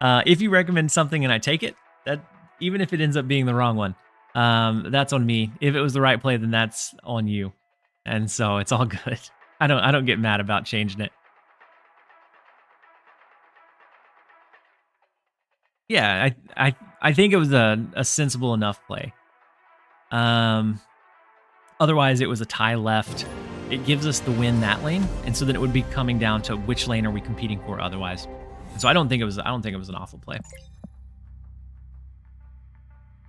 If you recommend something and I take it, that even if it ends up being the wrong one, that's on me. If it was the right play, then that's on you. And so it's all good. I don't get mad about changing it. Yeah, I think it was a sensible enough play. Otherwise, it was a tie left. It gives us the win that lane, and so then it would be coming down to which lane are we competing for otherwise. And so I don't think it was an awful play.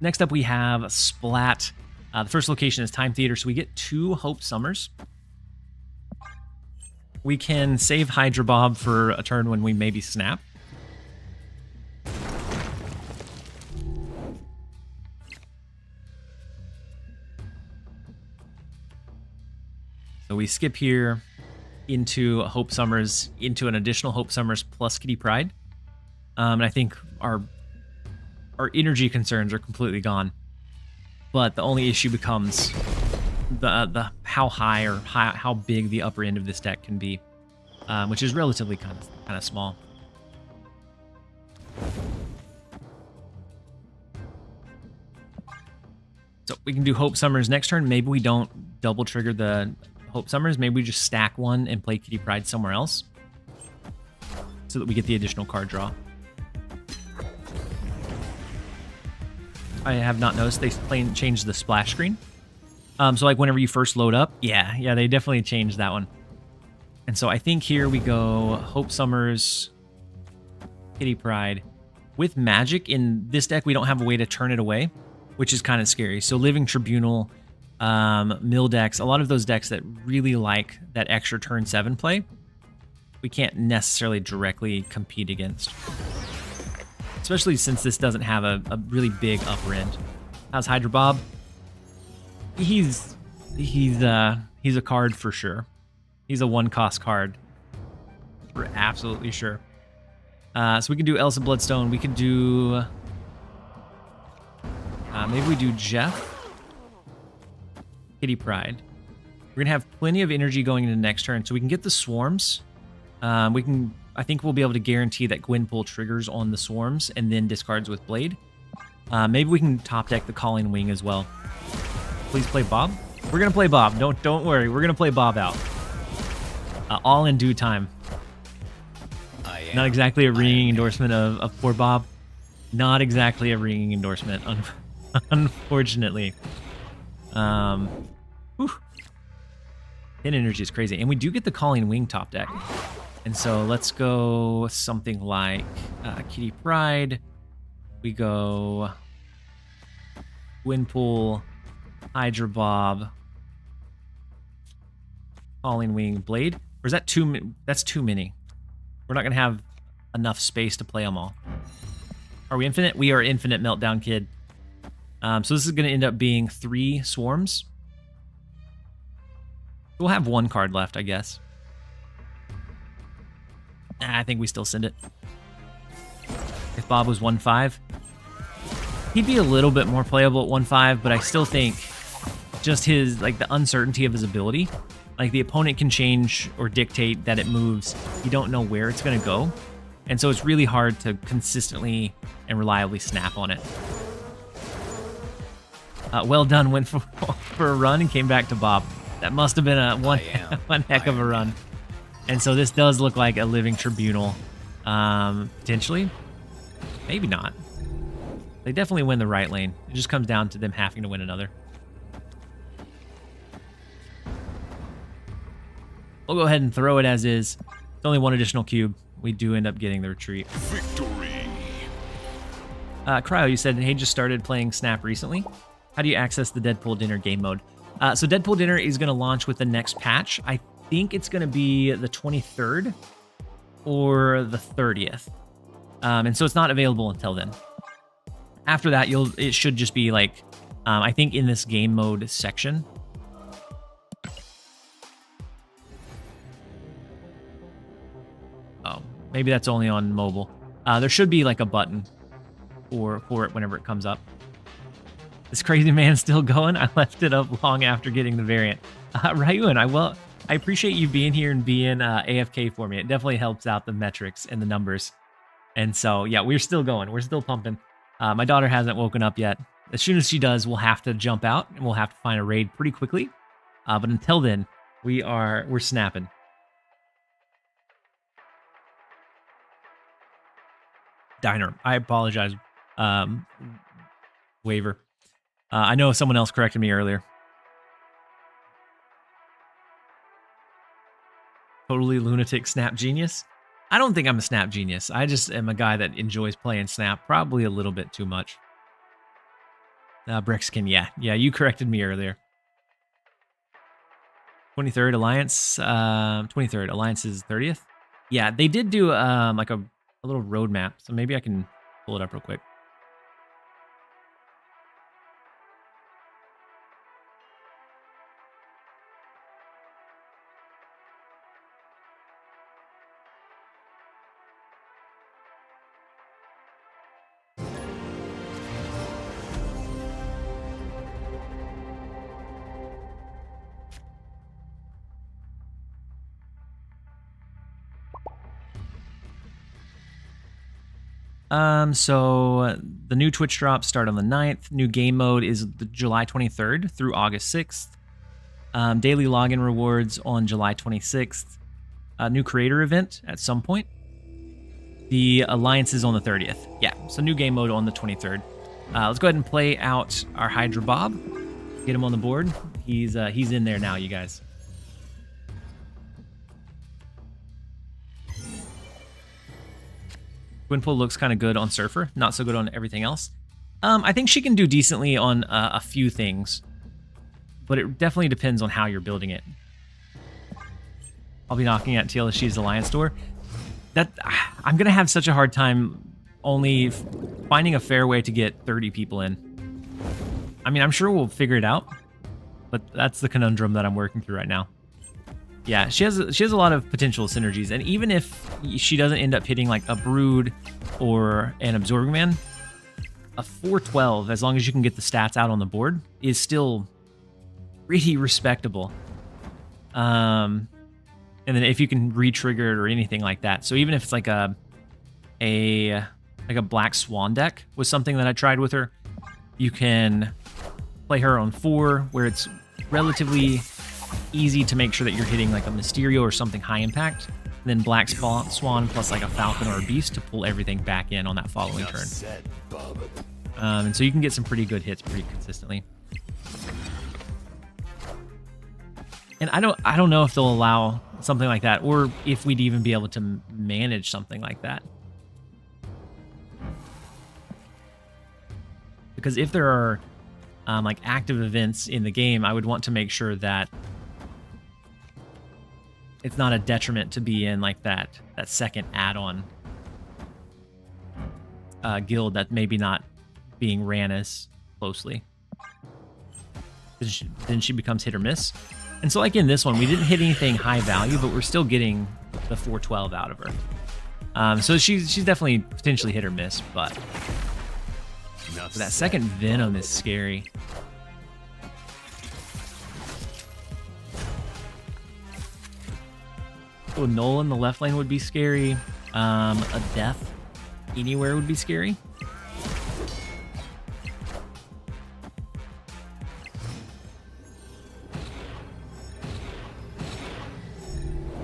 Next up, we have Splat. The first location is Time Theater, so we get 2 Hope Summers. We can save Hydra Bob for a turn when we maybe snap. So we skip here into Hope Summers, into an additional Hope Summers plus Kitty Pryde. And I think our energy concerns are completely gone. But the only issue becomes the how high or how big the upper end of this deck can be, which is relatively kind of small. So we can do Hope Summers next turn. Maybe we don't double trigger the Hope Summers. Maybe we just stack one and play Kitty Pryde somewhere else so that we get the additional card draw. I have not noticed they changed the splash screen. So like whenever you first load up, yeah, they definitely changed that one. And so I think here we go Hope Summers, Kitty Pryde. With Magic in this deck, we don't have a way to turn it away, which is kind of scary. So Living Tribunal, mill decks, a lot of those decks that really like that extra turn 7 play, we can't necessarily directly compete against. Especially since this doesn't have a really big upper end. How's Hydra Bob? He's a card for sure. He's a 1-cost card for absolutely sure. So we can do Elsa Bloodstone. We could do maybe we do Jeff, Kitty Pryde. We're gonna have plenty of energy going into next turn, so we can get the swarms. I think we'll be able to guarantee that Gwenpool triggers on the swarms and then discards with Blade. Maybe we can top deck the Calling Wing as well. Please play Bob. We're gonna play Bob. Don't worry. We're gonna play Bob out. All in due time. Not exactly a ringing endorsement of poor Bob. Not exactly a ringing endorsement, unfortunately. Whew. Hit energy is crazy. And we do get the Calling Wing top deck. And so let's go something like Kitty Pride. We go Gwenpool, Hydra Bob, Calling Wing, Blade. Or is that that's too many? We're not going to have enough space to play them all. Are we infinite? We are infinite, Meltdown Kid. So this is going to end up being 3 swarms. We'll have 1 card left, I guess. I think we still send it. If Bob was 1/5, he'd be a little bit more playable at 1/5, but I still think just his, like, the uncertainty of his ability. Like, the opponent can change or dictate that it moves. You don't know where it's going to go. And so it's really hard to consistently and reliably snap on it. Well done, went for a run and came back to Bob. That must have been one heck of a run. And so this does look like a living tribunal. Potentially. Maybe not. They definitely win the right lane. It just comes down to them having to win another. We'll go ahead and throw it as is. It's only 1 additional cube. We do end up getting the retreat. Victory. Cryo, you said, hey, just started playing Snap recently. How do you access the Deadpool Dinner game mode? So Deadpool Dinner is going to launch with the next patch. I think it's going to be the 23rd or the 30th. And so it's not available until then. After that, it should just be like, I think in this game mode section. Oh, maybe that's only on mobile. There should be like a button for it whenever it comes up. This crazy man's still going. I left it up long after getting the variant. Ryun, I appreciate you being here and being AFK for me. It definitely helps out the metrics and the numbers. And so, yeah, we're still going. We're still pumping. My daughter hasn't woken up yet. As soon as she does, we'll have to jump out and we'll have to find a raid pretty quickly. But until then, we're snapping. Diner, I apologize. Waiver. I know someone else corrected me earlier. Totally lunatic Snap genius. I don't think I'm a Snap genius. I just am a guy that enjoys playing Snap probably a little bit too much. Brexkin, yeah, you corrected me earlier. 23rd Alliance, 23rd Alliance is 30th. Yeah, they did do like a little roadmap, so maybe I can pull it up real quick. So the new Twitch drops start on the 9th. New game mode is the July 23rd through August 6th. Daily login rewards on July 26th. New creator event at some point. The Alliance is on the 30th. Yeah, so new game mode on the 23rd. Let's go ahead and play out our Hydra Bob. Get him on the board. He's in there now, you guys. Gwenpool looks kind of good on Surfer, not so good on everything else. I think she can do decently on a few things, but it definitely depends on how you're building it. I'll be knocking at TLSG's Alliance door. I'm going to have such a hard time only finding a fair way to get 30 people in. I mean, I'm sure we'll figure it out, but that's the conundrum that I'm working through right now. Yeah, she has a lot of potential synergies, and even if she doesn't end up hitting like a Brood or an Absorbing Man, a 412, as long as you can get the stats out on the board, is still pretty respectable. And then if you can re-trigger it or anything like that, so even if it's like a Black Swan deck was something that I tried with her, you can play her on 4, where it's relatively easy to make sure that you're hitting like a Mysterio or something high impact then Black Swan plus like a Falcon or a Beast to pull everything back in on that following turn. And so you can get some pretty good hits pretty consistently. And I don't know if they'll allow something like that, or if we'd even be able to manage something like that. Because if there are like active events in the game, I would want to make sure that it's not a detriment to be in like that second add-on guild that maybe not being ran as closely. Then she becomes hit or miss. And so like in this one, we didn't hit anything high value, but we're still getting the 412 out of her. So she's definitely potentially hit or miss, but so that second Venom is scary. Oh, Null in the left lane would be scary. A death anywhere would be scary.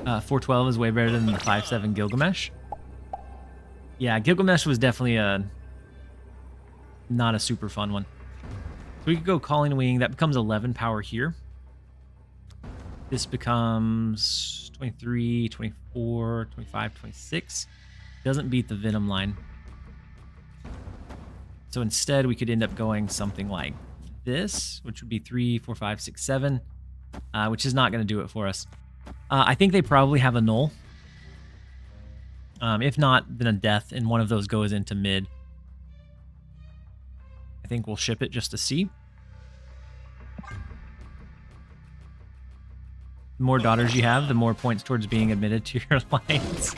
Uh, 412 is way better than the 5-7 Gilgamesh. Yeah, Gilgamesh was definitely not a super fun one. So we could go Calling Wing. That becomes 11 power here. This becomes 23, 24, 25, 26. Doesn't beat the Venom line. So instead, we could end up going something like this, which would be 3, 4, 5, 6, 7, which is not going to do it for us. I think they probably have a Null. If not, then a Death, and one of those goes into mid. I think we'll ship it just to see. The more daughters you have, the more points towards being admitted to your alliance.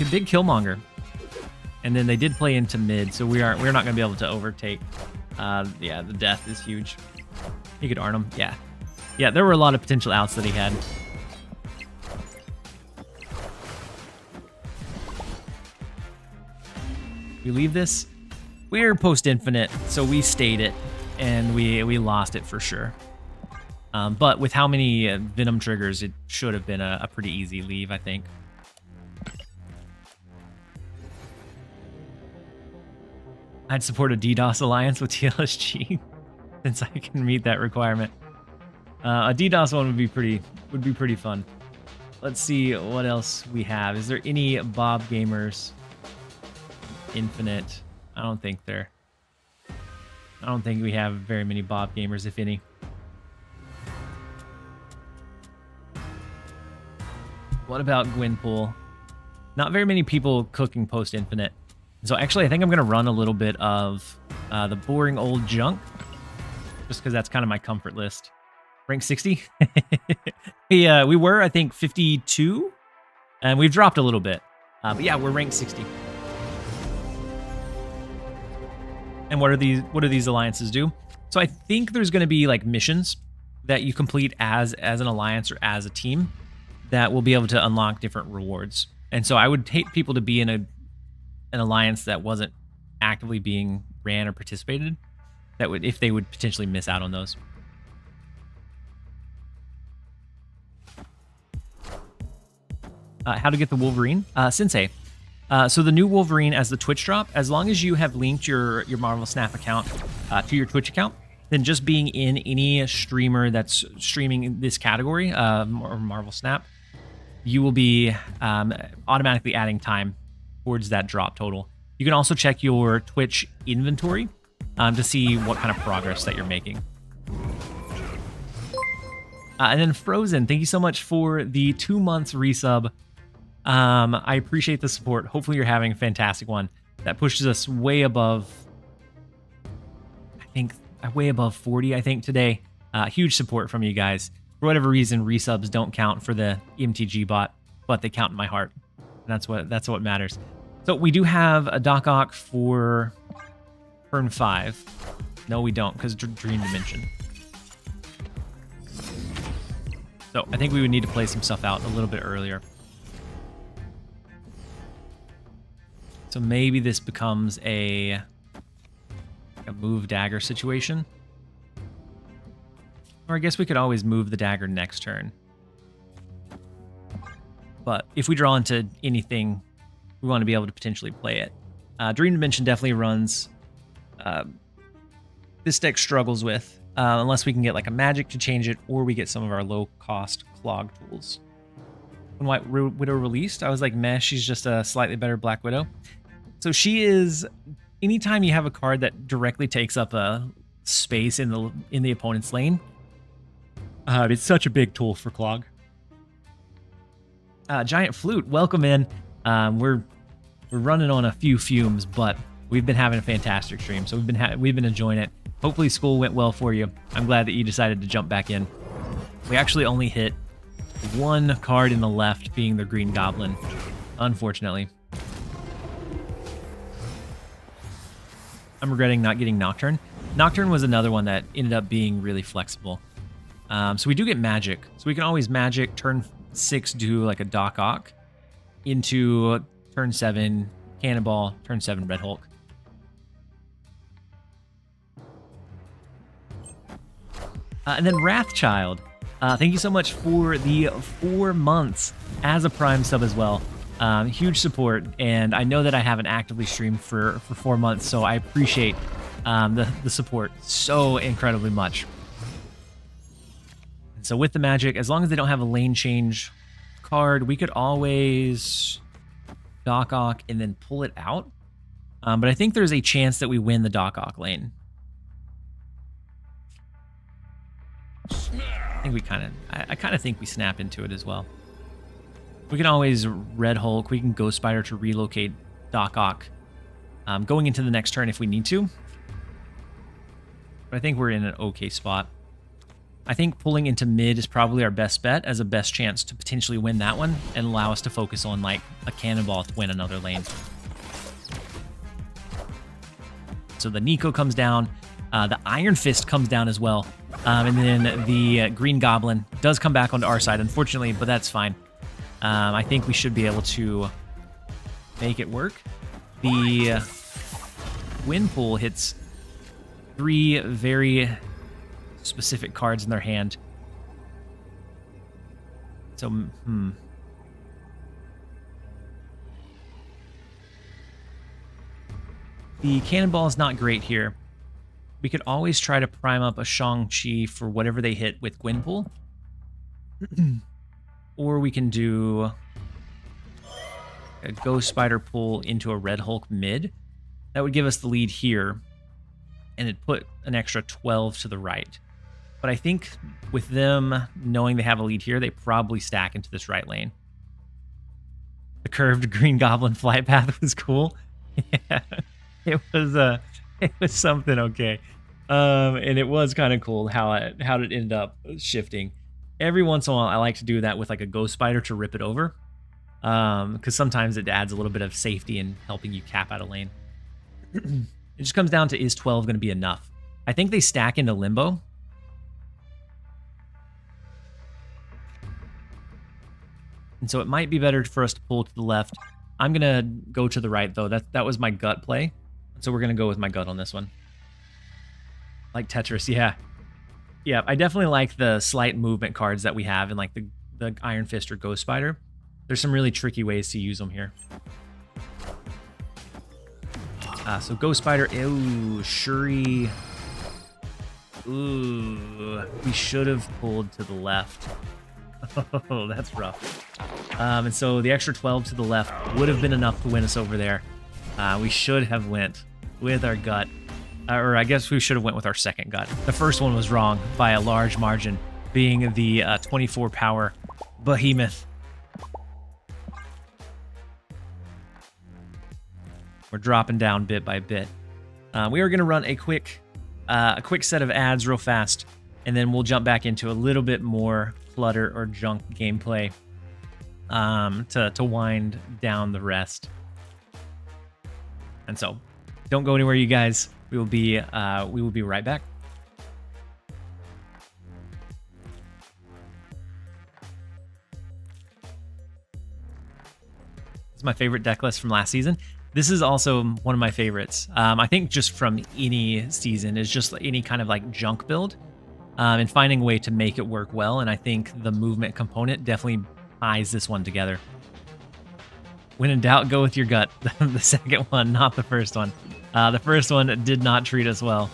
Big Killmonger. And then they did play into mid, so we're not going to be able to overtake. Yeah, the Death is huge. He could Arnhem, yeah. Yeah, there were a lot of potential outs that he had. We leave this. We're post-infinite, so we stayed it, and we lost it for sure. But with how many Venom triggers, it should have been a pretty easy leave, I think. I'd support a DDoS alliance with TLSG, since I can meet that requirement. A DDoS one would be pretty fun. Let's see what else we have. Is there any Bob Gamers Infinite? I don't think we have very many Bob Gamers, if any. What about Gwenpool? Not very many people cooking post Infinite. So actually, I think I'm gonna run a little bit of the boring old junk, just because that's kind of my comfort list. Rank 60. We were, I think, 52, and we've dropped a little bit. But yeah, we're ranked 60. And what do these alliances do? So I think there's going to be like missions that you complete as an alliance or as a team that will be able to unlock different rewards. And so I would hate people to be in an alliance that wasn't actively being ran or participated. If they would potentially miss out on those. How to get the Wolverine? Sensei. So the new Wolverine as the Twitch drop, as long as you have linked your Marvel Snap account to your Twitch account, then just being in any streamer that's streaming in this category, or Marvel Snap, you will be automatically adding time towards that drop total. You can also check your Twitch inventory to see what kind of progress that you're making. And then Frozen, thank you so much for the 2 months resub. I appreciate the support. Hopefully you're having a fantastic one. That pushes us way above, way above 40, I think, today. Huge support from you guys. For whatever reason, resubs don't count for the MTG bot, but they count in my heart. And that's what matters. So we do have a Doc Ock for turn 5. No, we don't, because Dream Dimension. So I think we would need to play some stuff out a little bit earlier. So maybe this becomes a move dagger situation. Or I guess we could always move the dagger next turn. But if we draw into anything, we want to be able to potentially play it. Dream Dimension definitely runs. This deck struggles with, unless we can get like a magic to change it, or we get some of our low-cost clog tools. When White Widow released, I was like, meh, she's just a slightly better Black Widow. So she is, anytime you have a card that directly takes up a space in the opponent's lane, it's such a big tool for clog. Giant Flute, welcome in. We're running on a few fumes, but we've been having a fantastic stream, so we've been enjoying it. Hopefully school went well for you. I'm glad that you decided to jump back in. We actually only hit one card in the left, being the Green Goblin, unfortunately. I'm regretting not getting Nocturne. Nocturne was another one that ended up being really flexible. So we do get magic. So we can always magic turn 6, do like a Doc Ock into turn 7 Cannonball, turn 7 Red Hulk. And then Wrathchild. Thank you so much for the 4 months as a Prime sub as well. Huge support, and I know that I haven't actively streamed for 4 months, so I appreciate the support so incredibly much. And so with the magic, as long as they don't have a lane change card, we could always Doc Ock and then pull it out. But I think there's a chance that we win the Doc Ock lane. I think we I kind of think we snap into it as well. We can always Red Hulk. We can Ghost Spider to relocate Doc Ock going into the next turn if we need to. But I think we're in an okay spot. I think pulling into mid is probably our best bet as a best chance to potentially win that one and allow us to focus on like a Cannonball to win another lane. So the Nico comes down. The Iron Fist comes down as well. And then the Green Goblin does come back onto our side, unfortunately, but that's fine. I think we should be able to make it work. The Gwenpool hits 3 very specific cards in their hand. So, The Cannonball is not great here. We could always try to prime up a Shang-Chi for whatever they hit with Gwenpool. Or we can do a Ghost Spider pull into a Red Hulk mid. That would give us the lead here. And it'd put an extra 12 to the right. But I think with them knowing they have a lead here, they probably stack into this right lane. The curved Green Goblin flight path was cool. Yeah, it was something okay. And it was kind of cool how it ended up shifting. Every once in a while, I like to do that with like a Ghost Spider to rip it over. Because sometimes it adds a little bit of safety in helping you cap out a lane. It just comes down to, is 12 going to be enough? I think they stack into Limbo. And so it might be better for us to pull to the left. I'm going to go to the right, though. That was my gut play. So we're going to go with my gut on this one. Like Tetris, yeah. Yeah, I definitely like the slight movement cards that we have in like the Iron Fist or Ghost Spider. There's some really tricky ways to use them here. So Ghost Spider, ew, Shuri. Ooh, we should have pulled to the left. Oh, that's rough. And so the extra 12 to the left would have been enough to win us over there. We should have went with our gut. Or I guess we should have went with our second gut. The first one was wrong by a large margin, being the 24 power Behemoth. We're dropping down bit by bit. We are going to run a quick set of ads real fast, and then we'll jump back into a little bit more clutter or junk gameplay to wind down the rest. And so, don't go anywhere, you guys. We will be right back. This is my favorite deck list from last season. This is also one of my favorites. I think just from any season is just any kind of like junk build and finding a way to make it work well. And I think the movement component definitely ties this one together. When in doubt, go with your gut. The second one, not the first one. The first one did not treat us well.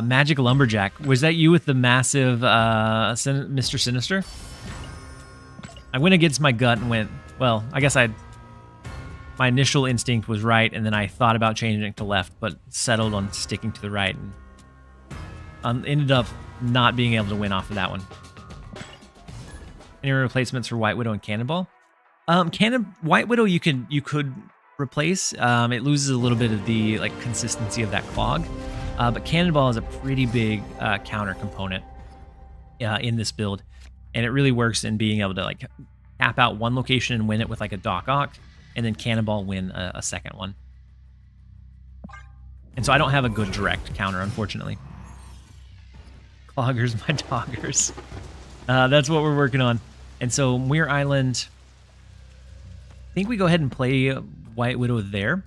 Magic Lumberjack. Was that you with the massive Mr. Sinister? I went against my gut and went, well, I guess my initial instinct was right, and then I thought about changing it to left, but settled on sticking to the right, and ended up not being able to win off of that one. Any replacements for White Widow and Cannonball? White Widow you could replace. It loses a little bit of the like consistency of that clog, but Cannonball is a pretty big counter component in this build, and it really works in being able to like tap out one location and win it with like a Doc Ock, and then Cannonball win a second one. And so I don't have a good direct counter, unfortunately. Cloggers, my doggers. That's what we're working on. And so Muir Island, I think we go ahead and play White Widow there.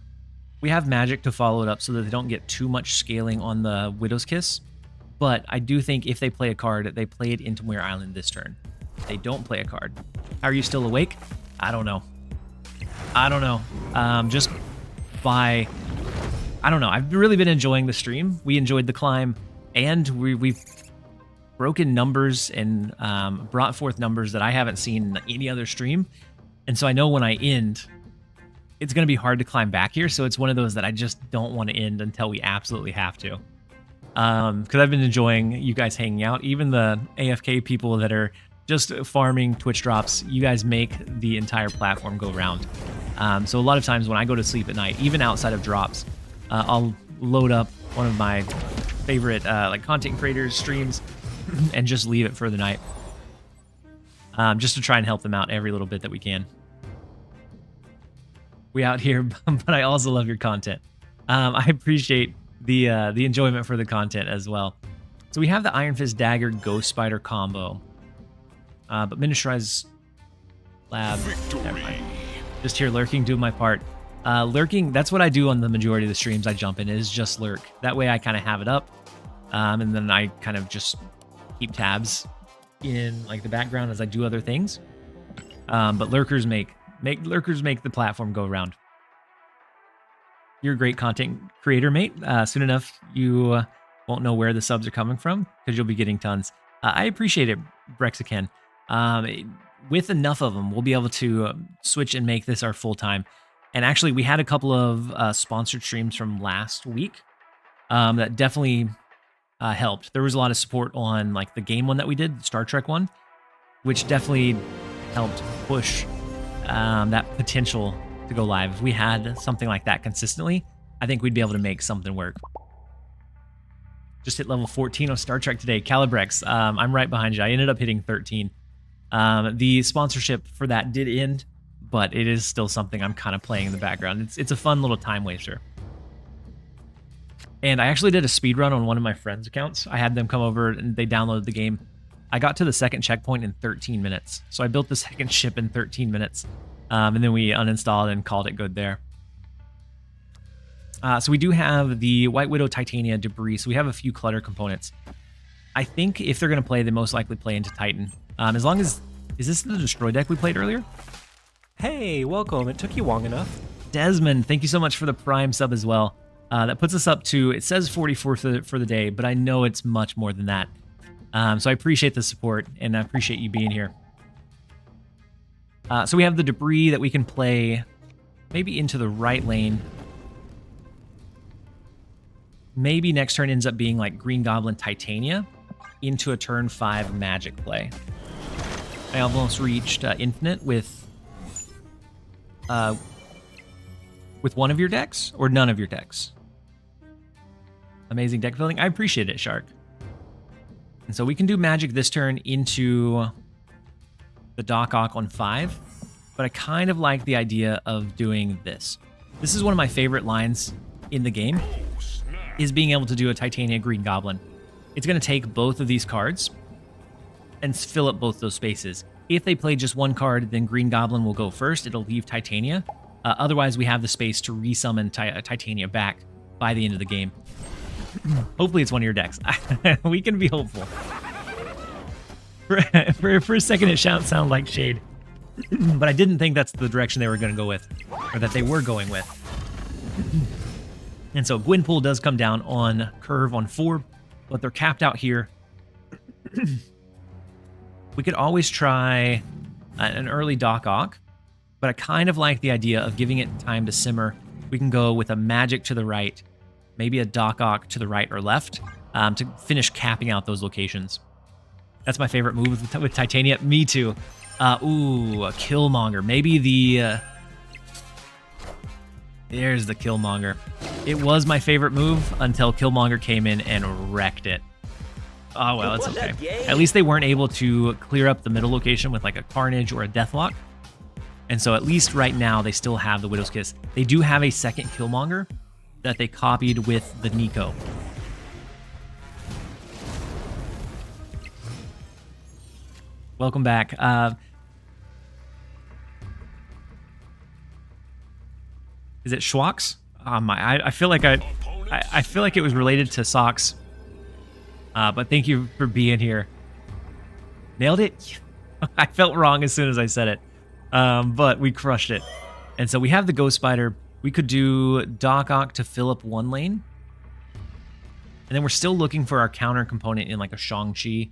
We have magic to follow it up so that they don't get too much scaling on the Widow's Kiss. But I do think if they play a card, they play it into Muir Island this turn. If they don't play a card. How are you still awake? I don't know. I don't know. Just by... I don't know. I've really been enjoying the stream. We enjoyed the climb, and we've broken numbers and brought forth numbers that I haven't seen in any other stream. And so I know when I end, it's going to be hard to climb back here. So it's one of those that I just don't want to end until we absolutely have to. Because I've been enjoying you guys hanging out. Even the AFK people that are just farming Twitch drops, you guys make the entire platform go round. So a lot of times when I go to sleep at night, even outside of drops, I'll load up one of my favorite like content creators streams and just leave it for the night, just to try and help them out every little bit that we can. We out here, but I also love your content. I appreciate the enjoyment for the content as well. So we have the Iron Fist Dagger Ghost Spider combo, but Miniaturized Lab. Never mind. Just here lurking, doing my part. Lurking, that's what I do on the majority of the streams I jump in, is just lurk. That way I kind of have it up, and then I kind of just keep tabs in like the background as I do other things. But lurkers make the platform go around. You're a great content creator, mate. Soon enough, you won't know where the subs are coming from because you'll be getting tons. I appreciate it, Brexican. With enough of them, we'll be able to switch and make this our full time. And actually, we had a couple of sponsored streams from last week that definitely helped. There was a lot of support on like the game one that we did, the Star Trek one, which definitely helped push that potential to go live. If we had something like that consistently, I think we'd be able to make something work. Just hit level 14 of Star Trek today. Calibrex, I'm right behind you. I ended up hitting 13. The sponsorship for that did end, but it is still something I'm kind of playing in the background. It's a fun little time waster. And I actually did a speed run on one of my friends' accounts. I had them come over and they downloaded the game. I got to the second checkpoint in 13 minutes. So I built the second ship in 13 minutes. And then we uninstalled and called it good there. So we do have the White Widow Titania debris. So we have a few clutter components. I think if they're going to play, they most likely play into Titan. As long as... Is this the Destroy deck we played earlier? Hey, welcome. It took you long enough. Desmond, thank you so much for the Prime sub as well. That puts us up to, it says 44 for the day, but I know it's much more than that. So I appreciate the support, and I appreciate you being here. So we have the debris that we can play maybe into the right lane. Maybe next turn ends up being like Green Goblin Titania into a turn 5 magic play. I almost reached infinite with one of your decks or none of your decks. Amazing deck building. I appreciate it, Shark. And so we can do magic this turn into the Doc Ock on 5, but I kind of like the idea of doing this. This is one of my favorite lines in the game, is being able to do a Titania Green Goblin. It's going to take both of these cards and fill up both those spaces. If they play just one card, then Green Goblin will go first. It'll leave Titania. Otherwise, we have the space to resummon Titania back by the end of the game. Hopefully it's one of your decks. We can be hopeful. For a second, it sounded like shade. But I didn't think that's the direction they were going to go with, or that they were going with. And so Gwenpool does come down on curve on 4, but they're capped out here. We could always try an early Doc Ock, but I kind of like the idea of giving it time to simmer. We can go with a Magic to the right, maybe a Doc Ock to the right or left, to finish capping out those locations. That's my favorite move with Titania. Me too. Ooh, a Killmonger. Maybe the... There's the Killmonger. It was my favorite move until Killmonger came in and wrecked it. Oh, well, it's okay. At least they weren't able to clear up the middle location with like a Carnage or a Deathlock. And so at least right now, they still have the Widow's Kiss. They do have a second Killmonger that they copied with the Nico. Welcome back. Is it Schwaks? I feel like I feel like it was related to socks. But thank you for being here. Nailed it. I felt wrong as soon as I said it. But we crushed it. And so we have the Ghost Spider. We could do Doc Ock to fill up one lane. And then we're still looking for our counter component in like a Shang-Chi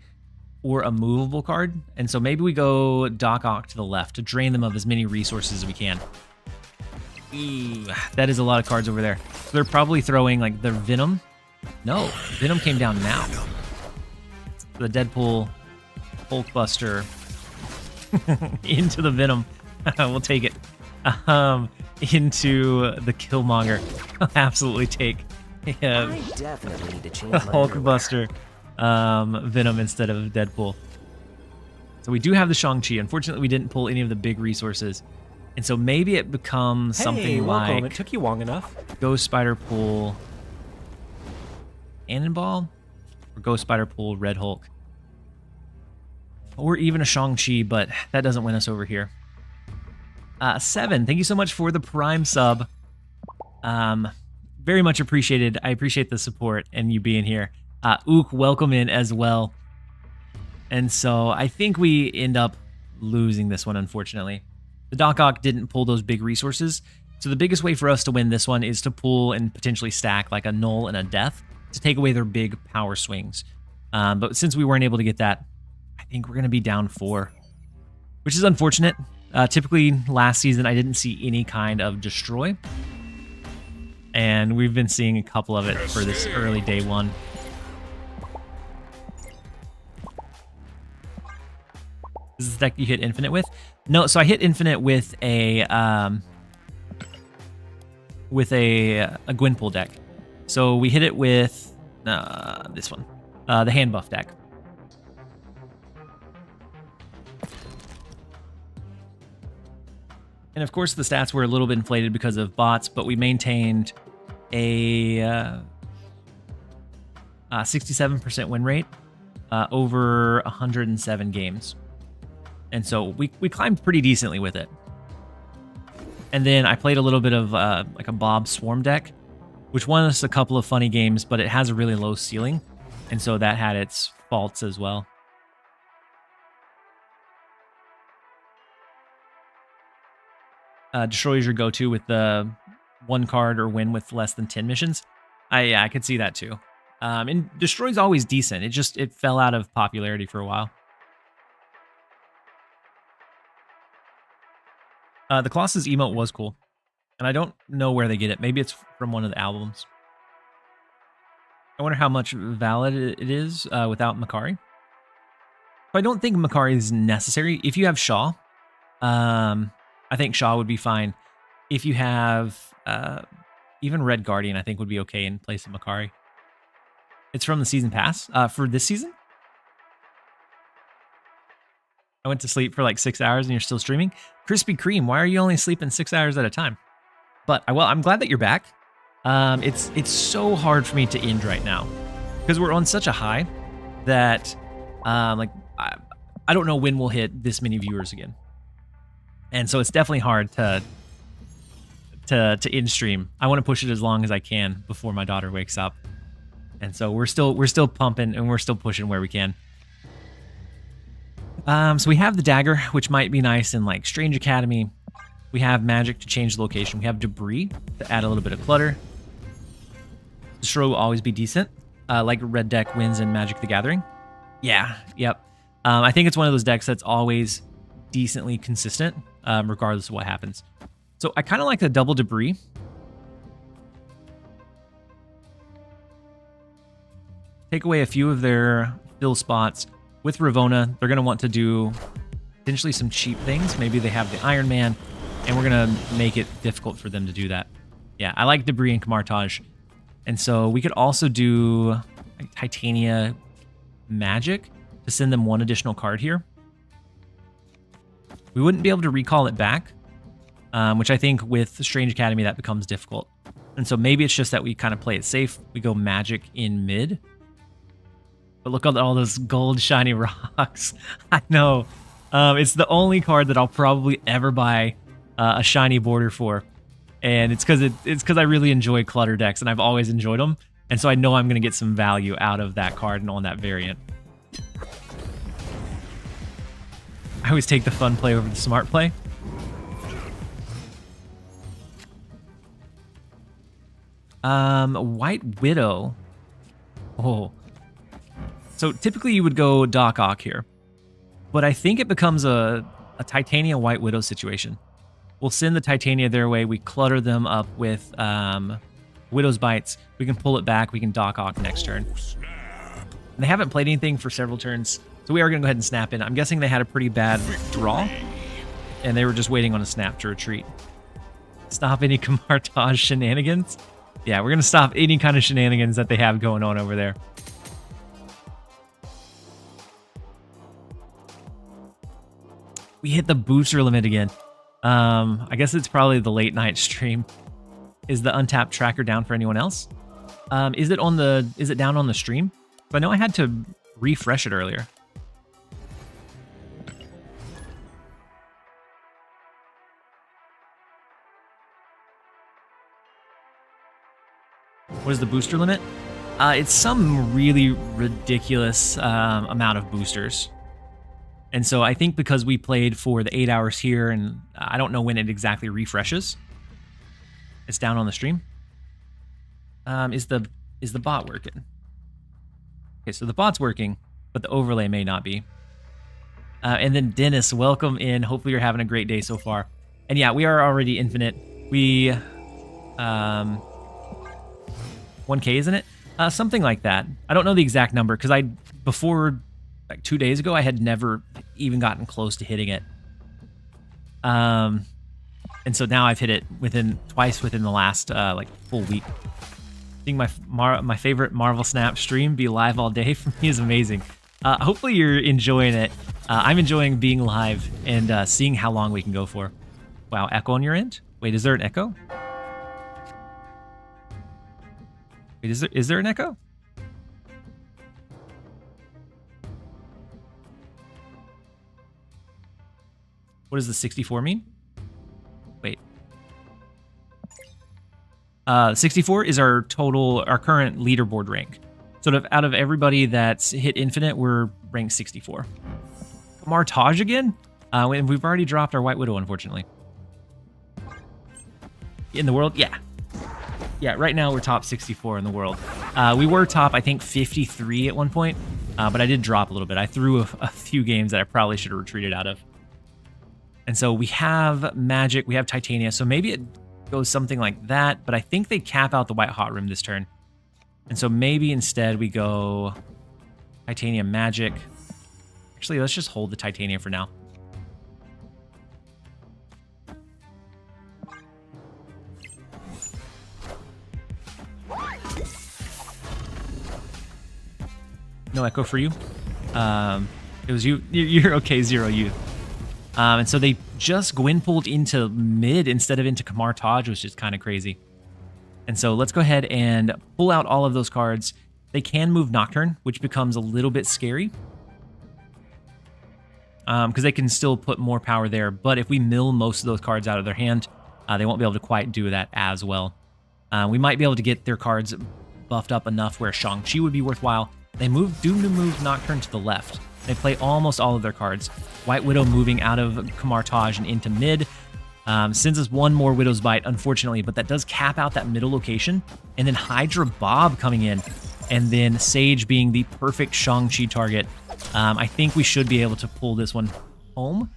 or a movable card. And so maybe we go Doc Ock to the left to drain them of as many resources as we can. Ooh, that is a lot of cards over there. So they're probably throwing like the Venom. No, Venom came down now. The Deadpool Hulkbuster into the Venom. We'll take it. Into the Killmonger. I'll absolutely take I definitely need to change a my Hulkbuster Venom instead of Deadpool. So we do have the Shang-Chi. Unfortunately, we didn't pull any of the big resources. And so maybe it becomes something welcome. like It took you long enough. Ghost Spider pull Cannonball or Ghost Spider pull Red Hulk. Or even a Shang-Chi, but that doesn't win us over here. 7, thank you so much for the Prime sub. Very much appreciated. I appreciate the support and you being here. Ook, welcome in as well. And so I think we end up losing this one, unfortunately. The Doc Ock didn't pull those big resources. So the biggest way for us to win this one is to pull and potentially stack like a Null and a Death to take away their big power swings. But since we weren't able to get that, I think we're going to be down 4, which is unfortunate. Typically, last season, I didn't see any kind of destroy. And we've been seeing a couple of it for this early day 1. Is this the deck you hit Infinite with? No, so I hit Infinite with a Gwenpool deck. So we hit it with this one, the hand buff deck. And of course, the stats were a little bit inflated because of bots, but we maintained a 67% win rate over 107 games. And so we climbed pretty decently with it. And then I played a little bit of like a Bob Swarm deck, which won us a couple of funny games, but it has a really low ceiling. And so that had its faults as well. Destroy is your go-to with the 1 card or win with less than 10 missions. Yeah, I could see that too. And Destroy's always decent. It fell out of popularity for a while. The Colossus emote was cool. And I don't know where they get it. Maybe it's from one of the albums. I wonder how much valid it is without Makari. So I don't think Makari is necessary. If you have Shaw, I think Shaw would be fine. If you have even Red Guardian, I think would be okay in place of Makari. It's from the season pass for this season. I went to sleep for like 6 hours and you're still streaming. Krispy Kreme, why are you only sleeping 6 hours at a time? But I'm glad that you're back. It's so hard for me to end right now because we're on such a high that I don't know when we'll hit this many viewers again. And so it's definitely hard to end stream. I want to push it as long as I can before my daughter wakes up. And so we're still pumping and we're still pushing where we can. So we have the dagger, which might be nice in like Strange Academy. We have magic to change the location. We have debris to add a little bit of clutter. Destroy will always be decent. Like red deck wins in Magic the Gathering. Yeah, yep. I think it's one of those decks that's always decently consistent, regardless of what happens. So I kind of like the double debris. Take away a few of their fill spots. With Ravona, they're going to want to do potentially some cheap things. Maybe they have the Iron Man, and we're going to make it difficult for them to do that. Yeah, I like debris and Camartage. And so we could also do like Titania Magic to send them one additional card here. We wouldn't be able to recall it back, which I think with Strange Academy that becomes difficult. And so maybe it's just that we kind of play it safe. We go Magic in mid. But look at all those gold shiny rocks. I know. It's the only card that I'll probably ever buy a shiny border for. And it's because I really enjoy clutter decks, and I've always enjoyed them. And so I know I'm going to get some value out of that card and on that variant. I always take the fun play over the smart play. White Widow. Oh. So typically you would go Doc Ock here. But I think it becomes a Titania White Widow situation. We'll send the Titania their way. We clutter them up with Widow's Bites. We can pull it back. We can Doc Ock next turn. And they haven't played anything for several turns. So we are going to go ahead and snap in. I'm guessing they had a pretty bad draw. And they were just waiting on a snap to retreat. Stop any Camartage shenanigans. Yeah, we're going to stop any kind of shenanigans that they have going on over there. We hit the booster limit again. I guess it's probably the late night stream. Is the untapped tracker down for anyone else? Is it down on the stream? So I know I had to refresh it earlier. What is the booster limit? It's some really ridiculous amount of boosters. And so I think because we played for the 8 hours here, and I don't know when it exactly refreshes. It's down on the stream. Is the bot working? Okay, so the bot's working, but the overlay may not be. And then Dennis, welcome in. Hopefully you're having a great day so far. And yeah, we are already infinite. We 1K, isn't it? Something like that. I don't know the exact number because before like 2 days ago, I had never even gotten close to hitting it. And so now I've hit it twice within the last like full week. Seeing my favorite Marvel Snap stream be live all day for me is amazing. Hopefully you're enjoying it. I'm enjoying being live and seeing how long we can go for. Wow, echo on your end? Wait, is there an echo? Wait, is there an echo? What does the 64 mean? Wait. 64 is our current leaderboard rank. So out of everybody that's hit infinite, we're ranked 64. Camartage again? We've already dropped our White Widow, unfortunately. In the world? Yeah. Yeah, right now we're top 64 in the world. We were top, I think, 53 at one point, but I did drop a little bit. I threw a few games that I probably should have retreated out of. And so we have Magic, we have Titania, so maybe it goes something like that, but I think they cap out the White Hot Rim this turn. And so maybe instead we go Titania Magic. Actually, let's just hold the Titania for now. No echo for you. It was you. You're okay, Zero Youth. And so they just Gwenpooled into mid instead of into Camartage, which is kind of crazy. And so let's go ahead and pull out all of those cards. They can move Nocturne, which becomes a little bit scary. Because they can still put more power there. But if we mill most of those cards out of their hand, they won't be able to quite do that as well. We might be able to get their cards buffed up enough where Shang-Chi would be worthwhile. They do move Nocturne to the left. They play almost all of their cards. White Widow moving out of Kamartage and into mid. Sends us one more Widow's Bite, unfortunately, but that does cap out that middle location. And then Hydra Bob coming in. And then Sage being the perfect Shang-Chi target. I think we should be able to pull this one home.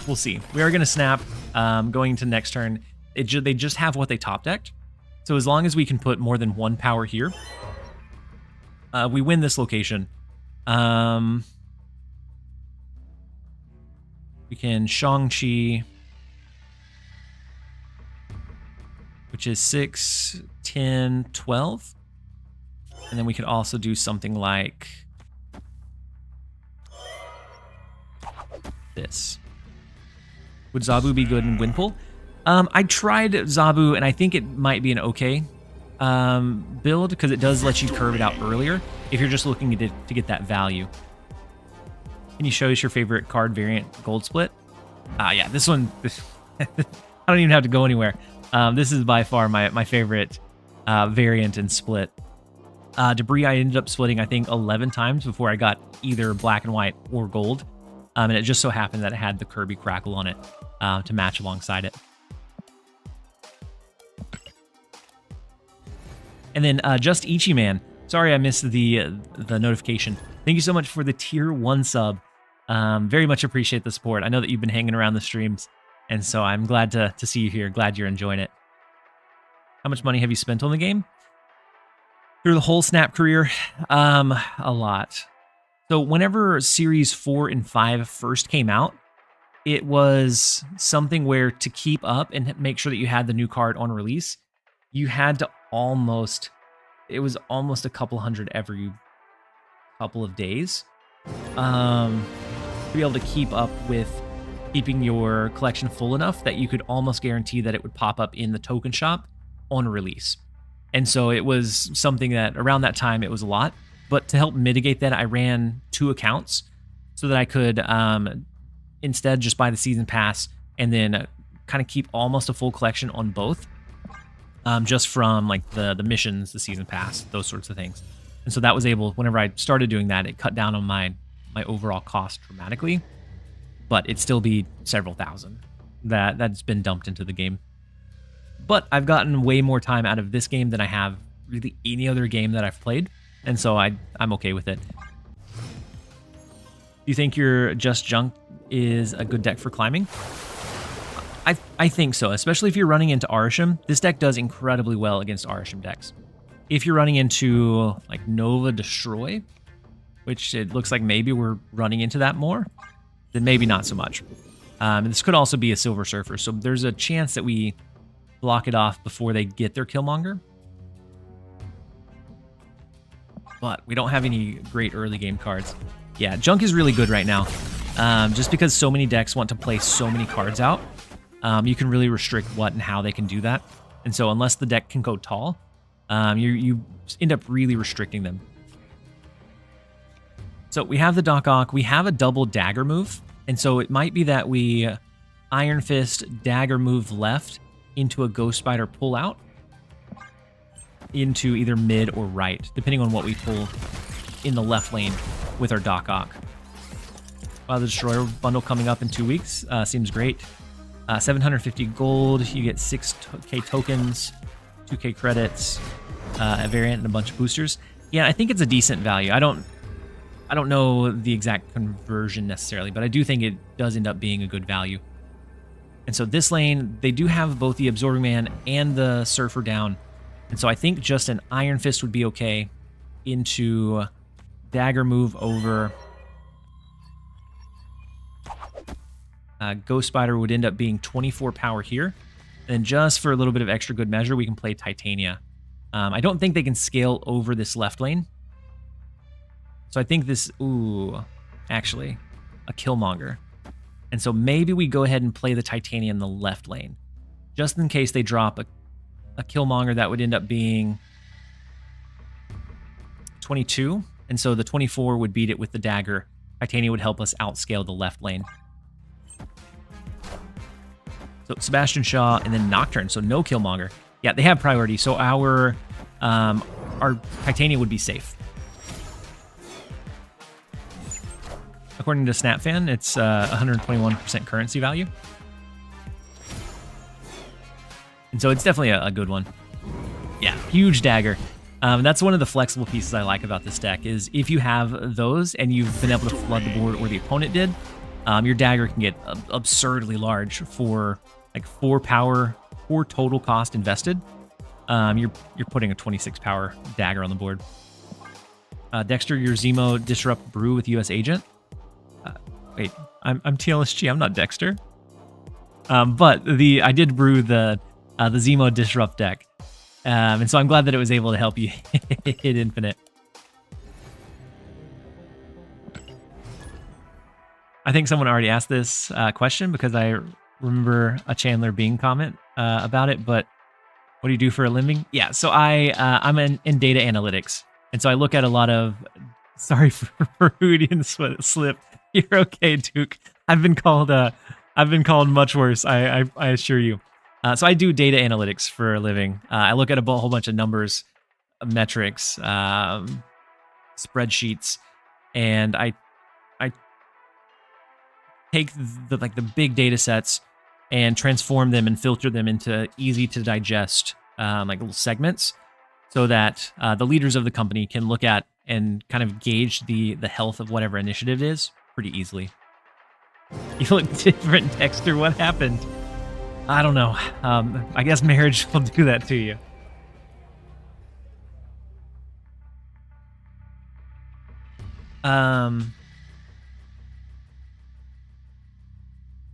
We'll see. We are going to snap going into next turn. They just have what they top decked. So as long as we can put more than one power here, we win this location. We can Shang-Chi, which is 6, 10, 12. And then we could also do something like this. Would Zabu be good in Gwenpool? I tried Zabu, and I think it might be an okay build, because it does let you curve it out earlier if you're just looking to get that value. Can you show us your favorite card variant gold split? Yeah, this one, I don't even have to go anywhere. This is by far my favorite variant and split. Debris I ended up splitting, I think, 11 times before I got either black and white or gold. And it just so happened that it had the Kirby Crackle on it to match alongside it. And then Just Ichi Man. Sorry I missed the notification. Thank you so much for the tier 1 sub. Very much appreciate the support. I know that you've been hanging around the streams, and so I'm glad to see you here. Glad you're enjoying it. How much money have you spent on the game? Through the whole Snap career? A lot. So whenever Series 4 and 5 first came out, it was something where to keep up and make sure that you had the new card on release, you had to it was almost a couple hundred every couple of days. To be able to keep up with keeping your collection full enough that you could almost guarantee that it would pop up in the token shop on release. And so it was something that around that time it was a lot. But to help mitigate that, I ran 2 accounts so that I could instead just buy the season pass and then kind of keep almost a full collection on both. Just from like the missions, the season pass, those sorts of things. And so that was able, whenever I started doing that, it cut down on my overall cost dramatically, but it'd still be several thousand that's been dumped into the game. But I've gotten way more time out of this game than I have really any other game that I've played. And so I'm okay with it. Do you think your Just Junk is a good deck for climbing? I think so, especially if you're running into Arisham. This deck does incredibly well against Arisham decks. If you're running into like Nova Destroy, which it looks like maybe we're running into that more, then maybe not so much. And this could also be a Silver Surfer, so there's a chance that we block it off before they get their Killmonger. But we don't have any great early game cards. Yeah, Junk is really good right now. Just because so many decks want to play so many cards out, you can really restrict what and how they can do that. And so unless the deck can go tall, you end up really restricting them. So we have the Doc Ock, we have a double dagger move, and so it might be that we Iron Fist, dagger move left into a Ghost Spider pull out into either mid or right, depending on what we pull in the left lane with our Doc Ock. The Destroyer bundle coming up in 2 weeks seems great. 750 gold, you get 6k tokens, 2k credits, a variant, and a bunch of boosters. Yeah, I think it's a decent value. I don't know the exact conversion necessarily, but I do think it does end up being a good value. And so this lane, they do have both the Absorbing Man and the Surfer down. And so I think just an Iron Fist would be okay into dagger move over. Ghost Spider would end up being 24 power here. And just for a little bit of extra good measure, we can play Titania. I don't think they can scale over this left lane. So I think this, actually, a Killmonger. And so maybe we go ahead and play the Titania in the left lane. Just in case they drop a Killmonger, that would end up being 22. And so the 24 would beat it with the dagger. Titania would help us outscale the left lane. So Sebastian Shaw and then Nocturne, so no Killmonger. Yeah, they have priority, so our Titania would be safe. according to SnapFan, it's 121% currency value. And so it's definitely a good one. Yeah, huge dagger. That's one of the flexible pieces I like about this deck is if you have those and you've been able to flood the board or the opponent did, your dagger can get absurdly large for like 4 power, 4 total cost invested. You're putting a 26 power dagger on the board. Dexter, your Zemo Disrupt Brew with US Agent. Wait, I'm TLSG. I'm not Dexter. But I did brew the Zemo Disrupt deck. And so I'm glad that it was able to help you hit Infinite. I think someone already asked this question because I remember a Chandler Bing comment about it. But what do you do for a living? Yeah, so I'm in data analytics. And so I look at a lot of... Sorry for Hootian slip. You're okay, Duke. I've been called much worse, I assure you. So I do data analytics for a living. I look at a whole bunch of numbers, metrics, spreadsheets, and I take the big data sets and transform them and filter them into easy to digest like little segments, so that the leaders of the company can look at and kind of gauge the health of whatever initiative it is pretty easily. You look different, Dexter. What happened? I don't know. I guess marriage will do that to you.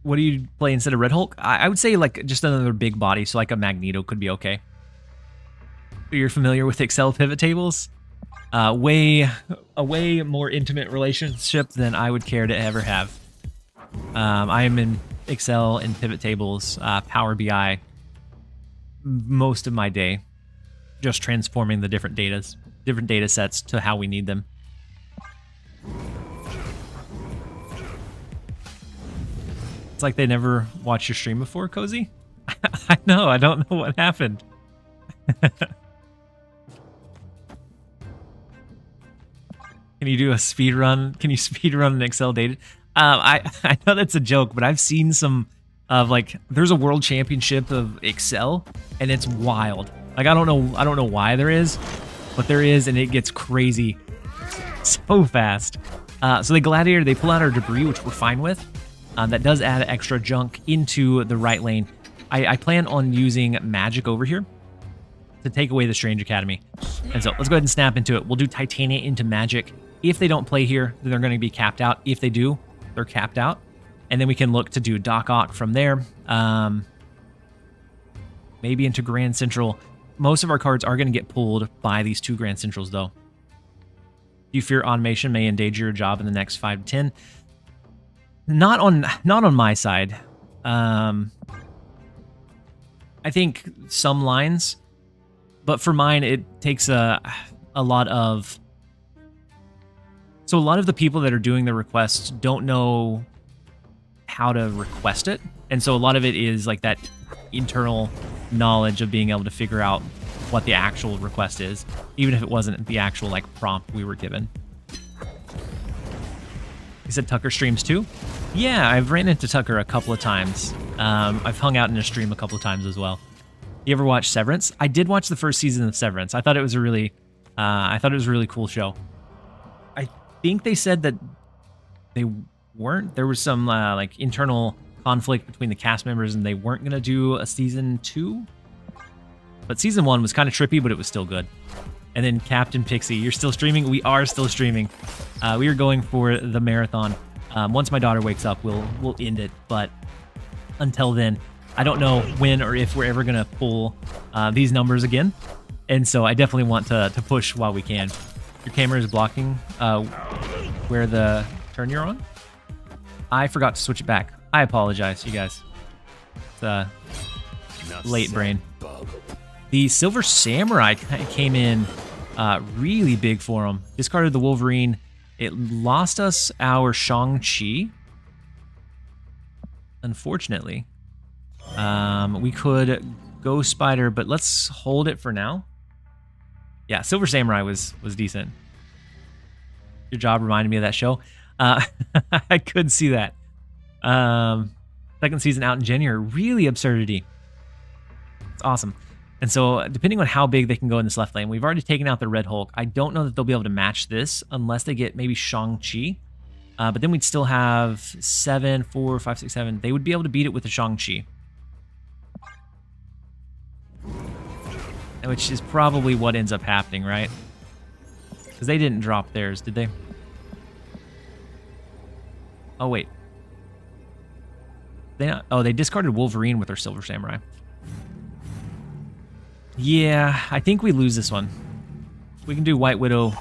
What do you play instead of Red Hulk? I would say like just another big body, so like a Magneto could be okay. You're familiar with Excel pivot tables? A way more intimate relationship than I would care to ever have. I am in Excel and pivot tables, Power BI, most of my day, just transforming the different data sets to how we need them. It's like they never watched your stream before, Cozy. I know. I don't know what happened. Can you do a speed run? Can you speed run an Excel data? I know that's a joke, but I've seen some of like there's a world championship of Excel and it's wild. Like I don't know why there is, but there is, and it gets crazy so fast. So the Gladiator, they pull out our debris, which we're fine with. That does add extra junk into the right lane. I plan on using Magic over here to take away the Strange Academy. And so let's go ahead and snap into it. We'll do Titania into Magic. If they don't play here, then they're going to be capped out. If they do, they're capped out. And then we can look to do Doc Ock from there. Maybe into Grand Central. Most of our cards are going to get pulled by these 2 Grand Centrals, though. Do you fear automation may endanger your job in the next 5 to 10? Not on my side. I think some lines, but for mine, it takes a lot of... So a lot of the people that are doing the requests don't know how to request it. And so a lot of it is like that internal knowledge of being able to figure out what the actual request is, even if it wasn't the actual like prompt we were given. You said Tucker streams too? Yeah, I've ran into Tucker a couple of times. I've hung out in a stream a couple of times as well. You ever watch Severance? I did watch the first season of Severance. I thought it was a really cool show. I think they said that they weren't. There was some like internal conflict between the cast members, and they weren't gonna do a season 2. But season 1 was kind of trippy, but it was still good. And then Captain Pixie, you're still streaming? We are still streaming. We are going for the marathon. Once my daughter wakes up, we'll end it. But until then, I don't know when or if we're ever gonna pull these numbers again. And so I definitely want to push while we can. Your camera is blocking where the turn you're on. I forgot to switch it back. I apologize, you guys. It's late brain. The Silver Samurai came in really big for him. Discarded the Wolverine. It lost us our Shang-Chi. Unfortunately. We could go Spider, but let's hold it for now. Yeah, Silver Samurai was decent. Your job reminded me of that show. I could see that. Second season out in January. Really absurdity. It's awesome. And so depending on how big they can go in this left lane, we've already taken out the Red Hulk. I don't know that they'll be able to match this unless they get maybe Shang-Chi. But then we'd still have 7, 4, 5, 6, 7. They would be able to beat it with the Shang-Chi. Which is probably what ends up happening, right? Because they didn't drop theirs, did they? Oh, wait. They discarded Wolverine with their Silver Samurai. Yeah, I think we lose this one. We can do White Widow,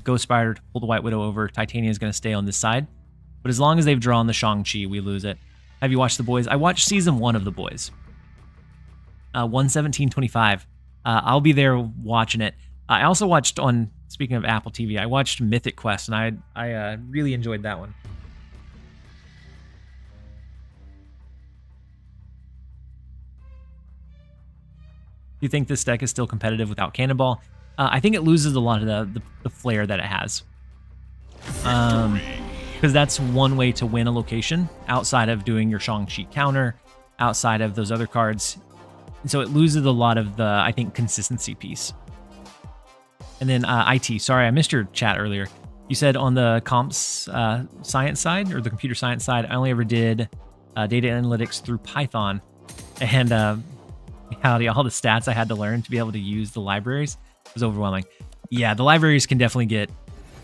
Ghost Spider to pull the White Widow over. Titania is going to stay on this side. But as long as they've drawn the Shang-Chi, we lose it. Have you watched The Boys? I watched season 1 of The Boys. 117.25. I'll be there watching it. I also watched on, speaking of Apple TV, I watched Mythic Quest, and I really enjoyed that one. Do you think this deck is still competitive without Cannonball? I think it loses a lot of the flair that it has. Because that's one way to win a location outside of doing your Shang-Chi counter, outside of those other cards. And so it loses a lot of the, I think, consistency piece. And then IT, sorry, I missed your chat earlier. You said on the comps science side, or the computer science side, I only ever did data analytics through Python. And reality, all the stats I had to learn to be able to use the libraries was overwhelming. Yeah, the libraries can definitely get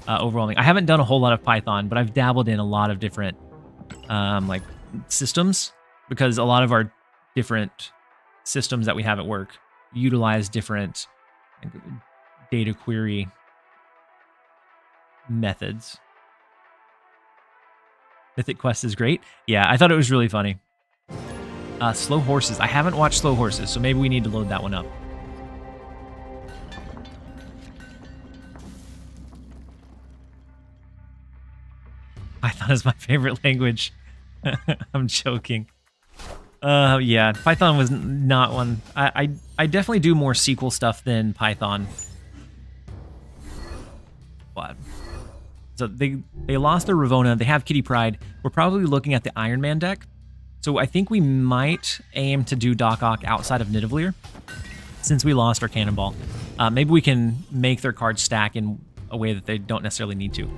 overwhelming. I haven't done a whole lot of Python, but I've dabbled in a lot of different like systems, because a lot of our different systems that we have at work utilize different data query methods. Mythic Quest is great. Yeah, I thought it was really funny. Slow Horses. I haven't watched Slow Horses, so maybe we need to load that one up. Python is my favorite language. I'm joking. Yeah, Python was not one. I definitely do more SQL stuff than Python. But so they lost their Ravonna. They have Kitty Pryde. We're probably looking at the Iron Man deck. So I think we might aim to do Doc Ock outside of Nidavellir, since we lost our Cannonball. Maybe we can make their cards stack in a way that they don't necessarily need to.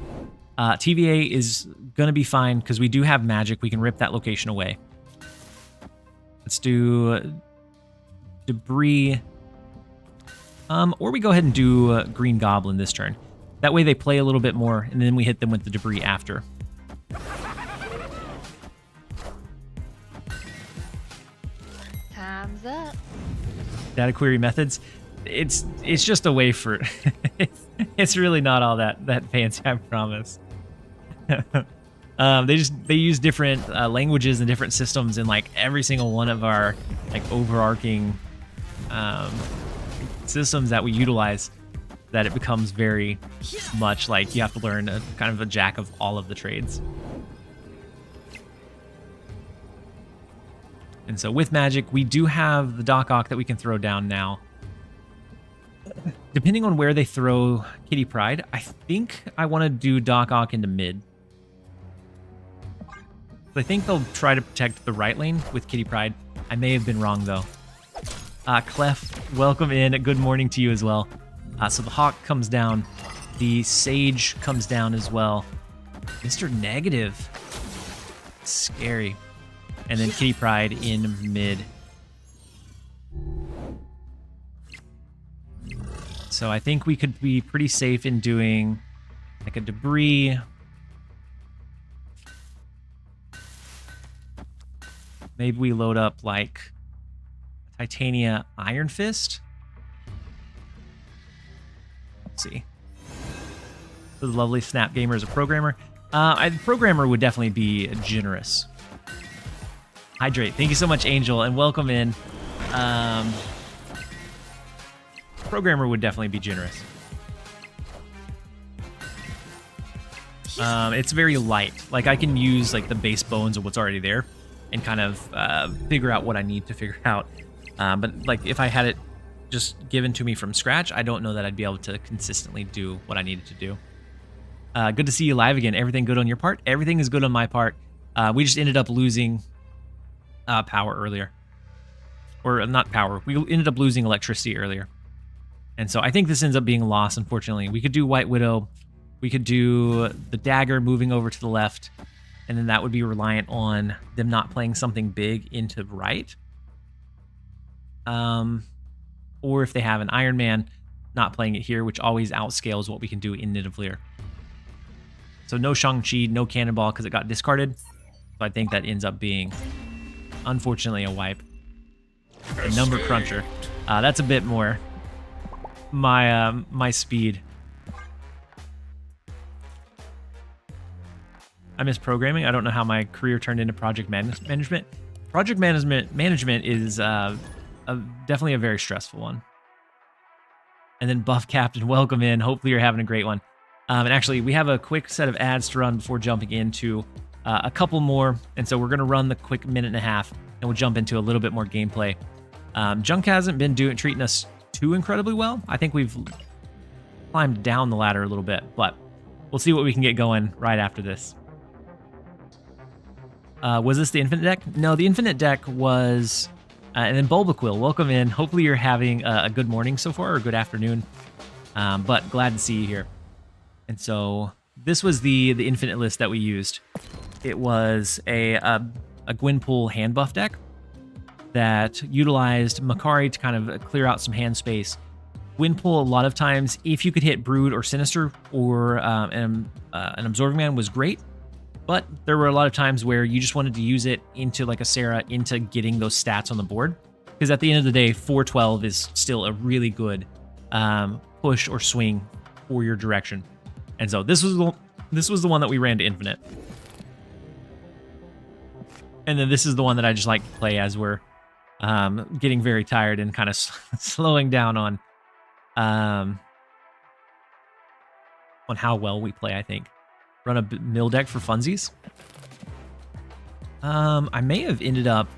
TVA is going to be fine because we do have magic. We can rip that location away. Let's do Debris. Or we go ahead and do Green Goblin this turn. That way they play a little bit more, and then we hit them with the Debris after. Time's up. Data query methods. It's just a way for it's really not all that fancy, I promise. They use different languages and different systems in like every single one of our like overarching systems that we utilize, that it becomes very much like you have to learn a kind of a jack of all of the trades. And so with Magic, we do have the Doc Ock that we can throw down now. Depending on where they throw Kitty Pryde, I think I want to do Doc Ock into mid. I think they'll try to protect the right lane with Kitty Pryde. I may have been wrong, though. Clef, welcome in. Good morning to you as well. So the Hawk comes down. The Sage comes down as well. Mr. Negative. Scary. And then Kitty Pryde in mid. So I think we could be pretty safe in doing like a Debris. Maybe we load up like Titania Iron Fist. Let's see. The lovely Snap Gamer is a programmer. The programmer would definitely be generous. Hydrate. Thank you so much, Angel, and welcome in. Programmer would definitely be generous. It's very light. Like I can use like the base bones of what's already there and kind of figure out what I need to figure out. But like if I had it just given to me from scratch, I don't know that I'd be able to consistently do what I needed to do. Good to see you live again. Everything good on your part? Everything is good on my part. We just ended up losing power earlier. Or not power. We ended up losing electricity earlier. And so I think this ends up being a loss, unfortunately. We could do White Widow. We could do the dagger moving over to the left. And then that would be reliant on them not playing something big into right. Or if they have an Iron Man, not playing it here, which always outscales what we can do in Nidavellir. So no Shang-Chi, no Cannonball because it got discarded. So I think that ends up being, unfortunately, a wipe. A number cruncher. That's a bit more my speed. I miss programming. I don't know how my career turned into project management. Project management is definitely a very stressful one. And then Buff Captain, welcome in. Hopefully you're having a great one. And actually, we have a quick set of ads to run before jumping into a couple more. And so we're going to run the quick minute and a half, and we'll jump into a little bit more gameplay. Junk hasn't been treating us too incredibly well. I think we've climbed down the ladder a little bit, but we'll see what we can get going right after this. Was this the Infinite deck? No, the Infinite deck was... and then Bulbaquill, welcome in. Hopefully you're having a good morning so far, or a good afternoon. But glad to see you here. And so this was the Infinite list that we used. It was a Gwenpool hand buff deck that utilized Makari to kind of clear out some hand space. Gwenpool, a lot of times, if you could hit Brood or Sinister or an Absorbing Man was great. But there were a lot of times where you just wanted to use it into like a Sarah into getting those stats on the board. Because at the end of the day, 412 is still a really good push or swing for your direction. And so this was the one that we ran to Infinite. And then this is the one that I just like to play as we're getting very tired and kind of slowing down on how well we play, I think. Run a mill deck for funsies. I may have ended up...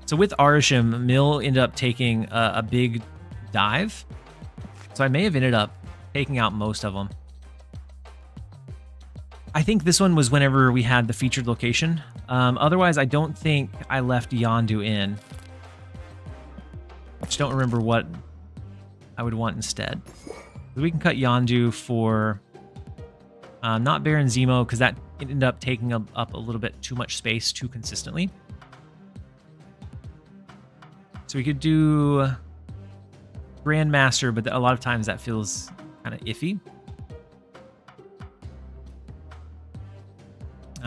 So with Arisham, mill ended up taking a big dive. So I may have ended up taking out most of them. I think this one was whenever we had the featured location. Otherwise, I don't think I left Yondu in. I just don't remember what I would want instead. We can cut Yondu for... not Baron Zemo, because that ended up taking up a little bit too much space too consistently. So we could do Grandmaster, but a lot of times that feels kind of iffy.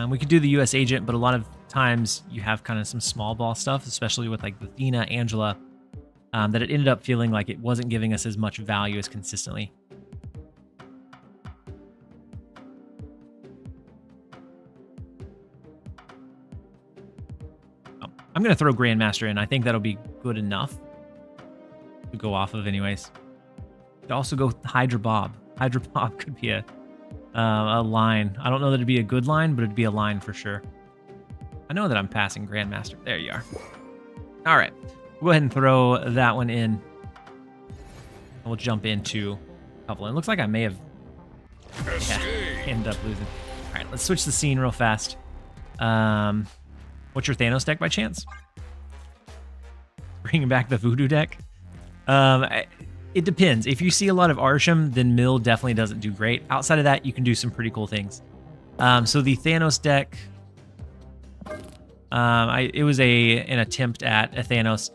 We could do the U.S. Agent, but a lot of times you have kind of some small ball stuff, especially with like Athena, Angela, that it ended up feeling like it wasn't giving us as much value as consistently. I'm going to throw Grandmaster in. I think that'll be good enough to go off of anyways. Could also go Hydra Bob. Hydra Bob could be a line. I don't know that it'd be a good line, but it'd be a line for sure. I know that I'm passing Grandmaster. There you are. All right. We'll go ahead and throw that one in. And we'll jump into a couple. It looks like I may have ended up losing. All right, let's switch the scene real fast. What's your Thanos deck by chance? Bringing back the Voodoo deck? It depends. If you see a lot of Arsham, then Mill definitely doesn't do great. Outside of that, you can do some pretty cool things. So the Thanos deck, it was an attempt at a Thanos,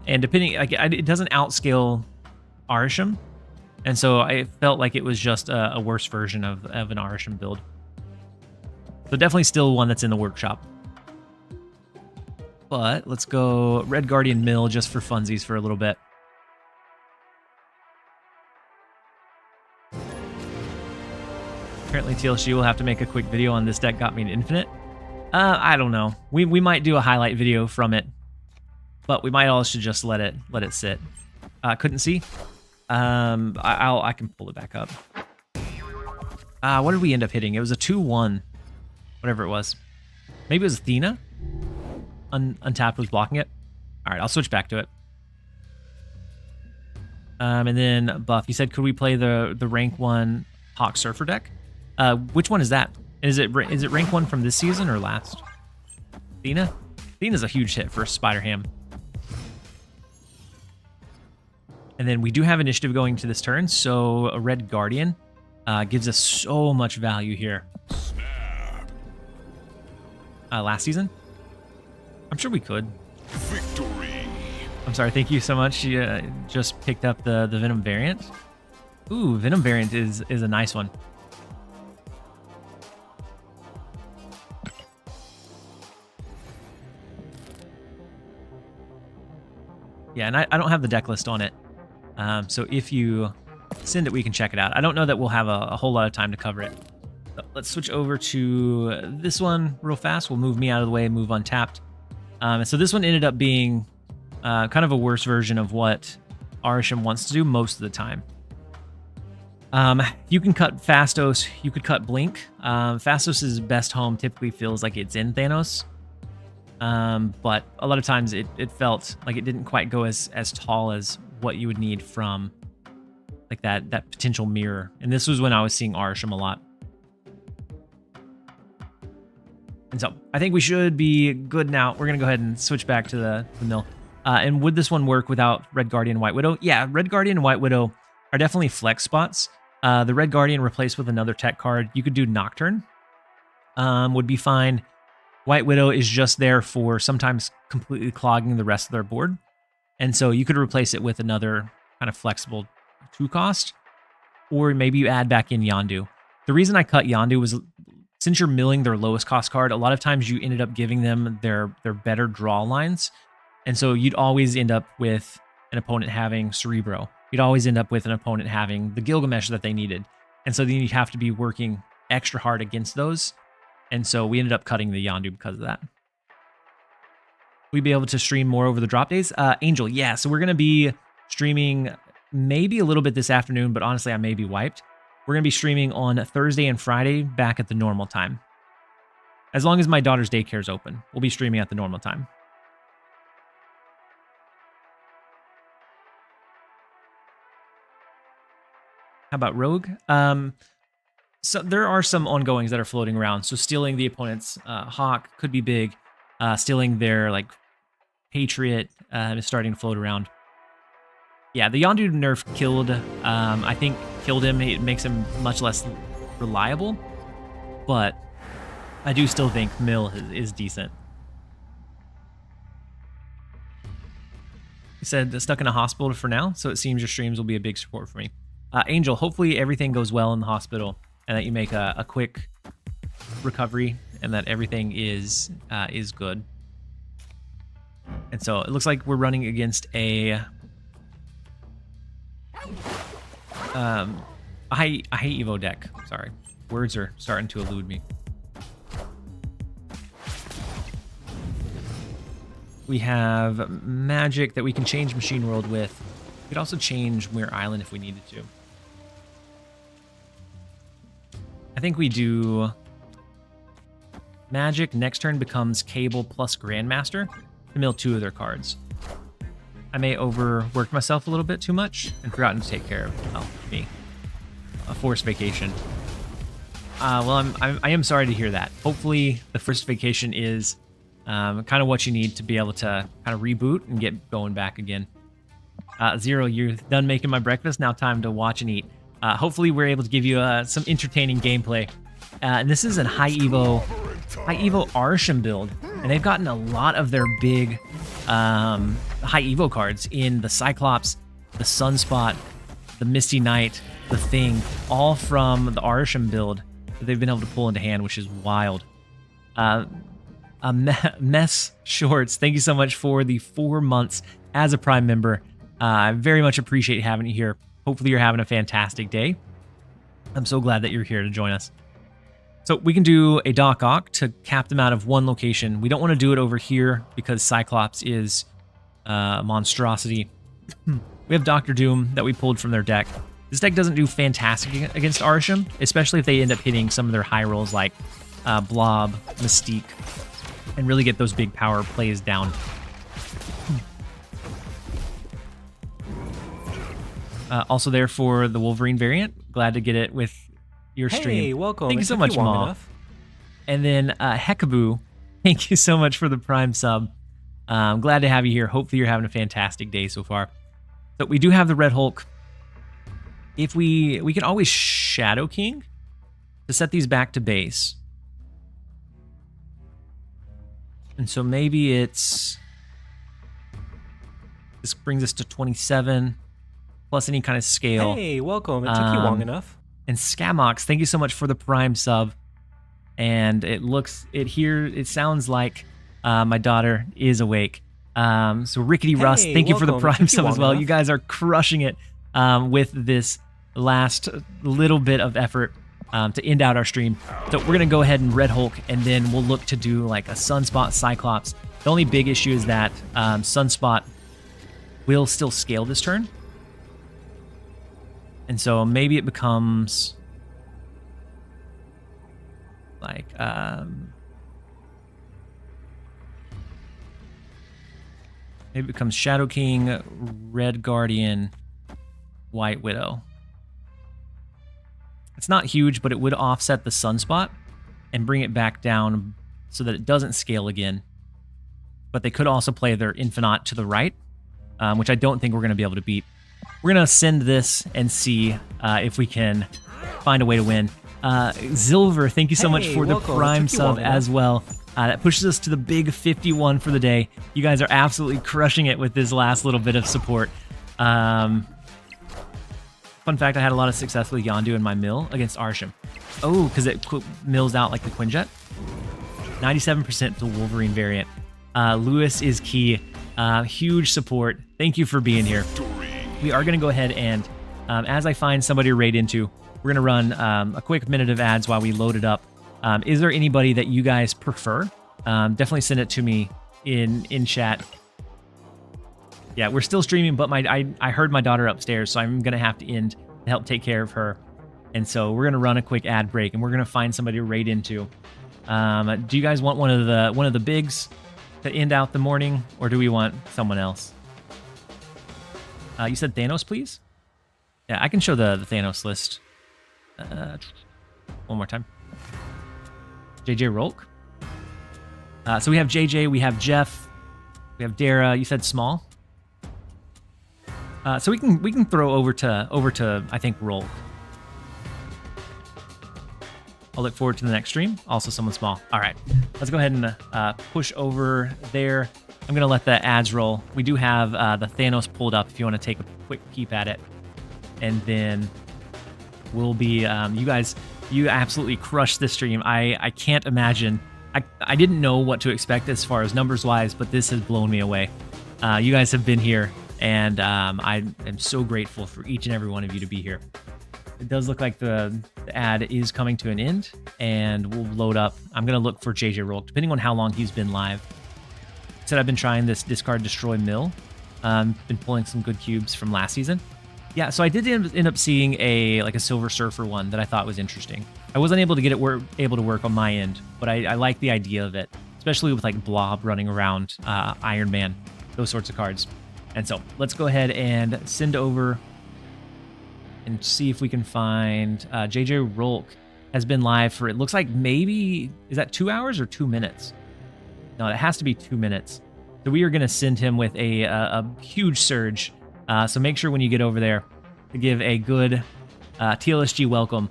and depending, it doesn't outscale Arsham, and so I felt like it was just a worse version of an Arsham build. So definitely still one that's in the workshop. But let's go Red Guardian Mill just for funsies for a little bit. Apparently TLSG will have to make a quick video on this deck got me an Infinite. I don't know. We might do a highlight video from it, but we might also just let it sit. Couldn't see. I can pull it back up. What did we end up hitting? It was a 2-1, whatever it was. Maybe it was Athena. Untapped was blocking it. All right, I'll switch back to it. And then Buff, you said, could we play the rank 1 Hawk Surfer deck. Which one is that? Is it rank 1 from this season or last? Athena? Athena's a huge hit for Spider Ham. And then we do have initiative going to this turn, so a Red Guardian gives us so much value here. Last season? I'm sure we could. Victory. I'm sorry, thank you so much. You just picked up the Venom variant. Ooh, Venom variant is a nice one. Yeah, and I don't have the deck list on it. So if you send it, we can check it out. I don't know that we'll have a whole lot of time to cover it. So let's switch over to this one real fast. We'll move me out of the way and move untapped. So this one ended up being kind of a worse version of what Arisham wants to do most of the time. You can cut Phastos, you could cut Blink. Phastos' best home typically feels like it's in Thanos. But a lot of times it felt like it didn't quite go as tall as what you would need from like that potential mirror. And this was when I was seeing Arisham a lot. And so I think we should be good now. We're going to go ahead and switch back to the mill. And would this one work without Red Guardian and White Widow? Yeah, Red Guardian and White Widow are definitely flex spots. The Red Guardian replaced with another tech card. You could do Nocturne. Would be fine. White Widow is just there for sometimes completely clogging the rest of their board. And so you could replace it with another kind of flexible 2-cost. Or maybe you add back in Yondu. The reason I cut Yondu was since you're milling their lowest cost card, a lot of times you ended up giving them their better draw lines. And so you'd always end up with an opponent having Cerebro. You'd always end up with an opponent having the Gilgamesh that they needed. And so then you'd have to be working extra hard against those. And so we ended up cutting the Yondu because of that. We'd be able to stream more over the drop days. Angel, yeah. So we're going to be streaming maybe a little bit this afternoon, but honestly, I may be wiped. We're going to be streaming on Thursday and Friday back at the normal time. As long as my daughter's daycare is open, we'll be streaming at the normal time. How about Rogue? So there are some ongoings that are floating around. So stealing the opponent's Hawk could be big. Stealing their like Patriot is starting to float around. Yeah, the Yondu nerf killed. I think killed him. It makes him much less reliable. But I do still think Mill is decent. He said stuck in a hospital for now, so it seems your streams will be a big support for me. Angel, hopefully everything goes well in the hospital and that you make a quick recovery and that everything is good. And so it looks like we're running against a high Evo deck. Sorry, words are starting to elude me. We have magic that we can change Machine World with. We could also change Muir Island if we needed to. I think we do magic. Next turn becomes Cable plus Grandmaster to mill 2 of their cards. I may overwork myself a little bit too much and forgotten to take care of me. A forced vacation. Well, I am sorry to hear that. Hopefully the first vacation is kind of what you need to be able to kind of reboot and get going back again. Zero, you're done making my breakfast. Now time to watch and eat. Hopefully we're able to give you some entertaining gameplay. And this is a high Evo Arisham build. And they've gotten a lot of their big high Evo cards in the Cyclops, the Sunspot, the Misty Knight, the Thing, all from the Arisham build that they've been able to pull into hand, which is wild. Mess Shorts, thank you so much for the 4 months as a Prime member. I very much appreciate having you here. Hopefully you're having a fantastic day. I'm so glad that you're here to join us. So we can do a Doc Ock to cap them out of one location. We don't want to do it over here because Cyclops is a monstrosity. We have Doctor Doom that we pulled from their deck. This deck doesn't do fantastic against Arisham, especially if they end up hitting some of their high rolls like Blob, Mystique, and really get those big power plays down. Also there for the Wolverine variant. Glad to get it with your stream. Hey, welcome. Thank you It so took much, long Ma. enough. And then Heckaboo, thank you so much for the Prime sub. I'm glad to have you here. Hopefully you're having a fantastic day so far. So we do have the Red Hulk. If we can always Shadow King to set these back to base. And so maybe it's... This brings us to 27, plus any kind of scale. Hey, welcome. It took you long enough. And Scamox, thank you so much for the Prime sub. And it sounds like my daughter is awake. So Rickety Russ, thank you for the welcome. Prime It took you sub as long well. enough. You guys are crushing it with this last little bit of effort to end out our stream. So we're gonna go ahead and Red Hulk, and then we'll look to do like a Sunspot Cyclops. The only big issue is that Sunspot will still scale this turn. And so maybe it becomes like maybe it becomes Shadow King, Red Guardian, White Widow. It's not huge, but it would offset the Sunspot and bring it back down so that it doesn't scale again. But they could also play their Infinite to the right, which I don't think we're going to be able to beat. We're going to send this and see if we can find a way to win. Zilver, thank you so much for the welcome. It Prime took you sub long as well. That pushes us to the big 51 for the day. You guys are absolutely crushing it with this last little bit of support. Fun fact, I had a lot of success with Yondu in my mill against Arsham. Oh, because it mills out like the Quinjet. 97% to Wolverine variant. Lewis is key. Huge support. Thank you for being here. We are going to go ahead and, as I find somebody to raid into, we're going to run a quick minute of ads while we load it up. Is there anybody that you guys prefer? Definitely send it to me in chat. Yeah, we're still streaming, but I heard my daughter upstairs, so I'm going to have to end to help take care of her. And so we're going to run a quick ad break, and we're going to find somebody to raid into. Do you guys want one of the bigs to end out the morning, or do we want someone else? You said Thanos, please? Yeah, I can show the Thanos list. One more time. JJ Rolk. So we have JJ, we have Jeff, we have Dara. You said small. So we can throw over to I think Rolk. I'll look forward to the next stream. Also someone small. All right, let's go ahead and push over there. I'm gonna let the ads roll. We do have the Thanos pulled up if you want to take a quick peep at it, and then we'll be you absolutely crushed this stream. I can't imagine. I didn't know what to expect as far as numbers wise, but this has blown me away. You guys have been here, and I am so grateful for each and every one of you to be here. It does look like the ad is coming to an end, and we'll load up. I'm going to look for JJ Rolk, depending on how long he's been live. Said I've been trying this Discard Destroy Mill. Been pulling some good cubes from last season. Yeah, so I did end up seeing a Silver Surfer one that I thought was interesting. I wasn't able to get it able to work on my end, but I like the idea of it, especially with like Blob running around, Iron Man, those sorts of cards. And so let's go ahead and send over and see if we can find JJ Rolk has been live for, it looks like maybe, is that 2 hours or 2 minutes? No, it has to be 2 minutes. So we are going to send him with a huge surge. So make sure when you get over there to give a good TLSG welcome.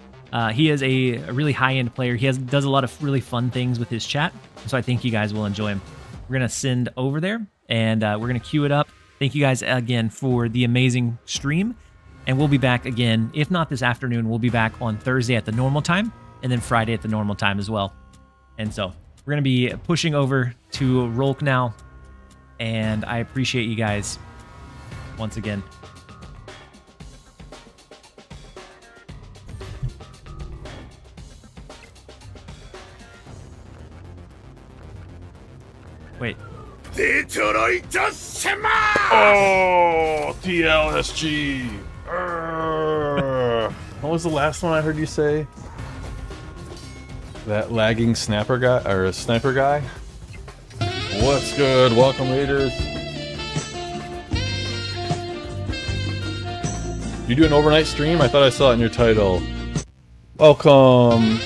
He is a really high-end player. He does a lot of really fun things with his chat, so I think you guys will enjoy him. We're going to send over there, and we're going to queue it up. Thank you guys again for the amazing stream, and we'll be back again. If not this afternoon, we'll be back on Thursday at the normal time, and then Friday at the normal time as well. And so we're going to be pushing over to Rolk now, and I appreciate you guys once again. Wait. Oh, TLSG. What was the last one I heard you say? That lagging snapper guy, or a sniper guy? What's good? Welcome, leaders. You do an overnight stream? I thought I saw it in your title. Welcome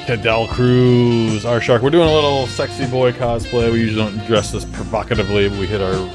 to Del Cruz, our shark. We're doing a little sexy boy cosplay. We usually don't dress this provocatively, but we hit our